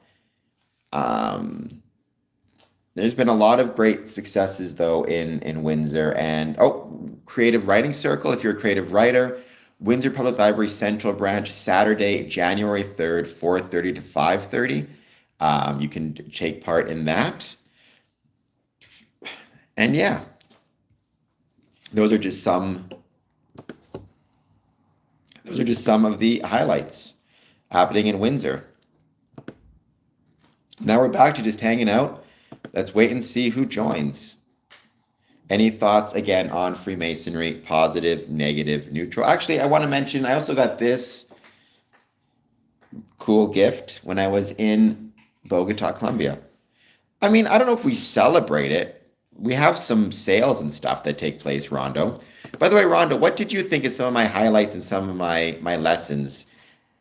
[SPEAKER 1] There's been a lot of great successes, though, in Windsor. And, Creative Writing Circle, if you're a creative writer, Windsor Public Library Central Branch, Saturday, January 3rd, 4:30 to 5:30. You can take part in that. And yeah, those are just some of the highlights happening in Windsor. Now we're back to just hanging out. Let's wait and see who joins. Any thoughts again on Freemasonry? Positive, negative, neutral? Actually, I want to mention I also got this cool gift when I was in Bogota, Colombia. I mean, I don't know if we celebrate it. We have some sales and stuff that take place, Rondo. By the way, Rondo, what did you think of some of my highlights and some of my lessons?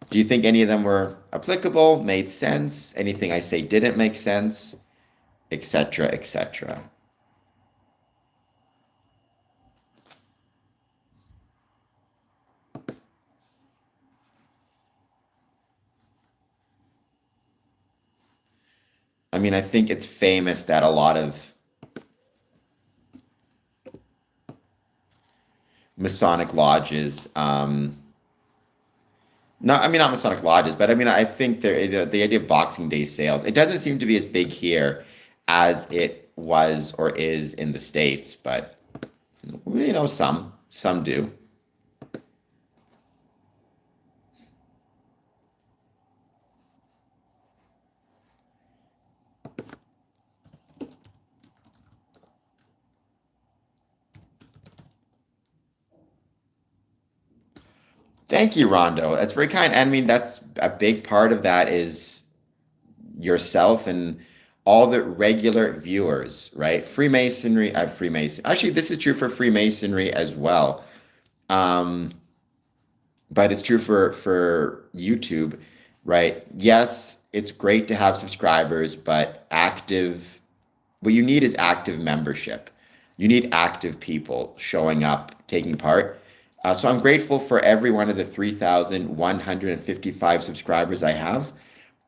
[SPEAKER 1] Do you think any of them were applicable, made sense? Anything I say didn't make sense, etc., etc.? I mean, I think it's famous that a lot of Masonic lodges, not Masonic lodges, but I mean, I think the idea of Boxing Day sales, it doesn't seem to be as big here as it was or is in the States, but some do. Thank you, Rondo. That's very kind. I mean, that's a big part of that is yourself and all the regular viewers, right? Freemason. Actually, this is true for Freemasonry as well. Um, but it's true for YouTube, right? Yes, it's great to have subscribers, but what you need is active membership. You need active people showing up, taking part. So I'm grateful for every one of the 3,155 subscribers I have.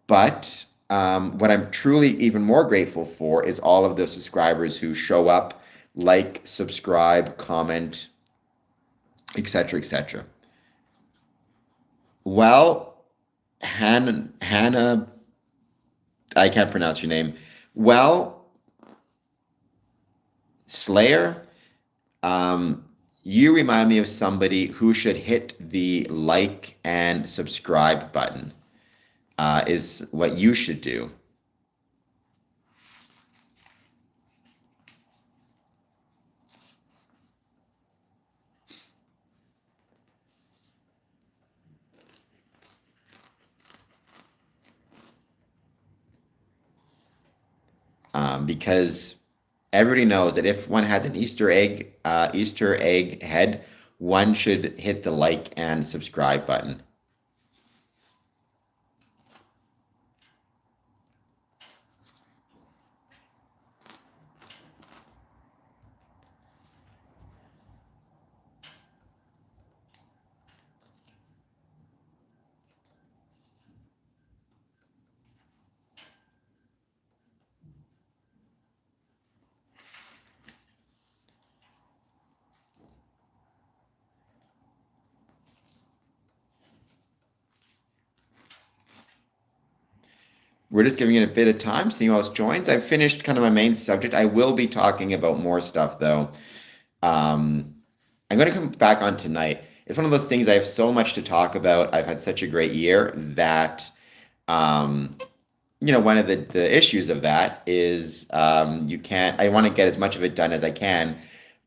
[SPEAKER 1] But what I'm truly even more grateful for is all of the subscribers who show up, like, subscribe, comment, etc., etc. Well, Hannah, I can't pronounce your name. Well, Slayer, you remind me of somebody who should hit the like and subscribe button, is what you should do. Because everybody knows that if one has an Easter egg head, one should hit the like and subscribe button. We're just giving it a bit of time, seeing who else joins. I've finished kind of my main subject. I will be talking about more stuff though. I'm going to come back on tonight. It's one of those things I have so much to talk about. I've had such a great year that, one of the issues of that is I want to get as much of it done as I can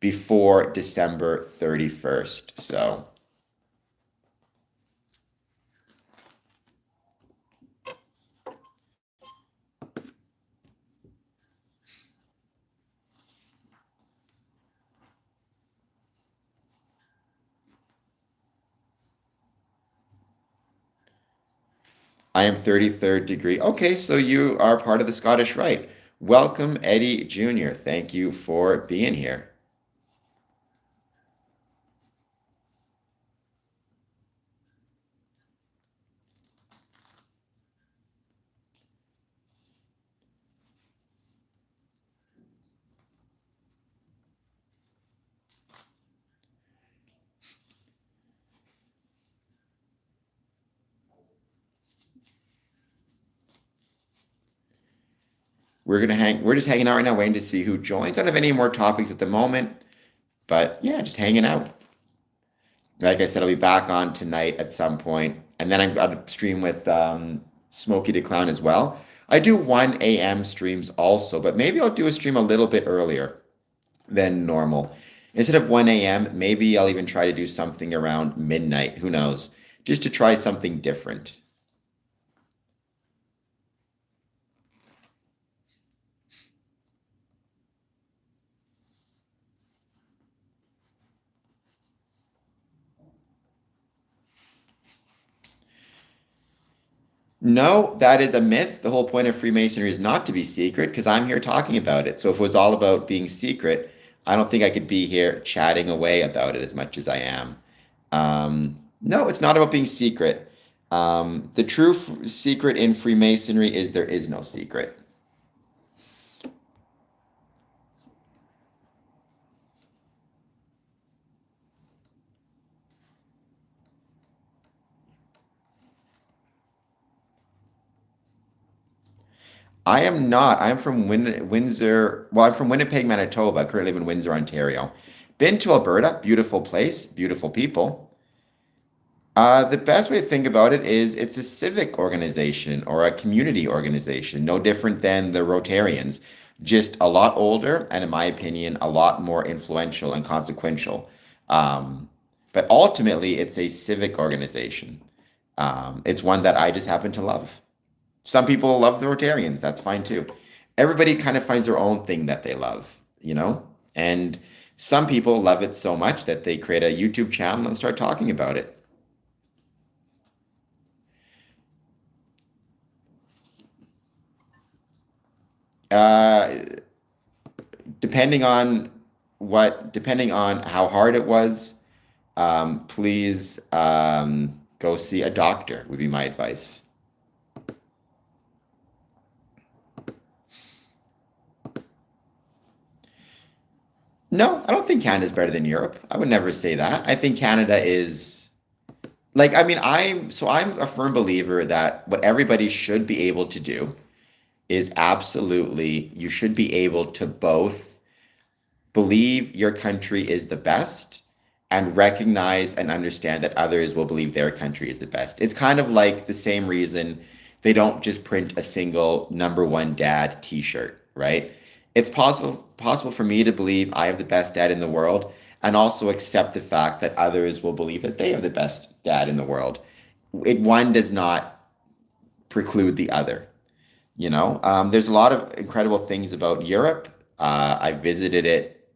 [SPEAKER 1] before December 31st. So. I am 33rd degree. Okay, so you are part of the Scottish Rite. Welcome, Eddie Jr. Thank you for being here. We're just hanging out right now, waiting to see who joins. I don't have any more topics at the moment, but yeah, just hanging out. Like I said, I'll be back on tonight at some point, and then I've got a stream with Smokey the Clown as well. I do 1 a.m. streams also, but maybe I'll do a stream a little bit earlier than normal. Instead of 1 a.m., maybe I'll even try to do something around midnight. Who knows? Just to try something different. No, that is a myth. The whole point of Freemasonry is not to be secret because I'm here talking about it. So if it was all about being secret, I don't think I could be here chatting away about it as much as I am. No, it's not about being secret. The true secret in Freemasonry is there is no secret. I am not. I'm from Windsor. Well, I'm from Winnipeg, Manitoba. I currently live in Windsor, Ontario. Been to Alberta. Beautiful place, beautiful people. The best way to think about it is it's a civic organization or a community organization, no different than the Rotarians, just a lot older and, in my opinion, a lot more influential and consequential. But ultimately, it's a civic organization. It's one that I just happen to love. Some people love the Rotarians. That's fine too. Everybody kind of finds their own thing that they love, you know? And some people love it so much that they create a YouTube channel and start talking about it. Uh, depending on how hard it was, please go see a doctor, would be my advice. No, I don't think Canada's better than Europe. I would never say that. I think Canada is like, I mean, I'm a firm believer that what everybody should be able to do is absolutely, you should be able to both believe your country is the best and recognize and understand that others will believe their country is the best. It's kind of like the same reason they don't just print a single number one dad t-shirt, right? It's possible for me to believe I have the best dad in the world and also accept the fact that others will believe that they have the best dad in the world. One does not preclude the other. You know, there's a lot of incredible things about Europe. I visited it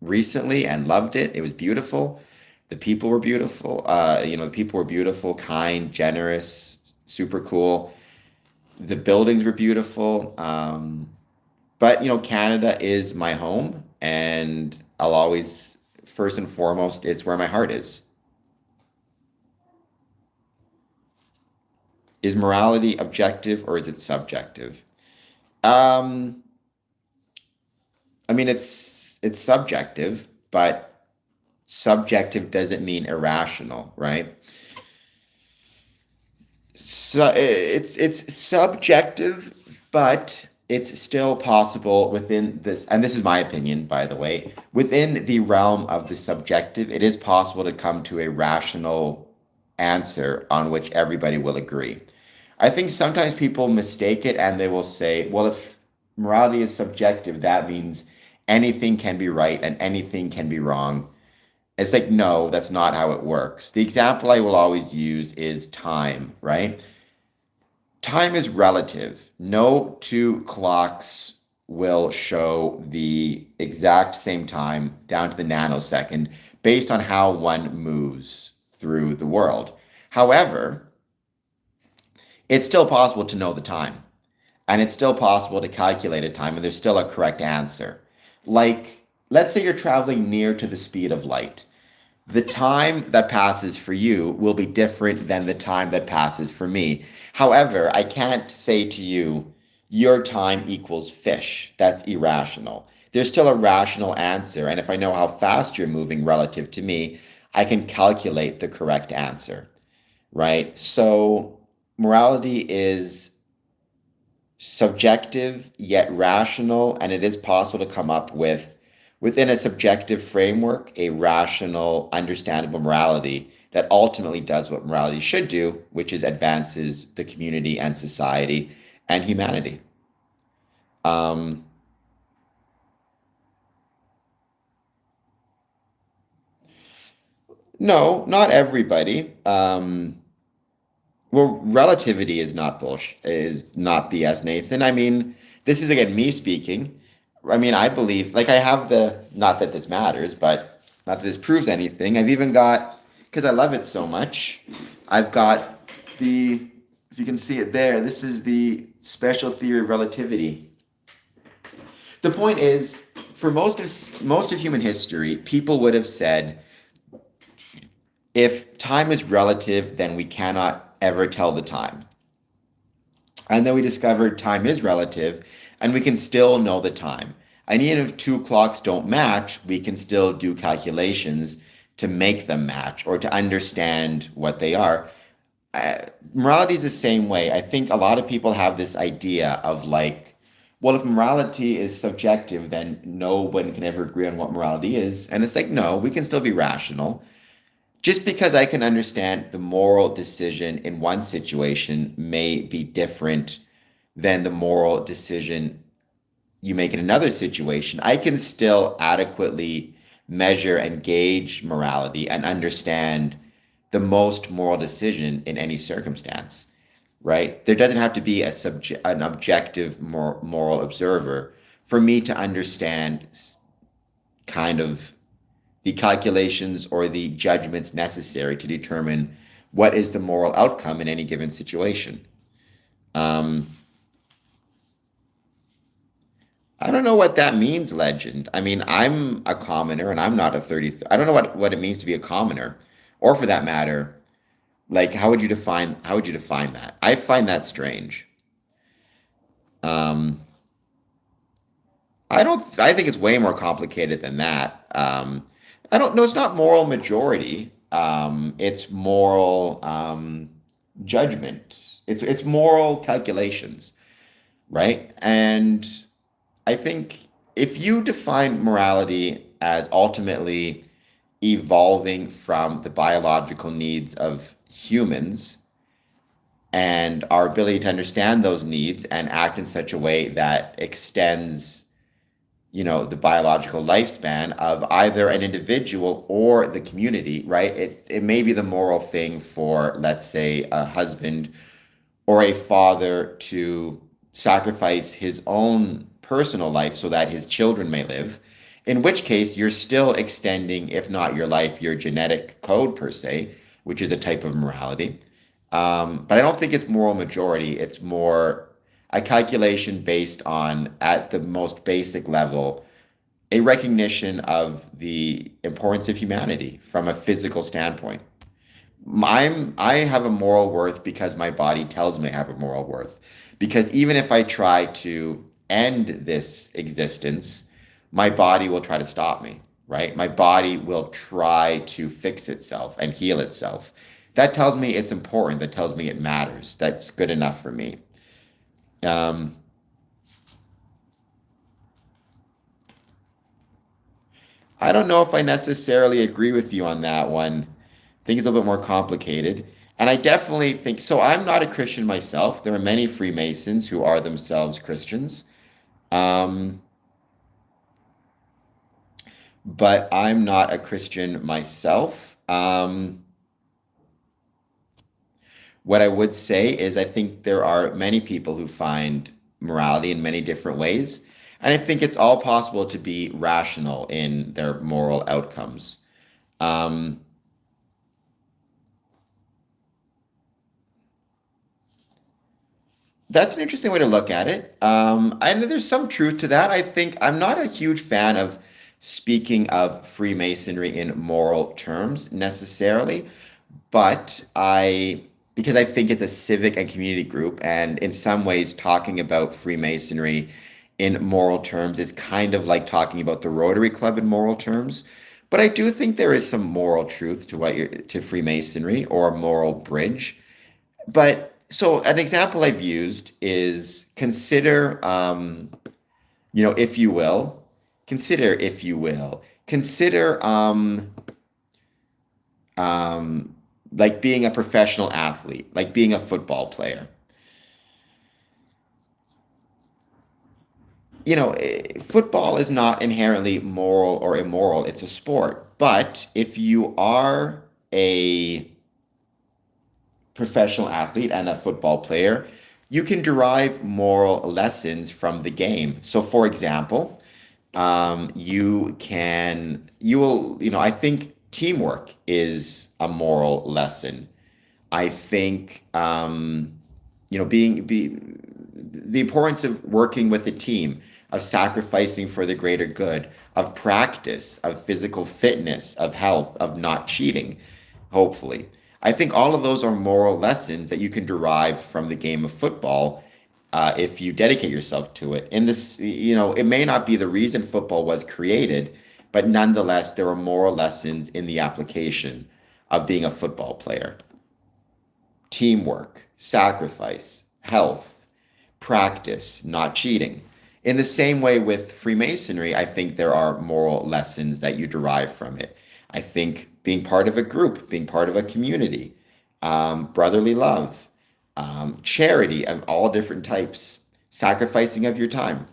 [SPEAKER 1] recently and loved it. It was beautiful. The people were beautiful. The people were beautiful, kind, generous, super cool. The buildings were beautiful. But, Canada is my home, and I'll always, first and foremost, it's where my heart is. Is morality objective or is it subjective? Um, I mean, it's subjective, but subjective doesn't mean irrational, right? So it's subjective, but it's still possible within this, and this is my opinion, by the way, within the realm of the subjective, it is possible to come to a rational answer on which everybody will agree. I think sometimes people mistake it and they will say, well, if morality is subjective, that means anything can be right and anything can be wrong. It's like, no, that's not how it works. The example I will always use is time, right? Time is relative. No two clocks will show the exact same time down to the nanosecond based on how one moves through the world. However, it's still possible to know the time, and it's still possible to calculate a time, and there's still a correct answer. Like, let's say you're traveling near to the speed of light. The time that passes for you will be different than the time that passes for me. However, I can't say to you, your time equals fish. That's irrational. There's still a rational answer. And if I know how fast you're moving relative to me, I can calculate the correct answer, right? So morality is subjective yet rational, and it is possible to come up with, within a subjective framework, a rational, understandable morality that ultimately does what morality should do, which is advances the community and society and humanity. Um, no, not everybody. Well, relativity is not bullshit, is not BS, Nathan. I mean, this is again me speaking. I mean, I believe, like, I have not that this matters, but not that this proves anything. I've even got, because I love it so much, I've got if you can see it there, this is the special theory of relativity. The point is, for most of human history, people would have said, if time is relative, then we cannot ever tell the time. And then we discovered time is relative and we can still know the time. And even if two clocks don't match, we can still do calculations to make them match or to understand what they are. Morality is the same way. I think a lot of people have this idea of like, well, if morality is subjective, then no one can ever agree on what morality is. And it's like, no, we can still be rational. Just because I can understand the moral decision in one situation may be different than the moral decision you make in another situation, I can still adequately measure and gauge morality and understand the most moral decision in any circumstance, right? There doesn't have to be an objective moral observer for me to understand kind of the calculations or the judgments necessary to determine what is the moral outcome in any given situation. I don't know what that means, legend. I mean, I'm a commoner and I'm not a 30. I don't know what it means to be a commoner, or for that matter, like how would you define that? I find that strange. Um, I think it's way more complicated than that. I don't know. It's not moral majority. It's moral judgment. It's moral calculations, right? And I think if you define morality as ultimately evolving from the biological needs of humans and our ability to understand those needs and act in such a way that extends, the biological lifespan of either an individual or the community, right? It may be the moral thing for, let's say, a husband or a father to sacrifice his own personal life so that his children may live, in which case you're still extending, if not your life, your genetic code per se, which is a type of morality. But I don't think it's moral majority. It's more a calculation based on, at the most basic level, a recognition of the importance of humanity from a physical standpoint. I have a moral worth because my body tells me I have a moral worth. Because even if I try to end this existence, my body will try to stop me, right? My body will try to fix itself and heal itself. That tells me it's important. That tells me it matters. That's good enough for me. Um, I don't know if I necessarily agree with you on that one. I think it's a little bit more complicated. And I definitely think so. I'm not a Christian myself. There are many Freemasons who are themselves Christians. Um, but I'm not a Christian myself. What I would say is I think there are many people who find morality in many different ways. And I think it's all possible to be rational in their moral outcomes. Um, that's an interesting way to look at it. I know there's some truth to that. I think I'm not a huge fan of speaking of Freemasonry in moral terms necessarily, but because I think it's a civic and community group, and in some ways, talking about Freemasonry in moral terms is kind of like talking about the Rotary Club in moral terms. But I do think there is some moral truth to to Freemasonry or moral bridge. But So an example I've used is consider, if you will, consider um, like being a professional athlete, like being a football player. Football is not inherently moral or immoral. It's a sport. But if you are a professional athlete and a football player, you can derive moral lessons from the game. So, for example, I think teamwork is a moral lesson. I think, the importance of working with a team, of sacrificing for the greater good, of practice, of physical fitness, of health, of not cheating, hopefully. I think all of those are moral lessons that you can derive from the game of football if you dedicate yourself to it. In this, it may not be the reason football was created, but nonetheless, there are moral lessons in the application of being a football player. Teamwork, sacrifice, health, practice, not cheating. In the same way with Freemasonry, I think there are moral lessons that you derive from it. I think being part of a group, being part of a community, brotherly love, charity of all different types, sacrificing of your time.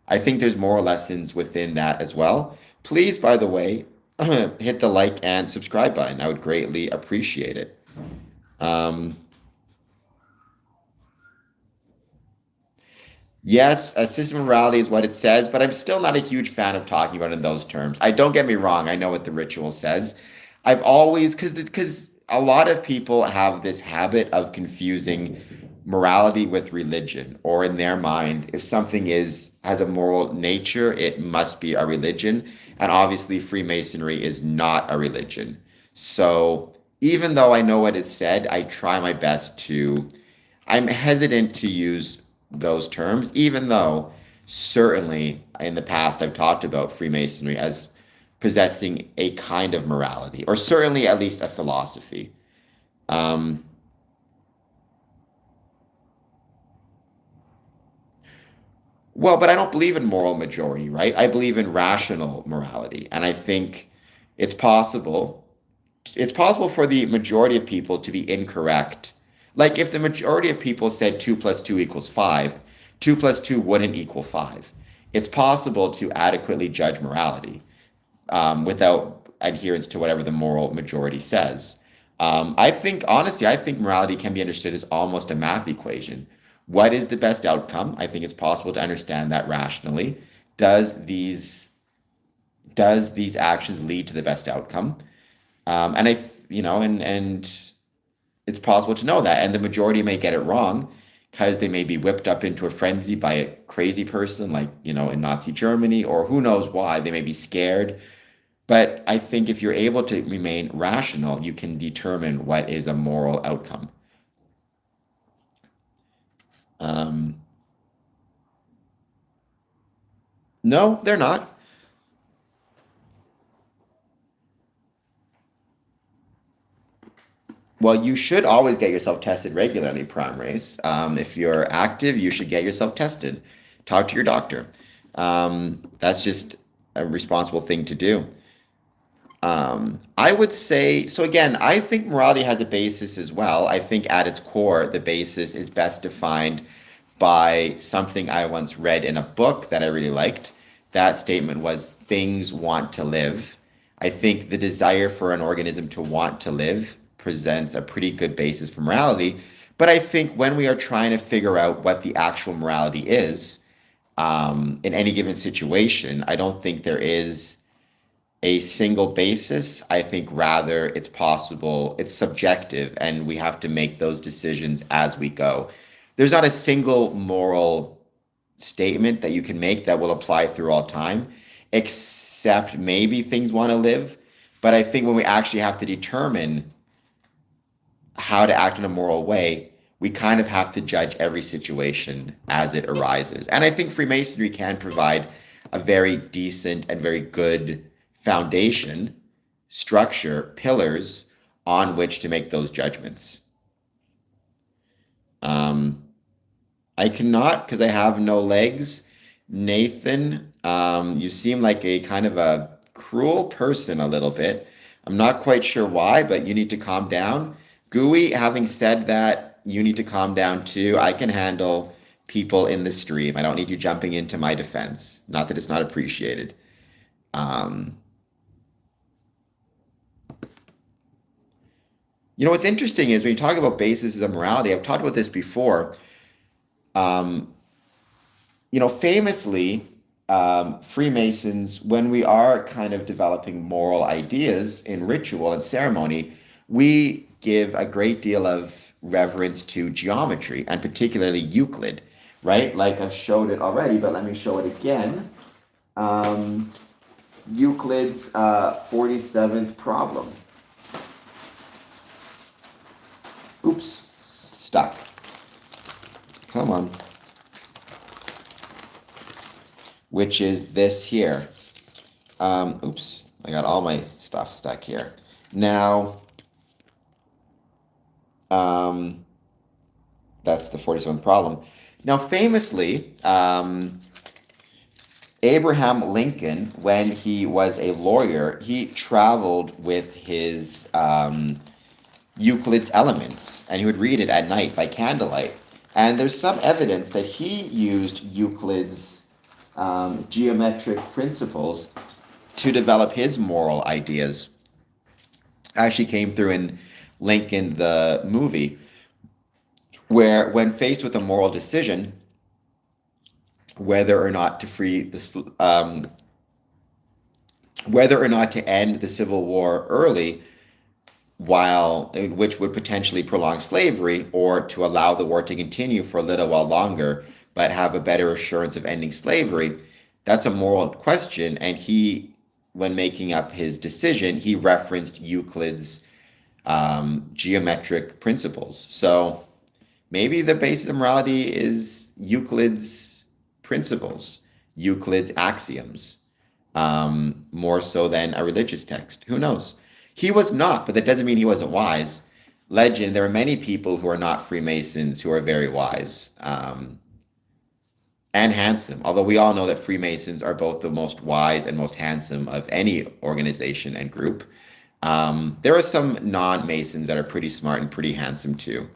[SPEAKER 1] I think there's moral lessons within that as well. Please, by the way, hit the like and subscribe button. I would greatly appreciate it. Um, Yes, a system of morality is what it says, but I'm still not a huge fan of talking about it in those terms. Don't get me wrong, I know what the ritual says. I've always, because a lot of people have this habit of confusing morality with religion, or in their mind, if something has a moral nature, it must be a religion. And obviously, Freemasonry is not a religion. So even though I know what it said, I try my best to, I'm hesitant to use those terms, even though certainly in the past I've talked about Freemasonry as possessing a kind of morality, or certainly at least a philosophy. Um, well, but I don't believe in moral majority, right? I believe in rational morality, and I think it's possible. It's possible for the majority of people to be incorrect. Like if the majority of people said 2 plus 2 equals 5, 2 plus 2 wouldn't equal 5. It's possible to adequately judge morality without adherence to whatever the moral majority says. Honestly, I think morality can be understood as almost a math equation. What is the best outcome? I think it's possible to understand that rationally. Does these does these actions lead to the best outcome? And I, you know, and it's possible to know that, and the majority may get it wrong because they may be whipped up into a frenzy by a crazy person, like in Nazi Germany, or who knows why they may be scared. But I think if you're able to remain rational, you can determine what is a moral outcome. Um, no, they're not. Well, you should always get yourself tested regularly, prime race. If you're active, you should get yourself tested. Talk to your doctor. That's just a responsible thing to do. I would say, so again, I think morality has a basis as well. I think at its core, the basis is best defined by something I once read in a book that I really liked. That statement was things want to live. I think the desire for an organism to want to live presents a pretty good basis for morality. But I think when we are trying to figure out what the actual morality is in any given situation, I don't think there is a single basis. I think rather it's subjective, and we have to make those decisions as we go. There's not a single moral statement that you can make that will apply through all time, except maybe things want to live. But I think when we actually have to determine how to act in a moral way, we kind of have to judge every situation as it arises. And I think Freemasonry can provide a very decent and very good foundation, structure, pillars on which to make those judgments. Um, I cannot because I have no legs. Nathan, you seem like a kind of a cruel person a little bit. I'm not quite sure why, but you need to calm down. Gooey, having said that, you need to calm down too. I can handle people in the stream. I don't need you jumping into my defense. Not that it's not appreciated. Um, what's interesting is when you talk about basis of morality, I've talked about this before. Um, famously, Freemasons, when we are kind of developing moral ideas in ritual and ceremony, we give a great deal of reverence to geometry and particularly Euclid, right? Like I've showed it already, but let me show it again. Um, Euclid's 47th problem. Oops, stuck. Come on. Which is this here. Oops, I got all my stuff stuck here. Now, that's the 47th problem. Now, famously, Abraham Lincoln, when he was a lawyer, he traveled with his Euclid's Elements, and he would read it at night by candlelight. And there's some evidence that he used Euclid's geometric principles to develop his moral ideas. Actually came through in Lincoln, the movie, where when faced with a moral decision, whether or not to whether or not to end the Civil War early, which would potentially prolong slavery, or to allow the war to continue for a little while longer, but have a better assurance of ending slavery, that's a moral question. And he, when making up his decision, he referenced Euclid's geometric principles. So maybe the basis of morality is Euclid's principles, Euclid's axioms, more so than a religious text. Who knows? He was not, but that doesn't mean he wasn't wise. Legend, there are many people who are not Freemasons who are very wise and handsome, although we all know that Freemasons are both the most wise and most handsome of any organization and group. There are some non-Masons that are pretty smart and pretty handsome too.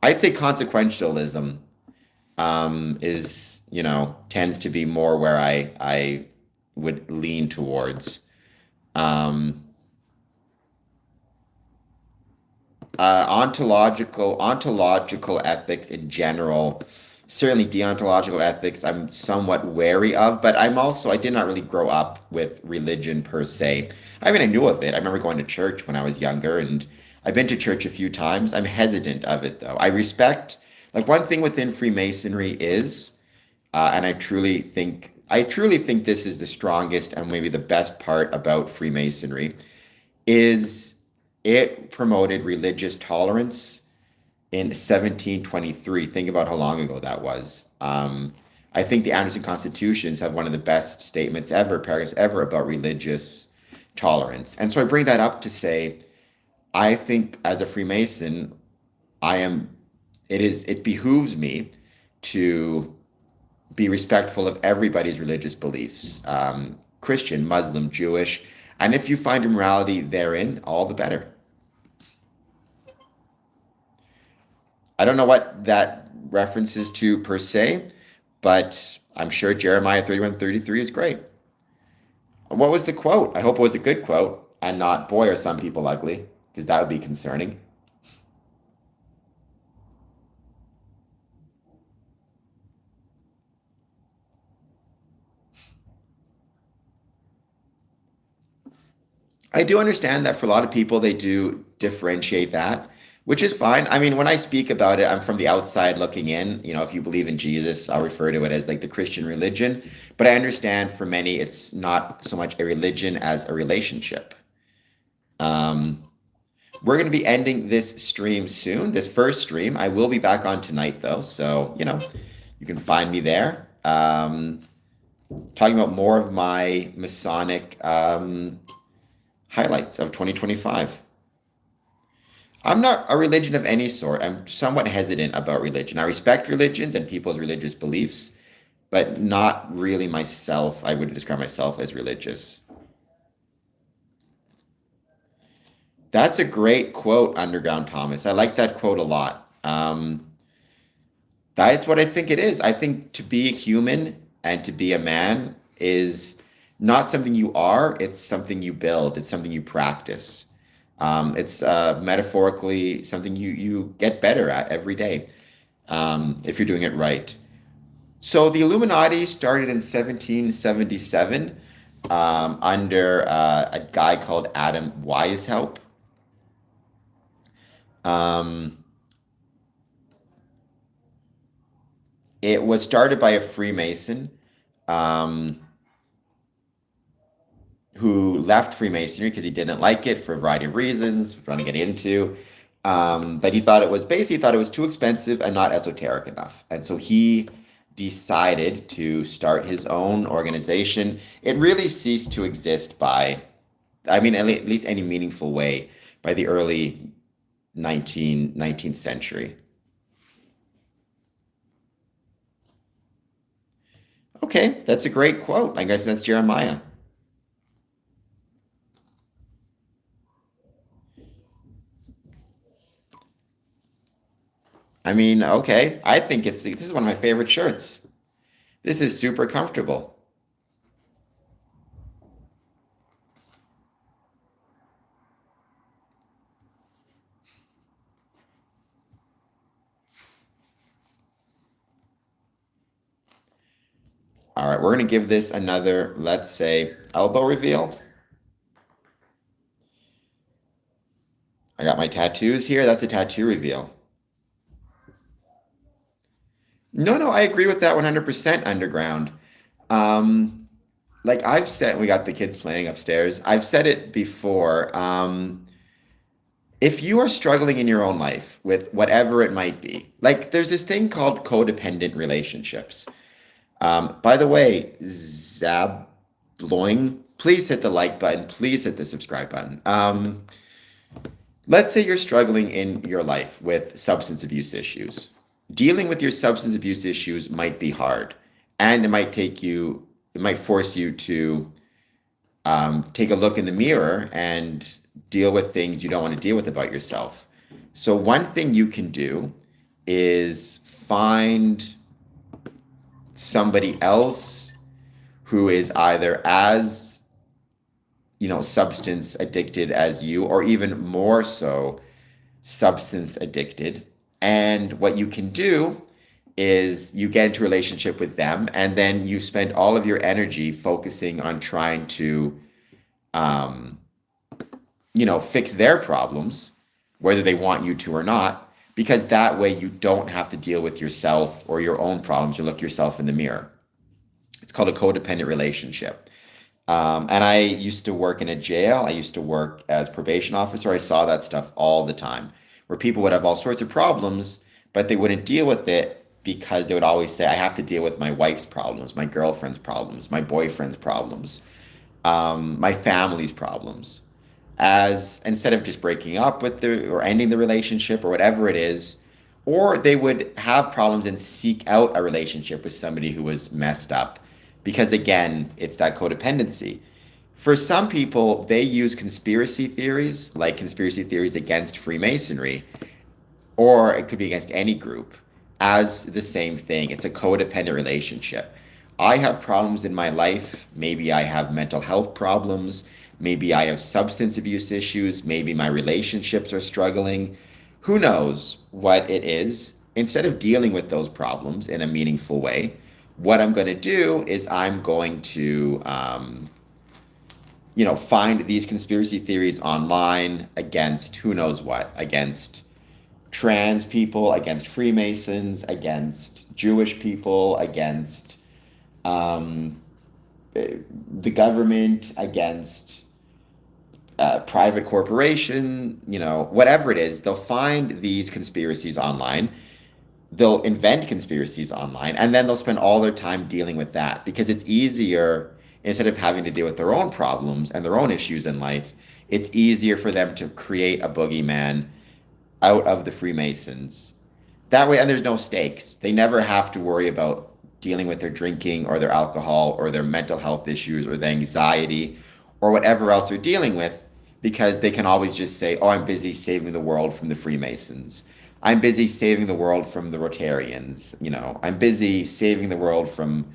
[SPEAKER 1] I'd say consequentialism tends to be more where I would lean towards. Ontological ethics in general, certainly deontological ethics, I'm somewhat wary of, but I did not really grow up with religion per se. I mean, I knew of it. I remember going to church when I was younger, and I've been to church a few times. I'm hesitant of it, though. I respect, like, one thing within Freemasonry is, and I truly think this is the strongest and maybe the best part about Freemasonry, is it promoted religious tolerance in 1723. Think about how long ago that was. I think the Anderson Constitutions have one of the best statements ever, paragraphs ever, about religious tolerance. And so I bring that up to say, I think as a Freemason, it behooves me to be respectful of everybody's religious beliefs, Christian, Muslim, Jewish, and if you find immorality therein, all the better. I don't know what that references to per se, but I'm sure Jeremiah 31:33 is great. What was the quote? I hope it was a good quote and not, boy, are some people ugly, because that would be concerning. I do understand that for a lot of people, they do differentiate that, which is fine. I mean, when I speak about it, I'm from the outside looking in. If you believe in Jesus, I'll refer to it as like the Christian religion. But I understand for many, it's not so much a religion as a relationship. We're going to be ending this stream soon, this first stream. I will be back on tonight, though. So, you can find me there. Talking about more of my Masonic highlights of 2025. I'm not a religion of any sort. I'm somewhat hesitant about religion. I respect religions and people's religious beliefs, but not really myself. I would describe myself as religious. That's a great quote, Underground Thomas. I like that quote a lot. That's what I think it is. I think to be a human and to be a man is not something you are, it's something you build, it's something you practice. It's metaphorically something you get better at every day if you're doing it right. So the Illuminati started in 1777 under a guy called Adam Weishaupt. Um, it was started by a Freemason um, who left Freemasonry because he didn't like it for a variety of reasons, trying to get into. But he thought it was too expensive and not esoteric enough. And so he decided to start his own organization. It really ceased to exist at least any meaningful way by the early 19th century. Okay, that's a great quote. I guess that's Jeremiah. I mean, okay. I think this is one of my favorite shirts. This is super comfortable. All right, we're going to give this another, let's say, elbow reveal. I got my tattoos here. That's a tattoo reveal. No, I agree with that 100% Underground. Um, like I've said, we got the kids playing upstairs. I've said it before. If you are struggling in your own life with whatever it might be, like there's this thing called codependent relationships. By the way, Zabloing, please hit the like button. Please hit the subscribe button. Let's say you're struggling in your life with substance abuse issues. Dealing with your substance abuse issues might be hard, and it might force you to take a look in the mirror and deal with things you don't want to deal with about yourself. So one thing you can do is find somebody else who is either as, substance addicted as you, or even more so substance addicted. And what you can do is you get into a relationship with them, and then you spend all of your energy focusing on trying to, fix their problems, whether they want you to or not, because that way you don't have to deal with yourself or your own problems. You look yourself in the mirror. It's called a codependent relationship. And I used to work in a jail. I used to work as probation officer. I saw that stuff all the time, where people would have all sorts of problems, but they wouldn't deal with it because they would always say, I have to deal with my wife's problems, my girlfriend's problems, my boyfriend's problems, my family's problems. As instead of just breaking up or ending the relationship or whatever it is, or they would have problems and seek out a relationship with somebody who was messed up. Because again, it's that codependency. For some people, they use conspiracy theories, like conspiracy theories against Freemasonry, or it could be against any group, as the same thing. It's a codependent relationship. I have problems in my life. Maybe I have mental health problems. Maybe I have substance abuse issues. Maybe my relationships are struggling. Who knows what it is? Instead of dealing with those problems in a meaningful way, what I'm going to do is I'm going to find these conspiracy theories online against who knows what, against trans people, against Freemasons, against Jewish people, against the government, against private corporation, whatever it is. They'll find these conspiracies online. They'll invent conspiracies online, and then they'll spend all their time dealing with that because it's easier. Instead of having to deal with their own problems and their own issues in life, it's easier for them to create a boogeyman out of the Freemasons. That way, and there's no stakes. They never have to worry about dealing with their drinking or their alcohol or their mental health issues or their anxiety or whatever else they're dealing with, because they can always just say, oh, I'm busy saving the world from the Freemasons. I'm busy saving the world from the Rotarians. I'm busy saving the world from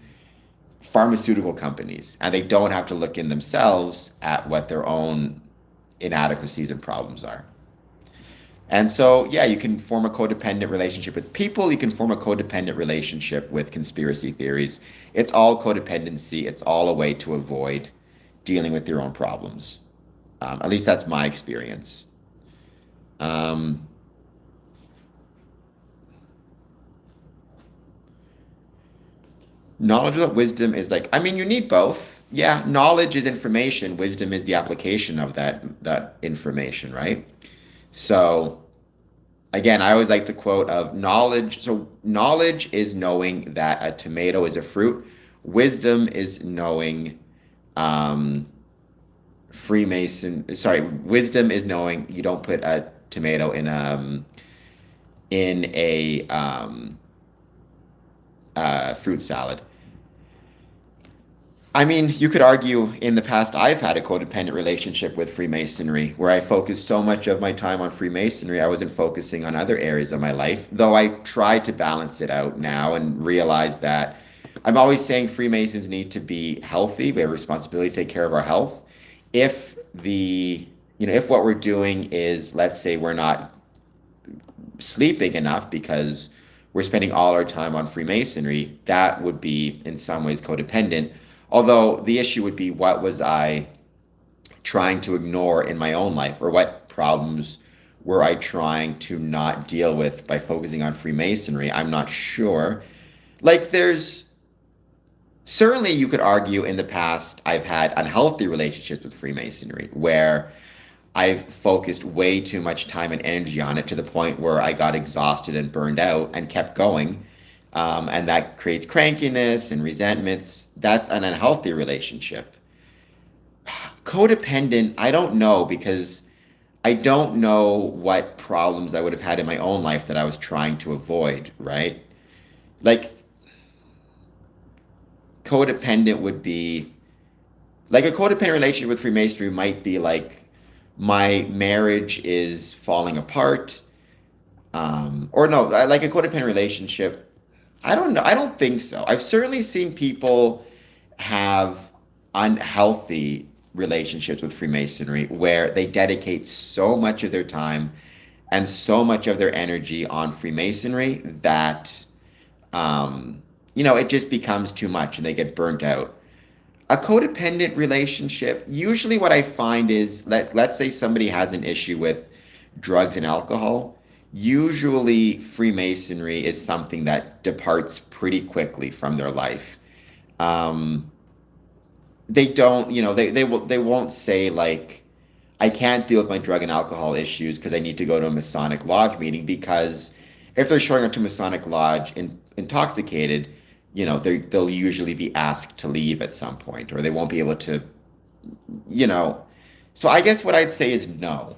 [SPEAKER 1] pharmaceutical companies. And they don't have to look in themselves at what their own inadequacies and problems are. And so, yeah, you can form a codependent relationship with people. You can form a codependent relationship with conspiracy theories. It's all codependency. It's all a way to avoid dealing with your own problems. At least that's my experience. Um, Knowledge without wisdom is like, I mean, you need both. Yeah, knowledge is information. Wisdom is the application of that information, right? So again, I always like the quote of knowledge. So knowledge is knowing that a tomato is a fruit. Wisdom is knowing um, wisdom is knowing you don't put a tomato in a fruit salad. I mean, you could argue in the past I've had a codependent relationship with Freemasonry where I focused so much of my time on Freemasonry, I wasn't focusing on other areas of my life, though I try to balance it out now and realize that I'm always saying Freemasons need to be healthy. We have a responsibility to take care of our health. If if what we're doing is, let's say we're not sleeping enough because we're spending all our time on Freemasonry, that would be in some ways codependent. Although the issue would be, what was I trying to ignore in my own life, or what problems were I trying to not deal with by focusing on Freemasonry? I'm not sure. Like, there's certainly, you could argue in the past I've had unhealthy relationships with Freemasonry where I've focused way too much time and energy on it to the point where I got exhausted and burned out and kept going. And that creates crankiness and resentments. That's an unhealthy relationship. Codependent, I don't know, because I don't know what problems I would have had in my own life that I was trying to avoid, right? Like, codependent would be like a codependent relationship with Freemasonry might be like, my marriage is falling apart. Or no, like a codependent relationship. I don't know. I don't think so. I've certainly seen people have unhealthy relationships with Freemasonry where they dedicate so much of their time and so much of their energy on Freemasonry that, it just becomes too much and they get burnt out. A codependent relationship, usually what I find is, let's say somebody has an issue with drugs and alcohol. Usually Freemasonry is something that departs pretty quickly from their life. They don't, they won't say like, I can't deal with my drug and alcohol issues because I need to go to a Masonic Lodge meeting, because if they're showing up to Masonic Lodge intoxicated, they'll usually be asked to leave at some point, or they won't be able to, you know. So I guess what I'd say is no.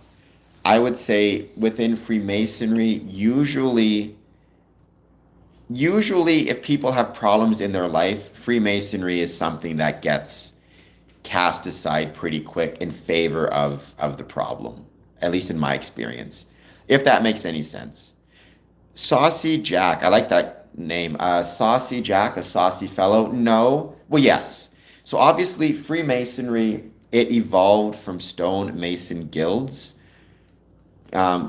[SPEAKER 1] I would say within Freemasonry, usually if people have problems in their life, Freemasonry is something that gets cast aside pretty quick in favor of the problem, at least in my experience, if that makes any sense. Saucy Jack, I like that name. Saucy Jack, a saucy fellow? No. Well, yes. So obviously Freemasonry, it evolved from stonemason guilds.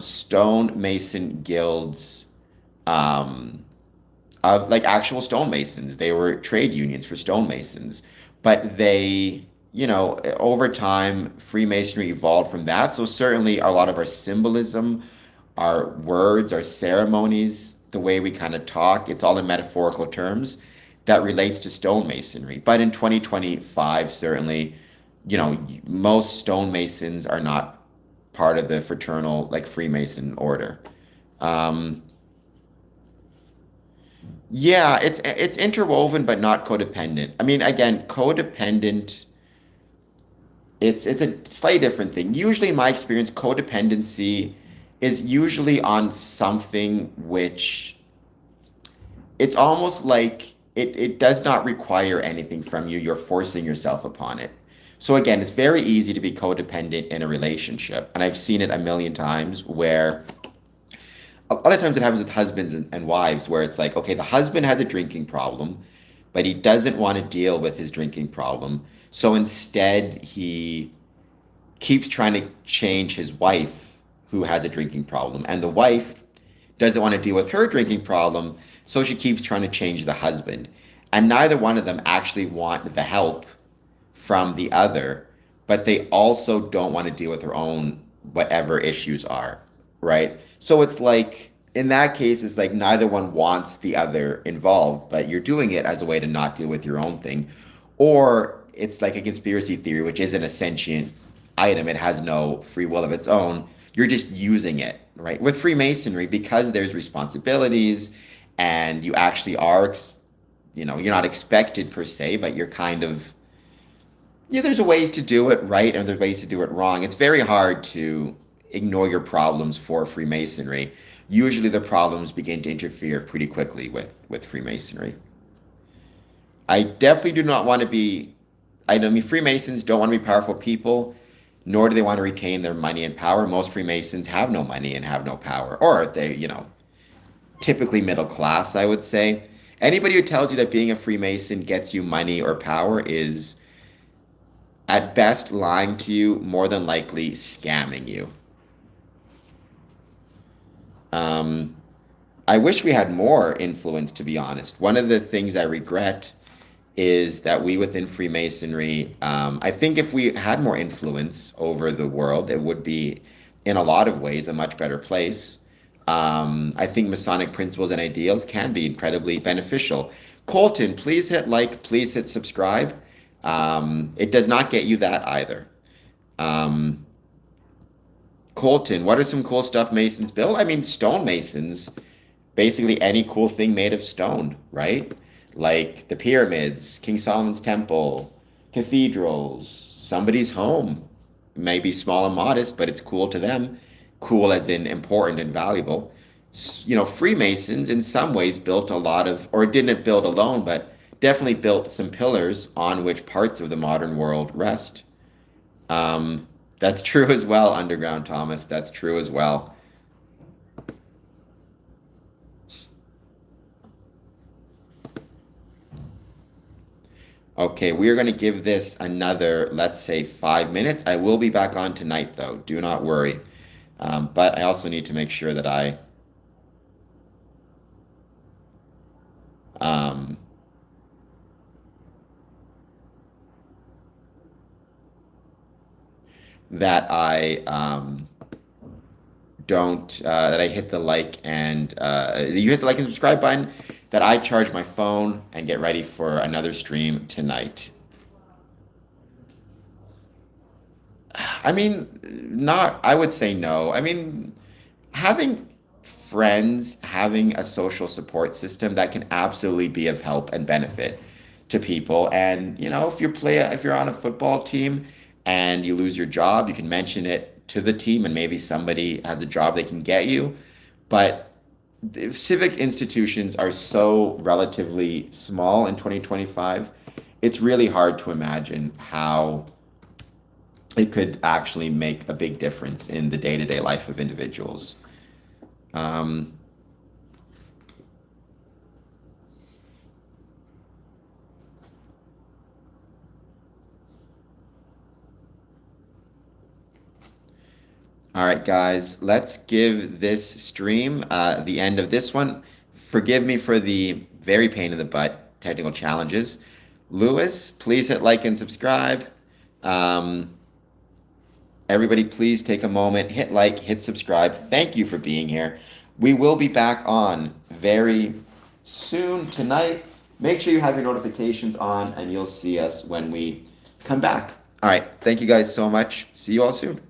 [SPEAKER 1] Stonemason guilds of like actual stonemasons. They were trade unions for stonemasons. But they, over time, Freemasonry evolved from that. So certainly a lot of our symbolism, our words, our ceremonies, the way we kind of talk, it's all in metaphorical terms that relates to stonemasonry. But in 2025, certainly, most stonemasons are not part of the fraternal, like Freemason order. Yeah, it's interwoven, but not codependent. I mean, again, codependent, it's a slightly different thing. Usually, in my experience, codependency is usually on something which it's almost like it does not require anything from you. You're forcing yourself upon it. So again, it's very easy to be codependent in a relationship. And I've seen it a million times where a lot of times it happens with husbands and wives where it's like, okay, the husband has a drinking problem, but he doesn't want to deal with his drinking problem. So instead, he keeps trying to change his wife who has a drinking problem. And the wife doesn't want to deal with her drinking problem, so she keeps trying to change the husband. And neither one of them actually want the help from the other, but they also don't want to deal with their own whatever issues are, right? So it's like, in that case, it's like neither one wants the other involved, but you're doing it as a way to not deal with your own thing. Or it's like a conspiracy theory, which isn't a sentient item, it has no free will of its own. You're just using it, right? With Freemasonry, because there's responsibilities and you actually are, you're not expected per se, but you're kind of, yeah, there's ways to do it right and there's ways to do it wrong. It's very hard to ignore your problems for Freemasonry. Usually the problems begin to interfere pretty quickly with Freemasonry. I definitely do not want to be, I mean, Freemasons don't want to be powerful people, nor do they want to retain their money and power. Most Freemasons have no money and have no power, or they, typically middle class, I would say. Anybody who tells you that being a Freemason gets you money or power is, at best, lying to you, more than likely scamming you. I wish we had more influence, to be honest. One of the things I regret is that we within Freemasonry, I think if we had more influence over the world, it would be, in a lot of ways, a much better place. I think Masonic principles and ideals can be incredibly beneficial. Colton, please hit like, please hit subscribe. It does not get you that either. Colton, what are some cool stuff Masons build? I mean, stonemasons, basically any cool thing made of stone, right? Like the pyramids, King Solomon's Temple, cathedrals, somebody's home. It may be small and modest, but it's cool to them. Cool as in important and valuable. Freemasons in some ways built a lot of, or didn't build alone, but definitely built some pillars on which parts of the modern world rest. That's true as well, Underground Thomas. That's true as well. Okay, we are going to give this another, let's say, 5 minutes. I will be back on tonight, though. Do not worry. But I also need to make sure that that I hit the like and you hit the like and subscribe button, that I charge my phone and get ready for another stream tonight. I mean, I would say no. I mean, having friends, having a social support system, that can absolutely be of help and benefit to people. And, if you're on a football team and you lose your job, you can mention it to the team and maybe somebody has a job they can get you. But civic institutions are so relatively small in 2025, it's really hard to imagine how it could actually make a big difference in the day-to-day life of individuals. All right, guys, let's give this stream the end of this one. Forgive me for the very pain in the butt technical challenges. Lewis, please hit like and subscribe. Everybody, please take a moment, hit like, hit subscribe. Thank you for being here. We will be back on very soon tonight. Make sure you have your notifications on and you'll see us when we come back. All right, thank you guys so much. See you all soon.